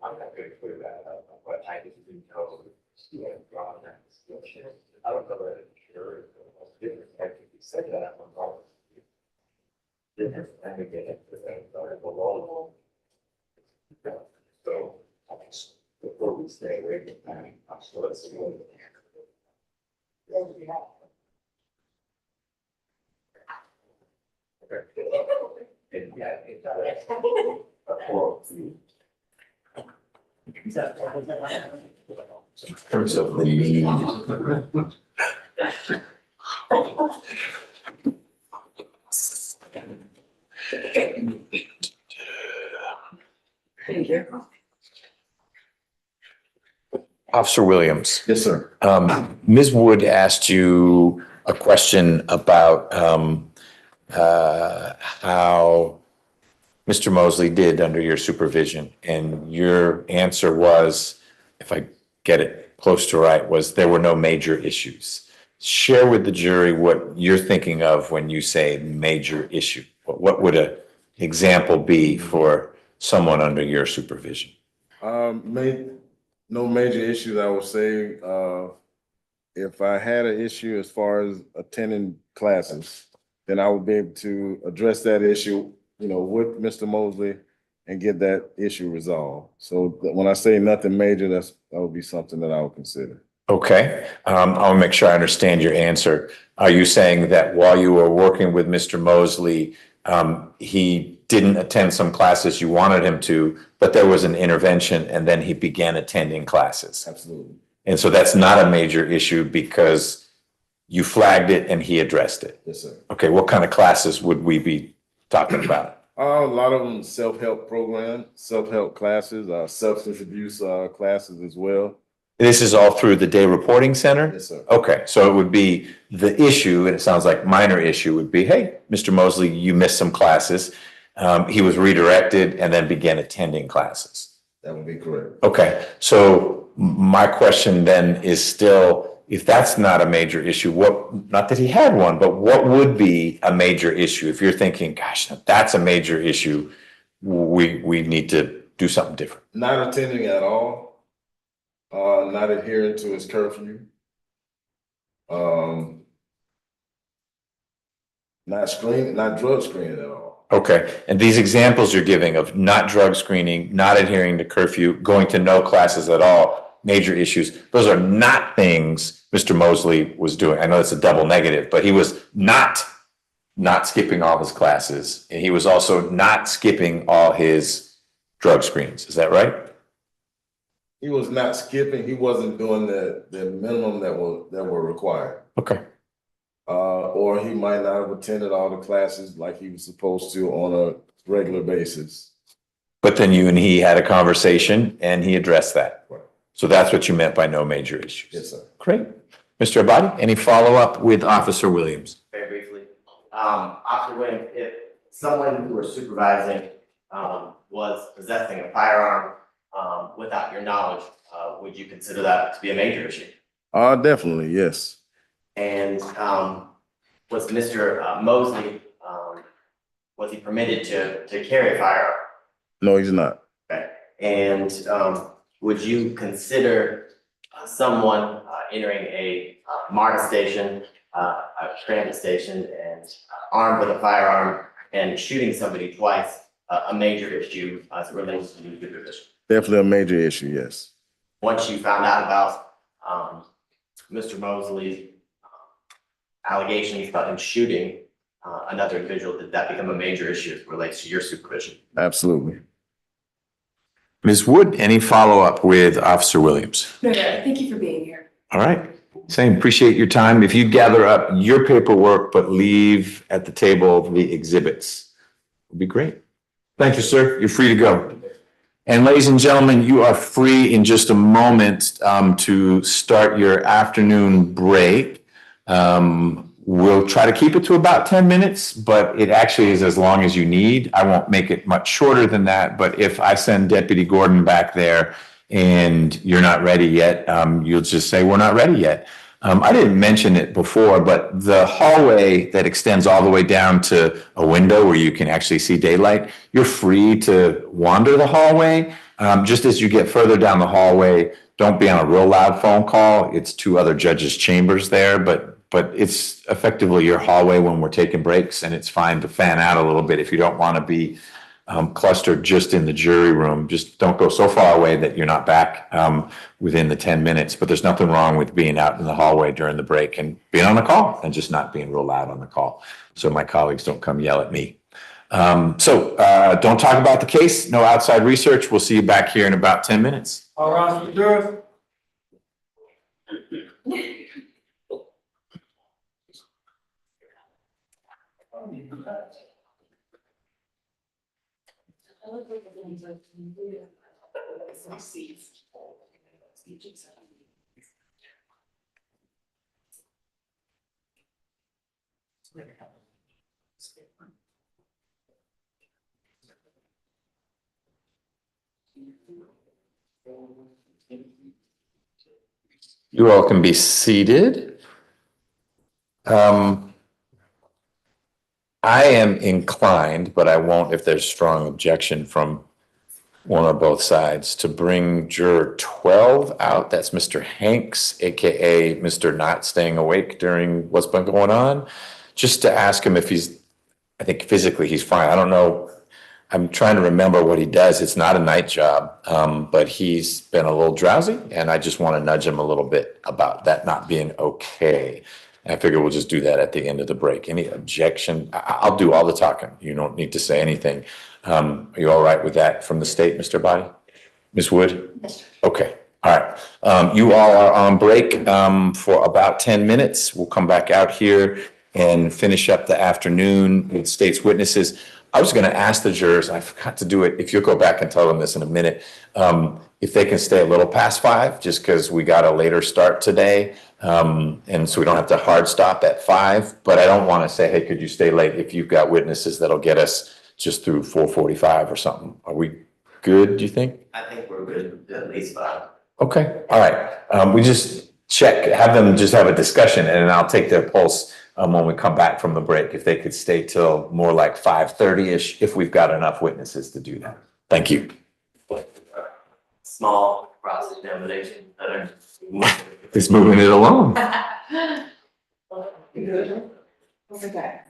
S14: I'm not going to clear that up, but I just didn't know. I don't know that it's sure. I think you said that on call. Different, and we get into that, below. So, before we stay away from time, so let's see. And yeah, it's in terms of the
S3: Officer Williams.
S11: Yes, sir.
S3: Ms. Wood asked you a question about how Mr. Mosley did under your supervision, and your answer was, if I get it close to right, was there were no major issues. Share with the jury what you're thinking of when you say major issue. What would an example be for someone under your supervision?
S11: No major issues, I would say. If I had an issue as far as attending classes, then I would be able to address that issue, with Mr. Mosley and get that issue resolved. So when I say nothing major, that would be something that I would consider.
S3: Okay, I'll make sure I understand your answer. Are you saying that while you were working with Mr. Mosley, he didn't attend some classes you wanted him to, but there was an intervention and then he began attending classes?
S11: Absolutely.
S3: And so that's not a major issue because you flagged it and he addressed it?
S11: Yes, sir.
S3: Okay, what kind of classes would we be talking about?
S11: A lot of them self-help programs, self-help classes, substance abuse classes as well.
S3: This is all through the day reporting center?
S11: Yes, sir.
S3: Okay, so it would be the issue, and it sounds like minor issue would be, hey, Mr. Mosley, you missed some classes. he was redirected and then began attending classes.
S11: That would be correct.
S3: Okay, so my question then is still, if that's not a major issue, not that he had one, but what would be a major issue? If you're thinking, gosh, that's a major issue, we need to do something different.
S11: Not attending at all, not adhering to his curfew. Not drug screening at all.
S3: Okay, and these examples you're giving of not drug screening, not adhering to curfew, going to no classes at all, major issues, those are not things Mr. Mosley was doing. I know it's a double negative, but he was not skipping all his classes. And he was also not skipping all his drug screens. Is that right?
S11: He was not skipping, he wasn't doing the minimum that were required.
S3: Okay.
S11: Or he might not have attended all the classes like he was supposed to on a regular basis.
S3: But then you and he had a conversation and he addressed that. So that's what you meant by no major issues.
S11: Yes, sir.
S3: Great. Mr. Abadi, any follow-up with Officer Williams?
S4: Very briefly, Officer Williams, if someone who was supervising was possessing a firearm without your knowledge, would you consider that to be a major issue?
S11: Definitely, yes.
S4: And was Mr. Mosley, was he permitted to carry a firearm?
S11: No, he's not.
S4: Okay. And would you consider someone entering a MARTA station, a transit station, and armed with a firearm and shooting somebody twice a major issue as it relates to nuclear position?
S11: Definitely a major issue, yes.
S4: Once you found out about Mr. Mosley's allegations about him shooting another individual, did that become a major issue as it relates to your supervision?
S11: Absolutely.
S3: Ms. Wood, any follow-up with Officer Williams?
S1: No, thank you for being here.
S3: All right. Same, appreciate your time. If you gather up your paperwork, but leave at the table the exhibits, would be great. Thank you, sir. You're free to go. And ladies and gentlemen, you are free in just a moment to start your afternoon break. We'll try to keep it to about 10 minutes, but it actually is as long as you need. I won't make it much shorter than that, but if I send Deputy Gordon back there and you're not ready yet, you'll just say, we're not ready yet. I didn't mention it before, but the hallway that extends all the way down to a window where you can actually see daylight, you're free to wander the hallway. Just as you get further down the hallway, don't be on a real loud phone call. It's two other judges' chambers there, but it's effectively your hallway when we're taking breaks, and it's fine to fan out a little bit if you don't want to be clustered just in the jury room. Just don't go so far away that you're not back within the 10 minutes. But there's nothing wrong with being out in the hallway during the break and being on the call and just not being real loud on the call, so my colleagues don't come yell at me. Don't talk about the case. No outside research. We'll see you back here in about 10 minutes.
S7: All right, Mr. Juror.
S3: You all can be seated. I am inclined, but I won't if there's strong objection from one or both sides, to bring juror 12 out. That's Mr. Hanks, AKA Mr. Not Staying Awake during what's been going on, just to ask him if I think physically he's fine. I don't know. I'm trying to remember what he does. It's not a night job, but he's been a little drowsy, and I just want to nudge him a little bit about that not being okay. I figure we'll just do that at the end of the break. Any objection? I'll do all the talking. You don't need to say anything. Are you all right with that from the state, Mr. Abadi? Ms. Wood? Yes. Okay. All right. You all are on break for about 10 minutes. We'll come back out here and finish up the afternoon with state's witnesses. I was going to ask the jurors, I forgot to do it. If you'll go back and tell them this in a minute, if they can stay a little past 5, just because we got a later start today. And so we don't have to hard stop at 5, but I don't want to say, hey, could you stay late if you've got witnesses that'll get us just through 4:45 or something. Are we good, do you think?
S4: I think we're good, at least 5.
S3: Okay, all right. We just have them just have a discussion and then I'll take their pulse when we come back from the break, if they could stay till more like 5:30-ish, if we've got enough witnesses to do that. Thank you.
S4: Small cross examination.
S3: It's moving it along.
S1: Okay.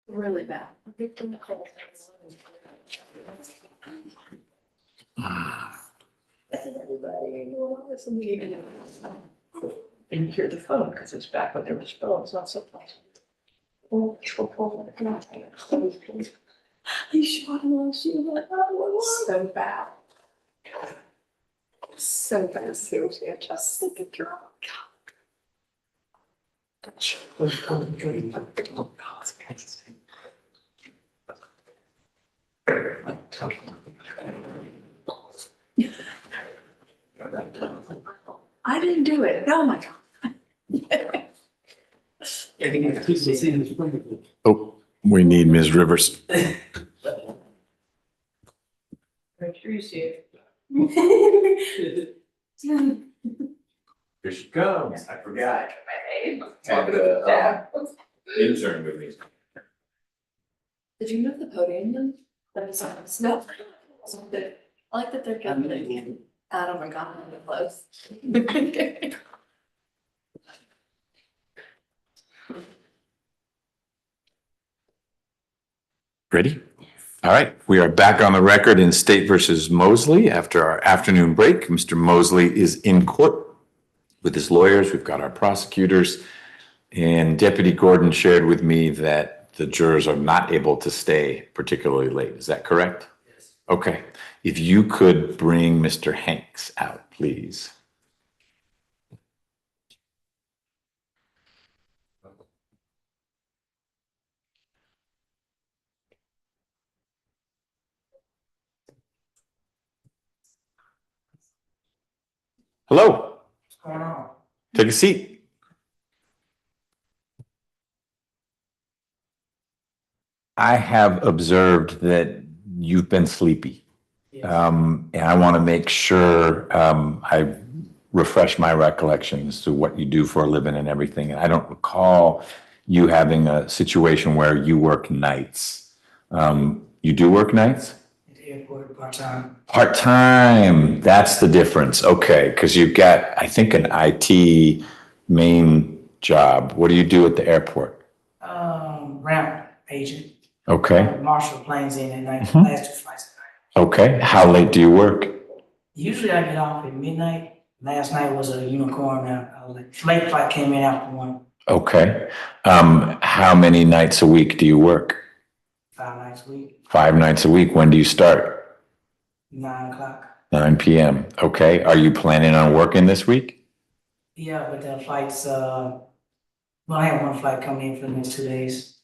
S1: Really bad. And you hear the phone because it's back when there was phones, not so fast. Oh, he shot him while she was like, oh, so bad. So bad, seriously, I just think of your. I didn't do it. Oh my God.
S3: Oh, we need Ms. Rivers.
S12: Make sure you see it.
S3: Here she comes. I forgot. Intern with me.
S1: Did you move the podium then? That is nice. No. I like that they're getting it out of my god, close.
S3: Ready? All right, we are back on the record in State versus Mosley after our afternoon break. Mr. Mosley is in court with his lawyers. We've got our prosecutors. And Deputy Gordon shared with me that the jurors are not able to stay particularly late. Is that correct?
S12: Yes.
S3: Okay. If you could bring Mr. Hanks out, please. Hello.
S12: What's going on?
S3: Take a seat. I have observed that you've been sleepy.
S12: Yes.
S3: And I want to make sure I refresh my recollection as to what you do for a living and everything. And I don't recall you having a situation where you work nights. You do work nights?
S12: At the airport, part-time.
S3: Part-time, that's the difference. Okay, because you've got, I think, an IT main job. What do you do at the airport?
S12: Ramp agent.
S3: Okay,
S12: Marshal planes in at night,
S3: Mhm.
S12: last 2 flights at night.
S3: okay. How late do you work?
S12: Usually I get off at midnight. Last night was a unicorn. Late flight came in after 1,
S3: Okay. How many nights a week do you work?
S12: 5 nights a week,
S3: 5 nights a week. When do you start?
S12: 9 o'clock.
S3: 9 p.m. Okay. Are you planning on working this week?
S12: Yeah, but the flights, well, I have 1 flight coming in for the next 2 days.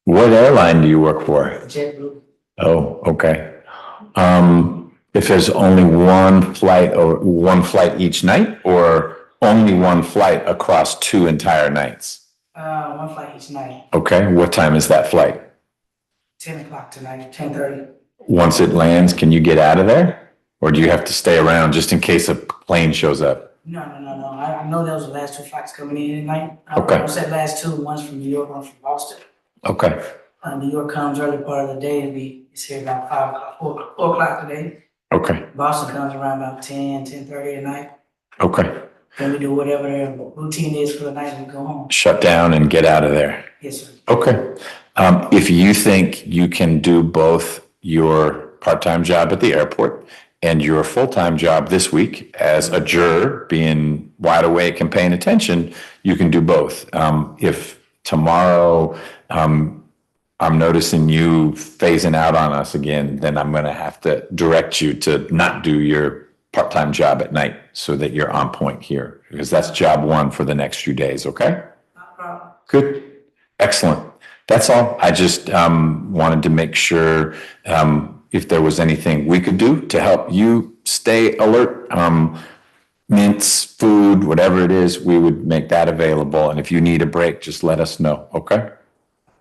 S3: What airline do you work for?
S12: JetBlue.
S3: Oh, okay. If there's only one flight each night, or only 1 flight across 2 entire nights?
S12: 1 flight each night,
S3: Okay. What time is that flight?
S12: 10 o'clock tonight, 10:30.
S3: Once it lands, can you get out of there? Or do you have to stay around just in case a plane shows up?
S12: No. I know those are the last 2 flights coming in at night.
S3: Okay.
S12: I said last 2, one's from New York, one's from Boston.
S3: Okay.
S12: New York comes early part of the day, it's here about 5 o'clock, 4 o'clock today.
S3: Okay.
S12: Boston comes around about 10:30 at night.
S3: Okay.
S12: Then we do whatever their routine is for the night and we go home.
S3: Shut down and get out of there.
S12: Yes, sir.
S3: Okay. If you think you can do both your part-time job at the airport and your full-time job this week as a juror, being wide awake and paying attention, you can do both. If tomorrow, I'm noticing you phasing out on us again, then I'm going to have to direct you to not do your part-time job at night so that you're on point here, because that's job 1 for the next few days, okay?
S12: No problem.
S3: Good. Excellent. That's all. I just wanted to make sure if there was anything we could do to help you stay alert. Mints, food, whatever it is, we would make that available. And if you need a break, just let us know, okay?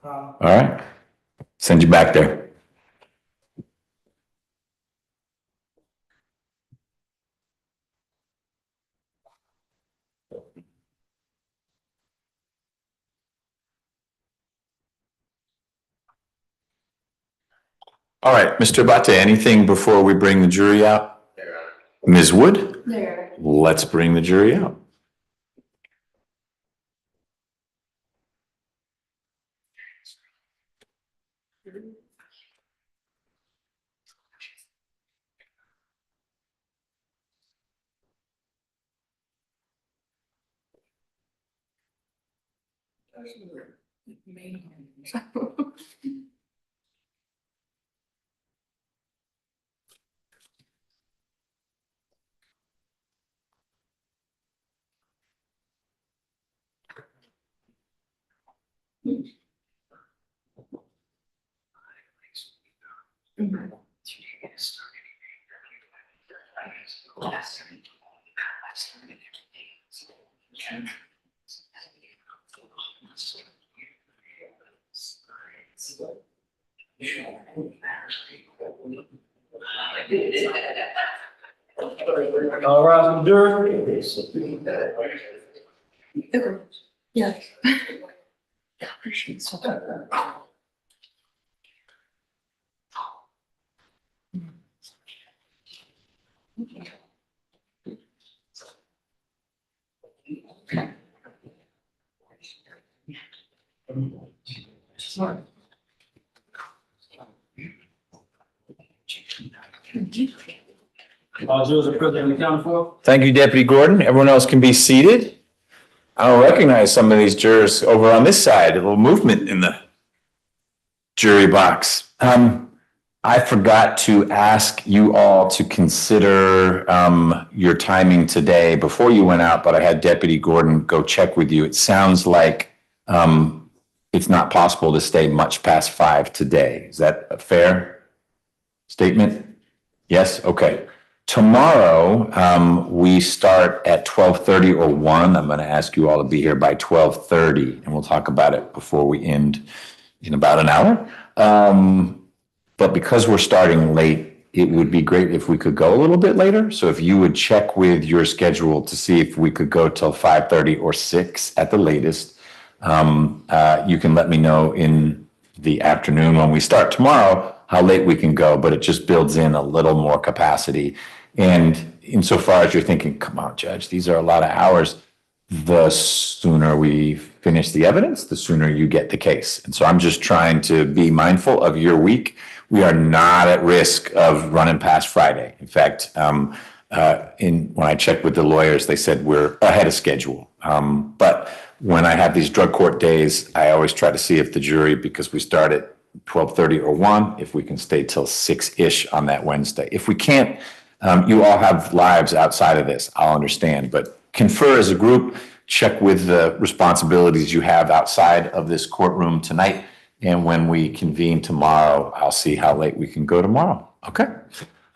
S3: All right. Send you back there. All right, Mr. Abate, anything before we bring the jury out? Ms. Wood,
S1: There.
S3: let's bring the jury out.
S7: All right, juror.
S1: Yeah.
S7: Jurors are presently accounted for.
S3: Thank you, Deputy Gordon. Everyone else can be seated. I don't recognize some of these jurors over on this side, a little movement in the jury box. I forgot to ask you all to consider your timing today before you went out, but I had Deputy Gordon go check with you. It sounds like it's not possible to stay much past 5 today. Is that a fair statement? Yes? Okay. Tomorrow, we start at 12:30 or 1. I'm going to ask you all to be here by 12:30, and we'll talk about it before we end in about an hour. But because we're starting late, it would be great if we could go a little bit later. So if you would check with your schedule to see if we could go till 5:30 or 6 at the latest. You can let me know in the afternoon when we start tomorrow how late we can go, but it just builds in a little more capacity. And insofar as you're thinking, come on, Judge, these are a lot of hours, the sooner we finish the evidence, the sooner you get the case. And so I'm just trying to be mindful of your week. We are not at risk of running past Friday. In fact, when I checked with the lawyers, they said we're ahead of schedule. But when I have these drug court days, I always try to see if the jury, because we start at 12:30 or 1, if we can stay till 6-ish on that Wednesday. If we can't, you all have lives outside of this, I'll understand. But confer as a group, check with the responsibilities you have outside of this courtroom tonight. And when we convene tomorrow, I'll see how late we can go tomorrow. Okay?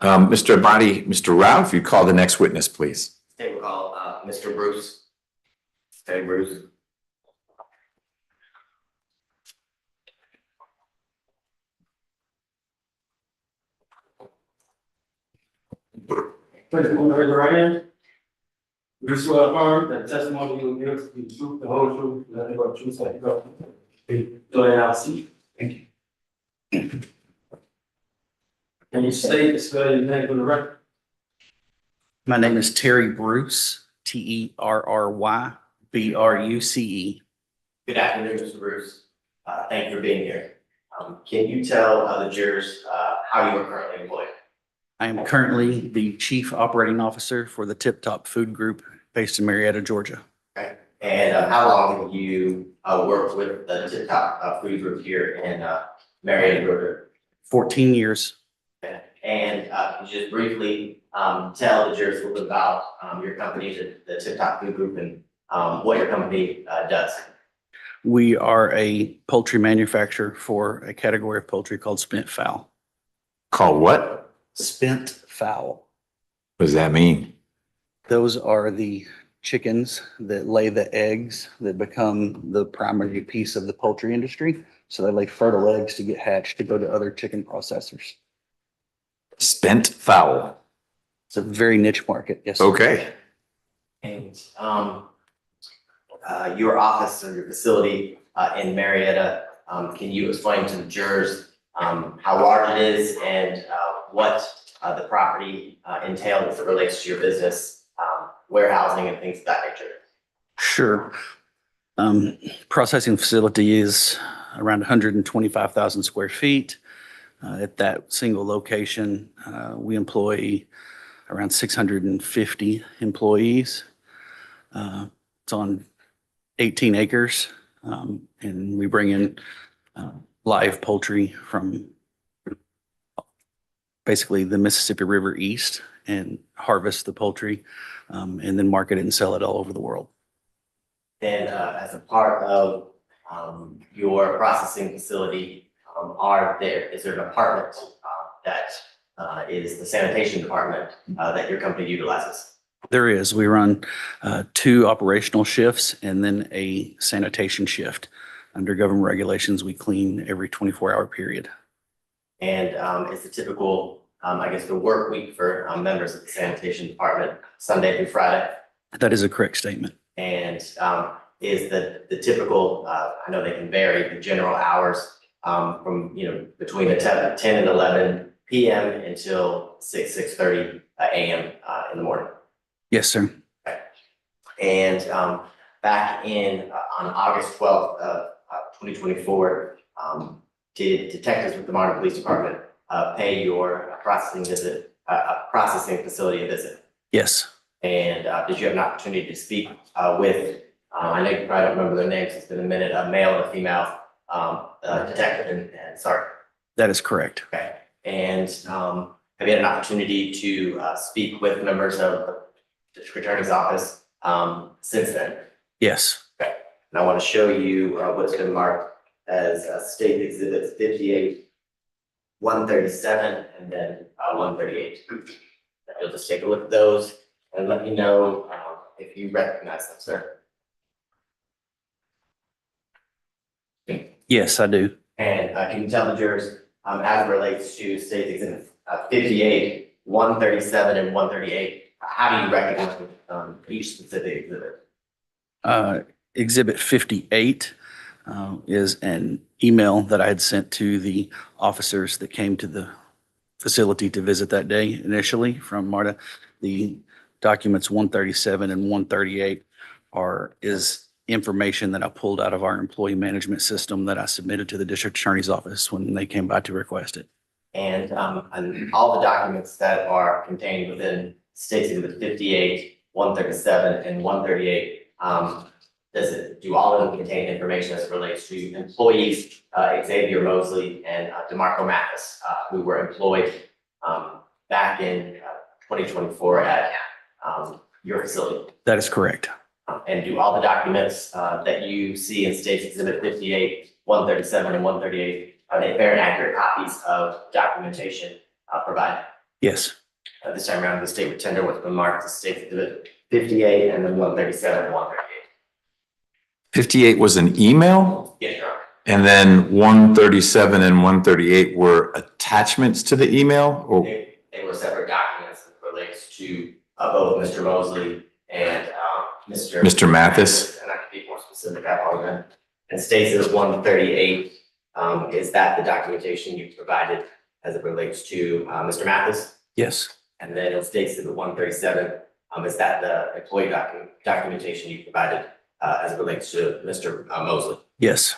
S3: Mr. Abadi, Mr. Rao, if you call the next witness, please.
S4: State will call, Mr. Bruce. Hey, Bruce.
S7: Please, raise your right hand. You swear affirm that the testimony you will give is the truth, the whole truth, and nothing but the truth, so you go. Go ahead, I'll see. Thank you. Can you state the spelling your name for the record?
S17: My name is Terry Bruce, TerryBruce.
S4: Good afternoon, Mr. Bruce. Thank you for being here. Can you tell the jurors how you are currently employed?
S17: I am currently the Chief Operating Officer for the Tip Top Food Group based in Marietta, Georgia.
S4: Okay. And how long have you worked with the Tip Top Food Group here in Marietta, Georgia?
S17: 14 years.
S4: Okay. And can you just briefly tell the jurors a little bit about your company, the Tip Top Food Group, and what your company does?
S17: We are a poultry manufacturer for a category of poultry called spent fowl.
S3: Called what?
S17: Spent fowl.
S3: What does that mean?
S17: Those are the chickens that lay the eggs that become the primary piece of the poultry industry. So they lay fertile eggs to get hatched to go to other chicken processors.
S3: Spent fowl.
S17: It's a very niche market. Yes.
S3: Okay.
S4: And your office or your facility in Marietta, can you explain to the jurors how large it is and what the property entails as it relates to your business, warehousing and things of that nature?
S17: Sure. Processing facility is around 125,000 square feet. At that single location, we employ around 650 employees. It's on 18 acres. And we bring in live poultry from basically the Mississippi River east and harvest the poultry and then market it and sell it all over the world.
S4: And as a part of your processing facility, is there a department that is the sanitation department that your company utilizes?
S17: There is. We run 2 operational shifts and then a sanitation shift. Under government regulations, we clean every 24-hour period.
S4: And is the typical, I guess, the work week for members of the sanitation department Sunday through Friday?
S17: That is a correct statement.
S4: And is the typical, I know they can vary, the general hours from, between the 10 and 11 p.m. until 6:30 a.m. In the morning?
S17: Yes, sir.
S4: Okay. And back on August 12th of 2024, did detectives with the Miranda Police Department pay your processing facility a visit?
S17: Yes.
S4: And did you have an opportunity to speak with, I know you probably don't remember their names, it's been a minute, a male and a female detective and sergeant?
S17: That is correct.
S4: Okay. And have you had an opportunity to speak with members of the district attorney's office since then?
S17: Yes.
S4: Okay. And I want to show you what's been marked as state exhibits 58, 137, and then 138. You'll just take a look at those and let me know if you recognize them, sir.
S17: Yes, I do.
S4: And can you tell the jurors, as it relates to state exhibits 58, 137, and 138, how do you recognize each specific exhibit?
S17: Exhibit 58 is an email that I had sent to the officers that came to the facility to visit that day initially from MARTA. The documents 137 and 138 is information that I pulled out of our employee management system that I submitted to the district attorney's office when they came by to request it.
S4: And all the documents that are contained within State Exhibit 58, 137, and 138, do all of them contain information as it relates to employees, Xavier Mosley and DeMarco Mathis, who were employed back in 2024 at your facility?
S17: That is correct.
S4: And do all the documents that you see in State Exhibit 58, 137, and 138, are they fair and accurate copies of documentation provided?
S17: Yes.
S4: This time around, the state would tender what's been marked as State Exhibit 58 and then 137 and 138.
S3: 58 was an email?
S4: Yes, Your Honor.
S3: And then 137 and 138 were attachments to the email, or?
S4: They were separate documents that relates to both Mr. Mosley and Mr.
S3: Mathis.
S4: And I can be more specific, I apologize. And State Exhibit 138, is that the documentation you provided as it relates to Mr. Mathis?
S17: Yes.
S4: And then in State Exhibit 137, is that the employee documentation you provided as it relates to Mr. Mosley?
S17: Yes.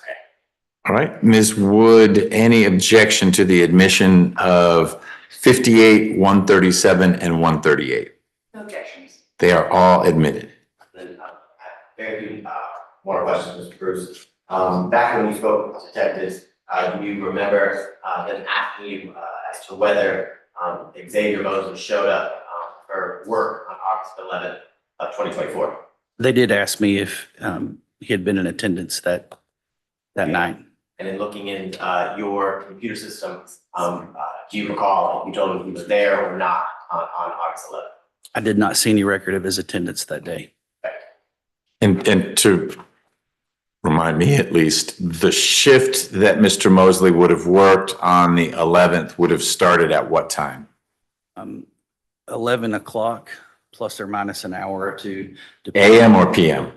S3: All right, Ms. Wood, any objection to the admission of 58, 137, and 138?
S5: No objections.
S3: They are all admitted.
S4: Then very few more questions, Mr. Bruce. Back when you spoke with detectives, do you remember them asking you as to whether Xavier Mosley showed up for work on August 11th of 2024?
S17: They did ask me if he had been in attendance that night.
S4: And in looking in your computer system, do you recall if you told him he was there or not on August 11th?
S17: I did not see any record of his attendance that day.
S3: And to remind me at least, the shift that Mr. Mosley would have worked on the 11th would have started at what time?
S17: 11 o'clock plus or minus an hour or two.
S3: AM or PM?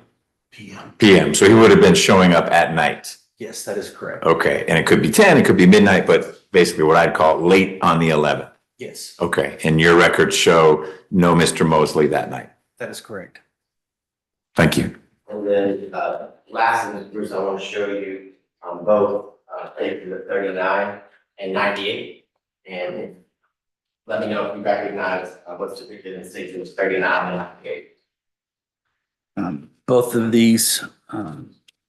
S17: PM.
S3: PM. So he would have been showing up at night.
S17: Yes, that is correct.
S3: Okay. And it could be 10, it could be midnight, but basically what I'd call late on the 11th.
S17: Yes,
S3: Okay. And your records show no Mr. Mosley that night.
S17: that is correct.
S3: Thank you.
S4: And then lastly, Mr. Bruce, I want to show you both Exhibit 39 and 98. And let me know if you recognize what's depicted in State Exhibits 39 and 98.
S17: Both of these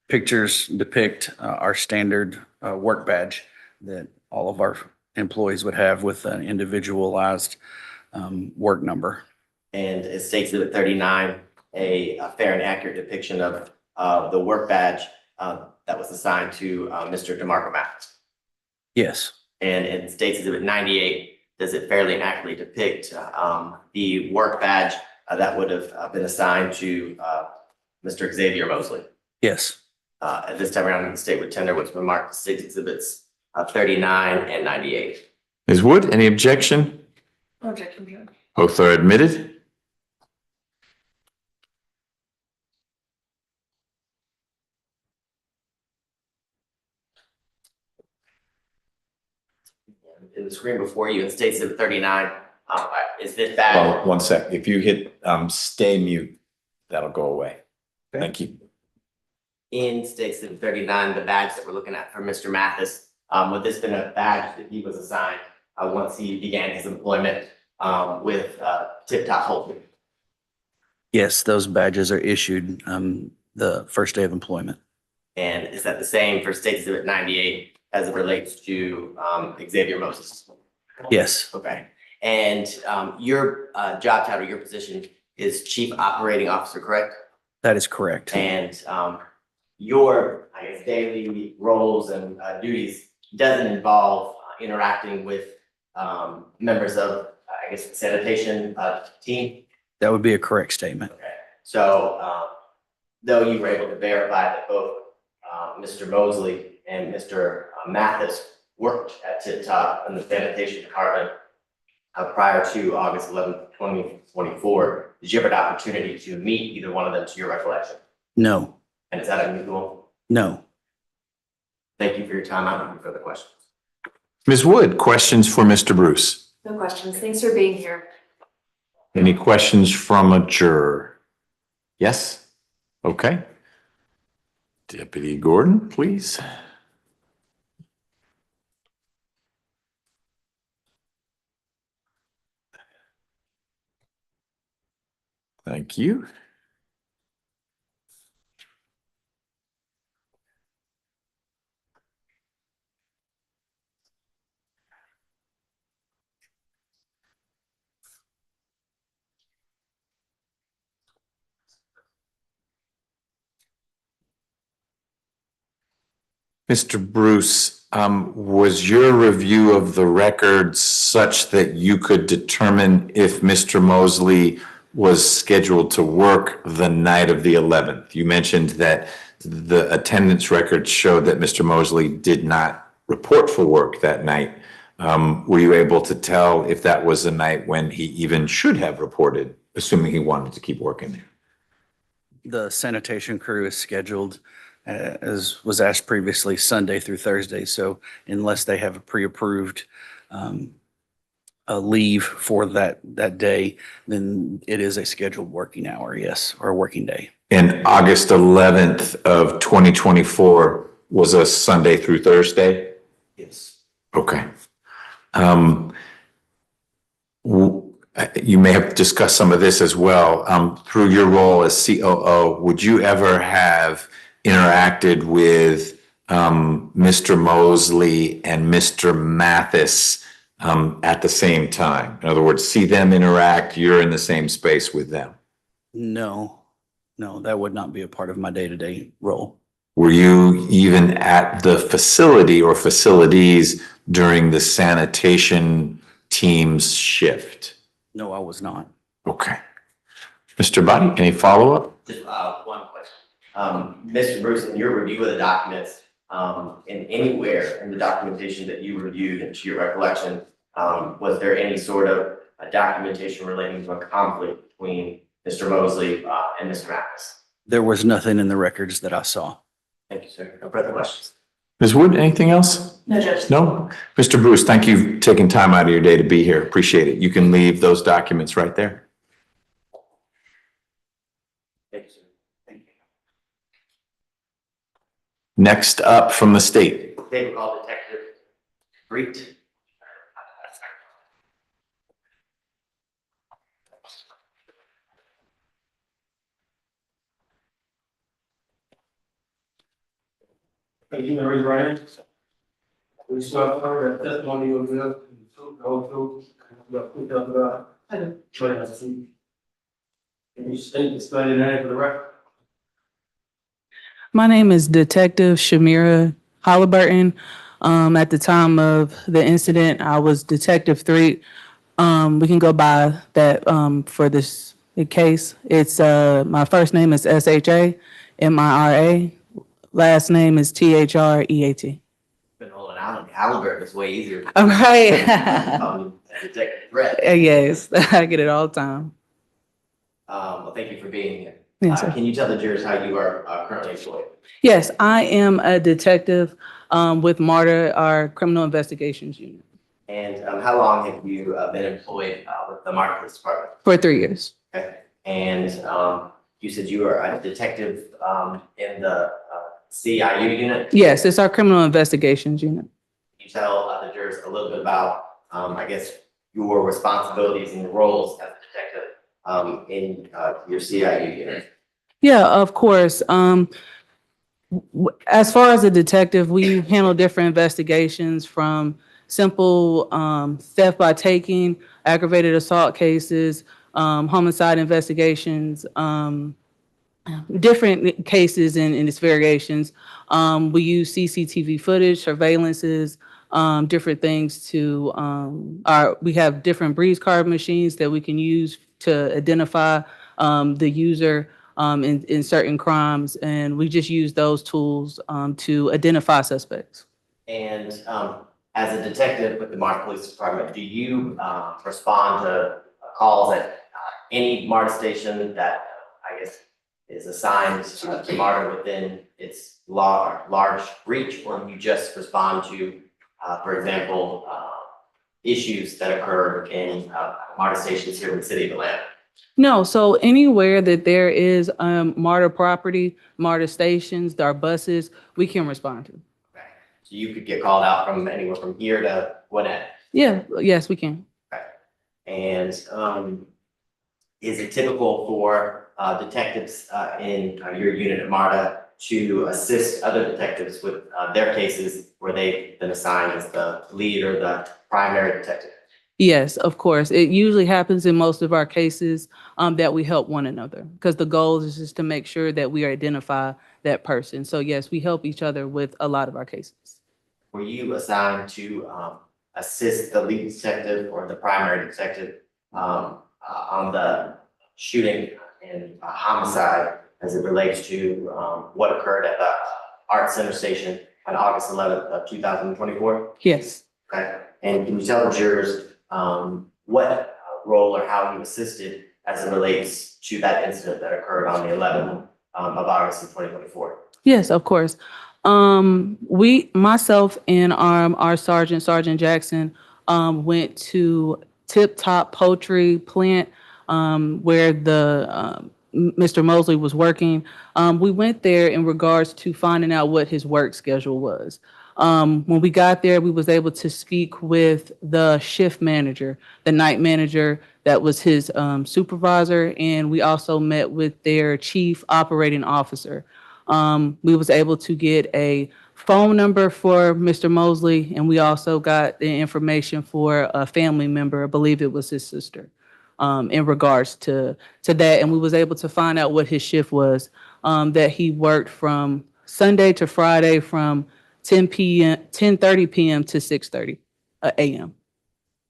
S17: pictures depict our standard work badge that all of our employees would have with an individualized work number.
S4: And it states that 39, a fair and accurate depiction of the work badge that was assigned to Mr. DeMarco Mathis.
S17: Yes.
S4: And it states exhibit 98, does it fairly and accurately depict the work badge that would have been assigned to Mr. Xavier Mosley?
S17: Yes.
S4: At this time around, the state would tender what's been marked as 6 exhibits 39 and 98.
S3: Ms. Wood, any objection?
S5: No objection, Your Honor.
S3: Both are admitted.
S4: In the screen before you, it states exhibit 39. Is this badge?
S3: Well, one sec. If you hit stay mute, that'll go away. Thank you.
S4: In state exhibit 39, the badge that we're looking at for Mr. Mathis, would this been a badge that he was assigned once he began his employment with Tip Top Holding?
S17: Yes, those badges are issued the first day of employment.
S4: And is that the same for state exhibit 98 as it relates to Xavier Moses?
S17: Yes.
S4: Okay. And your job title, your position is Chief Operating Officer, correct?
S17: That is correct.
S4: And your, I guess, daily roles and duties doesn't involve interacting with members of, I guess, the sanitation team?
S17: That would be a correct statement.
S4: Okay. So though you were able to verify that both Mr. Mosley and Mr. Mathis worked at Tip Top in the sanitation department prior to August 11th, 2024, did you have an opportunity to meet either one of them to your recollection?
S17: No.
S4: And is that unusual?
S17: No.
S4: Thank you for your time. I don't have any further questions.
S3: Ms. Wood, questions for Mr. Bruce?
S5: No questions. Thanks for being here.
S3: Any questions from a juror? Yes? Okay. Deputy Gordon, please. Thank you. Mr. Bruce, was your review of the records such that you could determine if Mr. Mosley was scheduled to work the night of the 11th? You mentioned that the attendance records showed that Mr. Mosley did not report for work that night. Were you able to tell if that was a night when he even should have reported, assuming he wanted to keep working there?
S17: The sanitation crew is scheduled, as was asked previously, Sunday through Thursday. So unless they have a pre-approved a leave for that day, then it is a scheduled working hour, yes, or a working day.
S3: And August 11th of 2024 was a Sunday through Thursday?
S17: Yes.
S3: Okay. You may have discussed some of this as well. Through your role as COO, would you ever have interacted with Mr. Mosley and Mr. Mathis at the same time? In other words, see them interact, you're in the same space with them?
S17: No, that would not be a part of my day-to-day role.
S3: Were you even at the facility or facilities during the sanitation team's shift?
S17: No, I was not.
S3: Okay. Mr. Body, any follow-up?
S4: Just one question. Mr. Bruce, in your review of the documents, in anywhere in the documentation that you reviewed and to your recollection, was there any sort of documentation relating to a conflict between Mr. Mosley and Mr. Mathis?
S17: There was nothing in the records that I saw.
S4: Thank you, sir. No further questions.
S3: Ms. Wood, anything else?
S5: No, Judge.
S3: No? Mr. Bruce, thank you for taking time out of your day to be here. Appreciate it. You can leave those documents right there.
S4: Thank you, sir. Thank you.
S3: Next up from the state.
S4: They will call Detective Breet.
S7: You can raise your right hand. We swear affirm that testimony you will give, the truth, the whole truth, and the truth of God. I do. Swear to see. Can you state and spell your name for the record?
S8: My name is Detective Shamira Halliburton. At the time of the incident, I was Detective 3. We can go by that for this case. It's my first name is SHAMIRA. Last name is THREAT.
S4: Been holding out on Halliburton, it's way easier.
S8: All right.
S4: Detective Brett.
S8: Yes, I get it all the time.
S4: Well, thank you for being here.
S8: Yes, sir.
S4: Can you tell the jurors how you are currently employed?
S8: Yes, I am a detective with MARTA, our criminal investigations unit,
S4: And how long have you been employed with the Martin Police Department?
S8: for 3 years.
S4: Okay. And you said you are a detective in the CIU unit?
S8: Yes, it's our criminal investigations unit.
S4: Can you tell the jurors a little bit about, I guess, your responsibilities and your roles as a detective in your CIU unit?
S8: Yeah, of course. As far as a detective, we handle different investigations from simple theft by taking, aggravated assault cases, homicide investigations, different cases and its variations. We use CCTV footage, surveillances, different things to, we have different breeze card machines that we can use to identify the user in certain crimes, and we just use those tools to identify suspects.
S4: And as a detective with the Martin Police Department, do you respond to calls at any MARTA station that I guess is assigned to MARTA within its large reach, or do you just respond to, for example, issues that occur in MARTA stations here in the city of Atlanta?
S8: No, so anywhere that there is MARTA property, MARTA stations, our buses, we can respond to.
S4: Okay. So you could get called out from anywhere from here to Gwinnett?
S8: Yeah, yes, we can.
S4: Okay. And is it typical for detectives in your unit at MARTA to assist other detectives with their cases where they've been assigned as the lead or the primary detective?
S8: Yes, of course. It usually happens in most of our cases that we help one another, because the goal is just to make sure that we identify that person. So yes, we help each other with a lot of our cases.
S4: Were you assigned to assist the lead detective or the primary detective on the shooting and homicide as it relates to what occurred at the Art Center Station on August 11th of 2024?
S8: Yes.
S4: Okay. And can you tell the jurors what role or how you assisted as it relates to that incident that occurred on the 11th of August of 2024?
S8: Yes, of course. Myself and our Sergeant Jackson, went to Tip Top Poultry Plant, where the Mr. Mosley was working. We went there in regards to finding out what his work schedule was. When we got there, we was able to speak with the shift manager, the night manager that was his supervisor, and we also met with their chief operating officer. We was able to get a phone number for Mr. Mosley, and we also got the information for a family member, I believe it was his sister, in regards to that. And we was able to find out what his shift was, that he worked from Sunday to Friday from 10:30 p.m. to 6:30 a.m.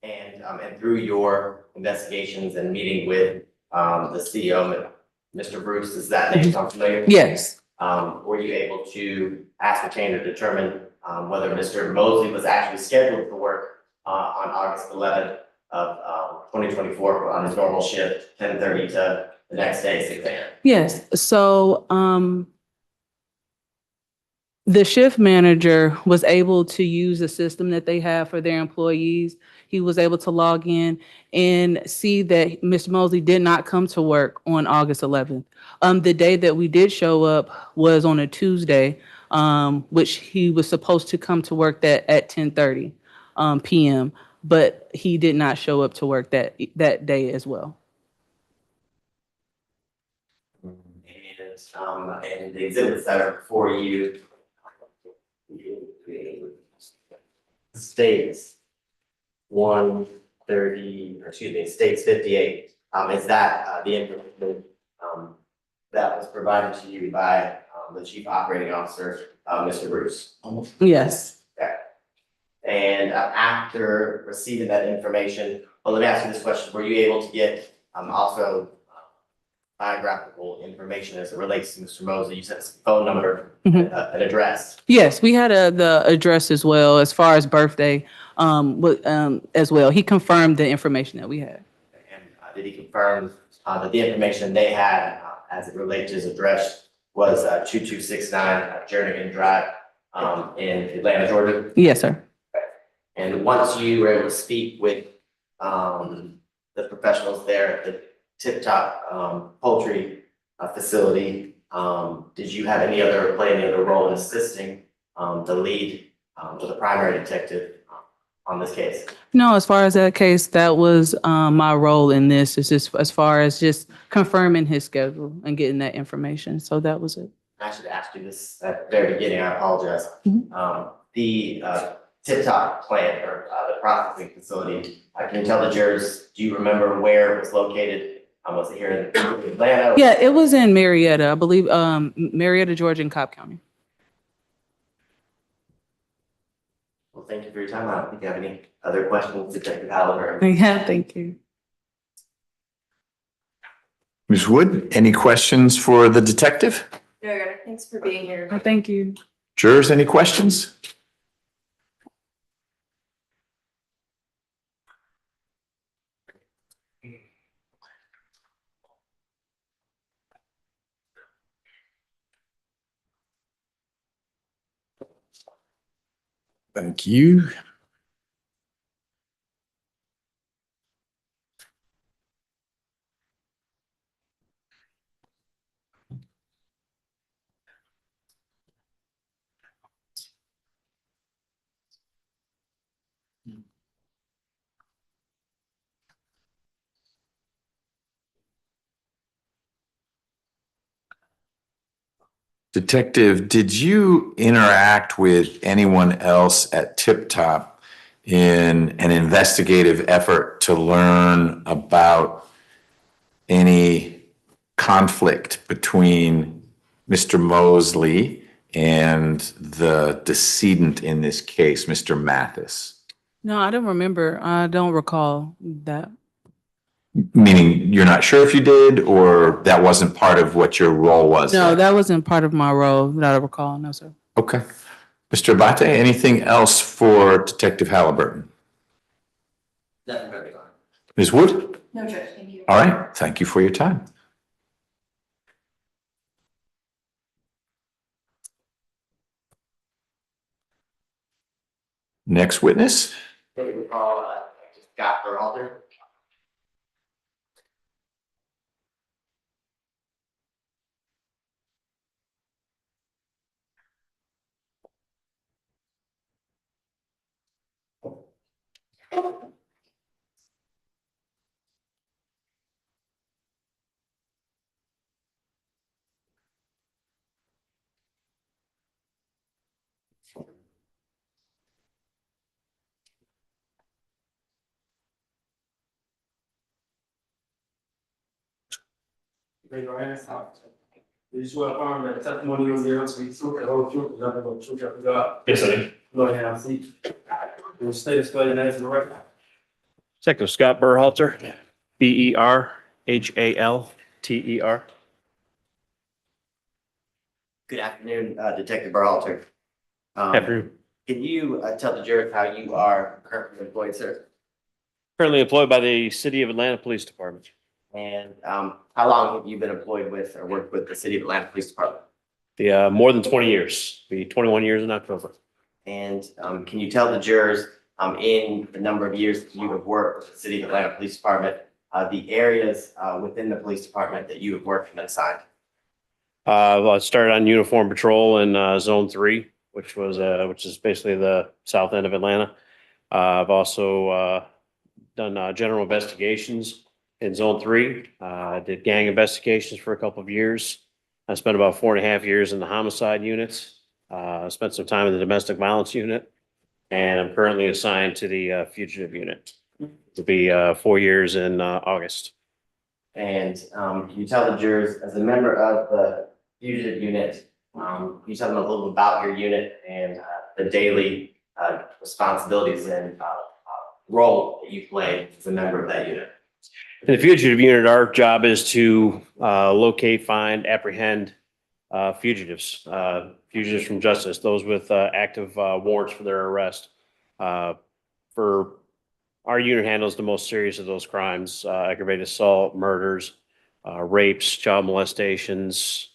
S4: And through your investigations and meeting with the CEO, Mr. Bruce, does that name sound familiar?
S8: Yes.
S4: Were you able to ascertain or determine whether Mr. Mosley was actually scheduled for work on August 11th of 2024 on his normal shift, 10:30 to the next day, 6 a.m.?
S8: Yes. So the shift manager was able to use the system that they have for their employees. He was able to log in and see that Mr. Mosley did not come to work on August 11th. The day that we did show up was on a Tuesday, which he was supposed to come to work at 10:30 p.m., but he did not show up to work that day as well.
S4: And the exhibits that are before you states 130, or excuse me, states 58. Is that the information that was provided to you by the Chief Operating Officer, Mr. Bruce?
S8: Yes.
S4: Okay. And after receiving that information, well, let me ask you this question. Were you able to get also biographical information as it relates to Mr. Mosley? You said his phone number, an address.
S8: Yes, we had the address as well, as far as birthday, as well. He confirmed the information that we had.
S4: And did he confirm that the information they had as it relates to his address was 2269 Jernigan Drive in Atlanta, Georgia?
S8: Yes, sir.
S4: And once you were able to speak with the professionals there at the Tip Top Poultry facility, did you have play any other role in assisting the lead, the primary detective on this case?
S8: No, as far as that case, that was my role in this. It's just as far as just confirming his schedule and getting that information. So that was it.
S4: I should ask you this at the very beginning. I apologize. The Tip Top plant or the processing facility, can you tell the jurors, do you remember where it was located? Was it here in Atlanta?
S8: Yeah, it was in Marietta, I believe, Marietta, Georgia, and Cobb County.
S4: Well, thank you for your time. I don't think you have any other questions, Detective Halliburton.
S8: Yeah, thank you.
S3: Ms. Wood, any questions for the detective?
S5: No, Your Honor, thanks for being here.
S8: Thank you.
S3: Jurors, any questions? Thank you. Detective, did you interact with anyone else at Tip Top in an investigative effort to learn about any conflict between Mr. Mosley and the decedent in this case, Mr. Mathis?
S8: No, I don't remember. I don't recall that.
S3: Meaning you're not sure if you did, or that wasn't part of what your role was?
S8: No, that wasn't part of my role that I recall. No, sir.
S3: Okay. Mr. Abate, anything else for Detective Halliburton?
S4: Nothing very good.
S3: Ms. Wood?
S5: No, Judge, thank you.
S3: All right. Thank you for your time. Next witness?
S4: Can you recall Scott Berhalter?
S7: Raise your hands. Do you swear affirm that the testimony you will give will be true and the whole truth, and nothing but the truth after God?
S18: Yes, I do.
S7: Go ahead, have a seat. Will state and spell your name for the record.
S18: Detective Scott Berhalter, Berhalter.
S4: Good afternoon, Detective Berhalter.
S18: Afternoon.
S4: Can you tell the jurors how you are currently employed, sir?
S18: Currently employed by the City of Atlanta Police Department.
S4: And how long have you been employed with or worked with the City of Atlanta Police Department?
S18: The more than 20 years, be 21 years in October.
S4: And can you tell the jurors in the number of years that you have worked with the City of Atlanta Police Department, the areas within the police department that you have worked and been assigned?
S18: I started on uniform patrol in Zone 3, which is basically the south end of Atlanta. I've also done general investigations in Zone 3. I did gang investigations for a couple of years. I spent about 4.5 years in the homicide units. I spent some time in the domestic violence unit. and I'm currently assigned to the fugitive unit. It'll be 4 years in August.
S4: And can you tell the jurors, as a member of the fugitive unit, can you tell them a little about your unit and the daily responsibilities and role that you play as a member of that unit?
S18: In the fugitive unit, our job is to locate, find, apprehend fugitives, fugitives from justice, those with active warrants for their arrest. For our unit handles the most serious of those crimes, aggravated assault, murders, rapes, child molestations,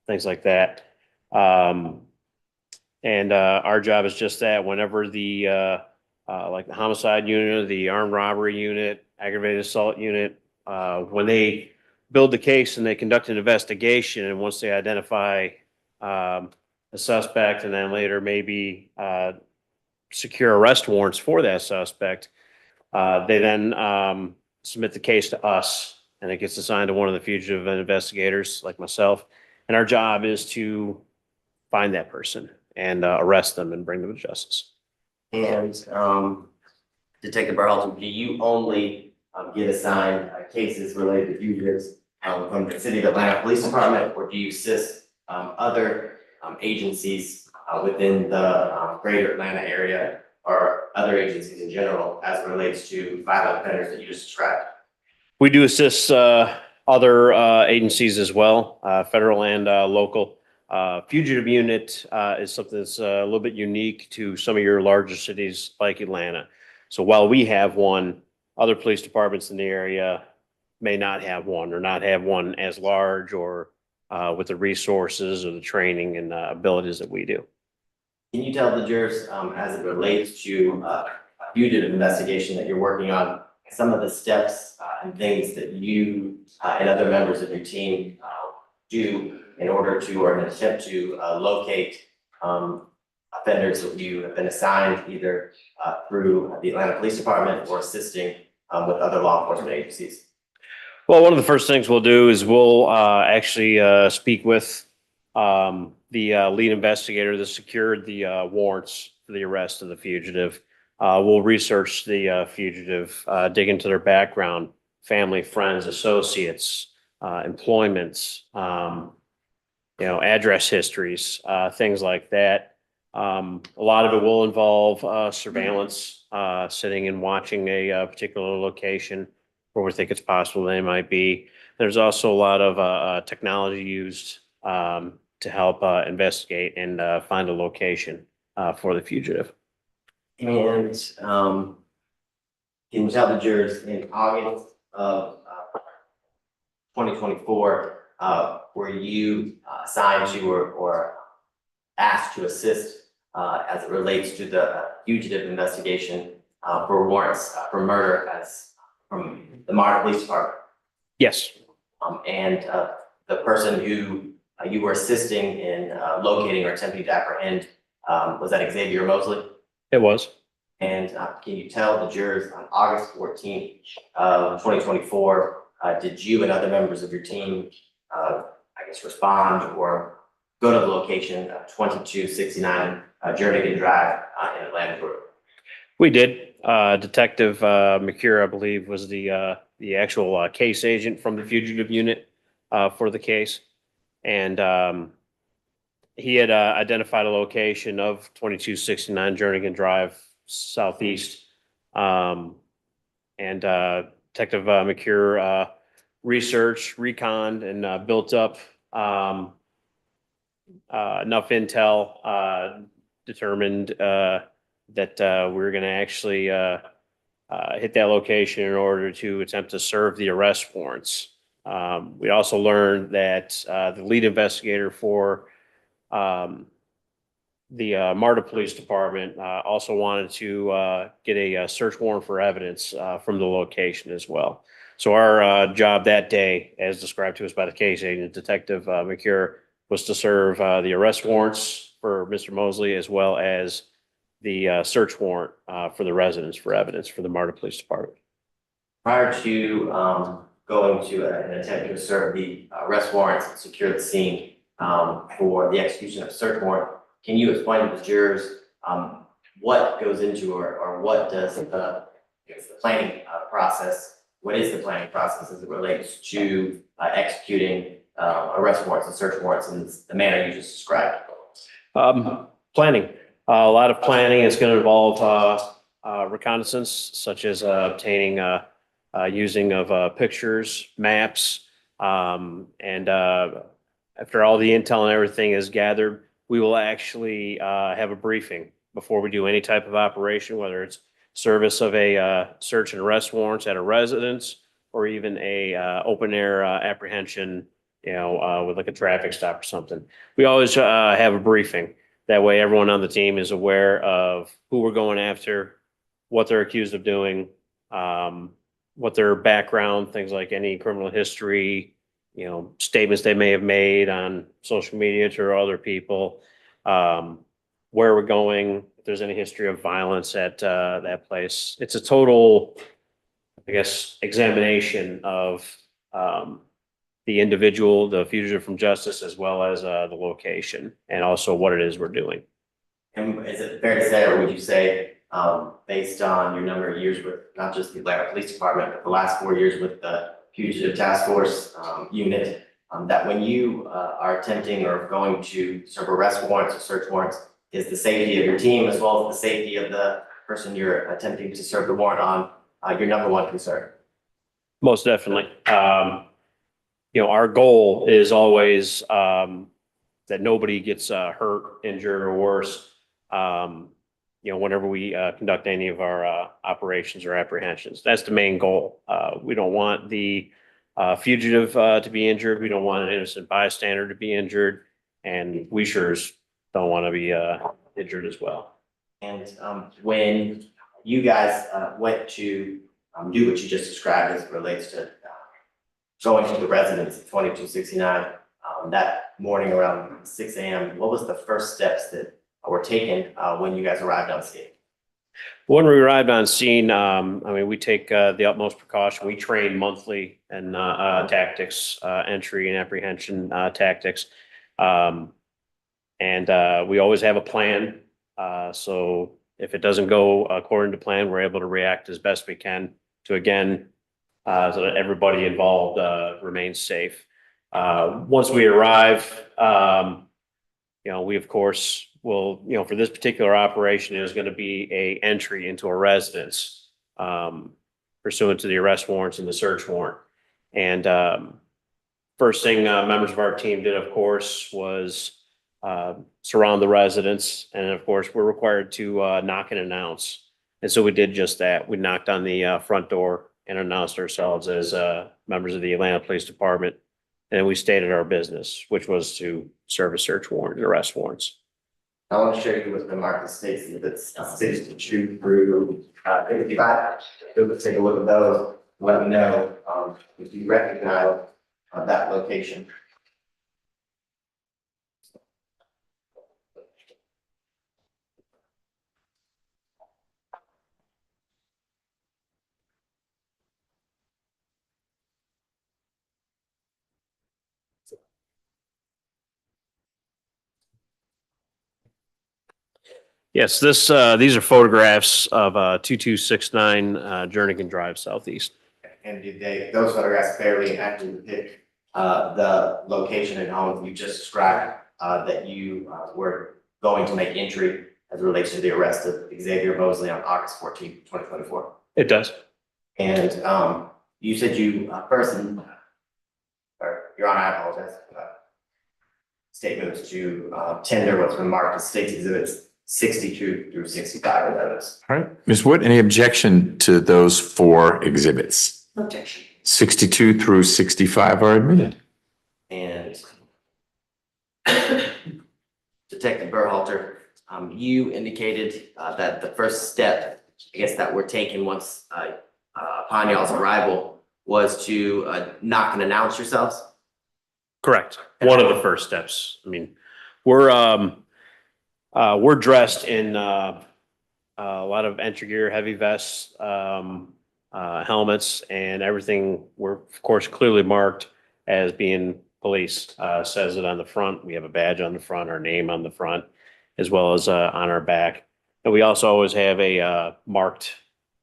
S18: things like that. And our job is just that. Whenever the like the homicide unit, the armed robbery unit, aggravated assault unit, when they build the case and they conduct an investigation, and once they identify a suspect and then later maybe secure arrest warrants for that suspect, they then submit the case to us, and it gets assigned to one of the fugitive investigators like myself. And our job is to find that person and arrest them and bring them to justice.
S4: And Detective Berhalter, do you only get assigned cases related to fugitives from the City of Atlanta Police Department, or do you assist other agencies within the greater Atlanta area or other agencies in general as it relates to violent offenders that you just described?
S18: We do assist other agencies as well, federal and local. Fugitive unit is something that's a little bit unique to some of your larger cities like Atlanta. So while we have one, other police departments in the area may not have one, or not have one as large or with the resources or the training and abilities that we do.
S4: Can you tell the jurors, as it relates to a fugitive investigation that you're working on, some of the steps and things that you and other members of your team do in order to, or in an attempt to locate offenders that you have been assigned either through the Atlanta Police Department or assisting with other law enforcement agencies?
S18: Well, one of the first things we'll do is we'll actually speak with the lead investigator that secured the warrants for the arrest of the fugitive. We'll research the fugitive, dig into their background, family, friends, associates, employments, address histories, things like that. A lot of it will involve surveillance, sitting and watching a particular location where we think it's possible they might be. There's also a lot of technology used to help investigate and find a location for the fugitive.
S4: And can you tell the jurors, in August of 2024, were you assigned to or asked to assist as it relates to the fugitive investigation for warrants for murder as from the Miranda Police Department?
S18: Yes.
S4: And the person who you were assisting in locating or attempting to apprehend, was that Xavier Mosley?
S18: It was.
S4: And can you tell the jurors on August 14th of 2024, did you and other members of your team, respond or go to the location of 2269 Jernigan Drive in Atlanta, Georgia?
S18: We did. Detective McCure, I believe, was the actual case agent from the fugitive unit for the case. And he had identified a location of 2269 Jernigan Drive Southeast. And Detective McCure researched, reconned, and built up enough intel, determined that we were going to actually hit that location in order to attempt to serve the arrest warrants. We also learned that the lead investigator for the MARTA Police Department also wanted to get a search warrant for evidence from the location as well. So our job that day, as described to us by the case agent, Detective McCure, was to serve the arrest warrants for Mr. Mosley, as well as the search warrant for the residence for evidence for the MARTA Police Department.
S4: Prior to going to an attempt to serve the arrest warrants and secure the scene for the execution of a search warrant, can you explain to the jurors what goes into or what does the, I guess, the planning process, what is the planning process as it relates to executing arrest warrants and search warrants in the manner you just described?
S18: Planning. A lot of planning is going to involve reconnaissance, such as obtaining using of pictures, maps, and after all the intel and everything is gathered, we will actually have a briefing before we do any type of operation, whether it's service of a search and arrest warrants at a residence or even a open air apprehension, with like a traffic stop or something. We always have a briefing. That way everyone on the team is aware of who we're going after, what they're accused of doing, what their background, things like any criminal history, statements they may have made on social media to other people, where we're going, if there's any history of violence at that place. It's a total, I guess, examination of the individual, the fugitive from justice, as well as the location and also what it is we're doing.
S4: And is it fair to say, or would you say, based on your number of years with not just the Atlanta Police Department, but the last 4 years with the Fugitive Task Force unit, that when you are attempting or going to serve arrest warrants or search warrants, is the safety of your team as well as the safety of the person you're attempting to serve the warrant on your number one concern?
S18: Most definitely. Our goal is always that nobody gets hurt, injured, or worse. Whenever we conduct any of our operations or apprehensions, that's the main goal. We don't want the fugitive to be injured. We don't want an innocent bystander to be injured, and we sure don't want to be injured as well.
S4: And when you guys went to do what you just described as it relates to going to the residence at 2269 that morning around 6 a.m., what was the first steps that were taken when you guys arrived on scene?
S18: When we arrived on scene, we take the utmost precaution. We train monthly in tactics, entry and apprehension tactics. And we always have a plan. So if it doesn't go according to plan, we're able to react as best we can to, again, so that everybody involved remains safe. Once we arrive, we of course will, for this particular operation, is going to be a entry into a residence pursuant to the arrest warrants and the search warrant. And first thing members of our team did, of course, was surround the residence. And of course, we're required to knock and announce. And so we did just that. We knocked on the front door and announced ourselves as members of the Atlanta Police Department. And we stated our business, which was to serve a search warrant and arrest warrants.
S4: I want to show you what the market states that's 62 through 55. So let's take a look at those. Let me know if you recognize that location.
S18: Yes, these are photographs of 2269 Jernigan Drive Southeast.
S4: And did those photographs fairly accurately depict the location and home you just described that you were going to make entry as it relates to the arrest of Xavier Mosley on August 14th, 2024?
S18: It does.
S4: And you said you person, or Your Honor, I apologize. Statements to tender what's been marked as State's Exhibits 62 through 65 of those.
S3: All right. Ms. Wood, any objection to those 4 exhibits?
S1: Objection.
S3: 62 through 65 are admitted.
S4: And Detective Berhalter, you indicated that the first step, I guess, that were taken once upon y'all's arrival was to knock and announce yourselves?
S18: Correct. One of the first steps. We're dressed in a lot of entry gear, heavy vests, helmets, and everything. We're of course clearly marked as being police. Says it on the front. We have a badge on the front, our name on the front, as well as on our back. And we also always have a marked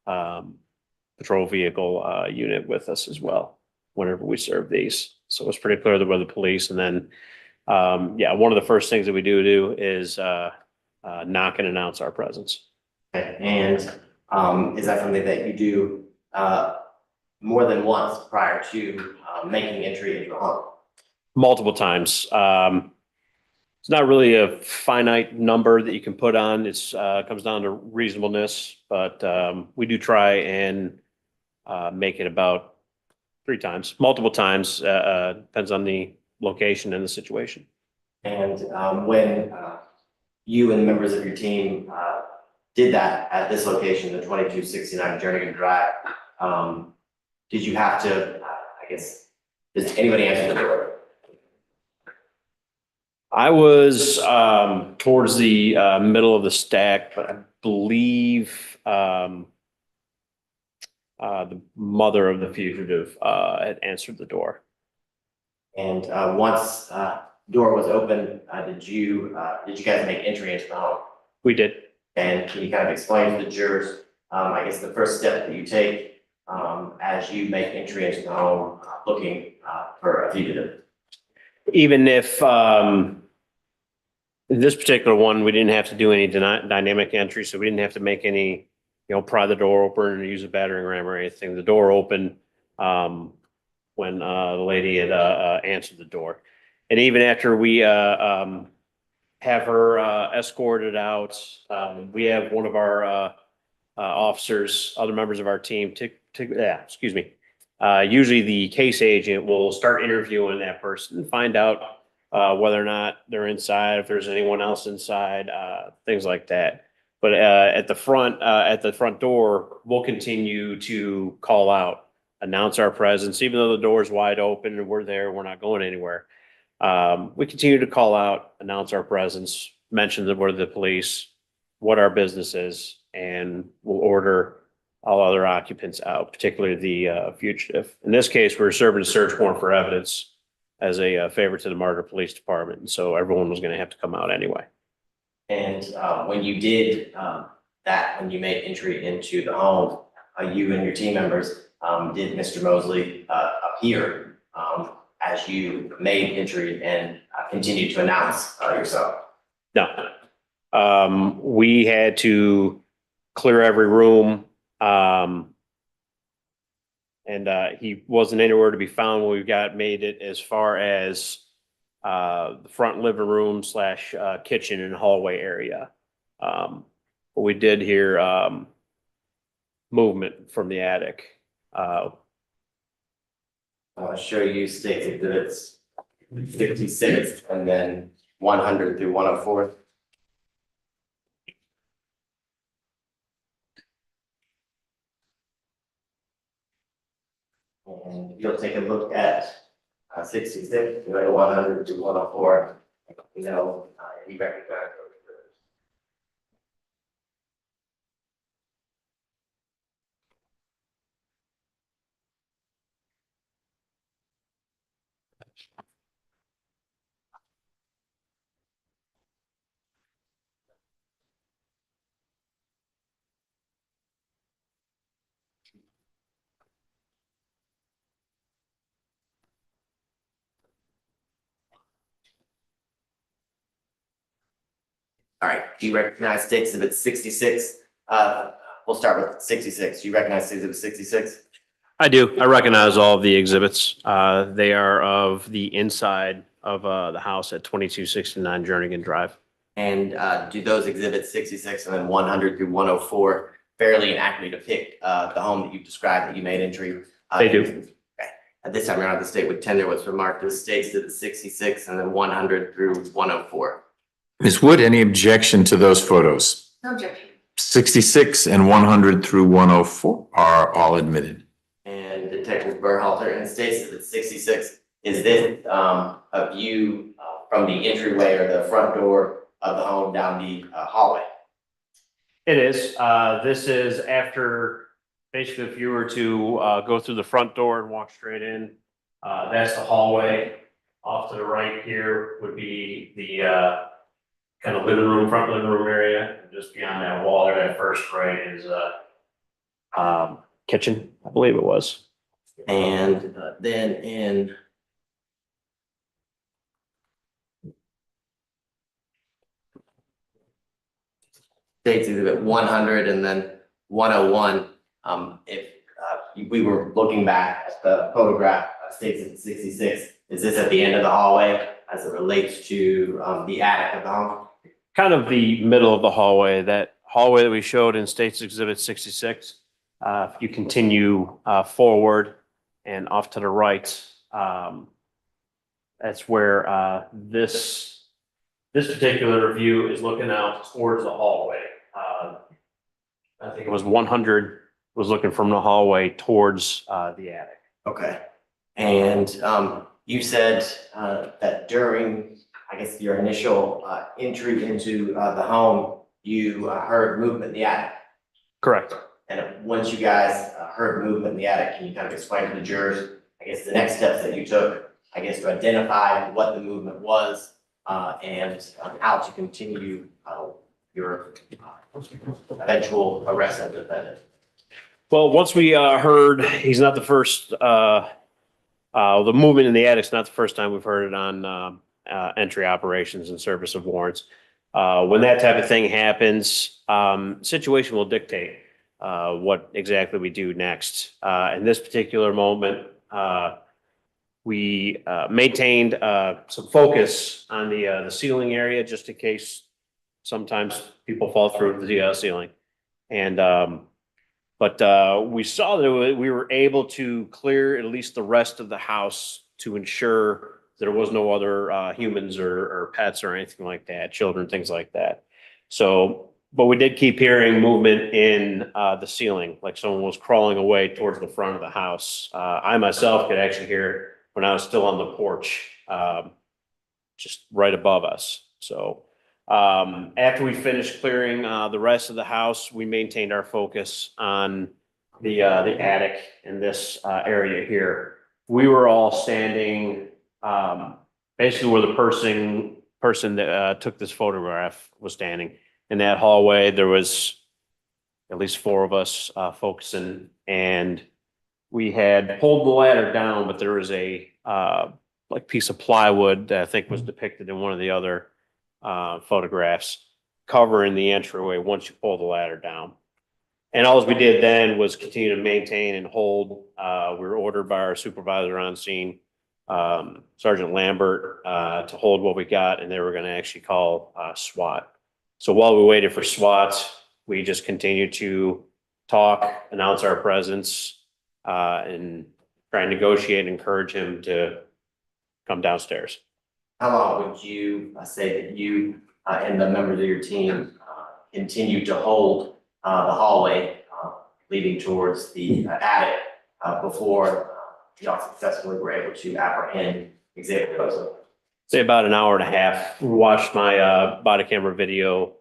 S18: patrol vehicle unit with us as well whenever we serve these. So it's pretty clear that we're the police. And then, yeah, one of the first things that we do is knock and announce our presence.
S4: Okay. And is that something that you do more than once prior to making entry into a home?
S18: Multiple times. It's not really a finite number that you can put on. It's comes down to reasonableness, but we do try and make it about 3 times, multiple times. Depends on the location and the situation.
S4: And when you and members of your team did that at this location, the 2269 Jernigan Drive, did you have to, I guess, does anybody answer the door?
S18: I was towards the middle of the stack, but I believe the mother of the fugitive had answered the door.
S4: And once door was open, did you guys make entry into the home?
S18: We did.
S4: And can you kind of explain to the jurors, I guess the first step that you take as you make entry into the home looking for a fugitive?
S18: Even if in this particular one, we didn't have to do any dynamic entry, so we didn't have to make any, pry the door open or use a battering ram or anything. The door opened when the lady had answered the door. And even after we have her escorted out, we have one of our officers, other members of our team, usually the case agent will start interviewing that person and find out whether or not they're inside, if there's anyone else inside, things like that. But at the front door, we'll continue to call out, announce our presence, even though the door is wide open and we're there, we're not going anywhere. We continue to call out, announce our presence, mention that we're the police, what our business is, and we'll order all other occupants out, particularly the fugitive. In this case, we're serving a search warrant for evidence as a favor to the Martyr Police Department. And so everyone was going to have to come out anyway.
S4: And when you did that, when you made entry into the home, you and your team members, did Mr. Mosley appear as you made entry and continued to announce yourself?
S18: No. We had to clear every room. And he wasn't anywhere to be found when made it as far as the front living room / kitchen and hallway area. But we did hear movement from the attic.
S4: I'll show you state exhibits 56 and then 100 through 104. And you'll take a look at 66, go to 100 to 104. Any recognize those. All right, do you recognize state exhibit 66? We'll start with 66. Do you recognize state exhibit 66?
S18: I do. I recognize all of the exhibits. They are of the inside of the house at 2269 Jernigan Drive.
S4: And do those exhibits 66 and then 100 through 104 fairly and accurately depict the home that you've described that you made entry?
S18: They do.
S4: Okay. At this time around, the state would tender what's remarked as state exhibit 66 and then 100 through 104.
S3: Ms. Wood, any objection to those photos?
S5: No objection.
S3: 66 and 100 through 104 are all admitted.
S4: And Detective Berhalter, in state exhibit 66, is this a view from the entryway or the front door of the home down the hallway?
S18: It is. This is after, basically, if you were to go through the front door and walk straight in, that's the hallway. Off to the right here would be the kind of living room, front living room area. And just beyond that wall there, that first right is kitchen, I believe it was. And then in States Exhibit 100 and then 101, if we were looking back at the photograph of States Exhibit 66, is this at the end of the hallway as it relates to the attic of the home? Kind of the middle of the hallway, that hallway that we showed in States Exhibit 66. If you continue forward and off to the right, that's where this particular view is looking out towards the hallway. I think it was 100 was looking from the hallway towards the attic. Okay. And you said that during, I guess, your initial entry into the home, you heard movement in the attic. Correct. And once you guys heard movement in the attic, can you kind of explain to the jurors, I guess, the next steps that you took, I guess, to identify what the movement was and how to continue your eventual arrest of the defendant? Well, once we heard, he's not the first, the movement in the attic's not the first time we've heard it on entry operations and service of warrants. When that type of thing happens, situation will dictate what exactly we do next. In this particular moment, we maintained some focus on the ceiling area just in case sometimes people fall through the ceiling. And but we saw that we were able to clear at least the rest of the house to ensure there was no other humans or pets or anything like that, children, things like that. So, but we did keep hearing movement in the ceiling, like someone was crawling away towards the front of the house. I myself could actually hear it when I was still on the porch, just right above us. So after we finished clearing the rest of the house, we maintained our focus on the attic in this area here. We were all standing basically where the person that took this photograph was standing. In that hallway, there was at least 4 of us focusing, and we had pulled the ladder down, but there was a like piece of plywood that I think was depicted in one of the other photographs covering the entryway once you pull the ladder down. And all we did then was continue to maintain and hold. We were ordered by our supervisor on scene, Sergeant Lambert, to hold what we got, and they were going to actually call SWAT. So while we waited for SWAT, we just continued to talk, announce our presence, and try and negotiate and encourage him to come downstairs. How long would you say that you and the members of your team continue to hold the hallway leading towards the attic before y'all successfully were able to apprehend Exhibit Joseph? Say about an hour and a half. We watched my body camera video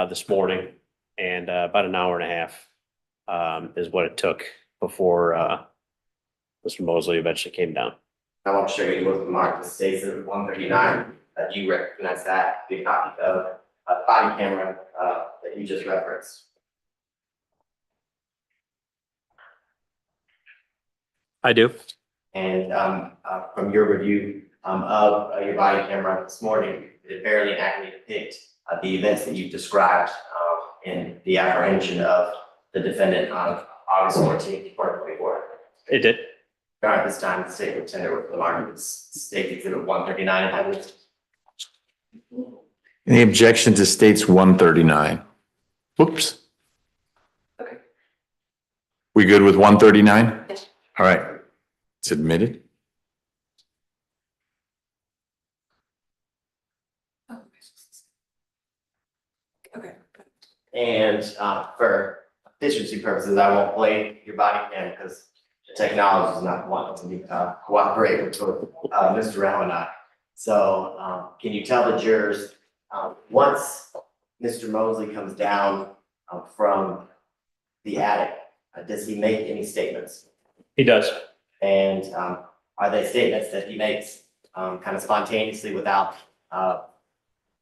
S18: this morning, and about an hour and a half is what it took before Mr. Mosley eventually came down. I want to show you what the mark that states at 139. Do you recognize that? The copy of a body camera that you just referenced. I do. And from your review of your body camera this morning, it fairly accurately depict the events that you've described in the apprehension of the defendant on August 14th, 2024. It did. All right, this time the state contender with the mark State Exhibit 139.
S3: Any objection to states 139? Whoops.
S1: Okay.
S3: We good with 139?
S1: Yes.
S3: All right. It's admitted.
S1: Oh. Okay.
S4: And for efficiency purposes, I won't play your body cam because the technology is not wanting to cooperate with Mr. Rao and I. So can you tell the jurors, once Mr. Mosley comes down from the attic, does he make any statements? He does. And are they statements that he makes kind of spontaneously without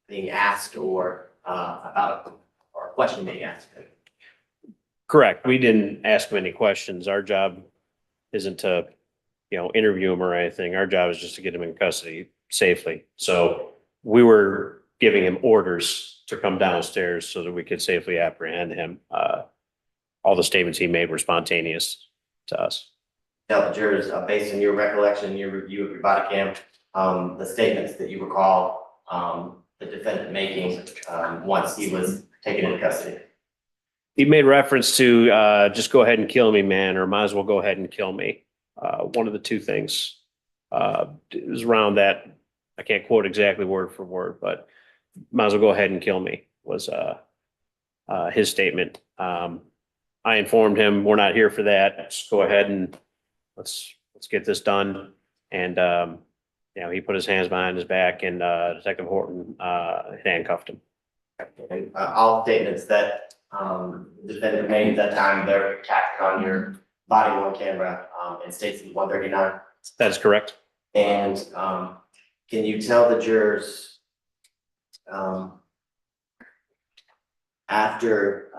S4: being asked or about or a question being asked.
S18: Correct. We didn't ask him any questions. Our job isn't to, interview him or anything. Our job is just to get him in custody safely. So we were giving him orders to come downstairs so that we could safely apprehend him. All the statements he made were spontaneous to us.
S4: Tell the jurors, based on your recollection, your review of your body cam, the statements that you recall the defendant making once he was taken into custody.
S18: He made reference to just go ahead and kill me, man, or might as well go ahead and kill me. One of the two things. It was around that. I can't quote exactly word for word, but might as well go ahead and kill me was his statement. I informed him we're not here for that. Just go ahead and let's get this done. And he put his hands behind his back, and Detective Horton handcuffed him.
S4: And all statements that the defendant made at that time, they're captured on your body worn camera in Statesman 139.
S18: That is correct.
S4: And can you tell the jurors after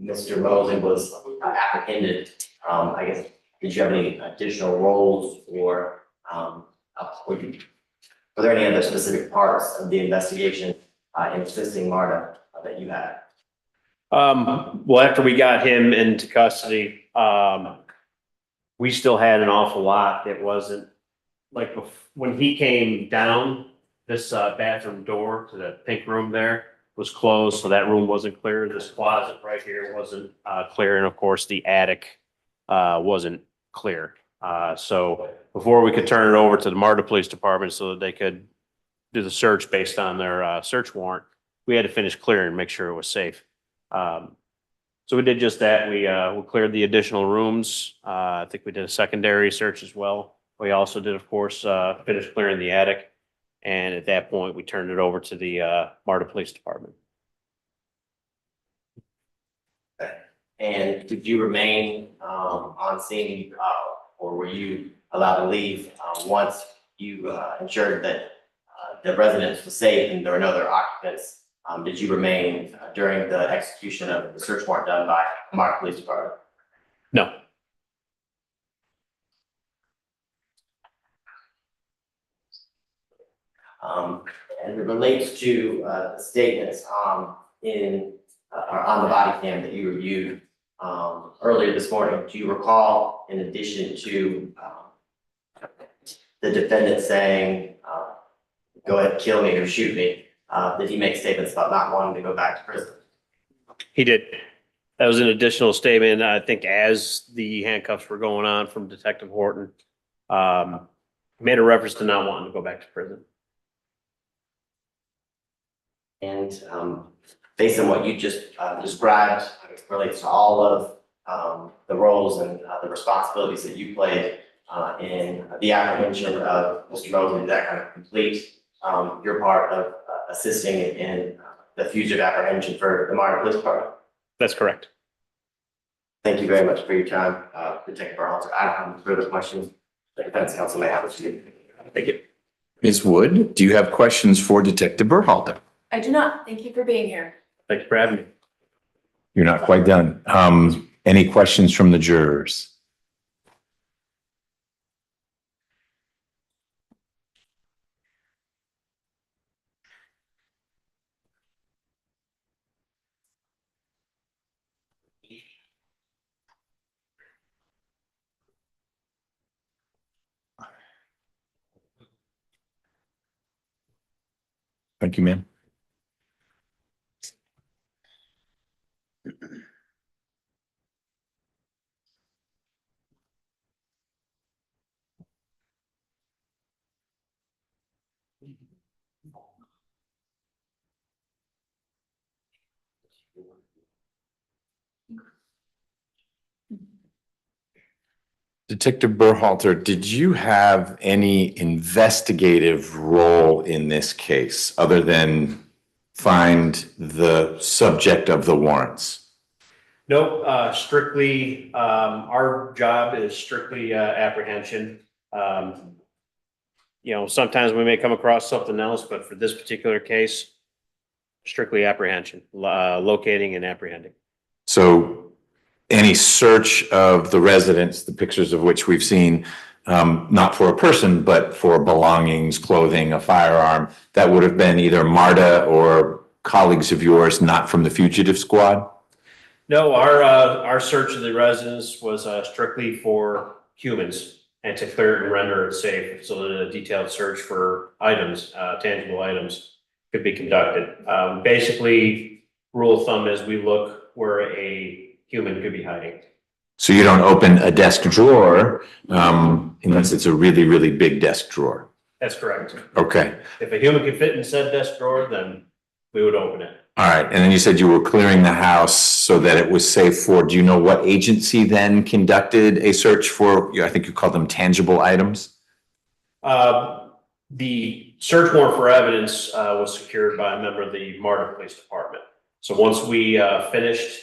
S4: Mr. Mosley was apprehended, I guess, did you have any additional roles or were there any other specific parts of the investigation in assisting Marta that you had?
S18: Well, after we got him into custody, we still had an awful lot. It wasn't like when he came down, this bathroom door to the pink room there was closed, so that room wasn't clear. This closet right here wasn't clear, and of course the attic wasn't clear. So before we could turn it over to the Marta Police Department so that they could do the search based on their search warrant, we had to finish clearing and make sure it was safe. So we did just that. We cleared the additional rooms. I think we did a secondary search as well. We also did, of course, finish clearing the attic. And at that point, we turned it over to the Marta Police Department.
S4: And did you remain on scene or were you allowed to leave once you ensured that the residence was safe and there were no other occupants? Did you remain during the execution of the search warrant done by the Marta Police Department?
S18: No.
S4: As it relates to the statements on the body cam that you reviewed earlier this morning, do you recall, in addition to the defendant saying, go ahead, kill me or shoot me, did he make statements about not wanting to go back to prison?
S18: He did. That was an additional statement. I think as the handcuffs were going on from Detective Horton, made a reference to not wanting to go back to prison.
S4: And based on what you just described, it relates to all of the roles and the responsibilities that you played in the apprehension of Mr. Mosley, that kind of complete your part of assisting in the fugitive apprehension for the Marta Police Department.
S18: That's correct.
S4: Thank you very much for your time, Detective Berhalter. I don't have any further questions. The defense counsel may have a few.
S18: Thank you.
S3: Ms. Wood, do you have questions for Detective Berhalter?
S5: I do not. Thank you for being here.
S18: Thank you for having me.
S3: You're not quite done. Any questions from the jurors? Thank you, ma'am. Detective Berhalter, did you have any investigative role in this case other than find the subject of the warrants?
S18: Nope, strictly, our job is strictly apprehension. Sometimes we may come across something else, but for this particular case, strictly apprehension, locating and apprehending.
S3: So any search of the residence, the pictures of which we've seen, not for a person, but for belongings, clothing, a firearm, that would have been either MARTA or colleagues of yours, not from the fugitive squad?
S18: No, our search of the residence was strictly for humans and to clear it and render it safe, so that a detailed search for items, tangible items, could be conducted. Basically, rule of thumb is we look where a human could be hiding.
S3: So you don't open a desk drawer unless it's a really, really big desk drawer?
S18: That's correct.
S3: Okay.
S18: If a human could fit in said desk drawer, then we would open it.
S3: All right, and then you said you were clearing the house so that it was safe for, do you know what agency then conducted a search for, I think you called them tangible items?
S18: The search warrant for evidence was secured by a member of the MARTA Police Department. So once we finished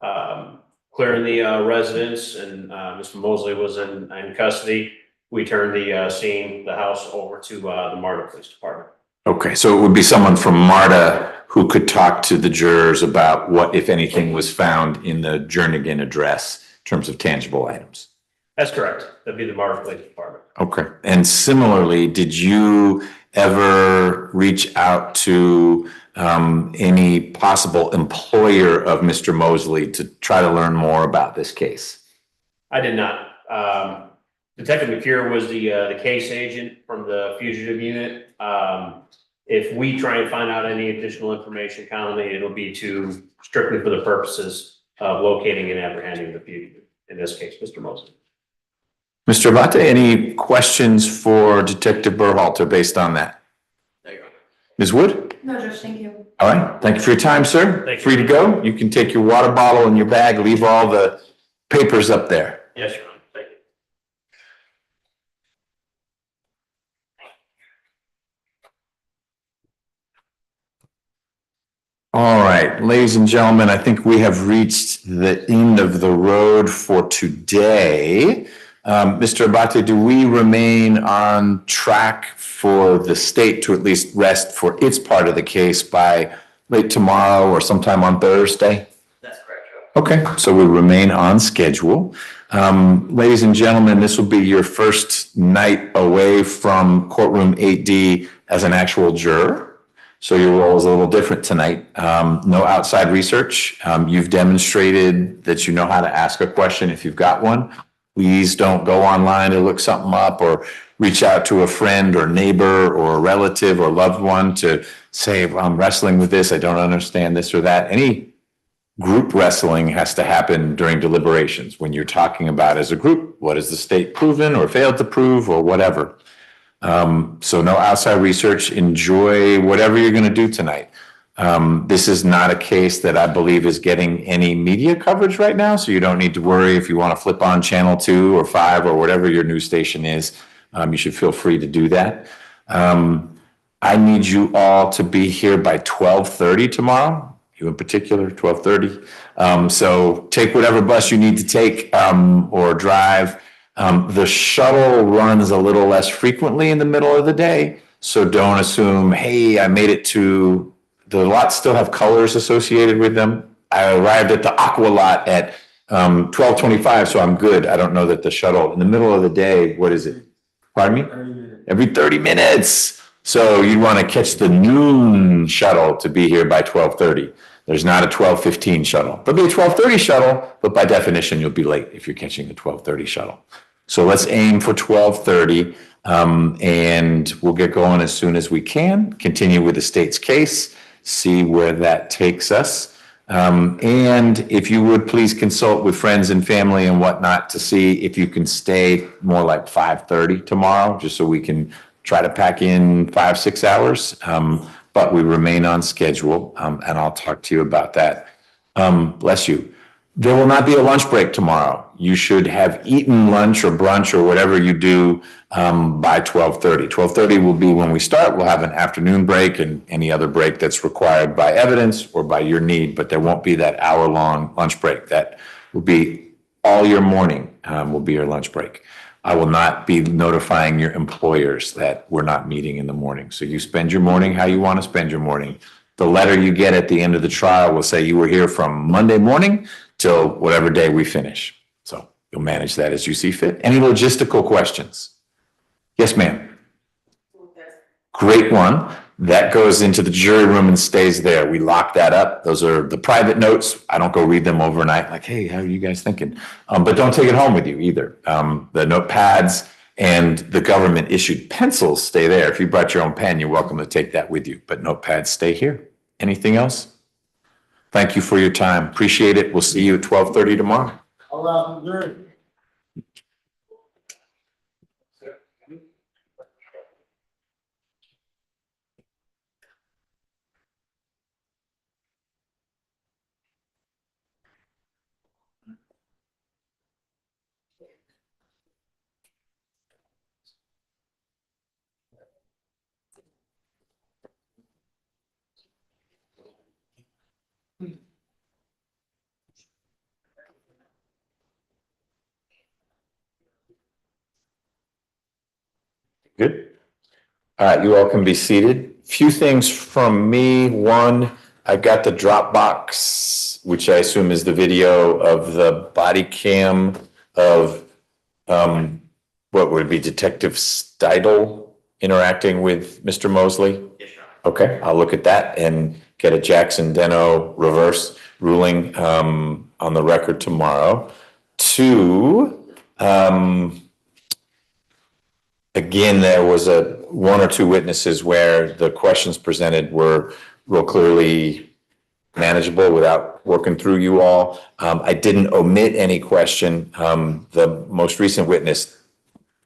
S18: clearing the residence and Mr. Mosley was in custody, we turned the house over to the MARTA Police Department.
S3: Okay, so it would be someone from MARTA who could talk to the jurors about what, if anything, was found in the Jernigan address in terms of tangible items.
S18: That's correct. That'd be the MARTA Police Department.
S3: Okay, and similarly, did you ever reach out to any possible employer of Mr. Mosley to try to learn more about this case?
S18: I did not. Detective McCure was the case agent from the fugitive unit. If we try and find out any additional information, commonly it'll be strictly for the purposes of locating and apprehending the fugitive, in this case, Mr. Mosley.
S3: Mr. Abate, any questions for Detective Berhalter based on that?
S18: There you go.
S3: Ms. Wood?
S5: No, Judge, thank you.
S3: All right, thank you for your time, sir.
S18: Thank you.
S3: Free to go. You can take your water bottle and your bag, leave all the papers up there.
S18: Yes, Your Honor. Thank you.
S3: All right, ladies and gentlemen, I think we have reached the end of the road for today. Mr. Abate, do we remain on track for the state to at least rest for its part of the case by late tomorrow or sometime on Thursday?
S18: That's correct, Joe.
S3: Okay, so we remain on schedule. Ladies and gentlemen, this will be your first night away from courtroom 8D as an actual juror. So your role is a little different tonight. No outside research. You've demonstrated that you know how to ask a question if you've got one. Please don't go online to look something up or reach out to a friend or neighbor or a relative or loved one to say, I'm wrestling with this, I don't understand this or that. Any group wrestling has to happen during deliberations when you're talking about as a group, what has the state proven or failed to prove or whatever. So no outside research. Enjoy whatever you're going to do tonight. This is not a case that I believe is getting any media coverage right now, so you don't need to worry if you want to flip on channel 2 or 5 or whatever your news station is. You should feel free to do that. I need you all to be here by 12:30 tomorrow. You in particular, 12:30. So take whatever bus you need to take or drive. The shuttle runs a little less frequently in the middle of the day, so don't assume, hey, I made it to, the lots still have colors associated with them. I arrived at the Aqua lot at 12:25, so I'm good. I don't know that the shuttle in the middle of the day, what is it? Pardon me? Every 30 minutes. So you'd want to catch the noon shuttle to be here by 12:30. There's not a 12:15 shuttle. There'll be a 12:30 shuttle, but by definition, you'll be late if you're catching the 12:30 shuttle. So let's aim for 12:30, and we'll get going as soon as we can. Continue with the state's case, see where that takes us. And if you would please consult with friends and family and whatnot to see if you can stay more like 5:30 tomorrow, just so we can try to pack in 5-6 hours. But we remain on schedule, and I'll talk to you about that. Bless you. There will not be a lunch break tomorrow. You should have eaten lunch or brunch or whatever you do by 12:30. 12:30 will be when we start. We'll have an afternoon break and any other break that's required by evidence or by your need, but there won't be that hour-long lunch break. That will be all your morning will be your lunch break. I will not be notifying your employers that we're not meeting in the morning. So you spend your morning how you want to spend your morning. The letter you get at the end of the trial will say you were here from Monday morning till whatever day we finish. So you'll manage that as you see fit. Any logistical questions? Yes, ma'am. Great one. That goes into the jury room and stays there. We lock that up. Those are the private notes. I don't go read them overnight like, hey, how are you guys thinking? But don't take it home with you either. The notepads and the government issued pencils stay there. If you brought your own pen, you're welcome to take that with you, but notepads stay here. Anything else? Thank you for your time. Appreciate it. We'll see you at 12:30 tomorrow.
S7: All right, jury.
S3: Good. All right, you all can be seated. Few things from me. One, I got the Dropbox, which I assume is the video of the body cam of what would it be, Detective Steidel interacting with Mr. Mosley? Okay, I'll look at that and get a Jackson Deno reverse ruling on the record tomorrow. Two, again, there was one or two witnesses where the questions presented were real clearly manageable without working through you all. I didn't omit any question. The most recent witness,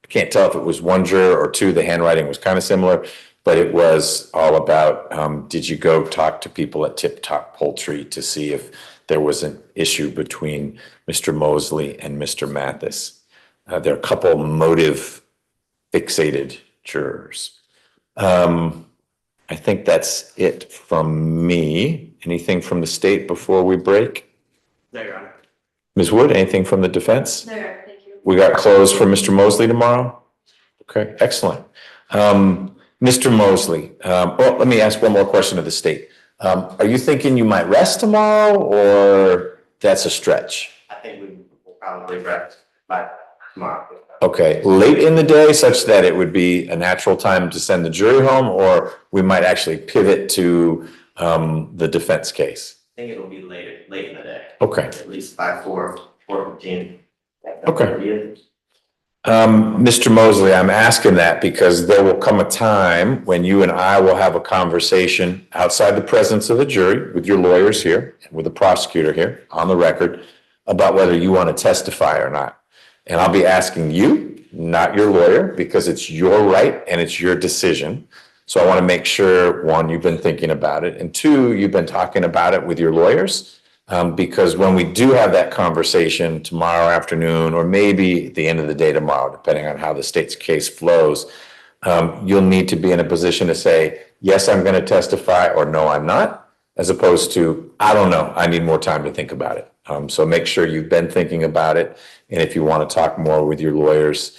S3: I can't tell if it was one juror or two, the handwriting was kind of similar, but it was all about, did you go talk to people at Tip Top Poultry to see if there was an issue between Mr. Mosley and Mr. Mathis? There are a couple motive fixated jurors. I think that's it from me. Anything from the state before we break?
S4: No, Your Honor.
S3: Ms. Wood, anything from the defense?
S5: No, thank you.
S3: We got closed for Mr. Mosley tomorrow? Okay, excellent. Mr. Mosley, let me ask one more question of the state. Are you thinking you might rest tomorrow, or that's a stretch?
S4: I think we will probably rest by tomorrow.
S3: Okay, late in the day such that it would be a natural time to send the jury home, or we might actually pivot to the defense case?
S4: I think it'll be late in the day.
S3: Okay.
S4: At least by 4:15.
S3: Okay. Mr. Mosley, I'm asking that because there will come a time when you and I will have a conversation outside the presence of the jury with your lawyers here, with the prosecutor here on the record about whether you want to testify or not. And I'll be asking you, not your lawyer, because it's your right and it's your decision. So I want to make sure, one, you've been thinking about it, and two, you've been talking about it with your lawyers. Because when we do have that conversation tomorrow afternoon, or maybe at the end of the day tomorrow, depending on how the state's case flows, you'll need to be in a position to say, yes, I'm going to testify, or no, I'm not, as opposed to, I don't know, I need more time to think about it. So make sure you've been thinking about it. And if you want to talk more with your lawyers,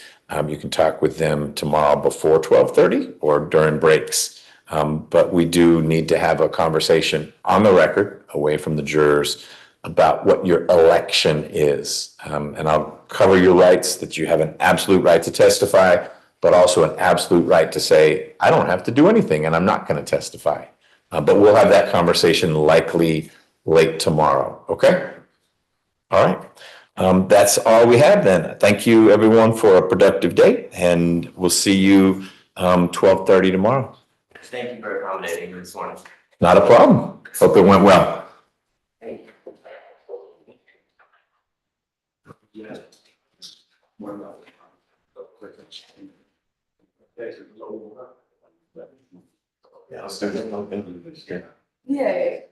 S3: you can talk with them tomorrow before 12:30 or during breaks. But we do need to have a conversation on the record, away from the jurors, about what your election is. And I'll cover your rights, that you have an absolute right to testify, but also an absolute right to say, I don't have to do anything and I'm not going to testify. But we'll have that conversation likely late tomorrow, okay? All right. That's all we have then. Thank you, everyone, for a productive day, and we'll see you 12:30 tomorrow.
S4: Thank you for accommodating me this morning.
S3: Not a problem. Hope it went well.
S4: Yeah, I'll start it open.
S5: Yay.